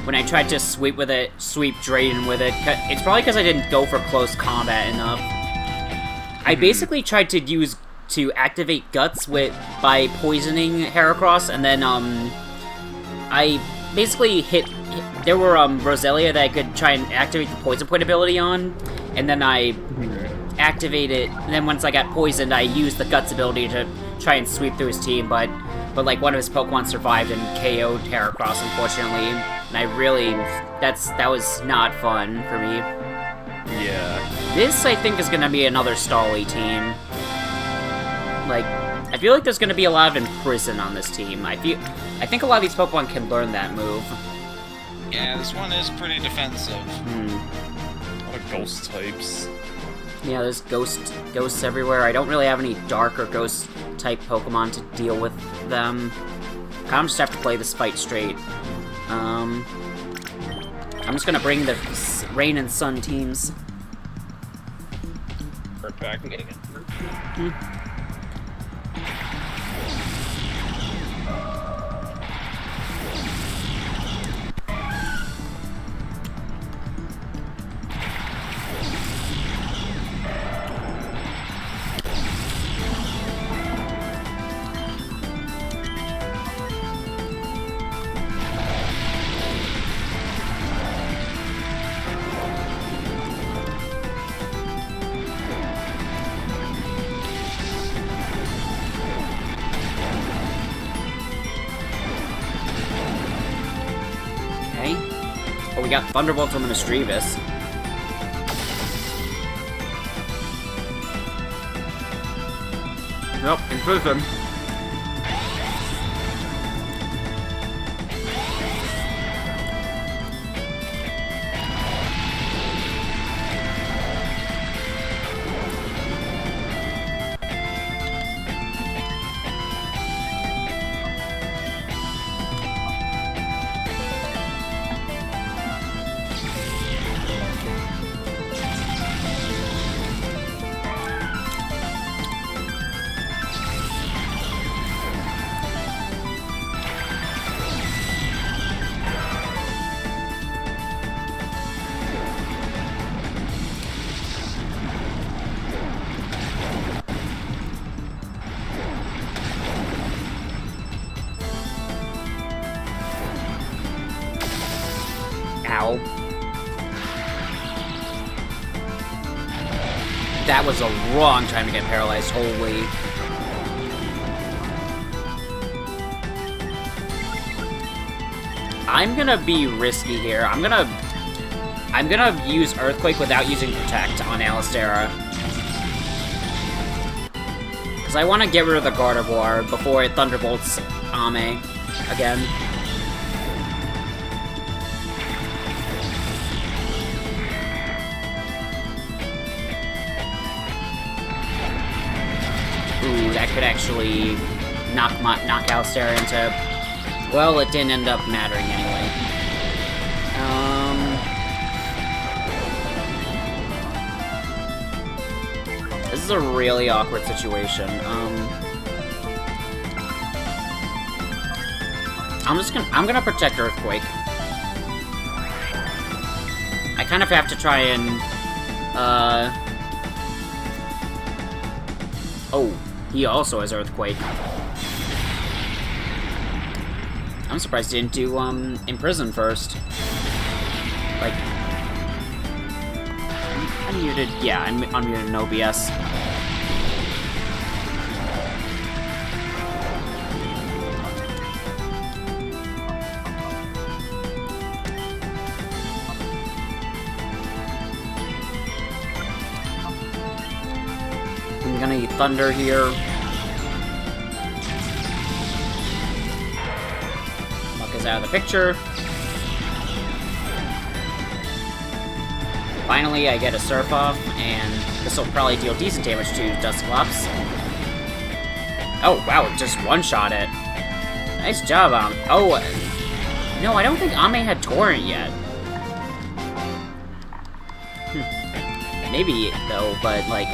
when I tried to sweep Drayden with it. It's probably because I didn't go for close combat enough. I basically tried to activate Guts by poisoning Heracross, and then I basically there were Roselia that I could try and activate the Poison Point ability on, and then I activated, and then once I got poisoned, I used the Guts ability to try and sweep through his team, but like one of his Pokemon survived and KO'd Heracross, unfortunately. And I really, that was not fun for me. Yeah. This, I think, is gonna be another Stally team. Like, I feel like there's gonna be a lot of Imprison on this team. I think a lot of these Pokemon can learn that move. Yeah, this one is pretty defensive. A lot of ghost types. Yeah, there's ghosts everywhere. I don't really have any dark or ghost type Pokemon to deal with them. I'm just have to play this fight straight. I'm just gonna bring the Rain and Sun teams. Right back and getting it. Oh, we got Thunderbolt from Misdreavus. Nope, Imprison. Ow. That was a wrong time to get paralyzed, holy. I'm gonna be risky here. I'm gonna use Earthquake without using Protect on Alistera. Because I want to get rid of the Gardevoir before it Thunderbolts Ame again. Ooh, that could actually knock Alistera into... Well, it didn't end up mattering anyway. This is a really awkward situation. I'm gonna protect Earthquake. I kind of have to try and, Oh, he also has Earthquake. I'm surprised he didn't do, Imprison first. Like... Unmuted... Yeah, I'm unmuted in OBS. I'm gonna eat Thunder here. Out of the picture. Finally, I get a Surf Off, and this will probably deal decent damage to Dusclops. Oh, wow, it just one-shot it. Nice job, Oh, no, I don't think Ame had Torrent yet. Maybe, though, but, like,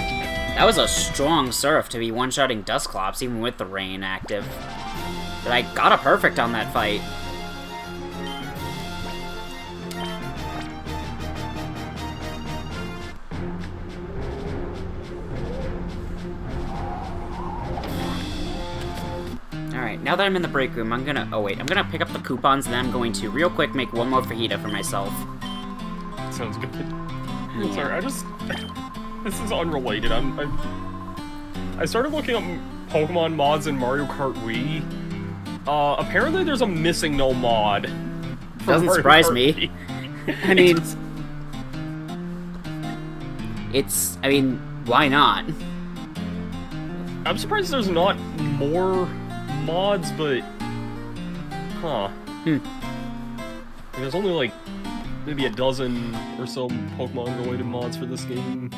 that was a strong Surf to be one-shotting Dusclops, even with the Rain active. But I got a perfect on that fight. Alright, now that I'm in the break room, I'm gonna pick up the coupons, and then I'm going to, real quick, make one more fajita for myself. Sounds good. Yeah. Sorry, this is unrelated. I started looking up Pokemon mods in Mario Kart Wii. Apparently there's a missing no mod. for Doesn't Mario surprise Kart me. Wii. I mean, I mean, why not? I'm surprised there's not more mods, but... Huh. There's only, like, maybe a dozen or so Pokemon-related mods for this game.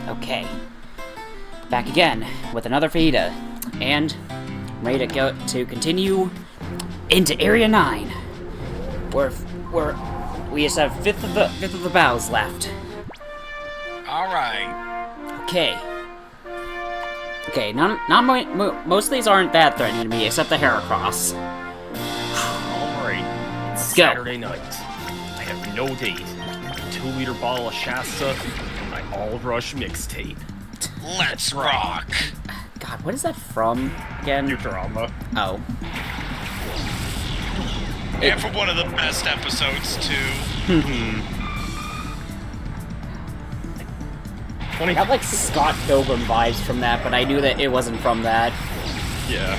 Okay. Back again with another fajita. And ready to go to continue into Area 9. We just have fifth of the battles left. Alright. Okay. Okay, most of these aren't that threatening to me, except the Heracross. Alright. Let's go. Saturday night. I have no date. A 2-liter bottle of Shasta and my All-Rush mixtape. Let's rock. God, what is that from again? Futurama. Oh. And for one of the best episodes, too. I got like Scott Pilgrim vibes from that, but I knew that it wasn't from that. Yeah.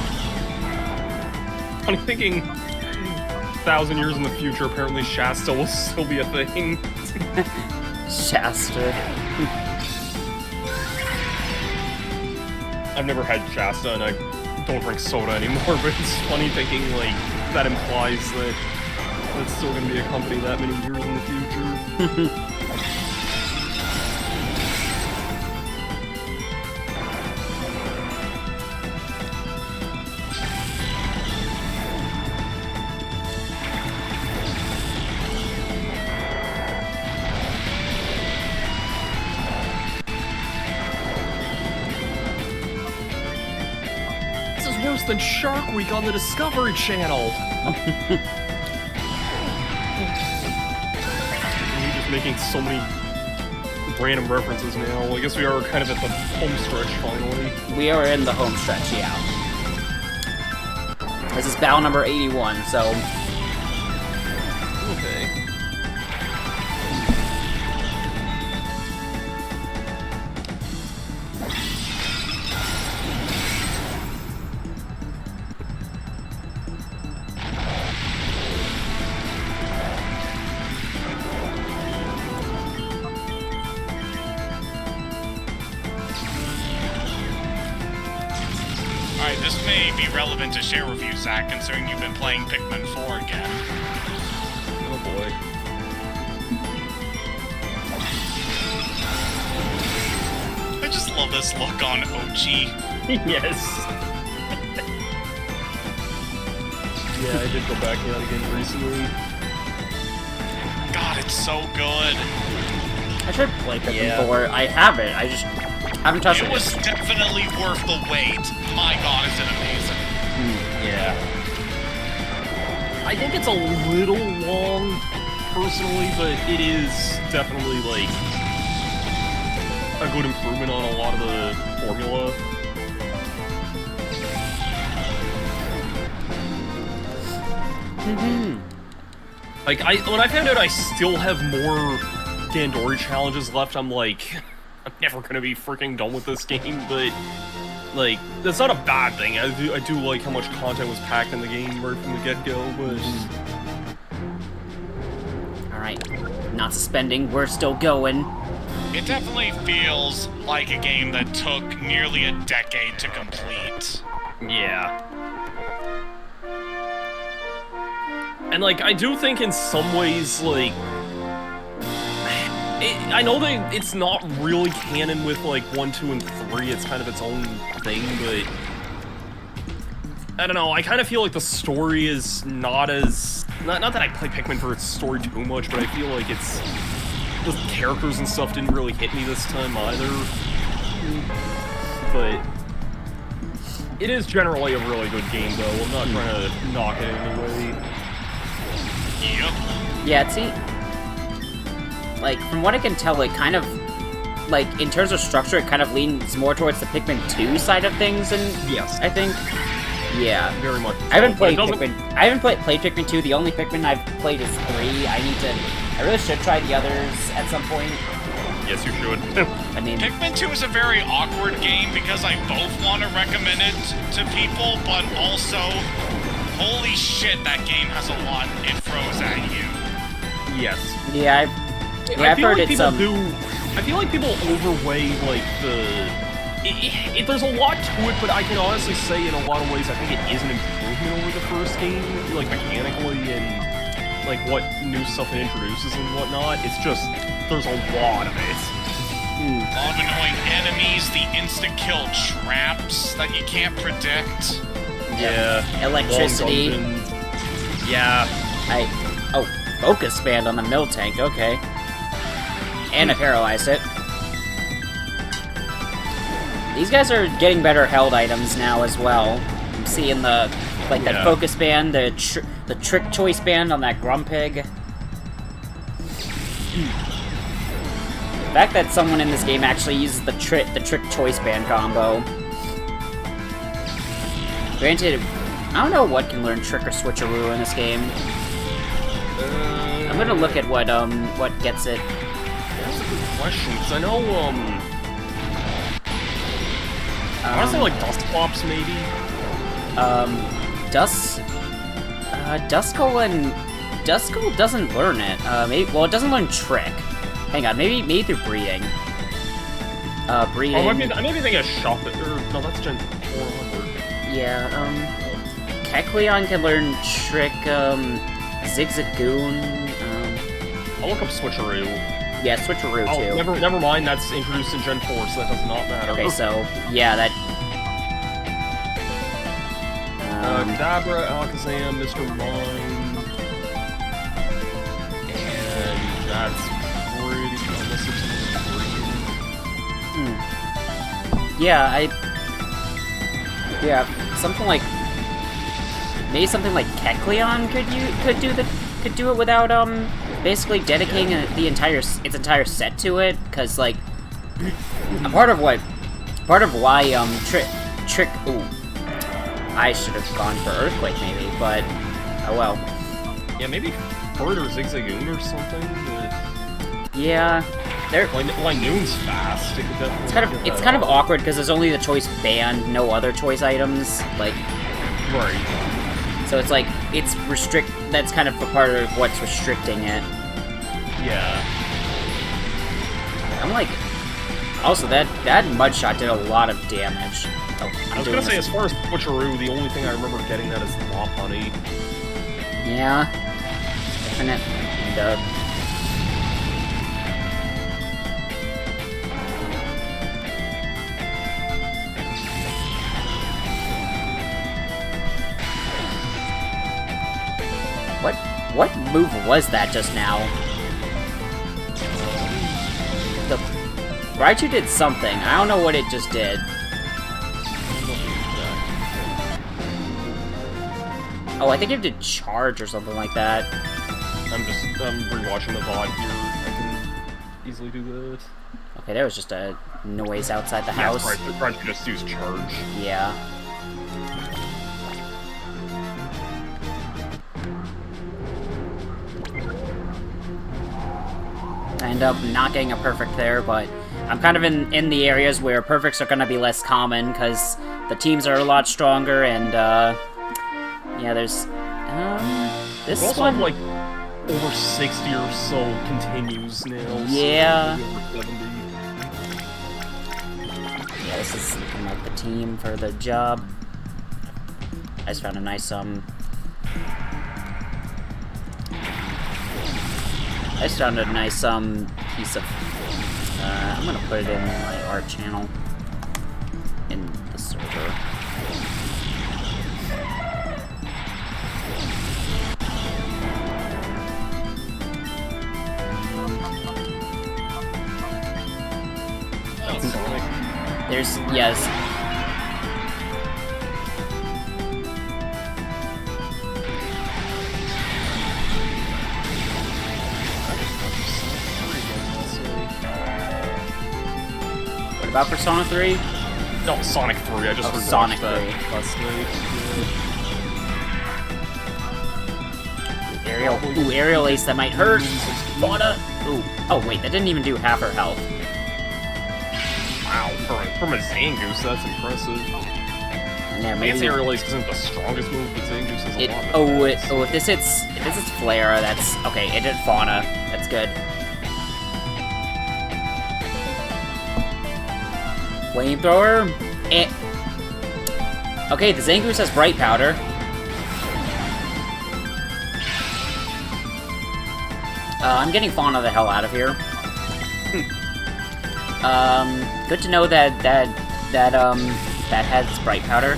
I'm thinking 1,000 years in the future, apparently Shasta will still be a thing. Shasta. I've never had Shasta, and I don't drink soda anymore, but it's funny thinking, like, that implies that it's still gonna be a company that many years in the future. Worse than Shark Week on the Discovery Channel. We're just making so many random references now. I guess we are kind of at the home stretch finally. We are in the home stretch, yeah. This is battle number 81, so... Okay. Alright, this may be relevant to share review, Zach, considering you've been playing Pikmin 4 again. Oh boy. I just love this look on Ochi. Yes. Yeah, I did go back to that again recently. God, it's so good. I should play Pikmin 4. I have it, I just haven't touched it. It was definitely worth the wait. My God, is it amazing. Yeah. I think it's a little long, personally, but it is definitely, like, a good improvement on a lot of the formula. Like, when I found out I still have more Gandori challenges left, I'm like, I'm never gonna be freaking done with this game, but, like, that's not a bad thing. I do like how much content was packed in the game right from the get-go, but... Alright, not suspending, we're still going. It definitely feels like a game that took nearly a decade to complete. Yeah. And, like, I do think in some ways, like... I know that it's not really canon with, like, 1, 2, and 3, it's kind of its own thing, but... I don't know, I kind of feel like the story is not as... Not that I play Pikmin for its story too much, but I feel like it's... The characters and stuff didn't really hit me this time either. But... It is generally a really good game, though. I'm not trying to knock it in any way. Yep. Yeah, see... Like, from what I can tell, it kind of... Like, in terms of structure, it kind of leans more towards the Pikmin 2 side of things, and... Yes. I think... Yeah. Very much. I haven't played Pikmin... I haven't played Pikmin 2, the only Pikmin I've played is 3. I really should try the others at some point. Yes, you should. I mean... Pikmin 2 is a very awkward game because I both want to recommend it to people, but also, holy shit, that game has a lot it throws at you. Yes. Yeah, I've heard like it's I feel like people overweigh, like, there's a lot to it, but I can honestly say in a lot of ways I think it is an improvement over the first game, like, mechanically and, like, what new stuff it introduces and whatnot. It's just, there's a lot of it. A lot of annoying enemies, the insta-kill traps that you can't predict. Yeah. Electricity. Yeah. Oh, focus band on the mill tank, okay. And I paralyzed it. These guys are getting better held items now as well. I'm seeing that focus band, the trick choice band on that Grumpig. The fact that someone in this game actually uses the trick choice band combo. Granted, I don't know what can learn trick or switcheroo in this game. I'm gonna look at what gets it. That's a good question, because I know, I want to say, like, Dusclops, maybe? Duskull doesn't learn it. Well, it doesn't learn Trick. Hang on, maybe through breeding. Breeding... Oh, I may be thinking of Shop it, or... No, that's Gen 400. Yeah, Kecleon can learn Trick, Zigzagoon, I'll look up Switcheroo. Yeah, Switcheroo, Oh, too. never mind, that's introduced in Gen 4, so that does not matter. Okay, so, yeah, that... Kadabra, Alakazam, Mr. Mime... And that's pretty... Unless there's something Yeah, something like... Maybe something like Kecleon could do it without, basically dedicating its entire set to it, because, like... part of why, Trick... Ooh. I should have gone for Earthquake, maybe, but... Oh well. Yeah, maybe Bird or Zigzagoon or something, but... Yeah, they're... Linoon's fast, it could definitely... It's kind of awkward, because there's only the choice band, no other choice items, like... Right. So it's like, it's that's kind of a part of what's restricting it. Yeah. I'm like... Also, that Mudshot did a lot of damage. Oh, I was gonna say, as far as Switcheroo, the only thing I remember getting that is Lopunny. Yeah. Definite dub. What move was that just now? The Raichu did something. I don't know what it just did. Oh, I think it did charge or something like that. I'm rewatching the VOD here. I can easily do that. Okay, there was just a noise outside the house. Yeah, Raichu just used charge. Yeah. I end up not getting a perfect there, but I'm kind of in the areas where perfects are going to be less common, because the teams are a lot stronger, and, yeah, there's, this also one... have, like, over 60 or so continues now. Yeah. So over 70. Yeah, this is looking like the team for the job. I just found a nice, piece of, I'm gonna put it in my art channel, in the server. There's, yes. What about Persona 3? No, Sonic 3. I just rewatched Sonic 3 last night. Aerial Ace, that might hurt. Fauna. Ooh. Oh wait, that didn't even do half her health. Wow, from a Zangoose, that's impressive. Yeah, maybe. Aerial Ace isn't the strongest move, but Zangoose has a lot of if this hits Flare, that's okay. It did Fauna. That's good. Flamethrower. Okay, the Zangoose has Bright Powder. I'm getting Fauna the hell out of here. Good to know that has Bright Powder.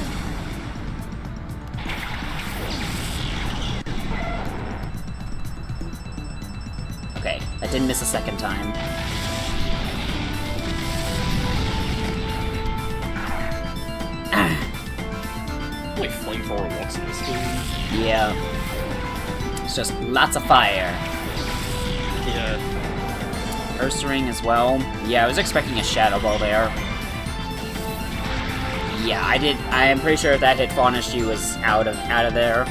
Okay, that didn't miss a second time. Like Flamethrower looks in this game. Yeah. It's just lots of fire. Yeah. Ursaring as well. Yeah, I was expecting a Shadow Ball there. Yeah, I did. I am pretty sure if that hit Fauna, she was out of there.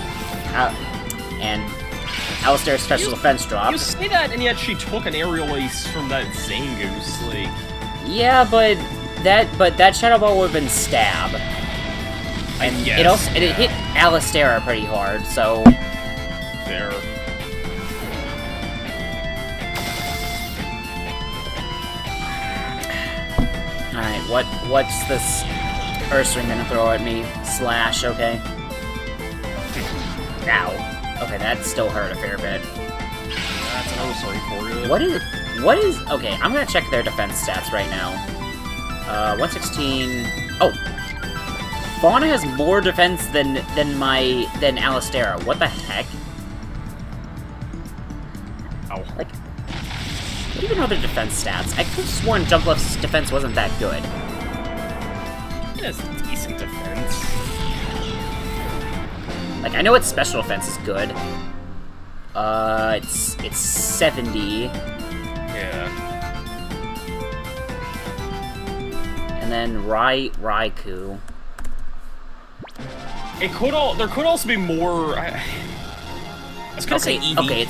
And Alistair's special defense dropped. You say that, and yet she took an Aerial Ace from that Zangoose, like... Yeah, but that Shadow Ball would have been stab. And it hit Alistera pretty hard, so... There. Alright, what's this Ursaring gonna throw at me? Slash, okay. Ow. Okay, that still hurt a fair bit. That's an Ursaring for you. What is... Okay, I'm gonna check their defense stats right now. 116... Oh! Fauna has more defense than Alistera. What the heck? Ow. Like... What even are their defense stats? I could have sworn Jumpluff's defense wasn't that good. It has decent defense. Like, I know its special defense is good. It's 70. Yeah. And then Raikou. There could also be more. I was gonna say EV. Okay,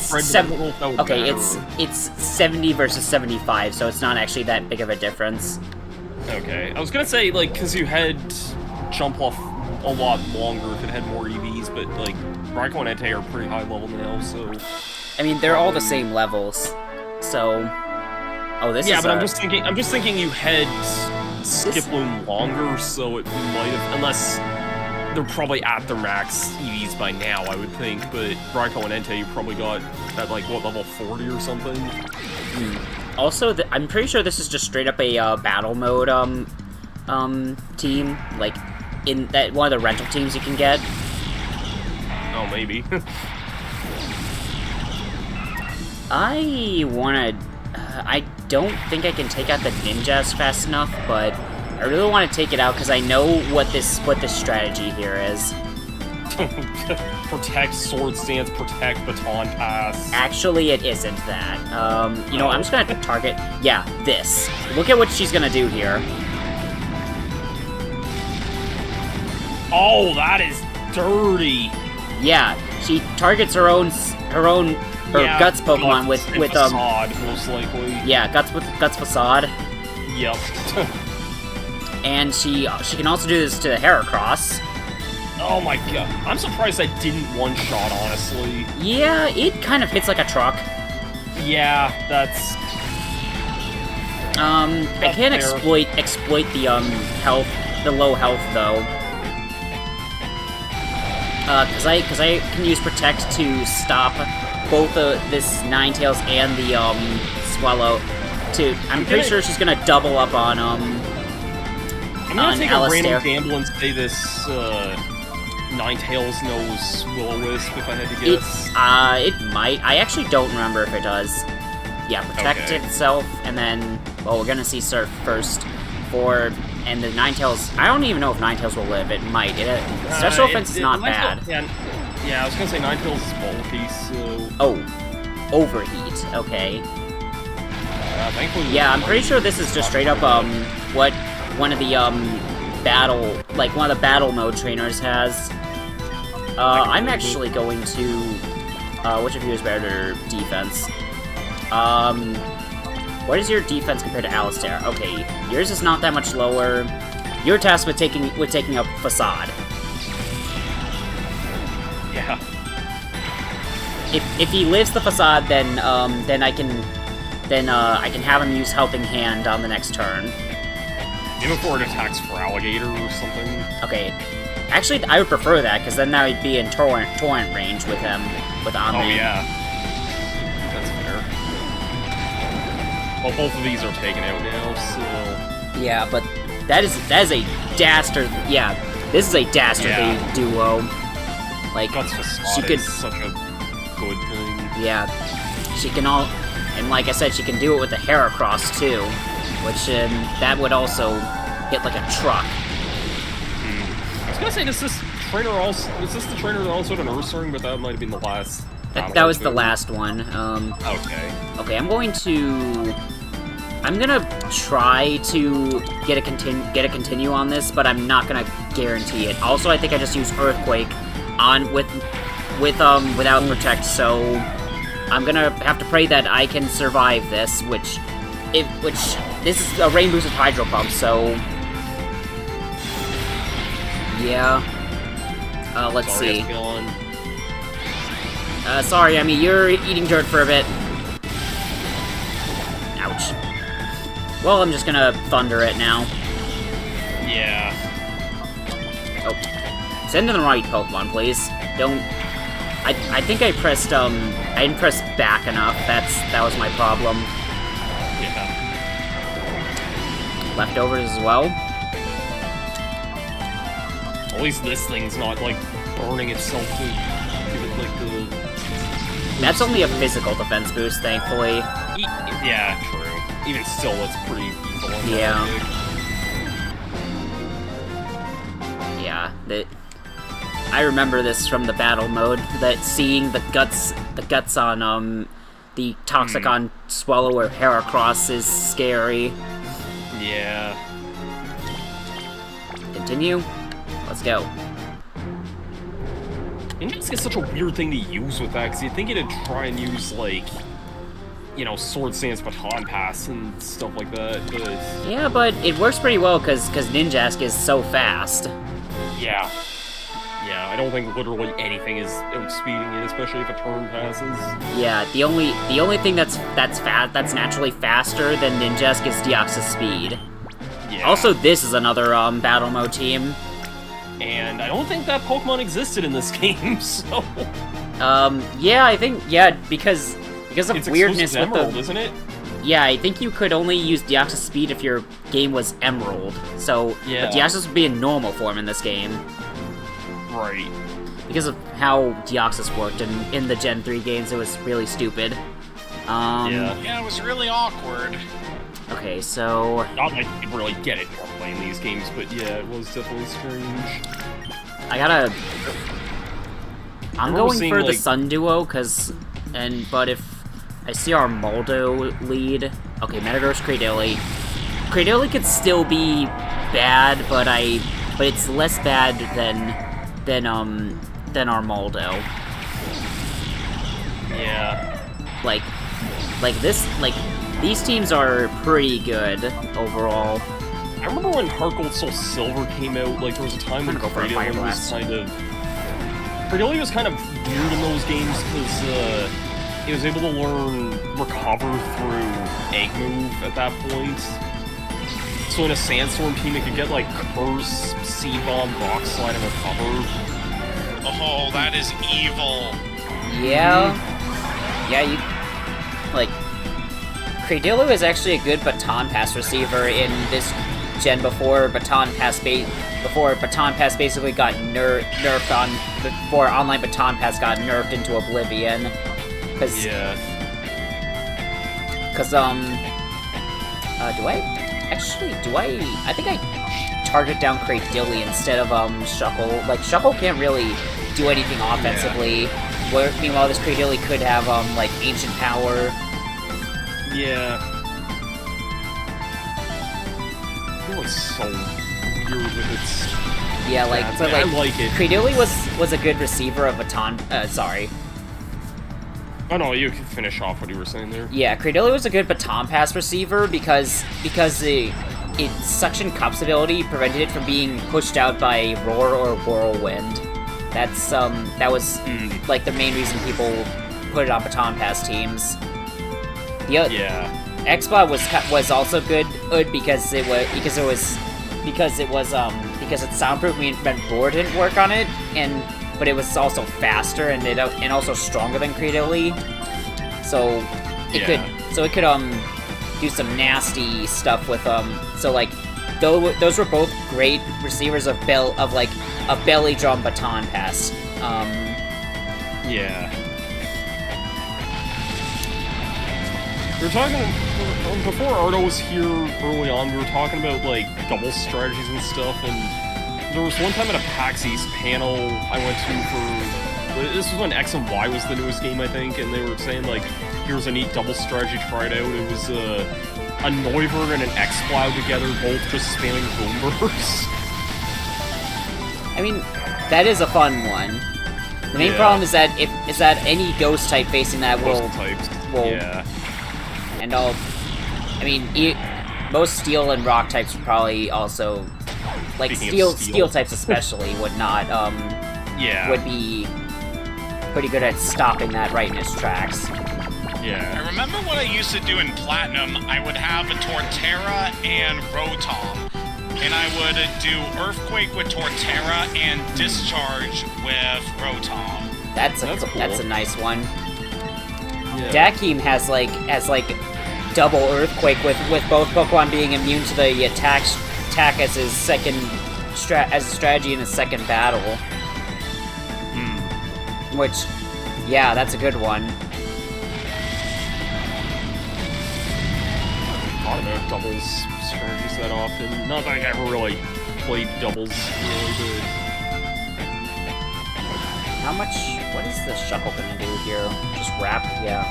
it's it's 70 versus 75, so it's not actually that big of a difference. Okay, I was gonna say like because you had Jumpluff a lot longer if it had more EVs, but like Raikou and Entei are pretty high level now, so. I mean, they're all the same levels, so. Oh, this is. Yeah, but I'm just thinking you had Skiploom longer, so it might have, unless they're probably at their max EVs by now, I would think. But Raikou and Entei, you probably got at like what, level 40 or something. Also, I'm pretty sure this is just straight up a battle mode team, like in that one of the rental teams you can get. Oh, maybe. I don't think I can take out the ninjas fast enough, but I really want to take it out because I know what this strategy here is. Protect sword stance, protect baton pass. Actually, it isn't that. You know, I'm just gonna target. Yeah, this. Look at what she's gonna do here. Oh, that is dirty. Yeah, she targets her own Guts Pokemon with Facade, most likely. Yeah, Guts Facade. Yep. And she can also do this to the Heracross. Oh my god, I'm surprised that didn't one-shot, honestly. Yeah, it kind of hits like a truck. Yeah, that's. I can't exploit the the low health though. Cause I can use Protect to stop both this Ninetales and the Swallow. I'm pretty sure she's gonna double up on I'm gonna take a random Alistair. gamble and say this Ninetales knows Will-O-Wisp if I had to guess. It might. I actually don't remember if it does. Yeah, Protect itself, and then well, we're gonna see Surf first and the Ninetales. I don't even know if Ninetales will live. It might. Special offense is not bad. Yeah, I was gonna say Ninetales is bulky, so. Oh, Overheat. Okay. Thankfully. Yeah, I'm pretty sure this is just straight up what one of the one of the battle mode trainers has. I'm actually going to which of you is better defense? What is your defense compared to Alistair? Okay, yours is not that much lower. You're tasked with taking up Facade. Yeah. If he lives the Facade, then I can have him use Helping Hand on the next turn. Even before it attacks for Alligator or something. Okay. Actually, I would prefer that, because then that would be in torrent range with him, with Omni. Oh, yeah. That's fair. Well, both of these are taken out now, so. Yeah, but that is a dastard. Yeah, this is a dastardly duo. Like, Guts Facade she could. Is such a good thing. Yeah, she can and like I said, she can do it with the Heracross too, which that would also hit like a truck. I was gonna say, is this the trainer that also had an Ursaring, but that might have been the last. That was the last one. Okay. Okay, I'm gonna try to get a continue on this, but I'm not gonna guarantee it. Also, I think I just used Earthquake without Protect, so I'm gonna have to pray that I can survive this, which this is a rain boosted hydro pump, so yeah. Let's see. Sorry, I mean, you're eating dirt for a bit. Ouch. Well, I'm just gonna thunder it now. Yeah. Oh. Send to the right Pokemon, please. Don't... I think I pressed, I didn't press back enough. That was my problem. Yeah. Leftovers as well. At least this thing's not, like, burning itself to give it, like, the... That's only a physical defense boost, thankfully. Yeah, true. Even still, it's pretty evil. Yeah. Yeah, I remember this from the battle mode, that seeing the guts on, the Toxicon Swallower Heracross is scary. Yeah. Continue. Let's go. Ninjas is such a weird thing to use with that, because you'd think it'd try and use, like, you know, Sword Stance Baton Pass and stuff like that, but... Yeah, but it works pretty well, because Ninjask is so fast. Yeah. Yeah, I don't think literally anything is outspeeding it, especially if a turn passes. Yeah, the only thing that's naturally faster than Ninjask is Deoxys Speed. Yeah. Also, this is another battle mode team. And I don't think that Pokemon existed in this game, so... Yeah, I think, yeah, because of it's weirdness with Emerald, the... isn't it? Yeah, I think you could only use Deoxys Speed if your game was Emerald. So, yeah. But Deoxys would be in normal form in this game. Right. Because of how Deoxys worked in the Gen 3 games, it was really stupid. Yeah, it was really awkward. Okay, so... Not like you really get it normally in these games, but yeah, it was definitely strange. I'm going for the Sun Duo, but if I see our Moldo lead... Okay, Metagross, Cradily. Cradily could still be bad, but it's less bad than our Moldo. Yeah. These teams are pretty good overall. I remember when Heart Gold Soul Silver came out, like, there was a time when Cradily was kind of... Cradily was kind of weird in those games, because, it was able to learn Recover through Egg Move at that point. So in a Sandstorm team, it could get, like, Curse, Seed Bomb, Rock Slide, and Recover. Oh, that is evil. Yeah. Yeah, Cradillo is actually a good Baton Pass receiver in this gen before Baton Pass basically got nerfed on... Before Online Baton Pass got nerfed into oblivion. Cause... Yeah. Cause, I think I target down Cradilly instead of, Shuckle. Like, Shuckle can't really do anything offensively. Yeah. Meanwhile, this Cradilly could have, like, Ancient Power. Yeah. It was so weird with its... Yeah, like, stats. but, I like, like it. Cradilly was a good receiver of Baton... sorry. Oh no, you can finish off what you were saying there. Yeah, Cradilly was a good Baton Pass receiver because its Suction Cups ability prevented it from being pushed out by Roar or Whirlwind. That was, like, the main reason people put it on Baton Pass teams. Yeah. X-Bot was also good because its soundproof meant Roar didn't work on it, but it was also faster and also stronger than Cradilly. So it could do some nasty stuff with so like those were both great receivers of a belly drum Baton Pass. Yeah. We were talking, before Ardo was here early on, we were talking about, like, double strategies and stuff, and there was one time at a PAX East panel I went to for... This was when X and Y was the newest game, I think, and they were saying, like, here's a neat double strategy, try it out. It was, a Noivern and an X-Cloud together, both just spamming Boomers. I mean, that is a fun one. The main problem is that any ghost type facing that will... Types. Yeah. And most steel and rock types would probably also, like steel types especially would not would be pretty good at stopping that right in its tracks. Yeah. I remember what I used to do in Platinum. I would have a Torterra and Rotom. And I would do Earthquake with Torterra and Discharge with Rotom. That's cool. That's a nice one. Yeah. Dakeem has double Earthquake with both Pokemon being immune to the attack as his second strategy in his second battle. Which, yeah, that's a good one. Automatic doubles strategy set often. Not that I ever really played doubles really good. How much? What is the Shuckle gonna do here? Just wrap? Yeah.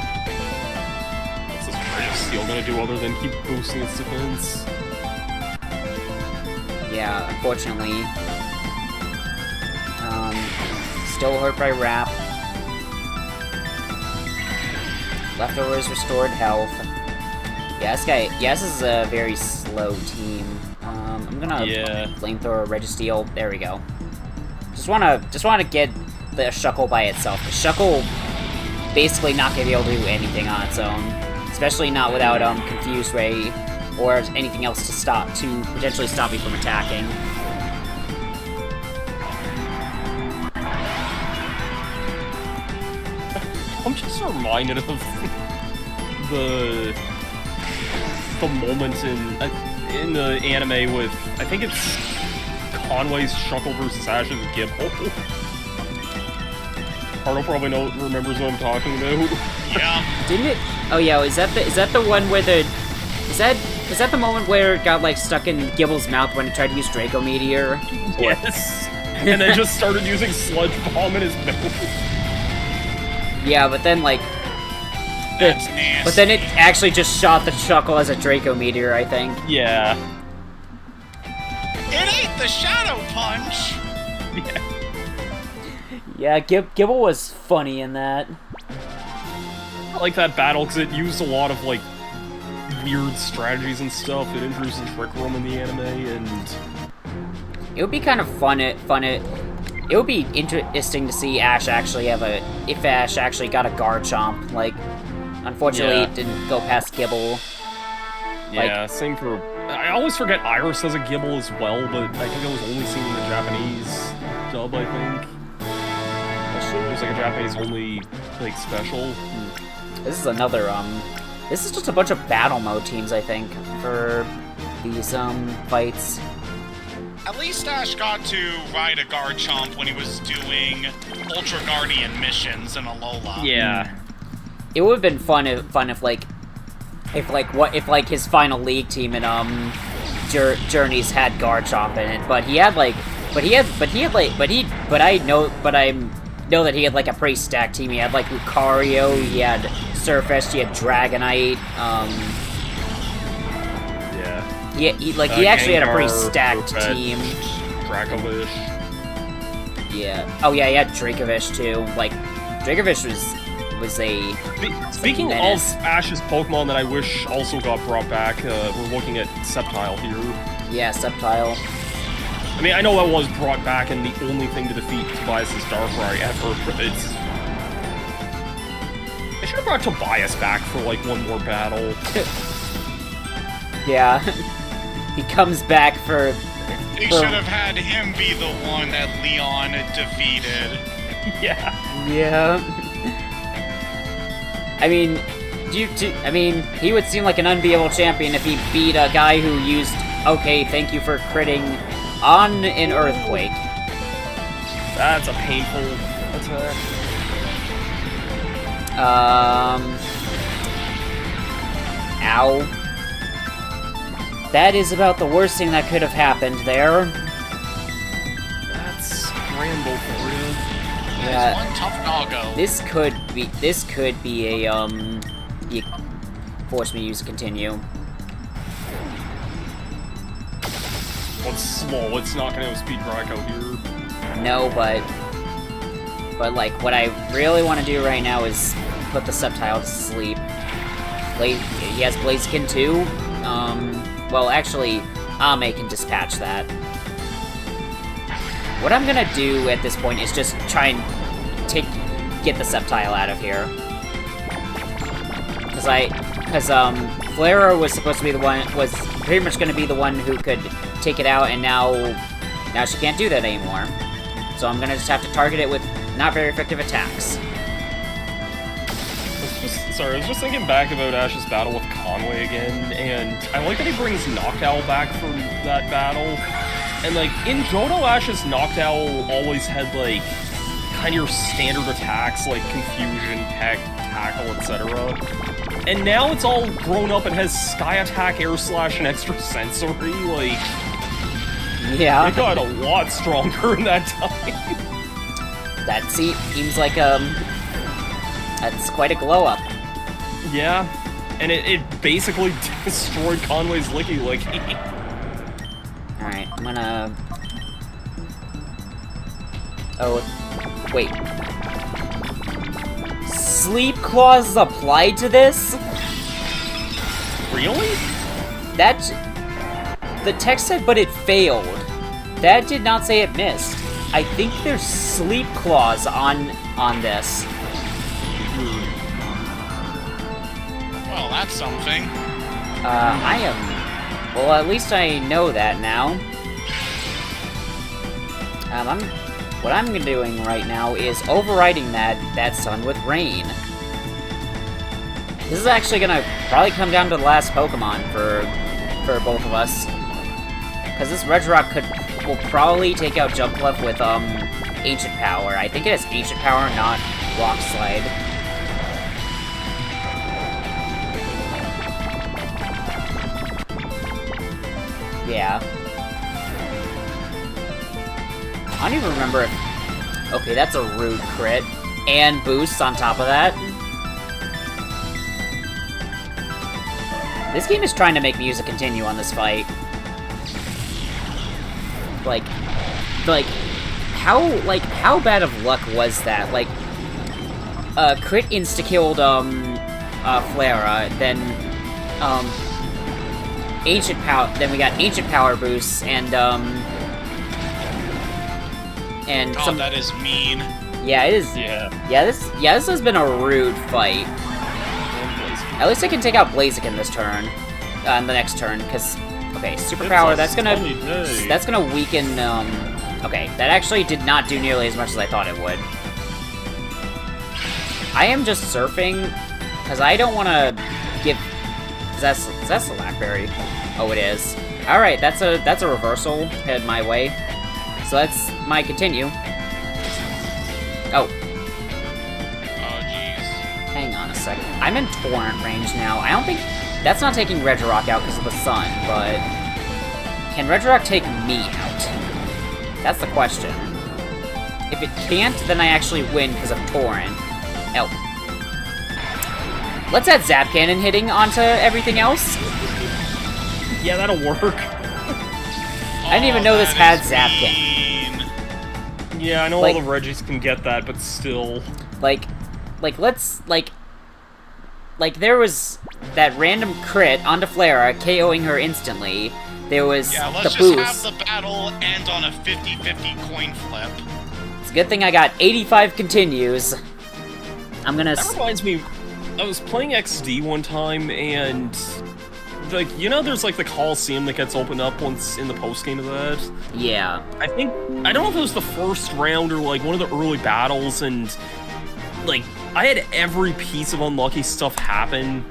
What's this Registeel gonna do other than keep boosting its defense? Yeah, unfortunately. Still hurt by wrap. Leftovers restored health. Yeah, this is a very slow team. I'm gonna flamethrower Registeel. There we go. Just wanna get the Shuckle by itself. The Shuckle basically not gonna be able to do anything on its own, especially not without Confuse Ray or anything else to potentially stop me from attacking. I'm just reminded of the moment in the anime with, I think it's Conway's Shuckle versus Ash's Gibble. Arno probably remembers what I'm talking about. Yeah. Didn't it? Oh yeah, is that the one where is that the moment where it got stuck in Gibble's mouth when it tried to use Draco Meteor? Yes. And then just started using Sludge Bomb in his mouth. Yeah, but then That's nasty. but then it actually just shot the Shuckle as a Draco Meteor, I think. Yeah. It ain't the Shadow Punch! Yeah, Gibble was funny in that. I like that battle because it used a lot of weird strategies and stuff. It introduced Trick Room in the anime, and it would be kind of fun. It would be interesting to see Ash actually if Ash actually got a Garchomp. Unfortunately, it didn't go past Gibble. Yeah, same for. I always forget Iris has a Gibble as well, but I think it was only seen in the Japanese dub. I think it was a Japanese only special. This is another This is just a bunch of battle mode teams, I think, for these fights. At least Ash got to ride a Garchomp when he was doing Ultra Guardian missions in Alola. Yeah. It would have been fun if his final league team in Journeys had Garchomp in it, but I know that he had a pretty stacked team. He had Lucario, he had Surface, he had Dragonite. He actually had a pretty stacked team. Dracovish. Yeah. Oh yeah, he had Dracovish too. Dracovish was a. Speaking menace. of Ash's Pokemon that I wish also got brought back, we're looking at Sceptile here. Yeah, Sceptile. I mean, I know that was brought back and the only thing to defeat Tobias' Darkrai ever, but it's. They should have brought Tobias back for one more battle. Yeah. He comes back for. They should have had him be the one that Leon defeated. Yeah. Yeah. I mean, he would seem like an unbeatable champion if he beat a guy who used. Okay, thank you for critting on an Earthquake. That's a painful attack. Ow. That is about the worst thing that could have happened there. That's Rambo for you. Yeah. One tough doggo. This could be a force me to use a continue. Well, it's slow. It's not going to speed Draco here. No, but what I really want to do right now is put the Sceptile to sleep. He has Blaziken too. Well, actually, Ame can dispatch that. What I'm gonna do at this point is just try and get the Sceptile out of here. Because Flare was supposed to be the one, was pretty much gonna be the one who could take it out, and now she can't do that anymore. So I'm gonna just have to target it with not very effective attacks. Sorry, I was just thinking back about Ash's battle with Conway again, and I like that he brings Noctowl back from that battle. And, like, in Johto, Ash's Noctowl always had, like, kind of your standard attacks, like Confusion, Peck, Tackle, etc. And now it's all grown up and has Sky Attack, Air Slash, and Extra Sensory, like... Yeah. It got a lot stronger in that time. That seems like, that's quite a glow-up. Yeah, and it basically destroyed Conway's Licky. Alright, I'm gonna... Oh, wait. Sleep Clause applied to this? Really? The text said, but it failed. That did not say it missed. I think there's Sleep Clause on this. Well, that's something. Well, at least I know that now. What I'm doing right now is overriding that Sun with Rain. This is actually gonna probably come down to the last Pokemon for both of us. Because this Regirock will probably take out Jumpluff with, Ancient Power. I think it has Ancient Power, not Rock Slide. Yeah. I don't even remember if... Okay, that's a rude crit. And boosts on top of that. This game is trying to make me use a continue on this fight. How bad of luck was that? Like, crit insta-killed, Flara, then, Ancient Power, then we got Ancient Power boosts, and Oh, that is mean. Yeah, it is. Yeah. This has been a rude fight. At least I can take out Blaziken this turn, the next turn, because, okay, Superpower, that's gonna weaken, okay, that actually did not do nearly as much as I thought it would. I am just surfing, because I don't want to give... Is that the Blackberry? Oh, it is. Alright, that's a reversal headed my way. So that's my continue. Oh. Oh, jeez. Hang on a second. I'm in Torrent range now. I don't think... That's not taking Regirock out because of the sun, but... Can Regirock take me out? That's the question. If it can't, then I actually win because of Torrent. Oh. Let's add Zap Cannon hitting onto everything else. Yeah, that'll work. I didn't even know this had Zap Cannon. Yeah, I know all the Regis can get that, but still. Like, there was that random crit onto Flara, KOing her instantly. There was let's the boost. just have the battle end on a 50-50 coin flip. It's a good thing I got 85 continues. I'm gonna... That reminds me, I was playing XD one time, and... Like, you know there's, like, the Colosseum that gets opened up once in the post-game of that? Yeah. I don't know if it was the first round or, like, one of the early battles, and, like, I had every piece of unlucky stuff happen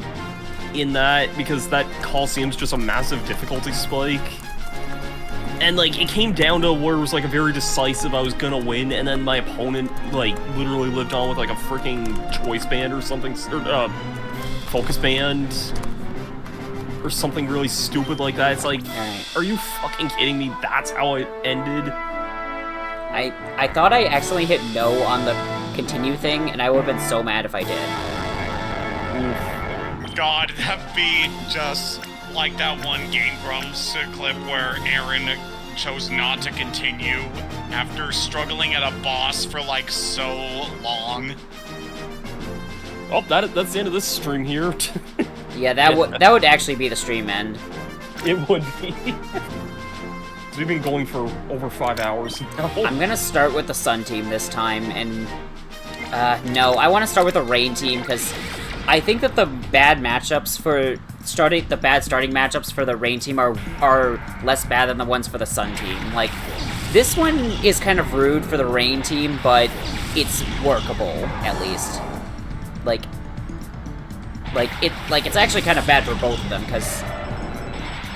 in that, because that Colosseum's just a massive difficulty spike. And, like, it came down to where it was, like, a very decisive I was gonna win, and then my opponent, like, literally lived on with, like, a freaking choice band or something, or, focus band, or something really stupid like that. It's like, are you fucking kidding me? That's how it ended? I thought I accidentally hit no on the continue thing, and I would have been so mad if I did. God, that'd be just like that one Game Grumps clip where Aaron chose not to continue after struggling at a boss for like so long. Oh, that's the end of this stream here. Yeah, that would actually be the stream end. It would be. So we've been going for over 5 hours now. I'm gonna start with the Sun team this time, and no, I want to start with the Rain team because I think that the bad matchups for starting matchups for the Rain team are less bad than the ones for the Sun team. Like, this one is kind of rude for the Rain team, but it's workable at least. It's actually kind of bad for both of them because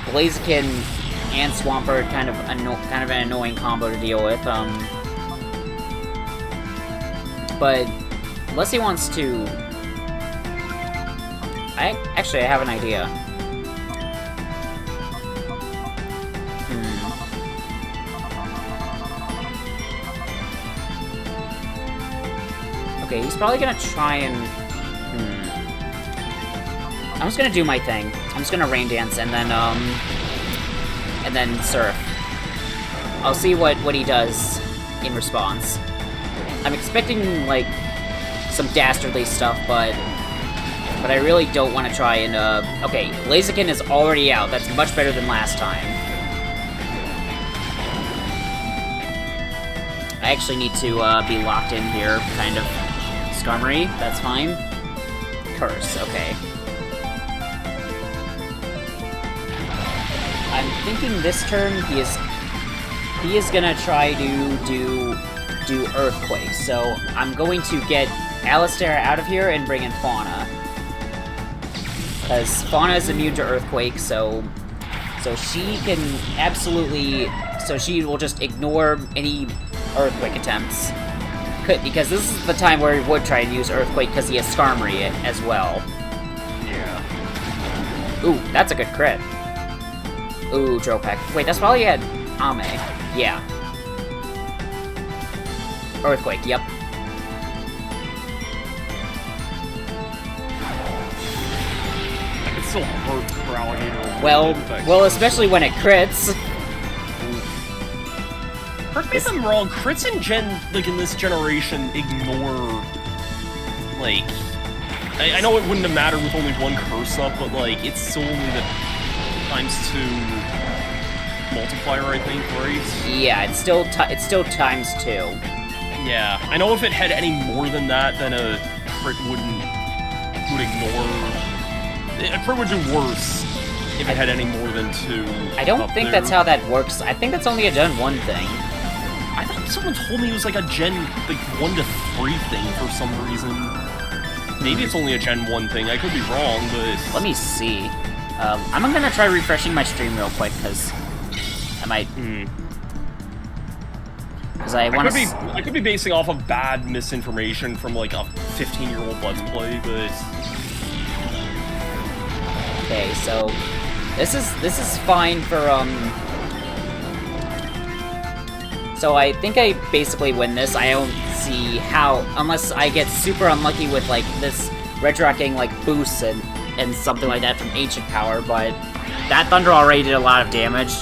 Blaziken and Swampert kind of an annoying combo to deal with. But unless he wants to, I have an idea. Okay, he's probably gonna try and. I'm just gonna do my thing. I'm just gonna Rain Dance and then Surf. I'll see what he does in response. I'm expecting, like, some dastardly stuff, but I really don't want to try and, okay, Blaziken is already out. That's much better than last time. I actually need to, be locked in here, kind of. Skarmory, that's fine. Curse, okay. I'm thinking this turn he is gonna try to do Earthquake, so I'm going to get Alistair out of here and bring in Fauna. Because Fauna is immune to Earthquake, so she can absolutely, so she will just ignore any Earthquake attempts. Because this is the time where he would try and use Earthquake because he has Skarmory as well. Yeah. Ooh, that's a good crit. Ooh, Dropek. Wait, that's probably had Ame. Yeah. Earthquake, yep. I can still hurt for Alligator. Well, especially when it crits. Correct me if I'm wrong, crits in in this generation ignore, like, I know it wouldn't have mattered with only one curse up, but, like, it's still only the ×2 multiplier, I think, right? Yeah, it's still ×2. Yeah, I know if it had any more than that, then a crit would ignore. A crit would do worse if it had any more than 2. I don't think that's how that works. I think that's only a Gen 1 thing. I thought someone told me it was like a Gen 1 to 3 thing for some reason. Maybe it's only a Gen 1 thing. I could be wrong, but let me see. I'm gonna try refreshing my stream real quick because I might. Because I want to. I could be basing off of bad misinformation from like a 15-year-old Let's Play, but. Okay, so this is fine for So I think I basically win this. I don't see how, unless I get super unlucky with like this retroacting like boosts and something like that from Ancient Power, but that Thunder already did a lot of damage.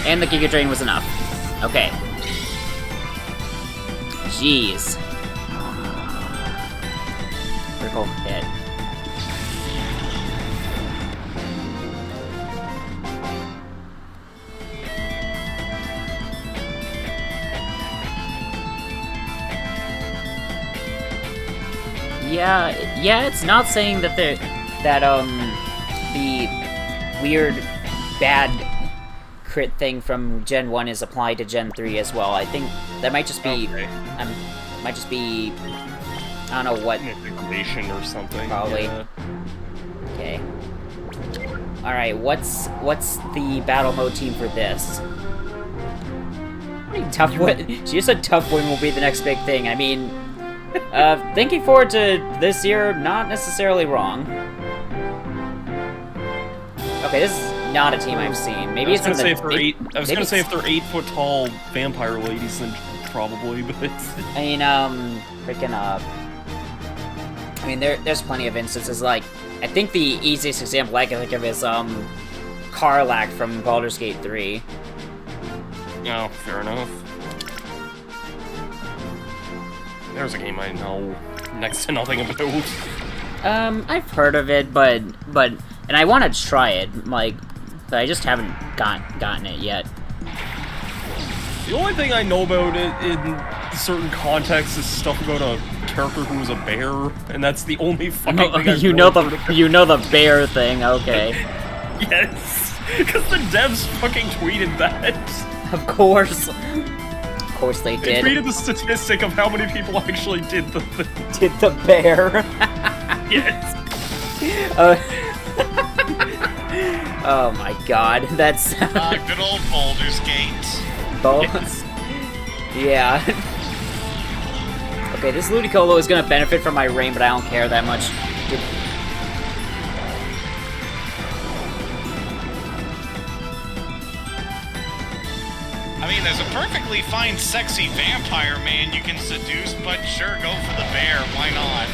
And the Giga Drain was enough. Okay. Jeez. Critical hit. Yeah, it's not saying that the weird bad crit thing from Gen 1 is applied to Gen 3 as well. I think that might just be I don't know what information or something. Probably. Yeah. Okay. All right, what's the battle mode team for this? Tough win. She just said tough win will be the next big thing. I mean, thinking forward to this year, not necessarily wrong. Okay, this is not a team I've seen. Maybe it's in the. I was gonna say if they're 8-foot-tall vampire ladies, then probably. But I mean, freaking I mean, there's plenty of instances. Like, I think the easiest example I can think of is Karlak from Baldur's Gate 3. Oh, fair enough. There's a game I know next to nothing about. I've heard of it, but And I want to try it, like, but I just haven't gotten it yet. The only thing I know about it in certain contexts is stuff about a character who was a bear, and that's the only fucking thing I've you know the bear thing, okay. Yes, because the devs fucking tweeted that. Of course they did. They tweeted the statistic of how many people actually did the thing. Did the bear? Yes. Oh my god, that's... Good old Baldur's Gate. Yes. Yeah. Okay, this Ludicolo is gonna benefit from my rain, but I don't care that much. I mean, there's a perfectly fine sexy vampire man you can seduce, but sure, go for the bear. Why not?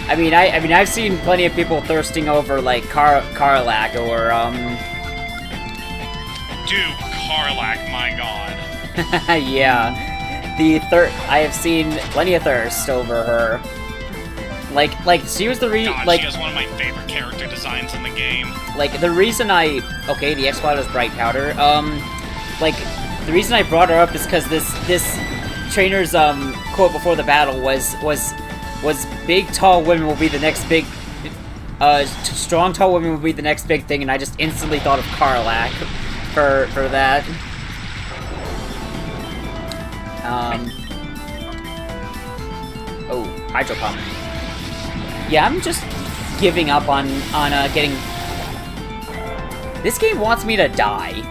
I mean, I've seen plenty of people thirsting over like Karlak or Dude, Karlak, my god. yeah, I have seen plenty of thirst over her. Like she was the God, she has one of my favorite character designs in the game. Like the reason okay, the X-Cloud is bright powder. Like the reason I brought her up is because this trainer's quote before the battle was big tall women will be the next big strong tall women will be the next big thing, and I just instantly thought of Karlak for that. Oh, Hydro Pump. Yeah, I'm just giving up on getting... This game wants me to die.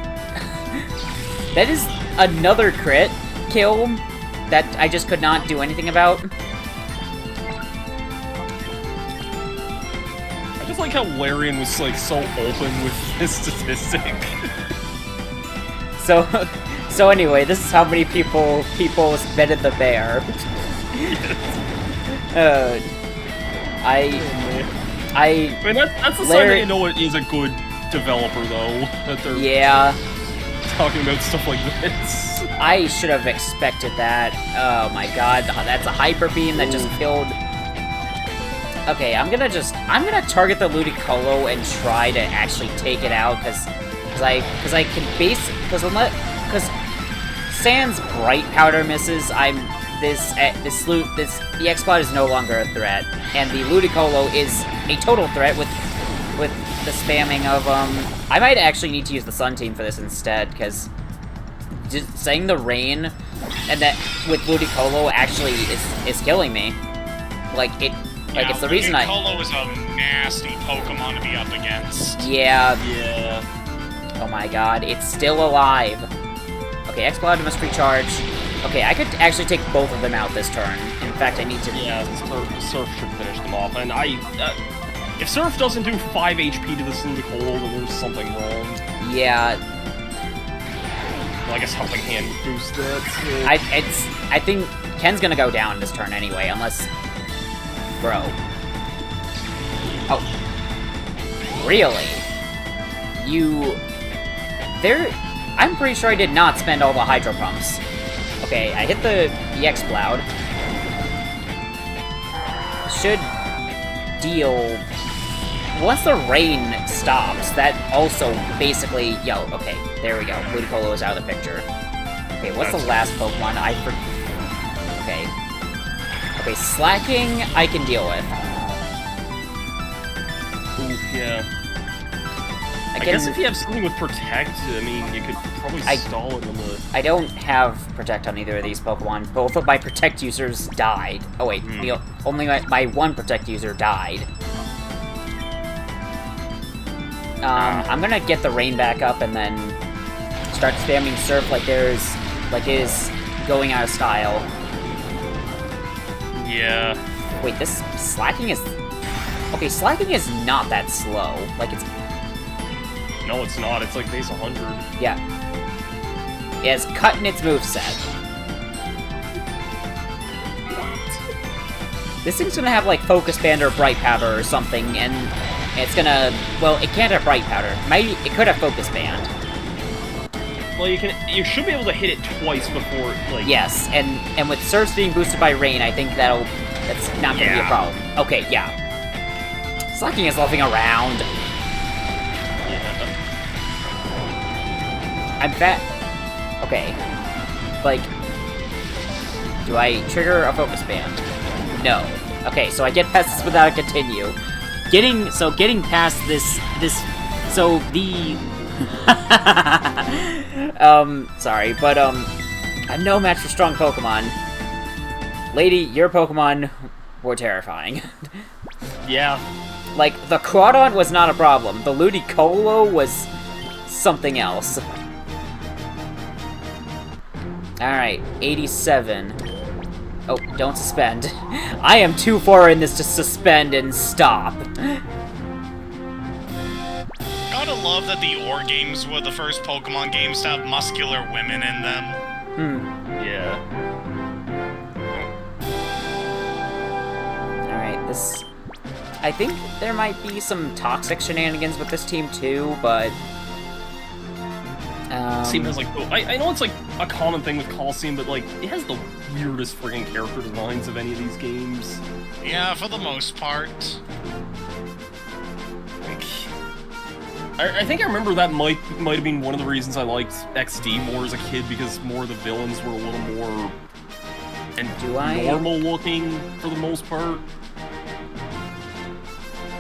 That is another crit kill that I just could not do anything about. I just like how Larian was like so open with his statistic. So anyway, this is how many people betted the bear. I mean, that's the sign that you know it is a good developer, though. That they're talking about stuff like this. I should have expected that. Oh my god, that's a hyper beam that just killed. Okay, I'm gonna target the Ludicolo and try to actually take it out because I can because Sans bright powder misses. The X-Cloud is no longer a threat, and the Ludicolo is a total threat with the spamming of I might actually need to use the Sun Team for this instead, because just saying the rain and that with Ludicolo actually is killing me. It's the reason Ludicolo is a nasty Pokemon to be up against. Yeah. Yeah. Oh my god, it's still alive. Okay, X-Cloud must recharge. Okay, I could actually take both of them out this turn. In fact, I need to... Yeah, Surf should finish them off. And if Surf doesn't do 5 HP to this Ludicolo, then there's something wrong. Yeah. Well, I guess Helping Hand would boost that. I think Ken's gonna go down this turn anyway, unless... Bro. Oh. Really? I'm pretty sure I did not spend all the Hydro Pumps. Okay, I hit the X-Cloud. Should deal... Once the rain stops, that also basically... okay, there we go. Ludicolo is out of the picture. Okay, what's the last Pokemon? Okay. Okay, Slacking, I can deal with. Ooh, yeah. I guess if you have something with Protect, I mean, you could probably stall it on the... I don't have Protect on either of these Pokemon. Both of my Protect users died. Oh wait, only my one Protect user died. I'm gonna get the rain back up and then start spamming Surf like it is going out of style. Yeah. Wait, this Slacking is... Okay, Slacking is not that slow. Like, it's... No, it's not. It's like base 100. Yeah. It has cut in its moveset. This thing's gonna have, like, Focus Band or Bright Powder or something, and it's gonna... Well, it can't have Bright Powder. It could have Focus Band. Well, you should be able to hit it twice before, like... Yes, and with Surfs being boosted by Rain, I think that's not gonna be a problem. Okay, yeah. Slacking is loafing around. Yeah. I'm fat. Okay. Like, do I trigger a focus band? No. Okay, so I get past this without a continue. Getting past this, so the, sorry, but, I'm no match for strong Pokemon. Lady, your Pokemon were terrifying. Yeah. Like, the Crawdaunt was not a problem. The Ludicolo was something else. Alright, 87. Oh, don't suspend. I am too far in this to suspend and stop. Gotta love that the Ore games were the first Pokemon games to have muscular women in them. Yeah. Alright, this... I think there might be some toxic shenanigans with this team too, but... Colosseum has, like, I know it's, like, a common thing with Colosseum, but, like, it has the weirdest friggin' character designs of any of these games. Yeah, for the most part. Like, I think I remember that might have been one of the reasons I liked XD more as a kid, because more of the villains were a little more normal looking for the most part.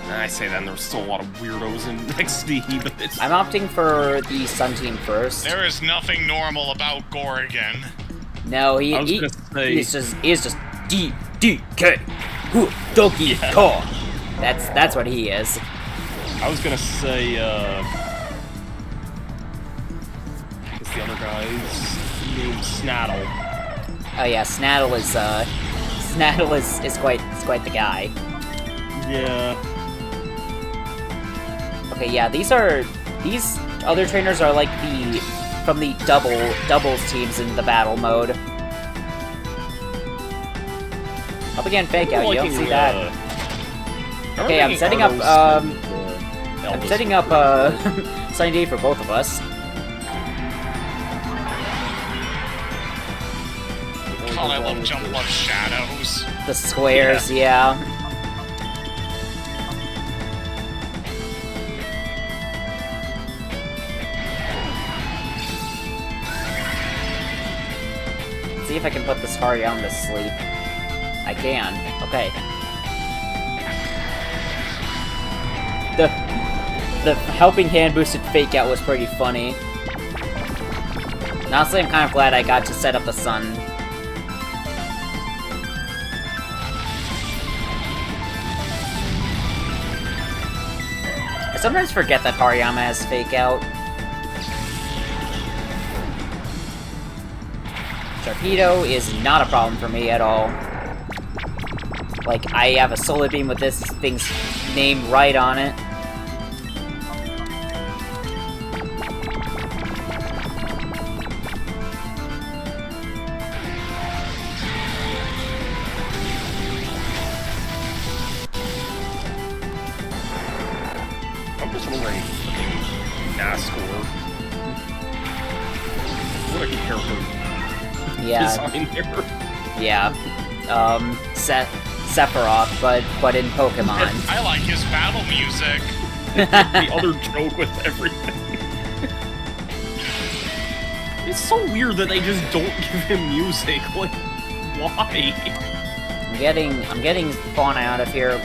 I say that, and there's still a lot of weirdos in XD, but it's... I'm opting for the Sun Team first. There is nothing normal about Gorgon. No, he's just DDK, Donkey Kong. That's what he is. I was gonna say, what's the other guy's name? Snaddle. Oh yeah, Snaddle is quite the guy. Yeah. Okay, yeah, these other trainers are like from the doubles teams in the battle mode. Up again, fake out. You don't see that. Okay, I'm setting up Sunny Day for both of us. God, I love Jump Love Shadows. The squares, yeah. See if I can put this Hariyama to sleep. I can. Okay. The helping hand boosted fake out was pretty funny. Honestly, I'm kind of glad I got to set up the sun. I sometimes forget that Hariyama has fake out. Torpedo is not a problem for me at all. Like, I have a Solar Beam with this thing's name right on it. I'm just wondering, NASCAR. What a character. Yeah. Design there. Yeah. Sephiroth, but in Pokemon. I like his battle music. The other joke with everything. It's so weird that they just don't give him music. Like, why? I'm getting Fauna out of here.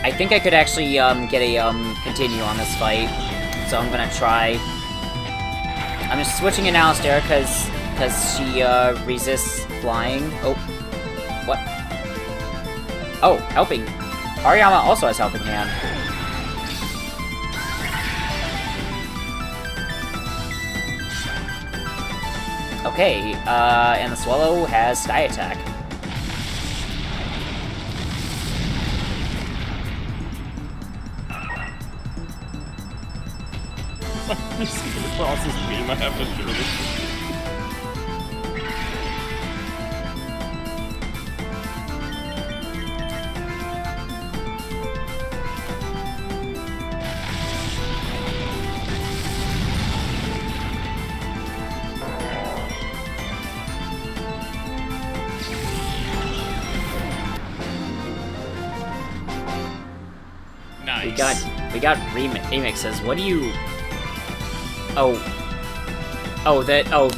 I think I could actually get a continue on this fight, so I'm gonna try. I'm just switching in Alistair because she resists flying. Oh, what? Oh, helping. Hariyama also has helping hand. Okay, and the Swallow has Sky Attack. I'm just gonna cross this beam, I have to do this. Nice. we got remixes. What do you?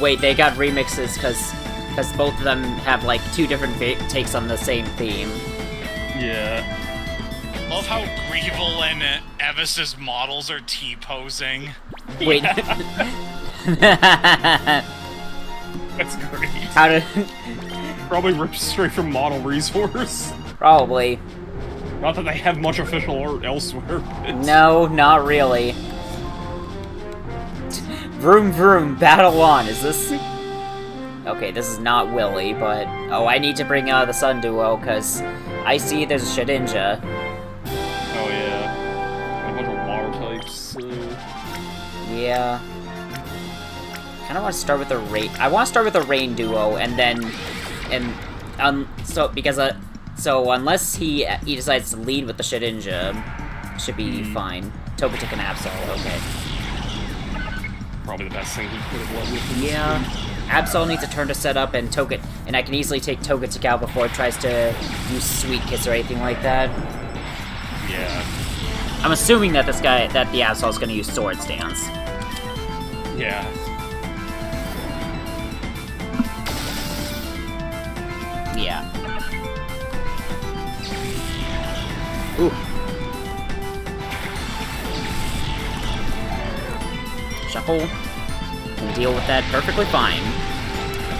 Wait, they got remixes because both of them have like two different takes on the same theme. Yeah. Love how Greevil and Evis's models are T-posing. Wait. That's great. How did? Probably ripped straight from Model Resource. Probably. Not that they have much official art elsewhere. No, not really. Vroom vroom, battle on. Is this? Okay, this is not Willy, but oh, I need to bring the Sun Duo because I see there's a Shedinja. Oh yeah, a bunch of water types. So... Yeah. Kind of want to start with a rain. I want to start with a Rain Duo, and then, so unless he decides to lead with the Shedinja, should be fine. Togetic and Absol, okay. Probably the best thing he could have led with. Yeah. Absol needs a turn to set up, and I can easily take Togetic out before it tries to use Sweet Kiss or anything like that. Yeah. I'm assuming that the Absol is going to use Sword Stance. Yeah. Yeah. Ooh. Shuffle. Can deal with that perfectly fine.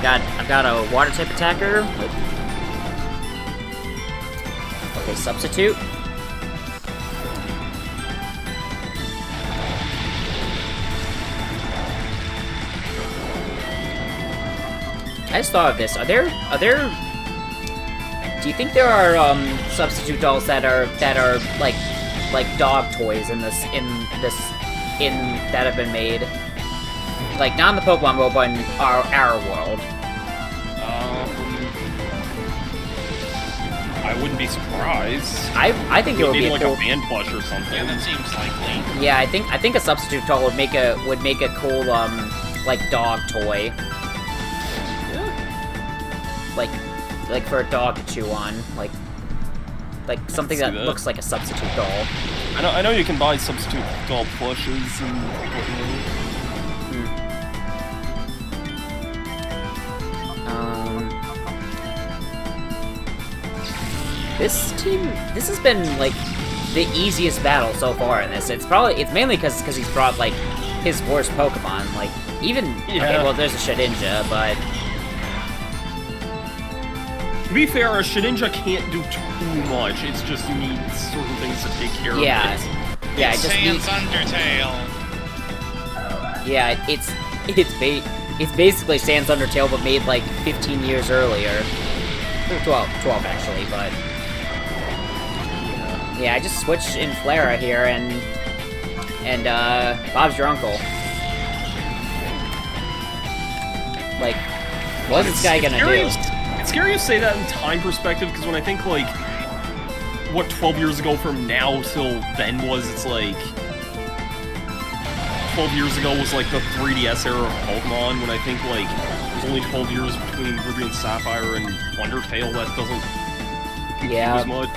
I've got a water type attacker. Okay, substitute. I just thought of this. Are there? Do you think there are substitute dolls that are like dog toys in that have been made? Like not in the Pokemon world, but in our world. I wouldn't be surprised. I think it would be like cool. A band plush or something. Yeah, that seems likely. Yeah, I think a substitute doll would make a cool like dog toy. Like for a dog to chew on, like something that looks like a substitute doll. I know you can buy substitute doll plushes and whatnot. This has been like the easiest battle so far in this. It's mainly because he's brought like his worst Pokemon. Like even okay, well there's a Shedinja, but. To be fair, a Shedinja can't do too much. It's just you need certain things to take care of it. Yeah, It's Sans Undertale. Yeah, it's basically Sans Undertale, but made like 15 years earlier. 12 actually, but yeah, I just switched in Flara here, and Bob's your uncle. Like, what's this guy gonna do? It's scary to say that in time perspective, because when I think, like, what 12 years ago from now till then was, it's like... 12 years ago was, like, the 3DS era of Pokemon, when I think, like, there's only 12 years between Ruby and Sapphire and Undertale, that doesn't... Yeah. As much.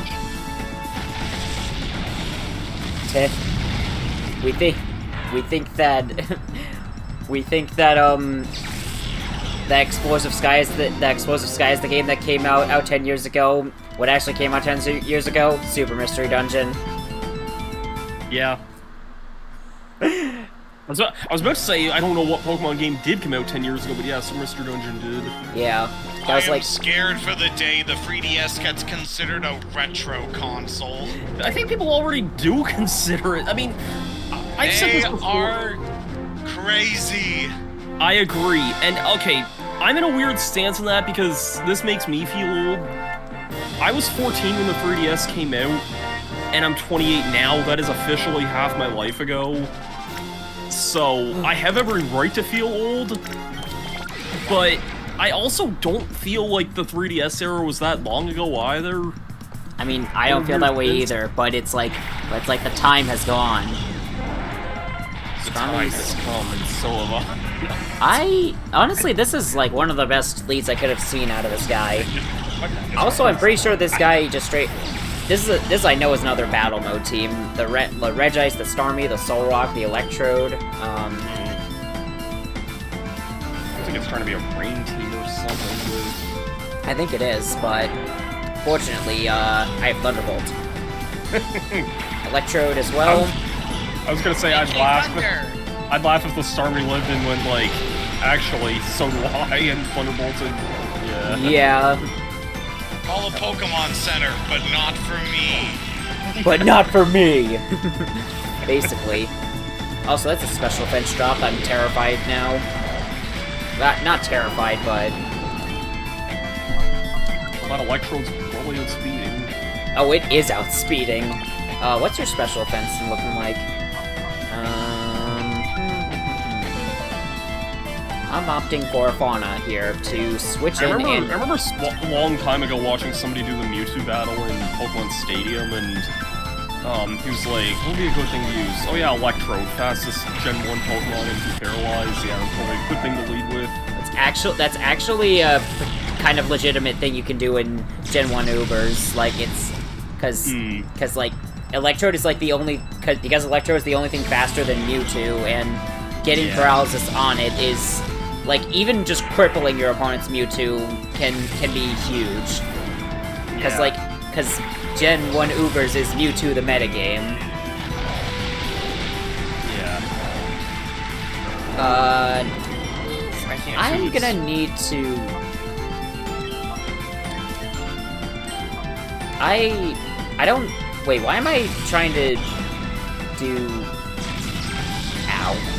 We think that... That Explosive Sky is the game that came out 10 years ago. What actually came out 10 years ago? Super Mystery Dungeon. Yeah. I was about to say, I don't know what Pokemon game did come out 10 years ago, but yeah, Super Mystery Dungeon did. Yeah. I was scared for the day the 3DS gets considered a retro console. I think people already do consider it. I mean, I've said this before. They are crazy. I agree, and okay, I'm in a weird stance on that because this makes me feel old. I was 14 when the 3DS came out, and I'm 28 now. That is officially half my life ago. So, I have every right to feel old, but I also don't feel like the 3DS era was that long ago either. I mean, I don't feel that way either, but it's like the time has gone. The time has come, and so have I. Honestly, this is like one of the best leads I could have seen out of this guy. Also, I'm pretty sure this guy just straight this I know is another battle mode team. The Regice, the Starmie, the Solrock, the Electrode. I think it's trying to be a rain team or something. I think it is, but fortunately, I have Thunderbolt. Electrode as well. I was gonna say I'd laugh if the Starmie lived and went like, actually, so do I, and Thunderbolted. Yeah. Call a Pokemon Center, but not for me. But not for me. Basically. Also, that's a special offense drop. I'm terrified now. Not terrified, but... Well, that Electrode's probably outspeeding. Oh, it is outspeeding. What's your special offense looking like? I'm opting for Fauna here to switch in. I remember a long time ago watching somebody do the Mewtwo battle in Pokemon Stadium, and he was like, what would be a good thing to use? Oh yeah, Electrode, fastest Gen 1 Pokemon and Paralyze. Yeah, probably a good thing to lead with. That's actually a kind of legitimate thing you can do in Gen 1 Ubers. Like, it's... Because, like, Electrode is like the only... Because Electrode is the only thing faster than Mewtwo, and getting paralysis on it is... Like, even just crippling your opponent's Mewtwo can be huge. Because Gen 1 Ubers is Mewtwo the metagame. Yeah. I'm gonna need to... I don't... Wait, why am I trying to do... Ow.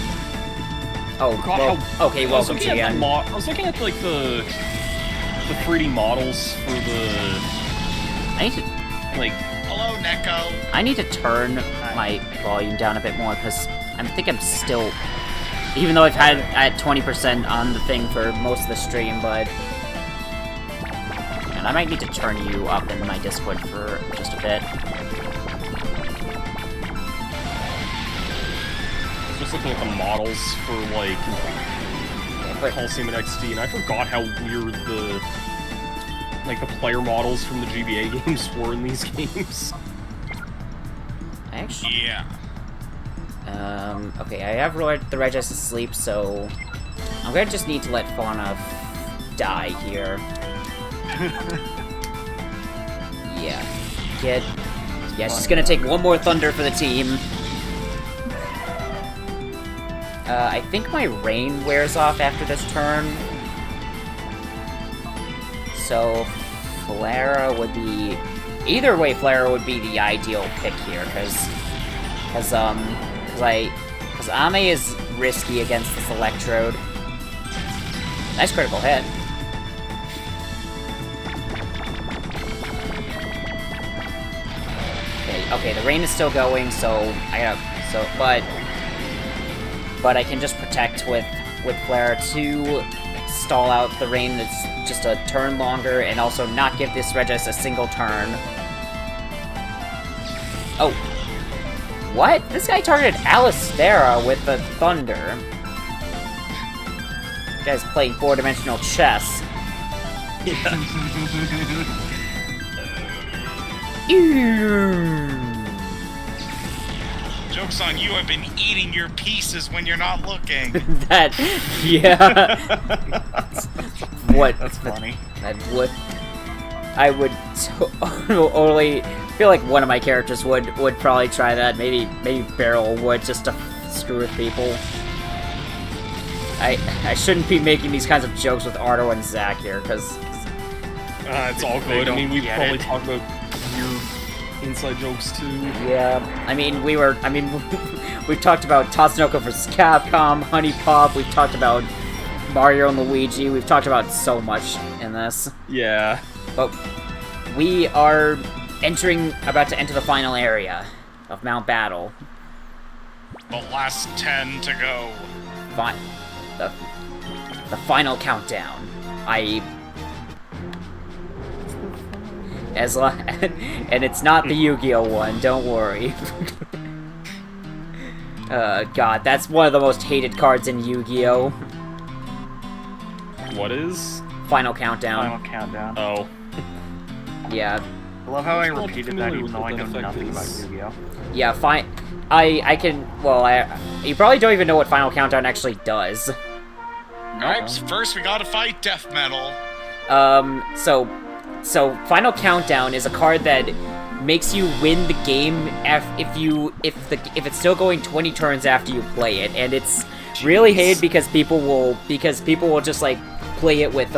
Oh, well, okay, welcome, GN. I was looking at, like, the 3D models for the... I need to... Like... Hello, Neko. I need to turn my volume down a bit more, because I think I'm still... Even though I've had at 20% on the thing for most of the stream, but... And I might need to turn you up in my Discord for just a bit. Just looking at the models for, like, Colosseum and XD, and I forgot how weird the player models from the GBA games were in these games. Actually... Yeah. Okay, I have the Regis asleep, so... I'm gonna just need to let Fauna die here. Yeah. Yeah, she's gonna take one more Thunder for the team. I think my Rain wears off after this turn. So, Flara would be... Either way, Flara would be the ideal pick here, because Ame is risky against this Electrode. Nice critical hit. Okay, the Rain is still going, so but I can just protect with Flare to stall out the Rain that's just a turn longer, and also not give this Regis a single turn. Oh. What? This guy targeted Alistera with the Thunder. This guy's playing 4-dimensional chess. Joke's on you, I've been eating your pieces when you're not looking. Yeah. What? That's funny. I would totally feel like one of my characters would probably try that. Maybe Beryl would, just to screw with people. I shouldn't be making these kinds of jokes with Ardo and Zach here, because... it's all good. I mean, we've probably talked about weird inside jokes, too. Yeah, we've talked about Tatsunoko vs. Capcom, Honey Pop, we've talked about Mario and Luigi, we've talked about so much in this. Yeah. But we are about to enter the final area of Mount Battle. The last 10 to go. The final countdown. And it's not the Yu-Gi-Oh one, don't worry. God, that's one of the most hated cards in Yu-Gi-Oh. What is? Final Countdown. Final Countdown. Oh. Yeah. I love how I Not repeated familiar that even with though I what know that effect nothing about is. Yu-Gi-Oh! Yeah, fine. I can. Well, you probably don't even know what Final Countdown actually does. Alright, first we gotta fight Death Metal. So Final Countdown is a card that makes you win the game if it's still going 20 turns after you play it, and it's really hated because people will just like play it with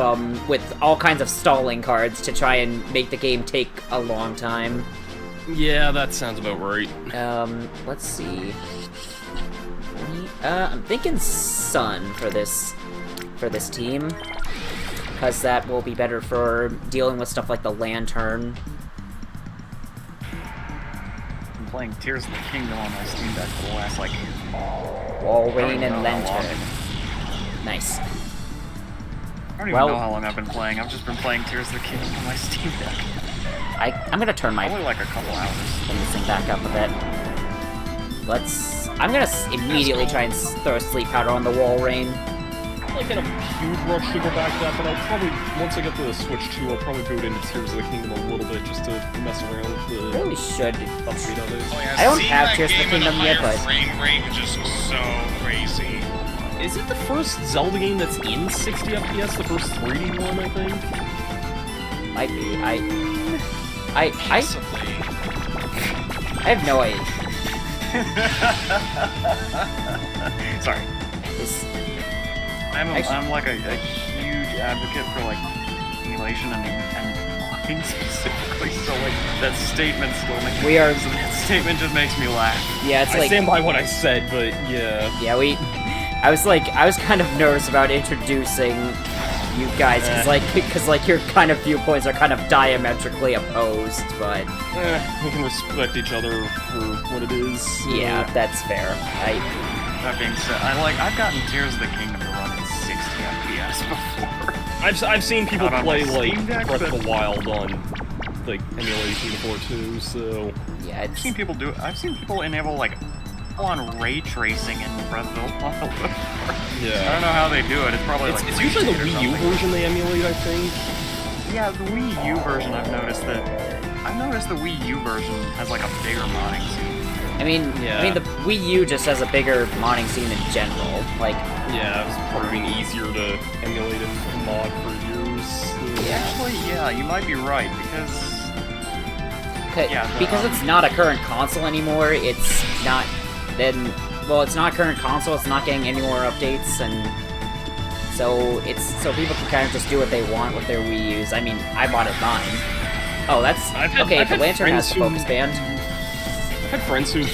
all kinds of stalling cards to try and make the game take a long time. Yeah, that sounds about right. Let's see. I'm thinking Sun for this team, because that will be better for dealing with stuff like the Lantern. I'm playing Tears of the Kingdom on my Steam Deck for the last, like... Wall, I don't Rain, even and know how long. Lantern. Nice. I don't even Well- know how long I've been playing. I've just been playing Tears of the Kingdom on my Steam Deck. I'm gonna turn my Probably like a couple hours. this thing back up a bit. I'm gonna immediately try and throw a Sleep Powder on the Wall, Rain. I'm like in a huge rush to go back to that, but I'll probably, once I get the Switch 2, I'll probably boot into Tears of the Kingdom a little bit just to mess around with the Really should. upbeat of it. Oh, yeah, I don't seeing have that Tears of the game in a Kingdom yet, higher but- frame rate is just so crazy. Is it the first Zelda game that's in 60 FPS? The first 3D one, I think? Might be. I Possibly. have no idea. Sorry. This- I'm like a huge advocate for like emulation and modding specifically. So like that statement still makes We are- that statement just makes me laugh. Yeah, it's I like stand by what I said, but yeah. yeah, I was kind of nervous about introducing you guys because your kind of viewpoints are kind of diametrically opposed, but We can respect each other for what it is. yeah, that's fair. That being said, I've gotten Tears of the Kingdom to run at 60 FPS before. I've seen people Not on my play like Steam Deck, Breath of but- the Wild on like emulation before too, so Yeah, I've seen people do it. I've seen people enable like on ray tracing in Breath of the Wild. I yeah. don't know how they do it. It's probably It's like usually the Rage or Wii U something. version they emulate, I think. Yeah, the Wii U version. I've noticed the Wii U version has like a bigger modding scene. I mean the Wii U just has a bigger modding scene in general. Like Yeah, it's proving easier to emulate and mod for years. So. Actually, yeah, you might be right because Yeah, the, because it's not a current console anymore. It's not it's not a current console. It's not getting any more updates, and so people can kind of just do what they want with their Wii U's. I mean, I bought it mine. Oh, that's I've okay. had The Lantern has the friends focus band. I've had friends who've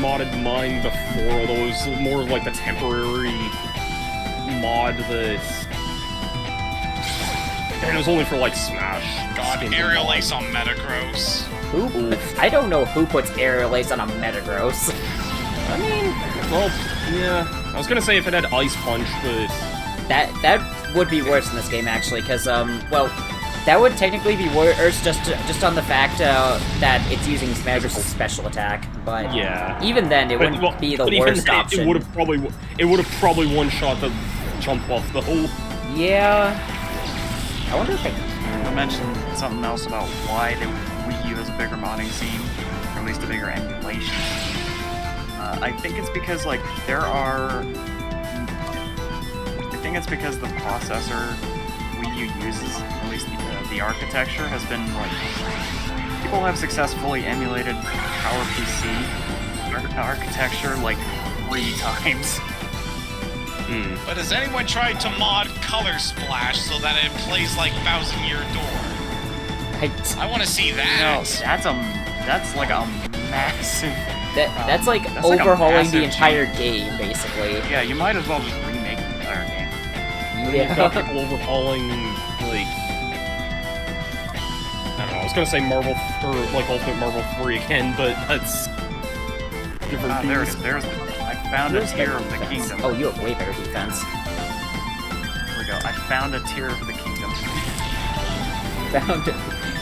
modded mine before, although it was more of like the temporary mod that... And it was only for like Smash. God, skins and Aerial mods. Ace on Metagross. I don't know who puts Aerial Ace on a Metagross. I mean, well, yeah. I was gonna say if it had Ice Punch, but... That would be worse in this game actually, because that would technically be worse just on the fact that it's using Smash special attack. But Yeah. even then, it wouldn't be the but even worst then, option. It would have probably one-shot the jump off the hole. Yeah. I wonder if I mentioned something else about why the Wii U has a bigger modding scene, or at least a bigger emulation scene. I think it's because like I think it's because the processor Wii U uses, at least the architecture, has been like people have successfully emulated PowerPC architecture like 3 times. But has anyone tried to mod Color Splash so that it plays like Thousand Year Door? I want to see that. No, that's like a massive. that's like that's like a overhauling the massive entire game, basically. Yeah, you might as well just remake the entire game. You've got Yeah. people overhauling, like... I don't know, I was gonna say Marvel, or like Ultimate Marvel 3 again, but that's... different There it views. is. I found a Where's tier better of the defense? kingdom. Oh, you have way better defense. Here we go. I found a tier of the kingdom.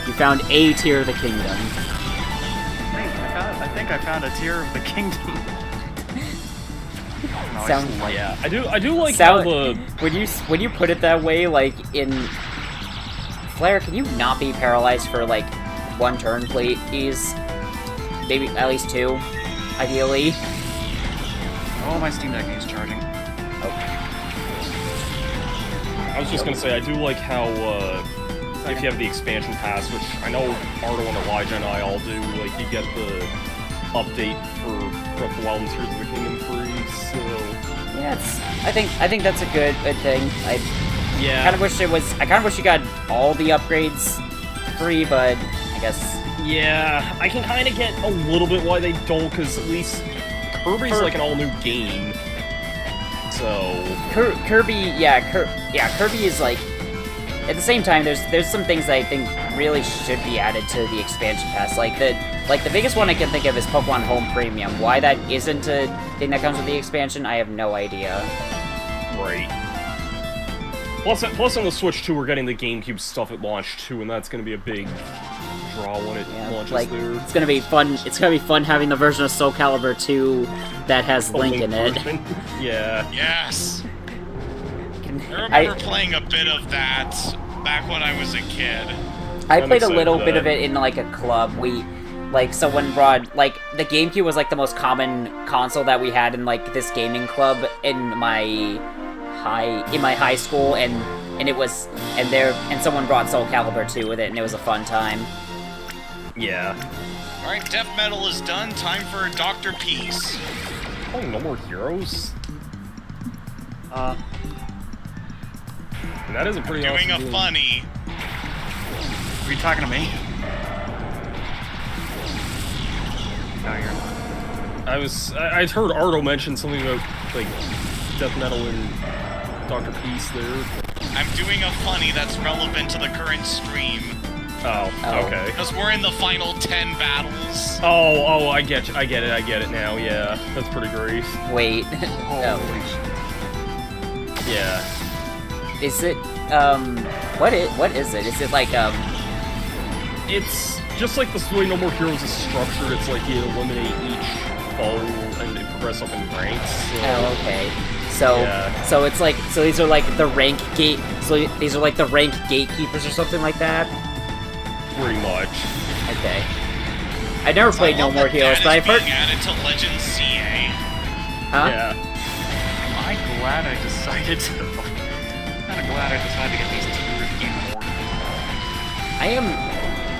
You found a tier of the kingdom. I think I found a tier of the kingdom. No, Sound- it's like, Yeah, I do like Sound- how the... When you put it that way, like in Flare, can you not be paralyzed for like one turn, please. Maybe at least 2, ideally. Oh, my Steam Deck is charging. I was just gonna say, I do like how, if you have the expansion pass, which I know Ardo and Elijah and I all do, like, you get the update for Breath of the Wild and Tears of the Kingdom free, so... Yeah, I think that's a good thing. I kind of wish you got all the upgrades free, but I guess... Yeah, I can kind of get a little bit why they don't, because at least Kirby's like an all-new game. So... Kirby is like... At the same time, there's some things that I think really should be added to the expansion pass. Like the biggest one I can think of is Pokemon Home Premium. Why that isn't a thing that comes with the expansion, I have no idea. Right. Plus on the Switch 2, we're getting the GameCube stuff at launch too, and that's going to be a big draw when it launches there. It's gonna be fun. It's gonna be fun having the version of Soul Calibur 2 that has Link in it. Yeah. Yes. I remember playing a bit of that back when I was a kid. I played a little bit of it in like a club. Someone brought, like, the GameCube was like the most common console that we had in like this gaming club in my high school, and someone brought Soul Calibur 2 with it, and it was a fun time. Yeah. Alright, Death Metal is done. Time for Dr. Peace. Oh, no more heroes? And that is a pretty doing awesome a game. funny. Are you talking to me? No, you're not. I'd heard Ardo mention something about, like, Death Metal and Dr. Peace there. I'm doing a funny that's relevant to the current stream. Oh, okay. Because we're in the final 10 battles. Oh, I get it now, yeah. That's pretty great. Wait. Yeah. Is it, what is it? Is it like, It's just like the way No More Heroes is structured. It's like you eliminate each foe and progress up in ranks. So. Oh, okay. So it's like, these are like the rank gatekeepers or something like that? Pretty much. Okay. I never played No More Heroes, but I've heard... added to Legends CA. Huh? Yeah. Am I glad I decided to... I'm glad I decided to get these 2 even more.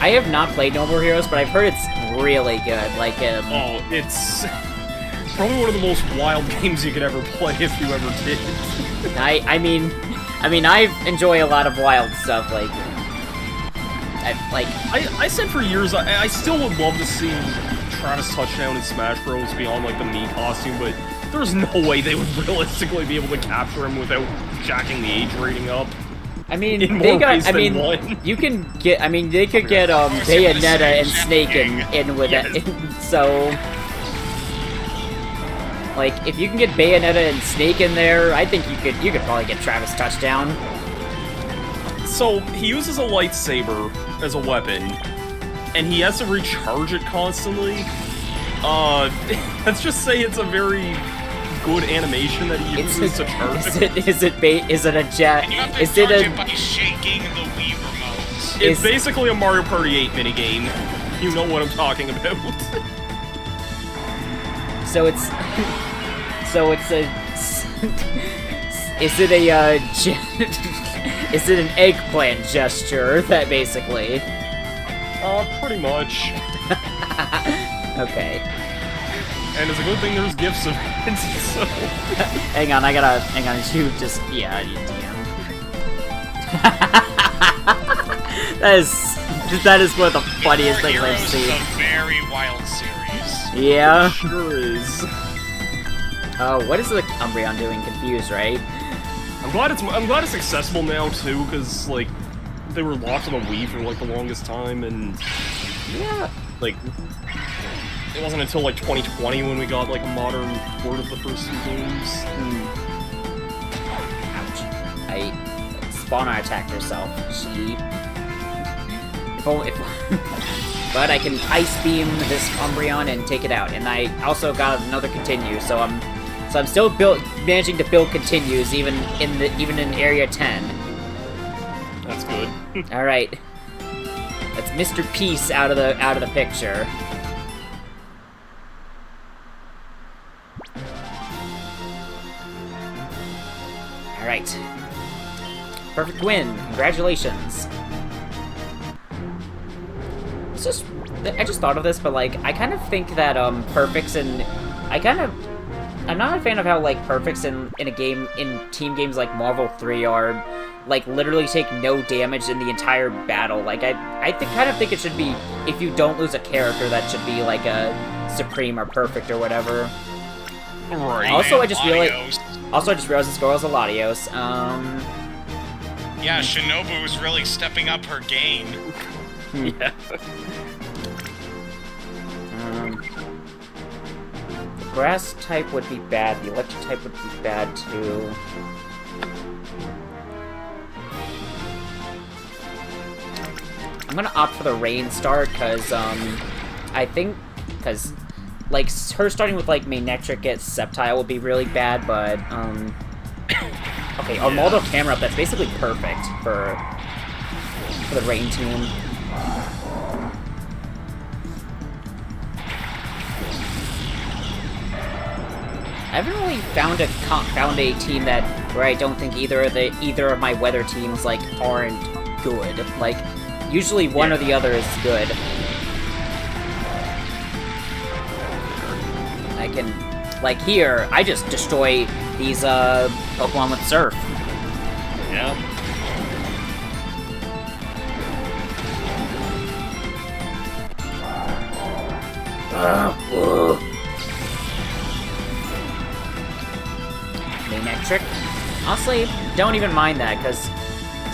I have not played No More Heroes, but I've heard it's really good. Like, Oh, it's probably one of the most wild games you could ever play if you ever did. I mean, I enjoy a lot of wild stuff. I said for years, I still would love to see Travis Touchdown in Smash Bros. Beyond like the Mii costume, but there's no way they would realistically be able to capture him without jacking the age rating up. I mean, In they more got. ways I than mean, one. you can get. I mean, they could get Bayonetta and Snake in with Yes. it. So, like, if you can get Bayonetta and Snake in there, I think you could probably get Travis Touchdown. So he uses a lightsaber as a weapon, and he has to recharge it constantly. Let's just say it's a very good animation that he uses to charge it. Is it a jet? And you have to Is charge it it by shaking the Wii remote. It's basically a Mario Party 8 minigame. You know what I'm talking about. So it's a. Is it a is it an eggplant gesture? That basically. Pretty much. Okay. And it's a good thing there's gifts of it, so... hang on, you just... Yeah, you DM. That is one of the funniest things I've Heroes seen. is a very wild series. Yeah? Sure is. What is the Umbreon doing? Confused, right? I'm glad it's accessible now, too, because, like, they were locked on the Wii for, like, the longest time, and... Yeah. Like... It wasn't until, like, 2020 when we got, like, a modern port of the first 2 games. Ouch. Spawner attacked herself. But I can Ice Beam this Umbreon and take it out. And I also got another Continue, so I'm still managing to build Continues even in Area 10. That's good. Alright. That's Mr. Peace out of the picture. Alright. Perfect win. Congratulations. It's just... I just thought of this, but, like, I kind of think that, perfects and... I'm not a fan of how, like, perfects in a game, in team games like Marvel 3 are, like, literally take no damage in the entire battle. Like, I kind of think it should be, if you don't lose a character, that should be, like, a Supreme or Perfect or whatever. Right. Also, I just realized this girl is a Latios. Yeah, Shinobu's really stepping up her game. Yeah. The grass type would be bad. The electric type would be bad too. I'm gonna opt for the rain start because I think like her starting with like Manectric at Sceptile would be really bad, but okay, Armaldo camera up. That's basically perfect for the rain team. I haven't really found a team where I don't think either of my weather teams like aren't good. Like usually one or the other is good. I can, like here, I just destroy these Pokemon with Surf. Yeah. Manectric. Honestly, don't even mind that, because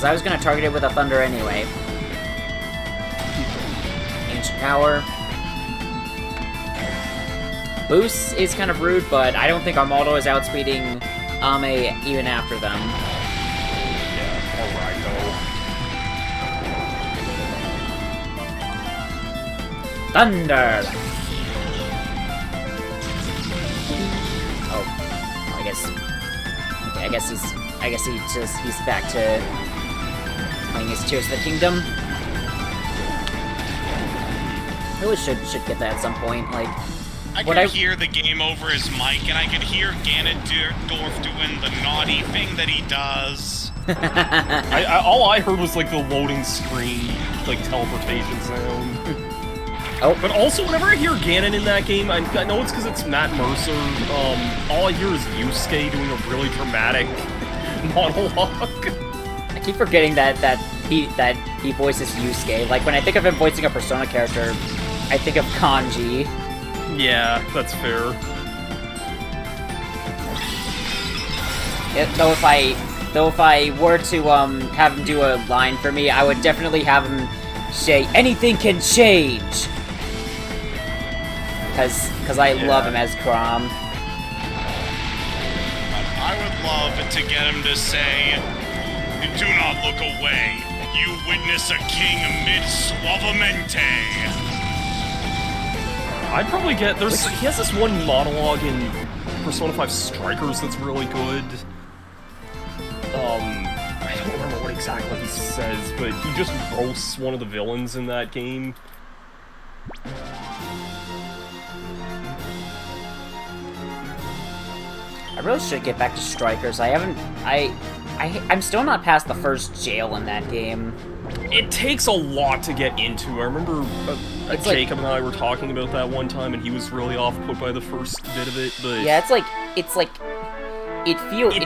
I was going to target it with a Thunder anyway. Ancient Power. Boost is kind of rude, but I don't think Armaldo is outspeeding Ame even after them. Yeah, alright, Thunder! Oh, I guess he's back to playing his Tears of the Kingdom. Really should get that at some point. Like, I could hear the game over his mic, and I could hear Ganondorf doing the naughty thing that he does. all I heard was like the loading screen, like teleportation sound. Oh. But also, whenever I hear Ganon in that game, I know it's because it's Matt Mercer. All I hear is Yusuke doing a really dramatic monologue. I keep forgetting that he voices Yusuke. Like when I think of him voicing a Persona character, I think of Kanji. Yeah, that's fair. Though if I were to have him do a line for me, I would definitely have him say anything can change. Because I love him as Chrom. I would love to get him to say, "Do not look away. You witness a king amid suavemente." I'd probably get... he has this one monologue in Persona 5 Strikers that's really good. I don't remember what exactly he says, but he just roasts one of the villains in that game. I really should get back to Strikers. I'm still not past the first jail in that game. It takes a lot to get into. I remember Jacob and I were talking about that one time, and he was really off-put by the first bit of it, but... Yeah, it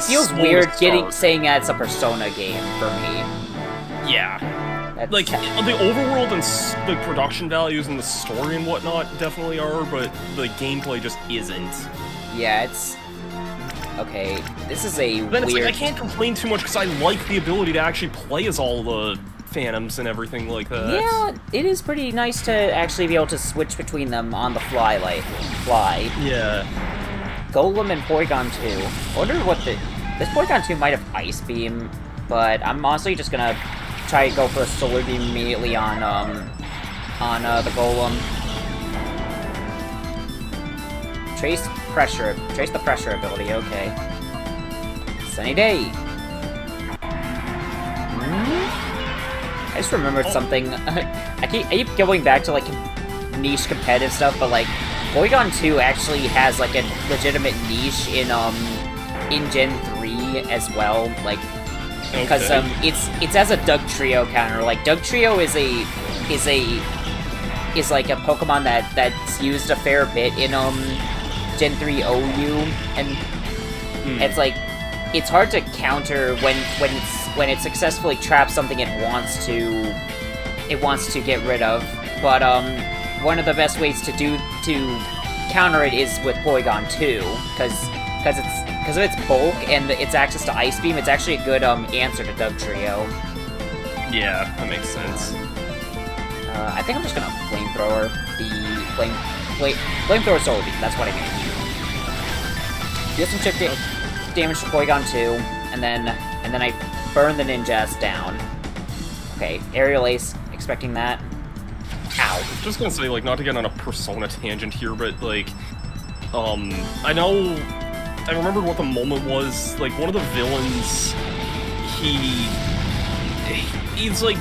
feels weird saying that it's a Persona game for me. Yeah. Like, the overworld and the production values and the story and whatnot definitely are, but the gameplay just isn't. Yeah, it's... Okay, this is a then it's weird... like, I can't complain too much because I like the ability to actually play as all the Phantoms and everything like that. Yeah, it is pretty nice to actually be able to switch between them on the fly. Yeah. Golem and Porygon 2. I wonder what this Porygon 2 might have Ice Beam, but I'm honestly just gonna try to go for a Solar Beam immediately on the Golem. Trace the pressure ability, okay. Sunny Day. I just remembered something. I keep going back to like niche competitive stuff, but like Polygon 2 actually has like a legitimate niche in Gen 3 as well. Like, because it's as a Dugtrio counter. Like Dugtrio is like a Pokemon that's used a fair bit in Gen 3 OU, and it's like it's hard to counter when it successfully traps something it wants to get rid of. But one of the best ways to counter it is with Polygon 2, because of its bulk and its access to Ice Beam. It's actually a good answer to Dugtrio. Yeah, that makes sense. I think I'm just gonna flamethrower flamethrower Solar Beam. That's what I mean. Deal some chip damage to Polygon 2, and then I burn the Ninjas down. Okay, Aerial Ace, expecting that. Ow. Just gonna say, like, not to get on a Persona tangent here, but like, I remembered what the moment was. Like, one of the villains, he's like,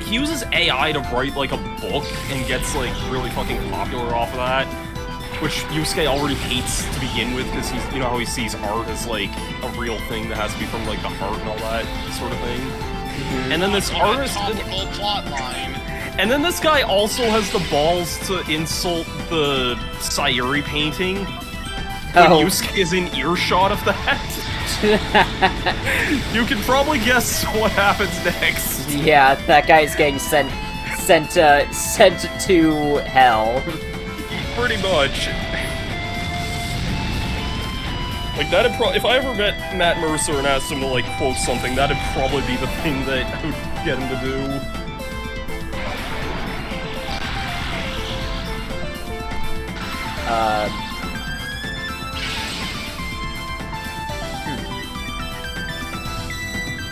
he uses AI to write like a book and gets like really fucking popular off of that, which Yusuke already hates to begin with, because he's, you know how he sees art as like a real thing that has to be from like the heart and all that sort of thing. And then this artist, plot line. And then this guy also has the balls to insult the Sayuri painting when Yusuke is in earshot of that. You can probably guess what happens next. Yeah, that guy's getting sent to hell. Pretty much. Like, if I ever met Matt Mercer and asked him to, like, quote something, that'd probably be the thing that I would get him to do.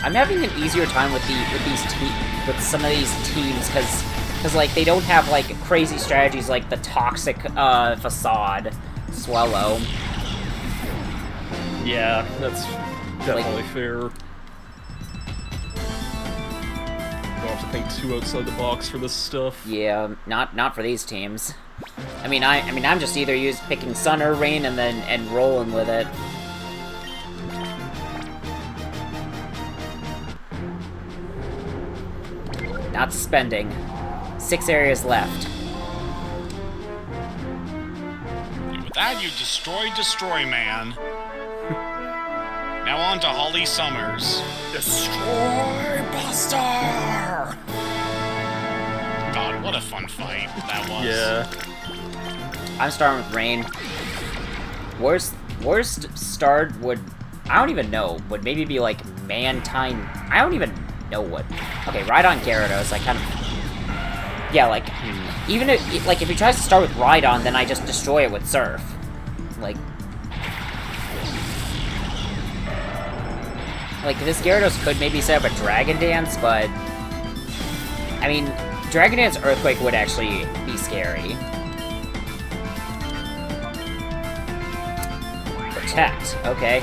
I'm having an easier time with some of these teams because like they don't have like crazy strategies like the toxic facade Swallow. Yeah, that's definitely fair. Don't have to think too outside the box for this stuff. Yeah, not for these teams. I mean I'm just either picking Sun or Rain and rolling with it. Not spending. 6 areas left. With that, you destroy man. Now on to Holly Summers. Destroy Buster! God, what a fun fight that was. Yeah. I'm starting with Rain. Worst start would, I don't even know, would maybe be like Mantine. I don't even know what. Okay, Rhydon Gyarados, I kind of, yeah, like, even if he tries to start with Rhydon, then I just destroy it with Surf. Like this Gyarados could maybe set up a Dragon Dance, but I mean, Dragon Dance Earthquake would actually be scary. Protect, okay.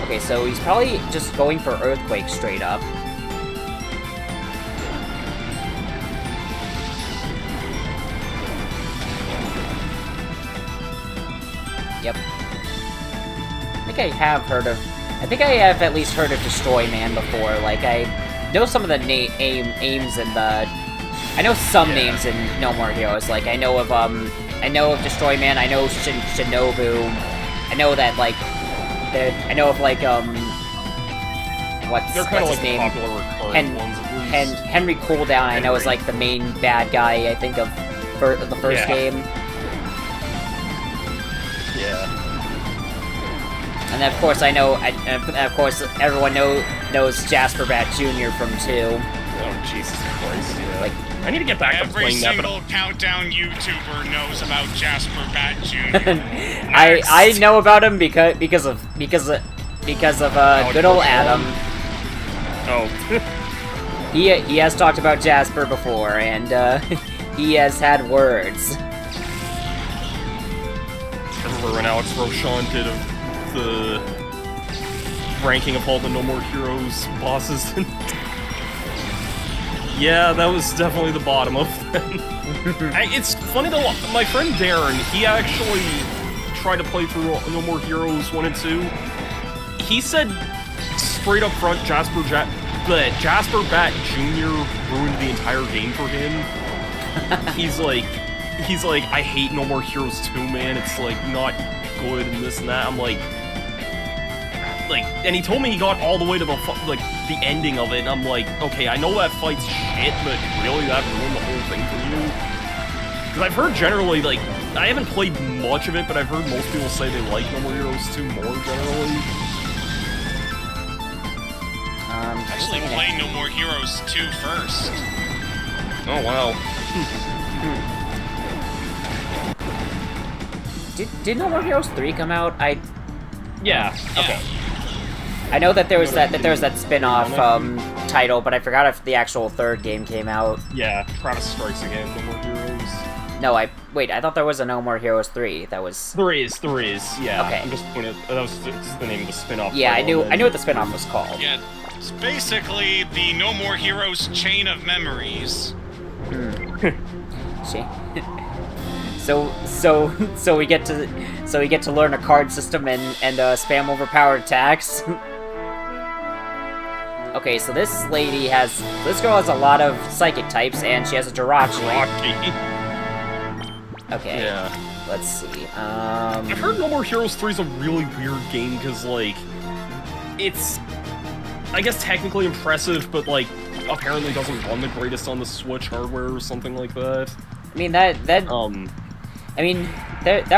Okay, so he's probably just going for Earthquake straight up. Yep. I think I have at least heard of Destroy Man before. Like, I know some of the aims in the... I know some names in No More Heroes. Like, I know of Destroy Man, I know Shinobu. I know that, like... I know of, like, what's his name? Popular recurring ones, at least. Henry Cooldown, I know, is, like, the main bad guy, I think, of the first game. Yeah. And then, of course, of course, everyone knows Jasper Bat Jr. from 2. Oh, Jesus Christ, yeah. Like, I need to get back to Every playing that, but... single Countdown YouTuber knows about Jasper Bat Jr. I know about him because of good old Adam. Oh. He has talked about Jasper before, and he has had words. I remember when Alex Rochon did a the ranking of all the No More Heroes bosses. Yeah, that was definitely the bottom of them. It's funny though, my friend Darren, he actually tried to play through No More Heroes 1 and 2. He said straight up front, Jasper Bat Jr. ruined the entire game for him. He's like, I hate No More Heroes 2, man. It's like not good and this and that. I'm like, and he told me he got all the way to the the ending of it, and I'm like, okay, I know that fight's shit, but really that ruined the whole thing for you? Because I've heard generally, like, I haven't played much of it, but I've heard most people say they like No More Heroes 2 more generally. Actually played No More Heroes 2 first. Oh wow. Did No More Heroes 3 come out? Yeah. Okay. I know that there was that spin-off title, but I forgot if the actual third game came out. Yeah, Travis Strikes Again, No More Heroes. No, I thought there was a No More Heroes 3. That was... There is, yeah. Okay. I'm just pointing that was the name of the spin-off. Yeah, I knew what the spin-off was called. Yeah, it's basically the No More Heroes chain of memories. So we get to learn a card system and spam overpowered attacks. Okay, so this girl has a lot of psychic types, and she has a Jirachi. Okay. Yeah. Let's see. I've heard No More Heroes 3 is a really weird game because, like, it's, I guess, technically impressive, but, like, apparently doesn't run the greatest on the Switch hardware or something like that. I mean, that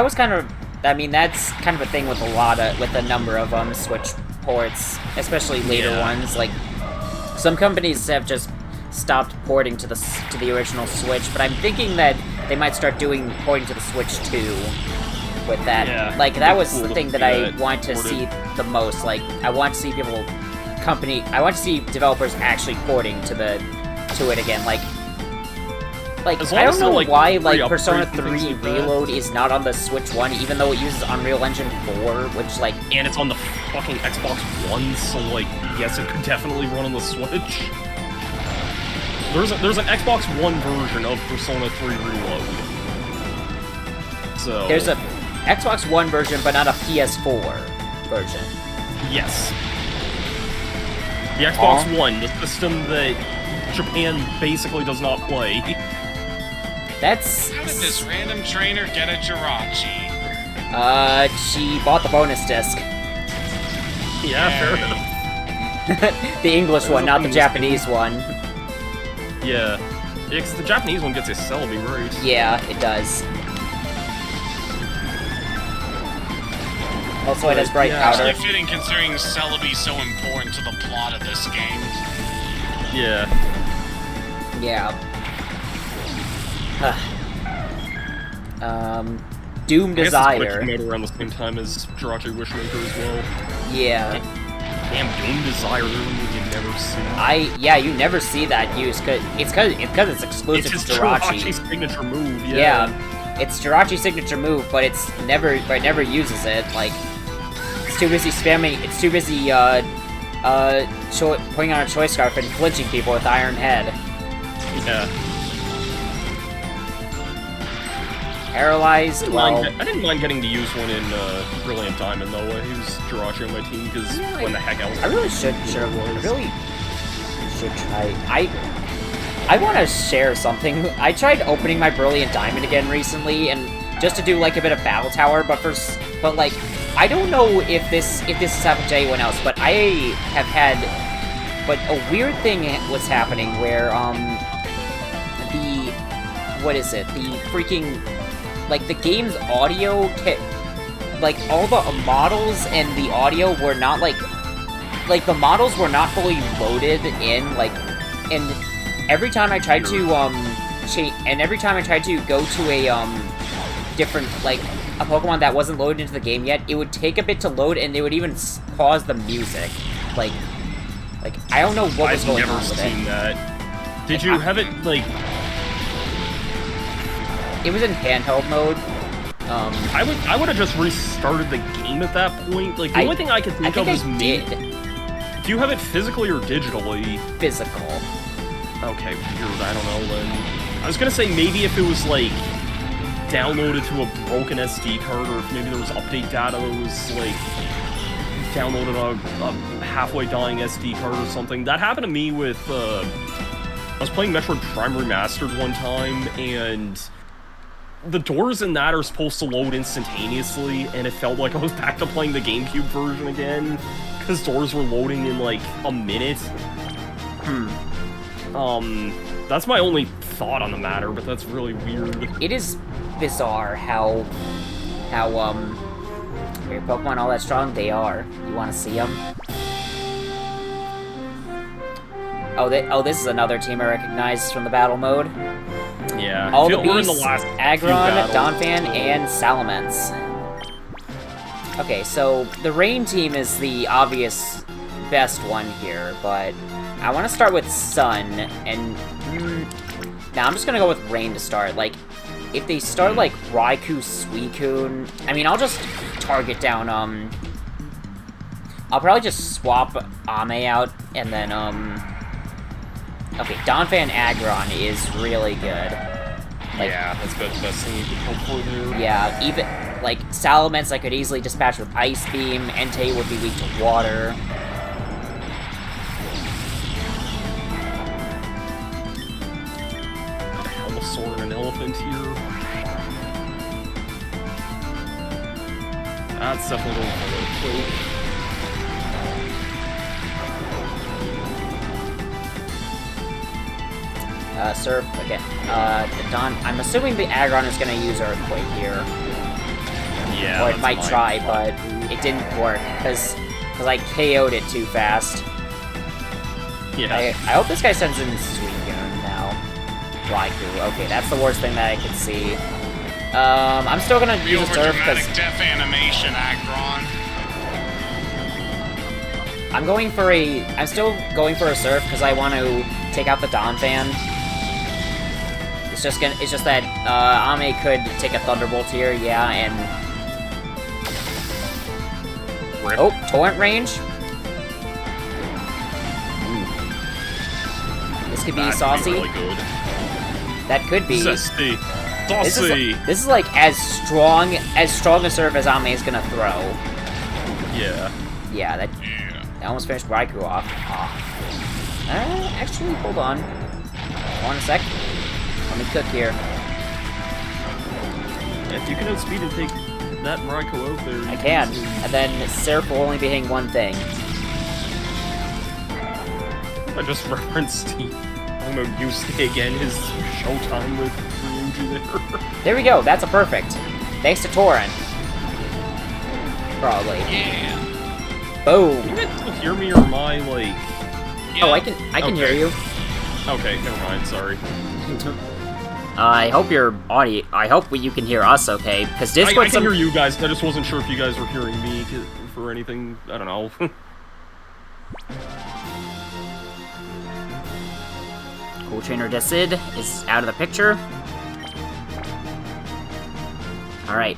was kind of... I mean, that's kind of a thing with with a number of Switch ports, especially later ones. Like, some companies have just stopped porting to the original Switch, but I'm thinking that they might start doing porting to the Switch too. With that, yeah, like, that was the thing that I that want to see the most. Like, I want to see I want to see developers actually porting to it again. Like, I don't know why, like, Persona 3 Reload is not on the Switch 1, even though it uses Unreal Engine 4, which, like... And it's on the fucking Xbox One, so, like, yes, it could definitely run on the Switch. There's an Xbox One version of Persona 3 Reload. So... There's a Xbox One version, but not a PS4 version. Yes. The Xbox One, the system that Japan basically does not play. How did this random trainer get a Jirachi? She bought the bonus disc. Yeah, fair enough. The English one, not the Japanese one. Yeah. Yeah, because the Japanese one gets a Celebi, right? Yeah, it does. Also, it has bright powder. Actually fitting considering Celebi's so important to the plot of this game. Yeah. Yeah. Doom Desire. I guess it's around the same time as Jirachi Wishmaker as well. Yeah. Damn, Doom Desire, you never see. Yeah, you never see that used, because it's exclusive to Jirachi. It's Jirachi's signature move, Yeah, it's Jirachi's signature move, but it never uses it. Like, it's too busy spamming. It's too busy putting on a choice scarf and flinching people with Iron Head. Yeah. Paralyzed. I didn't mind getting to use one in Brilliant Diamond though. I used Jirachi on my team because when the heck else. I really should. I really should try. I want to share something. I tried opening my Brilliant Diamond again recently, and just to do like a bit of Battle Tower, but like, I don't know if this has happened to anyone else, but I have had. But a weird thing was happening where what is it? The freaking, like, the game's audio, like, all the models and the audio were not, like, the models were not fully loaded in, like, and every time I tried to, every time I tried to go to a, different, like, a Pokemon that wasn't loaded into the game yet, it would take a bit to load, and it would even pause the music. Like, I don't know what was going on with it. I've never seen that. Did you have it, like... It was in handheld mode. I would have just restarted the game at that point. Like, the only thing I could think of is did. Do you have it physically or digitally? Physical. Okay, weird. I don't know then. I was gonna say maybe if it was like downloaded to a broken SD card, or if maybe there was update data that was like downloaded on a halfway dying SD card or something. That happened to me with I was playing Metroid Prime Remastered one time, and the doors in that are supposed to load instantaneously, and it felt like I was back to playing the GameCube version again, because doors were loading in like a minute. That's my only thought on the matter, but that's really weird. It is bizarre how your Pokemon all that strong they are. You want to see them? Oh, this is another team I recognize from the battle mode. Yeah. All the we're in beasts, the last Aggron, Donphan, and Salamence. Okay, so the Rain team is the obvious best one here, but I want to start with Sun, and now I'm just gonna go with Rain to start. Like, if they start like Raikou, Suicune, I mean, I'll just target down. I'll probably just swap Ame out, and then okay, Donphan Aggron is really good. Like, yeah, that's the best thing you could hope for here. Yeah, even like Salamence, I could easily dispatch with Ice Beam. Entei would be weak to water. Sword and an elephant here. That's definitely going for a little Surf again. I'm assuming the Aggron is gonna use Earthquake here. Yeah. Or it might try, but it didn't work because I KO'd it too fast. Yeah. I hope this guy sends in Suicune now. Raikou. Okay, that's the worst thing that I can see. I'm still gonna use a Surf because death animation, Aggron. I'm still going for a Surf because I want to take out the Donphan. It's just that Ame could take a Thunderbolt here, yeah, and Rip. oh, Torrent range. This could be saucy. Really good. That could be. Zesty. Saucy. This is like as strong a Surf as Ame is gonna throw. Yeah. Yeah, that almost finished Raikou off. Actually, hold on. Hold on a sec. Let me cook here. If you can outspeed and take that Raikou out there. I can. And then Surf will only be hitting one thing. I just referenced I'm about Yusuke again, his showtime with Ryuji there. There we go. That's a perfect. Thanks to Torrent. Probably. Yeah. Boom. Can you guys still hear me, or am I like? Yeah. Oh, I can hear you. Okay, never mind. Sorry. I hope your audio. I hope you can hear us okay, because I Discord. can hear you guys. I just wasn't sure if you guys were hearing me for anything. I don't know. Cool Trainer Decid is out of the picture. Alright.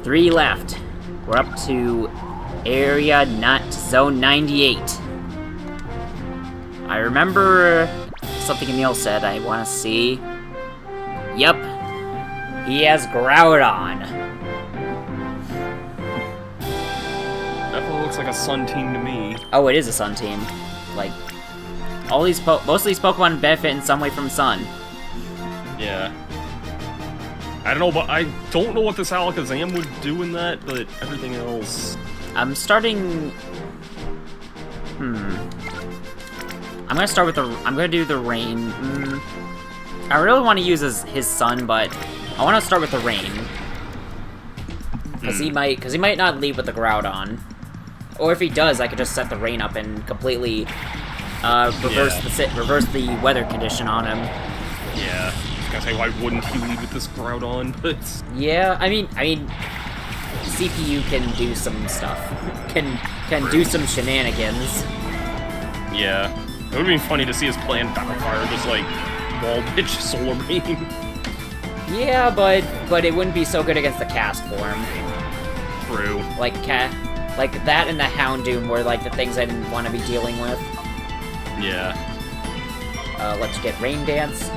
3 left. We're up to area not zone 98. I remember something Emil said I want to see. Yup. He has Groudon. Definitely looks like a Sun team to me. Oh, it is a Sun team. Like, most of these Pokemon benefit in some way from Sun. Yeah. I don't know, but I don't know what this Alakazam would do in that, but everything else... I'm starting... I'm gonna start with the... I'm gonna do the Rain. I really want to use his Sun, but I want to start with the Rain. Because he might not leave with the Groudon. Or if he does, I could just set the Rain up and completely reverse the weather condition on him. Yeah. I was gonna say, why wouldn't he leave with this Groudon, but... Yeah, I mean, CPU can do some stuff. Can do some shenanigans. Yeah. It would've been funny to see his planned Battle Fire just, like, wall pitch Solar Beam. Yeah, but it wouldn't be so good against the cast form. True. Like that and the Houndoom were like the things I didn't want to be dealing with. Yeah. Let's get Rain Dance.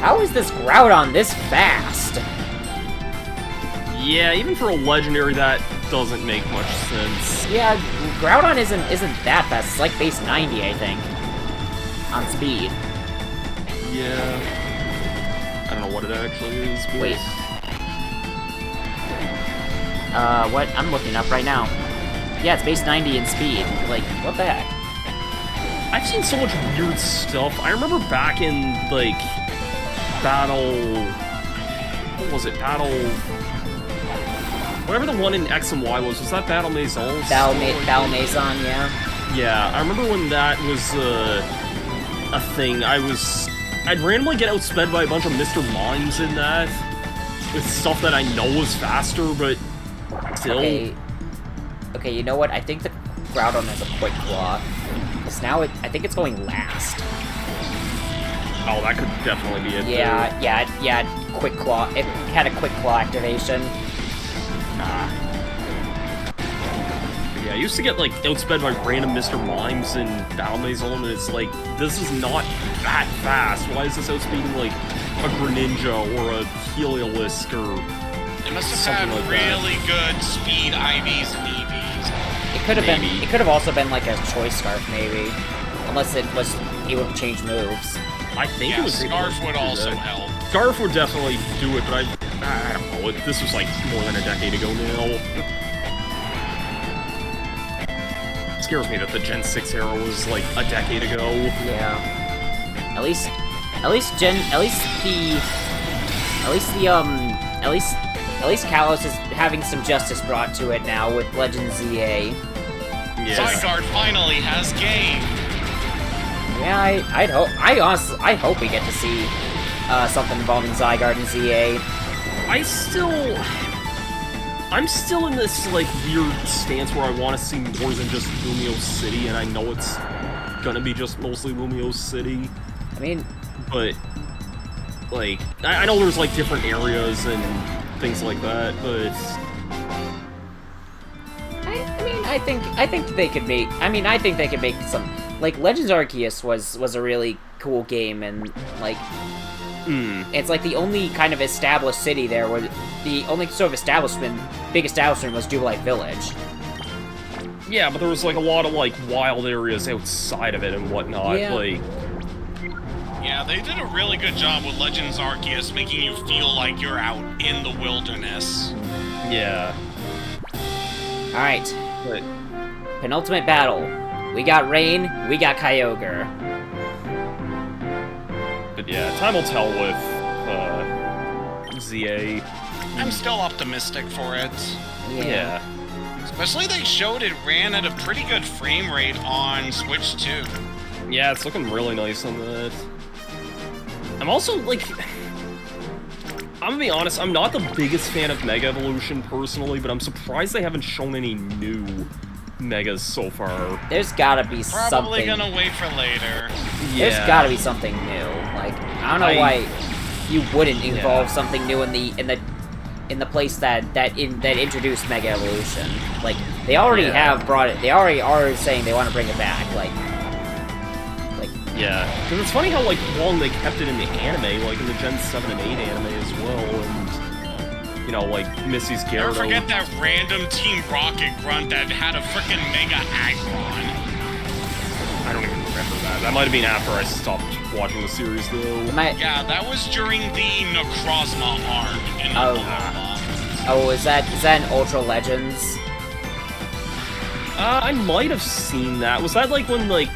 How is this Groudon this fast? Yeah, even for a legendary, that doesn't make much sense. Yeah, Groudon isn't that fast. It's like base 90, I think, on speed. Yeah. I don't know what it actually is. But... Wait. What? I'm looking up right now. Yeah, it's base 90 in speed. Like, what the heck? I've seen so much weird stuff. I remember back in, like, Battle... What was it? Battle... Whatever the one in X and Y was that Battle Maison? Battle Maison, yeah. Yeah, I remember when that was, a thing. I'd randomly get outsped by a bunch of Mr. Mimes in that. With stuff that I know was faster, but still... Okay, you know what? I think the Groudon has a Quick Claw. Because now I think it's going last. Oh, that could definitely be it. Yeah, Quick Claw. It had a Quick Claw activation. Yeah, I used to get, like, outsped by random Mr. Mimes in Battle Maison, and it's like, this is not that fast. Why is this outspeeding, like, a Greninja or a Heliolisk or They must have something had like really good speed IVs and EVs. It could have been. Maybe. It could have also been like a Choice Scarf, maybe. Unless it was able to change moves. I think Yeah, it was Scarf would do also that. help. Scarf would definitely do it, but I don't know. This was, like, more than a decade ago now. It scares me that the Gen 6 era was, like, a decade ago. Yeah. At least Kalos is having some justice brought to it now with Legend ZA. Yes. Zygarde finally has game. Yeah, I hope we get to see something involving Zygarde and ZA. I'm still in this, like, weird stance where I want to see more than just Lumio City, and I know it's gonna be just mostly Lumio City. I mean, But, like, I know there's, like, different areas and things like that, but... I think they could make. I think they could make some. Like, Legends Arceus was a really cool game, and like, it's like the only kind of established city there where the only sort of big establishment was Jubilife Village. Yeah, but there was, like, a lot of, like, wild areas outside of it and whatnot, Yeah. like... Yeah, they did a really good job with Legends Arceus, making you feel like you're out in the wilderness. Yeah. Alright, But... penultimate battle. We got Rain, we got Kyogre. But yeah, time will tell with, ZA. I'm still optimistic for it. Yeah. Especially they showed it ran at a pretty good frame rate on Switch 2. Yeah, it's looking really nice on that. I'm also, like... I'm gonna be honest, I'm not the biggest fan of Mega Evolution personally, but I'm surprised they haven't shown any new Megas so far. There's gotta be Probably something. gonna wait for later. There's gotta be something new. Like, I don't know why you wouldn't involve something new in the place that introduced Mega Evolution. Like, they already have brought it. They already are saying they want to bring it back. Like. Yeah, because it's funny how, like, long they kept it in the anime, like in the Gen 7 and 8 anime as well, and, you know, like, Missy's Gyarados. Never forget that random Team Rocket grunt that had a frickin' Mega Aggron. I don't even remember that. That might have been after I stopped watching the series, though. Yeah, that was during the Necrozma arc in the is that an Ultra Legends? I might have seen that. Was that, like, when, like,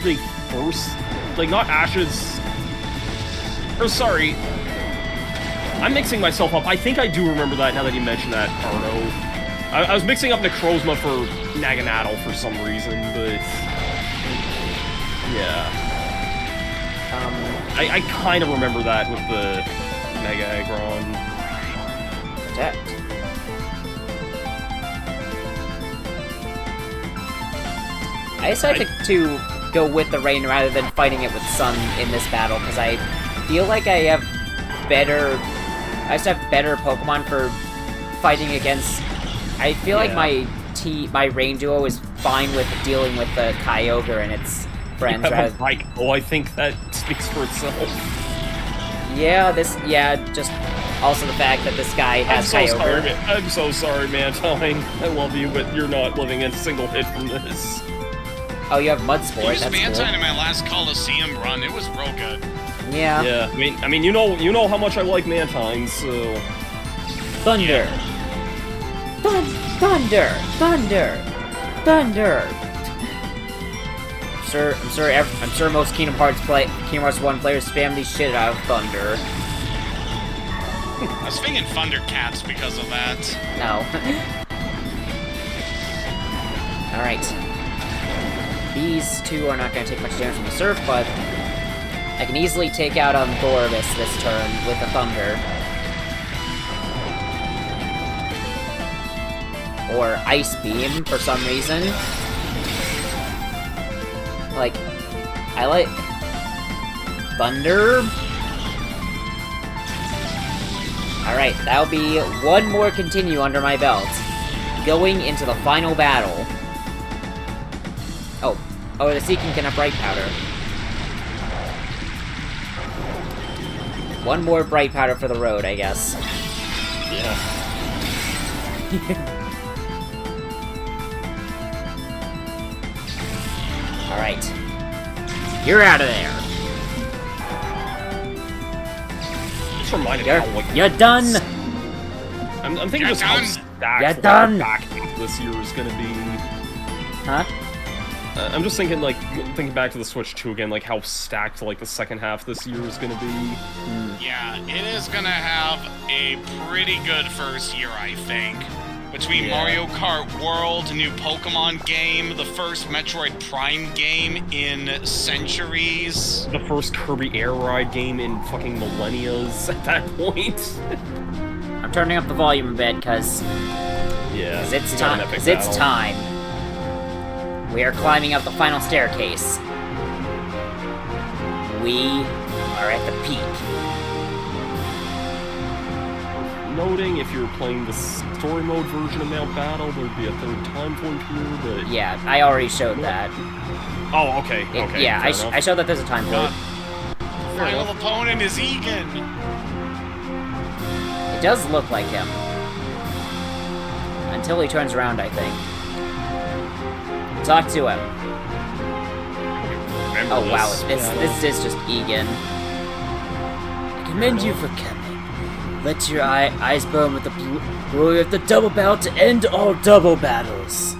they first... Like, not Ashes... Or, sorry. I'm mixing myself up. I think I do remember that now that you mentioned that, Arno. I was mixing up Necrozma for Naganadel for some reason, but... Yeah. I kind of remember that with the Mega Aggron. Protect. I decided to go with the Rain rather than fighting it with Sun in this battle, because I feel like I have better Pokemon for fighting against. I feel like my rain duo is fine with dealing with the Kyogre and its friends. I think that speaks for itself. Just also the fact that this guy has Kyogre. I'm so sorry, Mantine. I love you, but you're not living a single hit from this. Oh, you have Mud Sport. I used That's Mantine cool. in my last Colosseum run. It was real good. Yeah. Yeah. I mean, you know how much I like Mantine, so. Thunder. Thunder. I'm sure most Kingdom Hearts 1 players spam the shit out of Thunder. I was thinking Thundercats because of that. No. Alright. These two are not going to take much damage from the Surf, but I can easily take out Thoribus this turn with the Thunder. Or Ice Beam, for some reason. Like, I like... Thunder? Alright, that'll be one more continue under my belt. Going into the final battle. Oh, the Seeking can have Bright Powder. One more Bright Powder for the road, I guess. Yeah. Alright. You're out of there. Just reminded me how, like, You're done! I'm thinking You're just how done. stacked You're the done. back half this year is gonna be. Huh? I'm just thinking, like, thinking back to the Switch 2 again, like, how stacked, like, the second half this year is gonna be. Yeah, it is gonna have a pretty good first year, I think. Between Mario Kart World, new Pokemon game, the first Metroid Prime game in centuries. The first Kirby Air Ride game in fucking millennias at that point. I'm turning up the volume a bit, because Yeah. it's we got an time. epic 'Cause it's battle. time. We are climbing up the final staircase. We are at the peak. Noting, if you're playing the story mode version of Mount Battle, there'd be a third time point here, but... Yeah, I already showed that. Oh, okay, okay. Yeah, fair I enough. showed that there's a time code. Final opponent is Egan. It does look like him. Until he turns around, I think. Talk to him. Remember Oh wow, this. this is just Egan. I commend you for coming. Let your eyes burn with the glory of the double battle to end all double battles.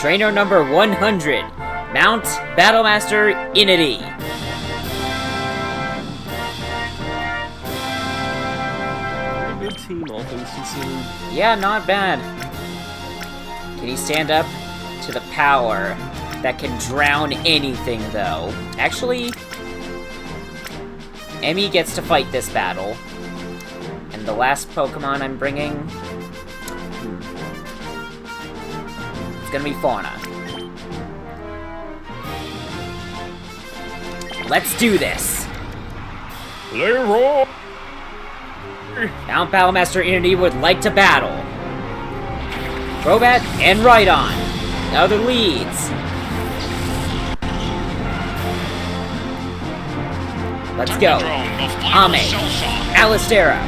Trainer number 100, Mount Battlemaster Inity. Good team, all things considered. Yeah, not bad. Can he stand up to the power that can drown anything, though? Actually, Emmy gets to fight this battle. And the last Pokemon I'm bringing... It's gonna be Fauna. Let's do this! Leroy! Mount Battlemaster Inity would like to battle. Crobat and Rhydon. Now the leads. Let's go. Ame. Alistera.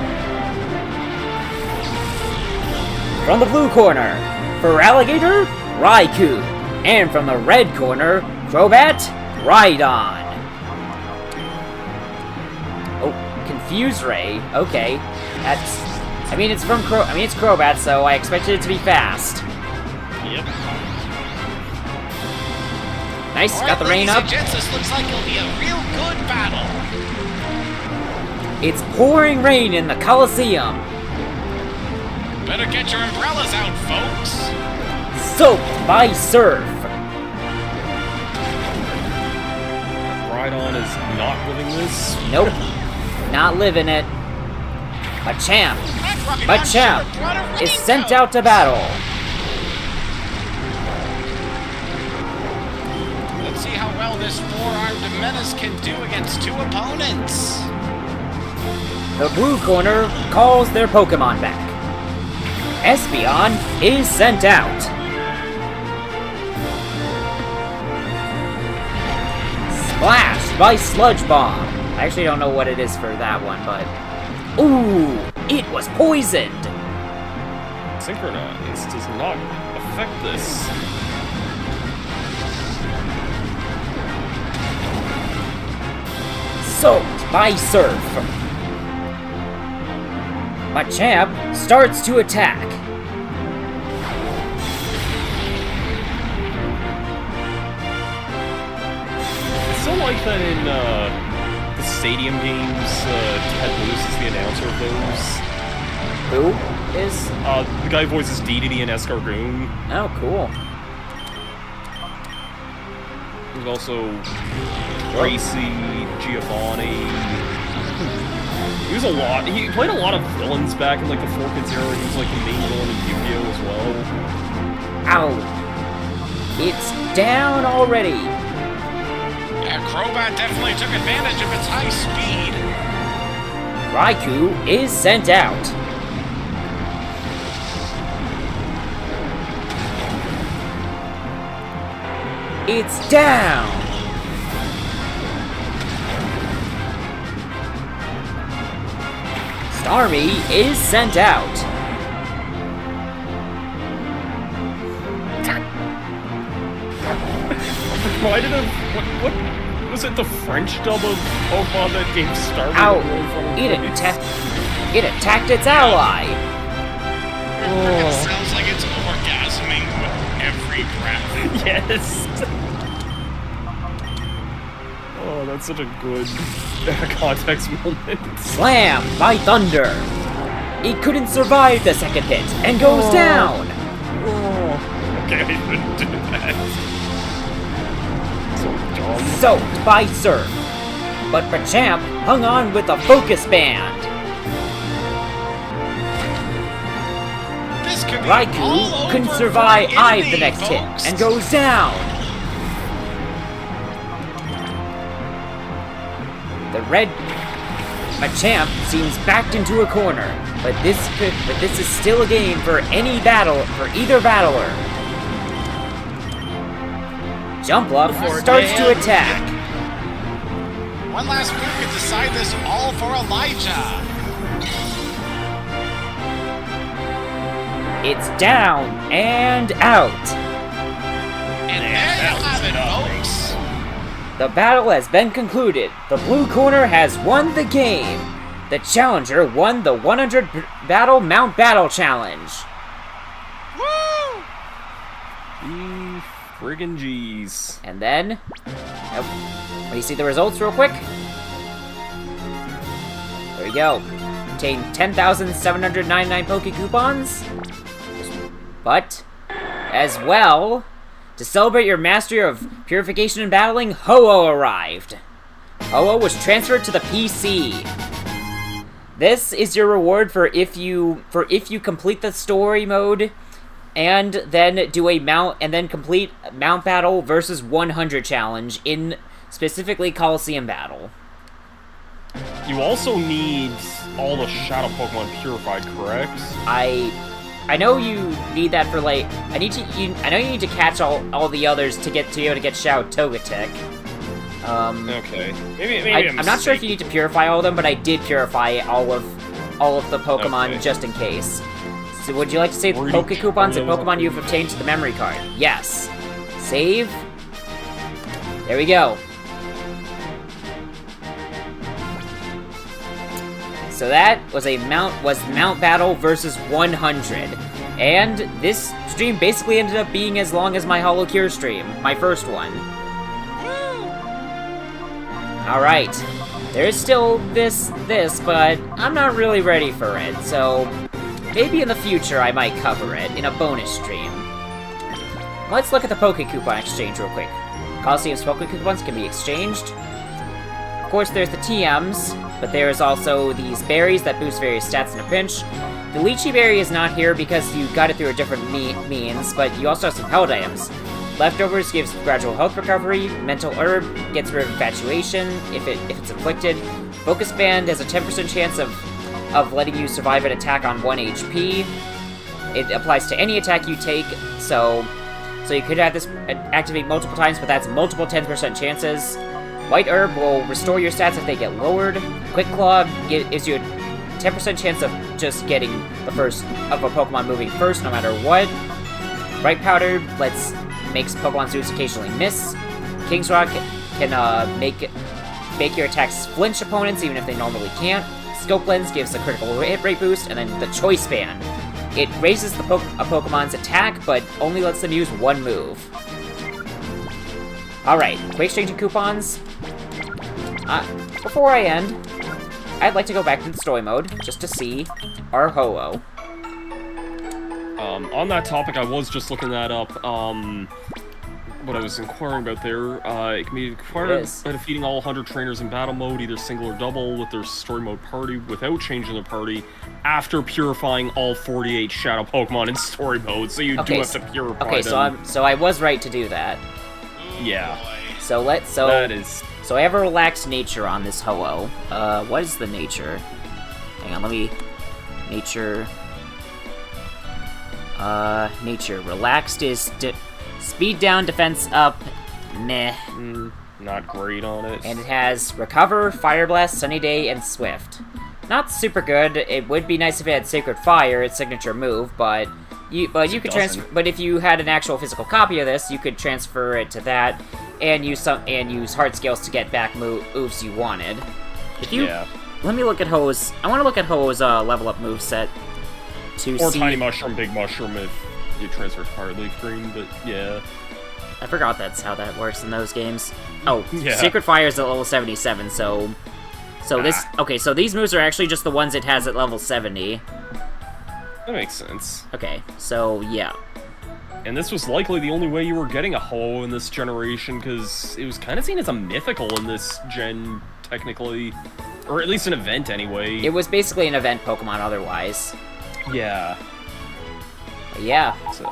From the blue corner, for Alligator, Raikou. And from the red corner, Crobat, Rhydon. Oh, Confuse Ray. Okay. That's... I mean, it's Crobat, so I expected it to be fast. Yep. Nice, got the rain up. This looks like it'll be a real good battle. It's pouring rain in the Colosseum. Better get your umbrellas out, folks. Soaked by surf. Rhydon is not living this. Nope. Not living it. Machamp is sent out to battle. Let's see how well this four-armed menace can do against two opponents. the blue corner calls their Pokémon back. Espeon is sent out. Splashed by Sludge Bomb. I actually don't know what it is for that one, but... Ooh! It was poisoned! Synchronize does not affect this. Soaked by Surf. Machamp starts to attack. I still like that in the Stadium games, Ted Lewis is the announcer of those. Who is? The guy who voices Dedede and Escargoon. Oh, cool. There's also Gracie, Giovanni. He was a lot. He played a lot of villains back in like the 4Kids era. He was like the main villain in Yu-Gi-Oh as well. Ow! It's down already. Yeah, Crobat definitely took advantage of its high speed. Raikou is sent out. It's down. Starmie is sent out. Why did what was it? The French dub of Pokemon that game started? Ow! It It attacked its ally. It sounds like it's orgasming with every breath. Yes. Oh, that's such a good context moment. Slam by Thunder. It couldn't survive the second hit and goes down. Okay, I shouldn't do that. So dumb. Soaked by Surf. But Machamp hung on with a focus band. This could be Raikou all couldn't over survive for enemy, the next hit folks. and goes down. The red Machamp seems backed into a corner, but this is still a game for any battle, for either battler. Jumpluff starts to attack. One last move could decide this all for Elijah. It's down and out. And there you have it, folks. The battle has been concluded. The blue corner has won the game. The challenger won the 100 Battle Mount Battle Challenge. Woo! Friggin' G's. And then... Oh, let me see the results real quick. There we go. Obtain 10,799 Poke Coupons. But, as well... To celebrate your mastery of purification and battling, Ho-Oh arrived. Ho-Oh was transferred to the PC. This is your reward for if you complete the story mode and then do a mount and then complete Mount Battle versus 100 challenge in specifically Colosseum Battle. You also need all the Shadow Pokemon purified, correct? I know you need that for like I know you need to catch all the others to be able to get Shadow Togetic. Okay. Maybe I'm not sure if you need to purify all of them, but I did purify all of the Pokemon Okay. just in case. So would you like to save the Where Poke you- Coupons and where Pokemon you've obtained to the memory card? Yes. Save. There we go. So that was Mount Battle versus 100. And this stream basically ended up being as long as my Hollow Cure stream, my first one. Alright. There's still this, but I'm not really ready for it, so maybe in the future I might cover it in a bonus stream. Let's look at the Poke Coupon exchange real quick. Colosseum's Poke Coupons can be exchanged. Of course, there's the TMs, but there's also these berries that boost various stats in a pinch. The Lychee Berry is not here because you got it through a different means, but you also have some held items. Leftovers gives gradual health recovery. Mental Herb gets rid of infatuation if it's inflicted. Focus Band has a 10% chance of letting you survive an attack on 1 HP. It applies to any attack you take, so you could have this activate multiple times, but that's multiple 10% chances. White Herb will restore your stats if they get lowered. Quick Claw gives you a 10% chance of just getting the first of a Pokemon moving first, no matter what. Bright Powder makes Pokemon Zoos occasionally miss. King's Rock can make your attacks flinch opponents even if they normally can't. Scope Lens gives a critical hit rate boost, and then the Choice Band. It raises a Pokemon's attack, but only lets them use one move. Alright, quick exchanging coupons. Before I end, I'd like to go back to the story mode, just to see our Ho-Oh. On that topic, I was just looking that up. What I was inquiring about there, it can be acquired by defeating all 100 trainers in battle mode, either single or double, with their story mode party without changing their party, after purifying all 48 shadow Pokemon in story mode, so you do have to purify them. So I was right to do that. Yeah. So I have a relaxed nature on this Ho-Oh. What is the nature? Hang on, nature. Nature. Relaxed is speed down, defense up. Meh. Not great on it. And it has Recover, Fire Blast, Sunny Day, and Swift. Not super good. It would be nice if it had Sacred Fire, its signature move, but you could transfer. But if you had an actual physical copy of this, you could transfer it to that and use Heart Scales to get back moves you wanted. Let me look at Ho-Oh's. I want to look at Ho-Oh's level up move set to see. Tiny Mushroom, Big Mushroom if you transfer to Fire Leaf Green, but yeah. I forgot that's how that works in those games. Oh, yeah. Sacred Fire is at level 77, so these moves are actually just the ones it has at level 70. That makes sense. Okay, so yeah. And this was likely the only way you were getting a Ho-Oh in this generation, because it was kind of seen as a mythical in this gen, technically. Or at least an event, anyway. It was basically an event Pokemon otherwise. Yeah. But yeah. So.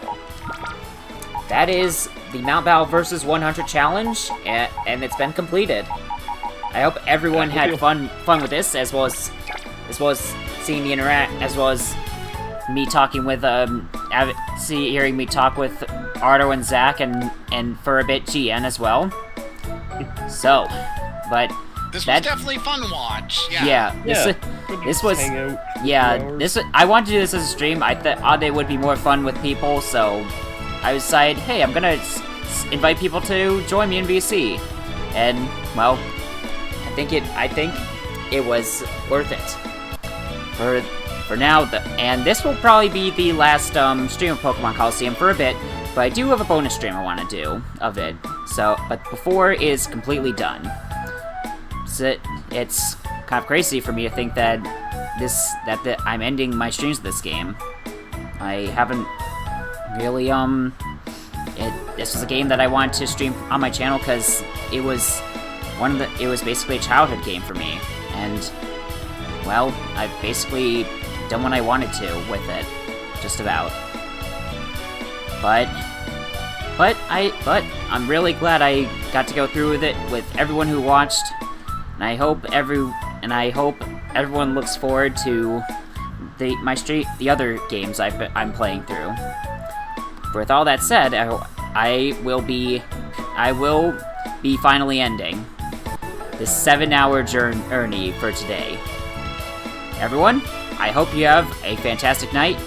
That is the Mount Battle vs. 100 challenge, and it's been completed. I hope everyone had fun with this, as well as seeing me as well as me talking with hearing me talk with Ardo and Zach and for a bit GN as well. So, but this was definitely fun to watch. This was I wanted to do this as a stream. I thought it would be more fun with people, so I decided, hey, I'm gonna invite people to join me in VC, and well, I think it was worth it for now. And this will probably be the last stream of Pokemon Colosseum for a bit, but I do have a bonus stream I want to do of it. So, but before it is completely done, so it's kind of crazy for me to think that I'm ending my streams of this game. I haven't really this was a game that I wanted to stream on my channel because it was basically a childhood game for me, and well, I've basically done what I wanted to with it, just about. But I'm really glad I got to go through with it with everyone who watched, and I hope everyone looks forward to the other games I'm playing through. With all that said, I will be finally ending this 7-hour journey for today. Everyone, I hope you have a fantastic night.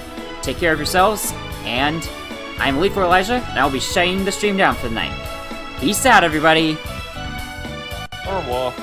Take care of yourselves, and I'm Elite for Elijah, and I'll be shutting the stream down for the night. Peace out, everybody. Au revoir.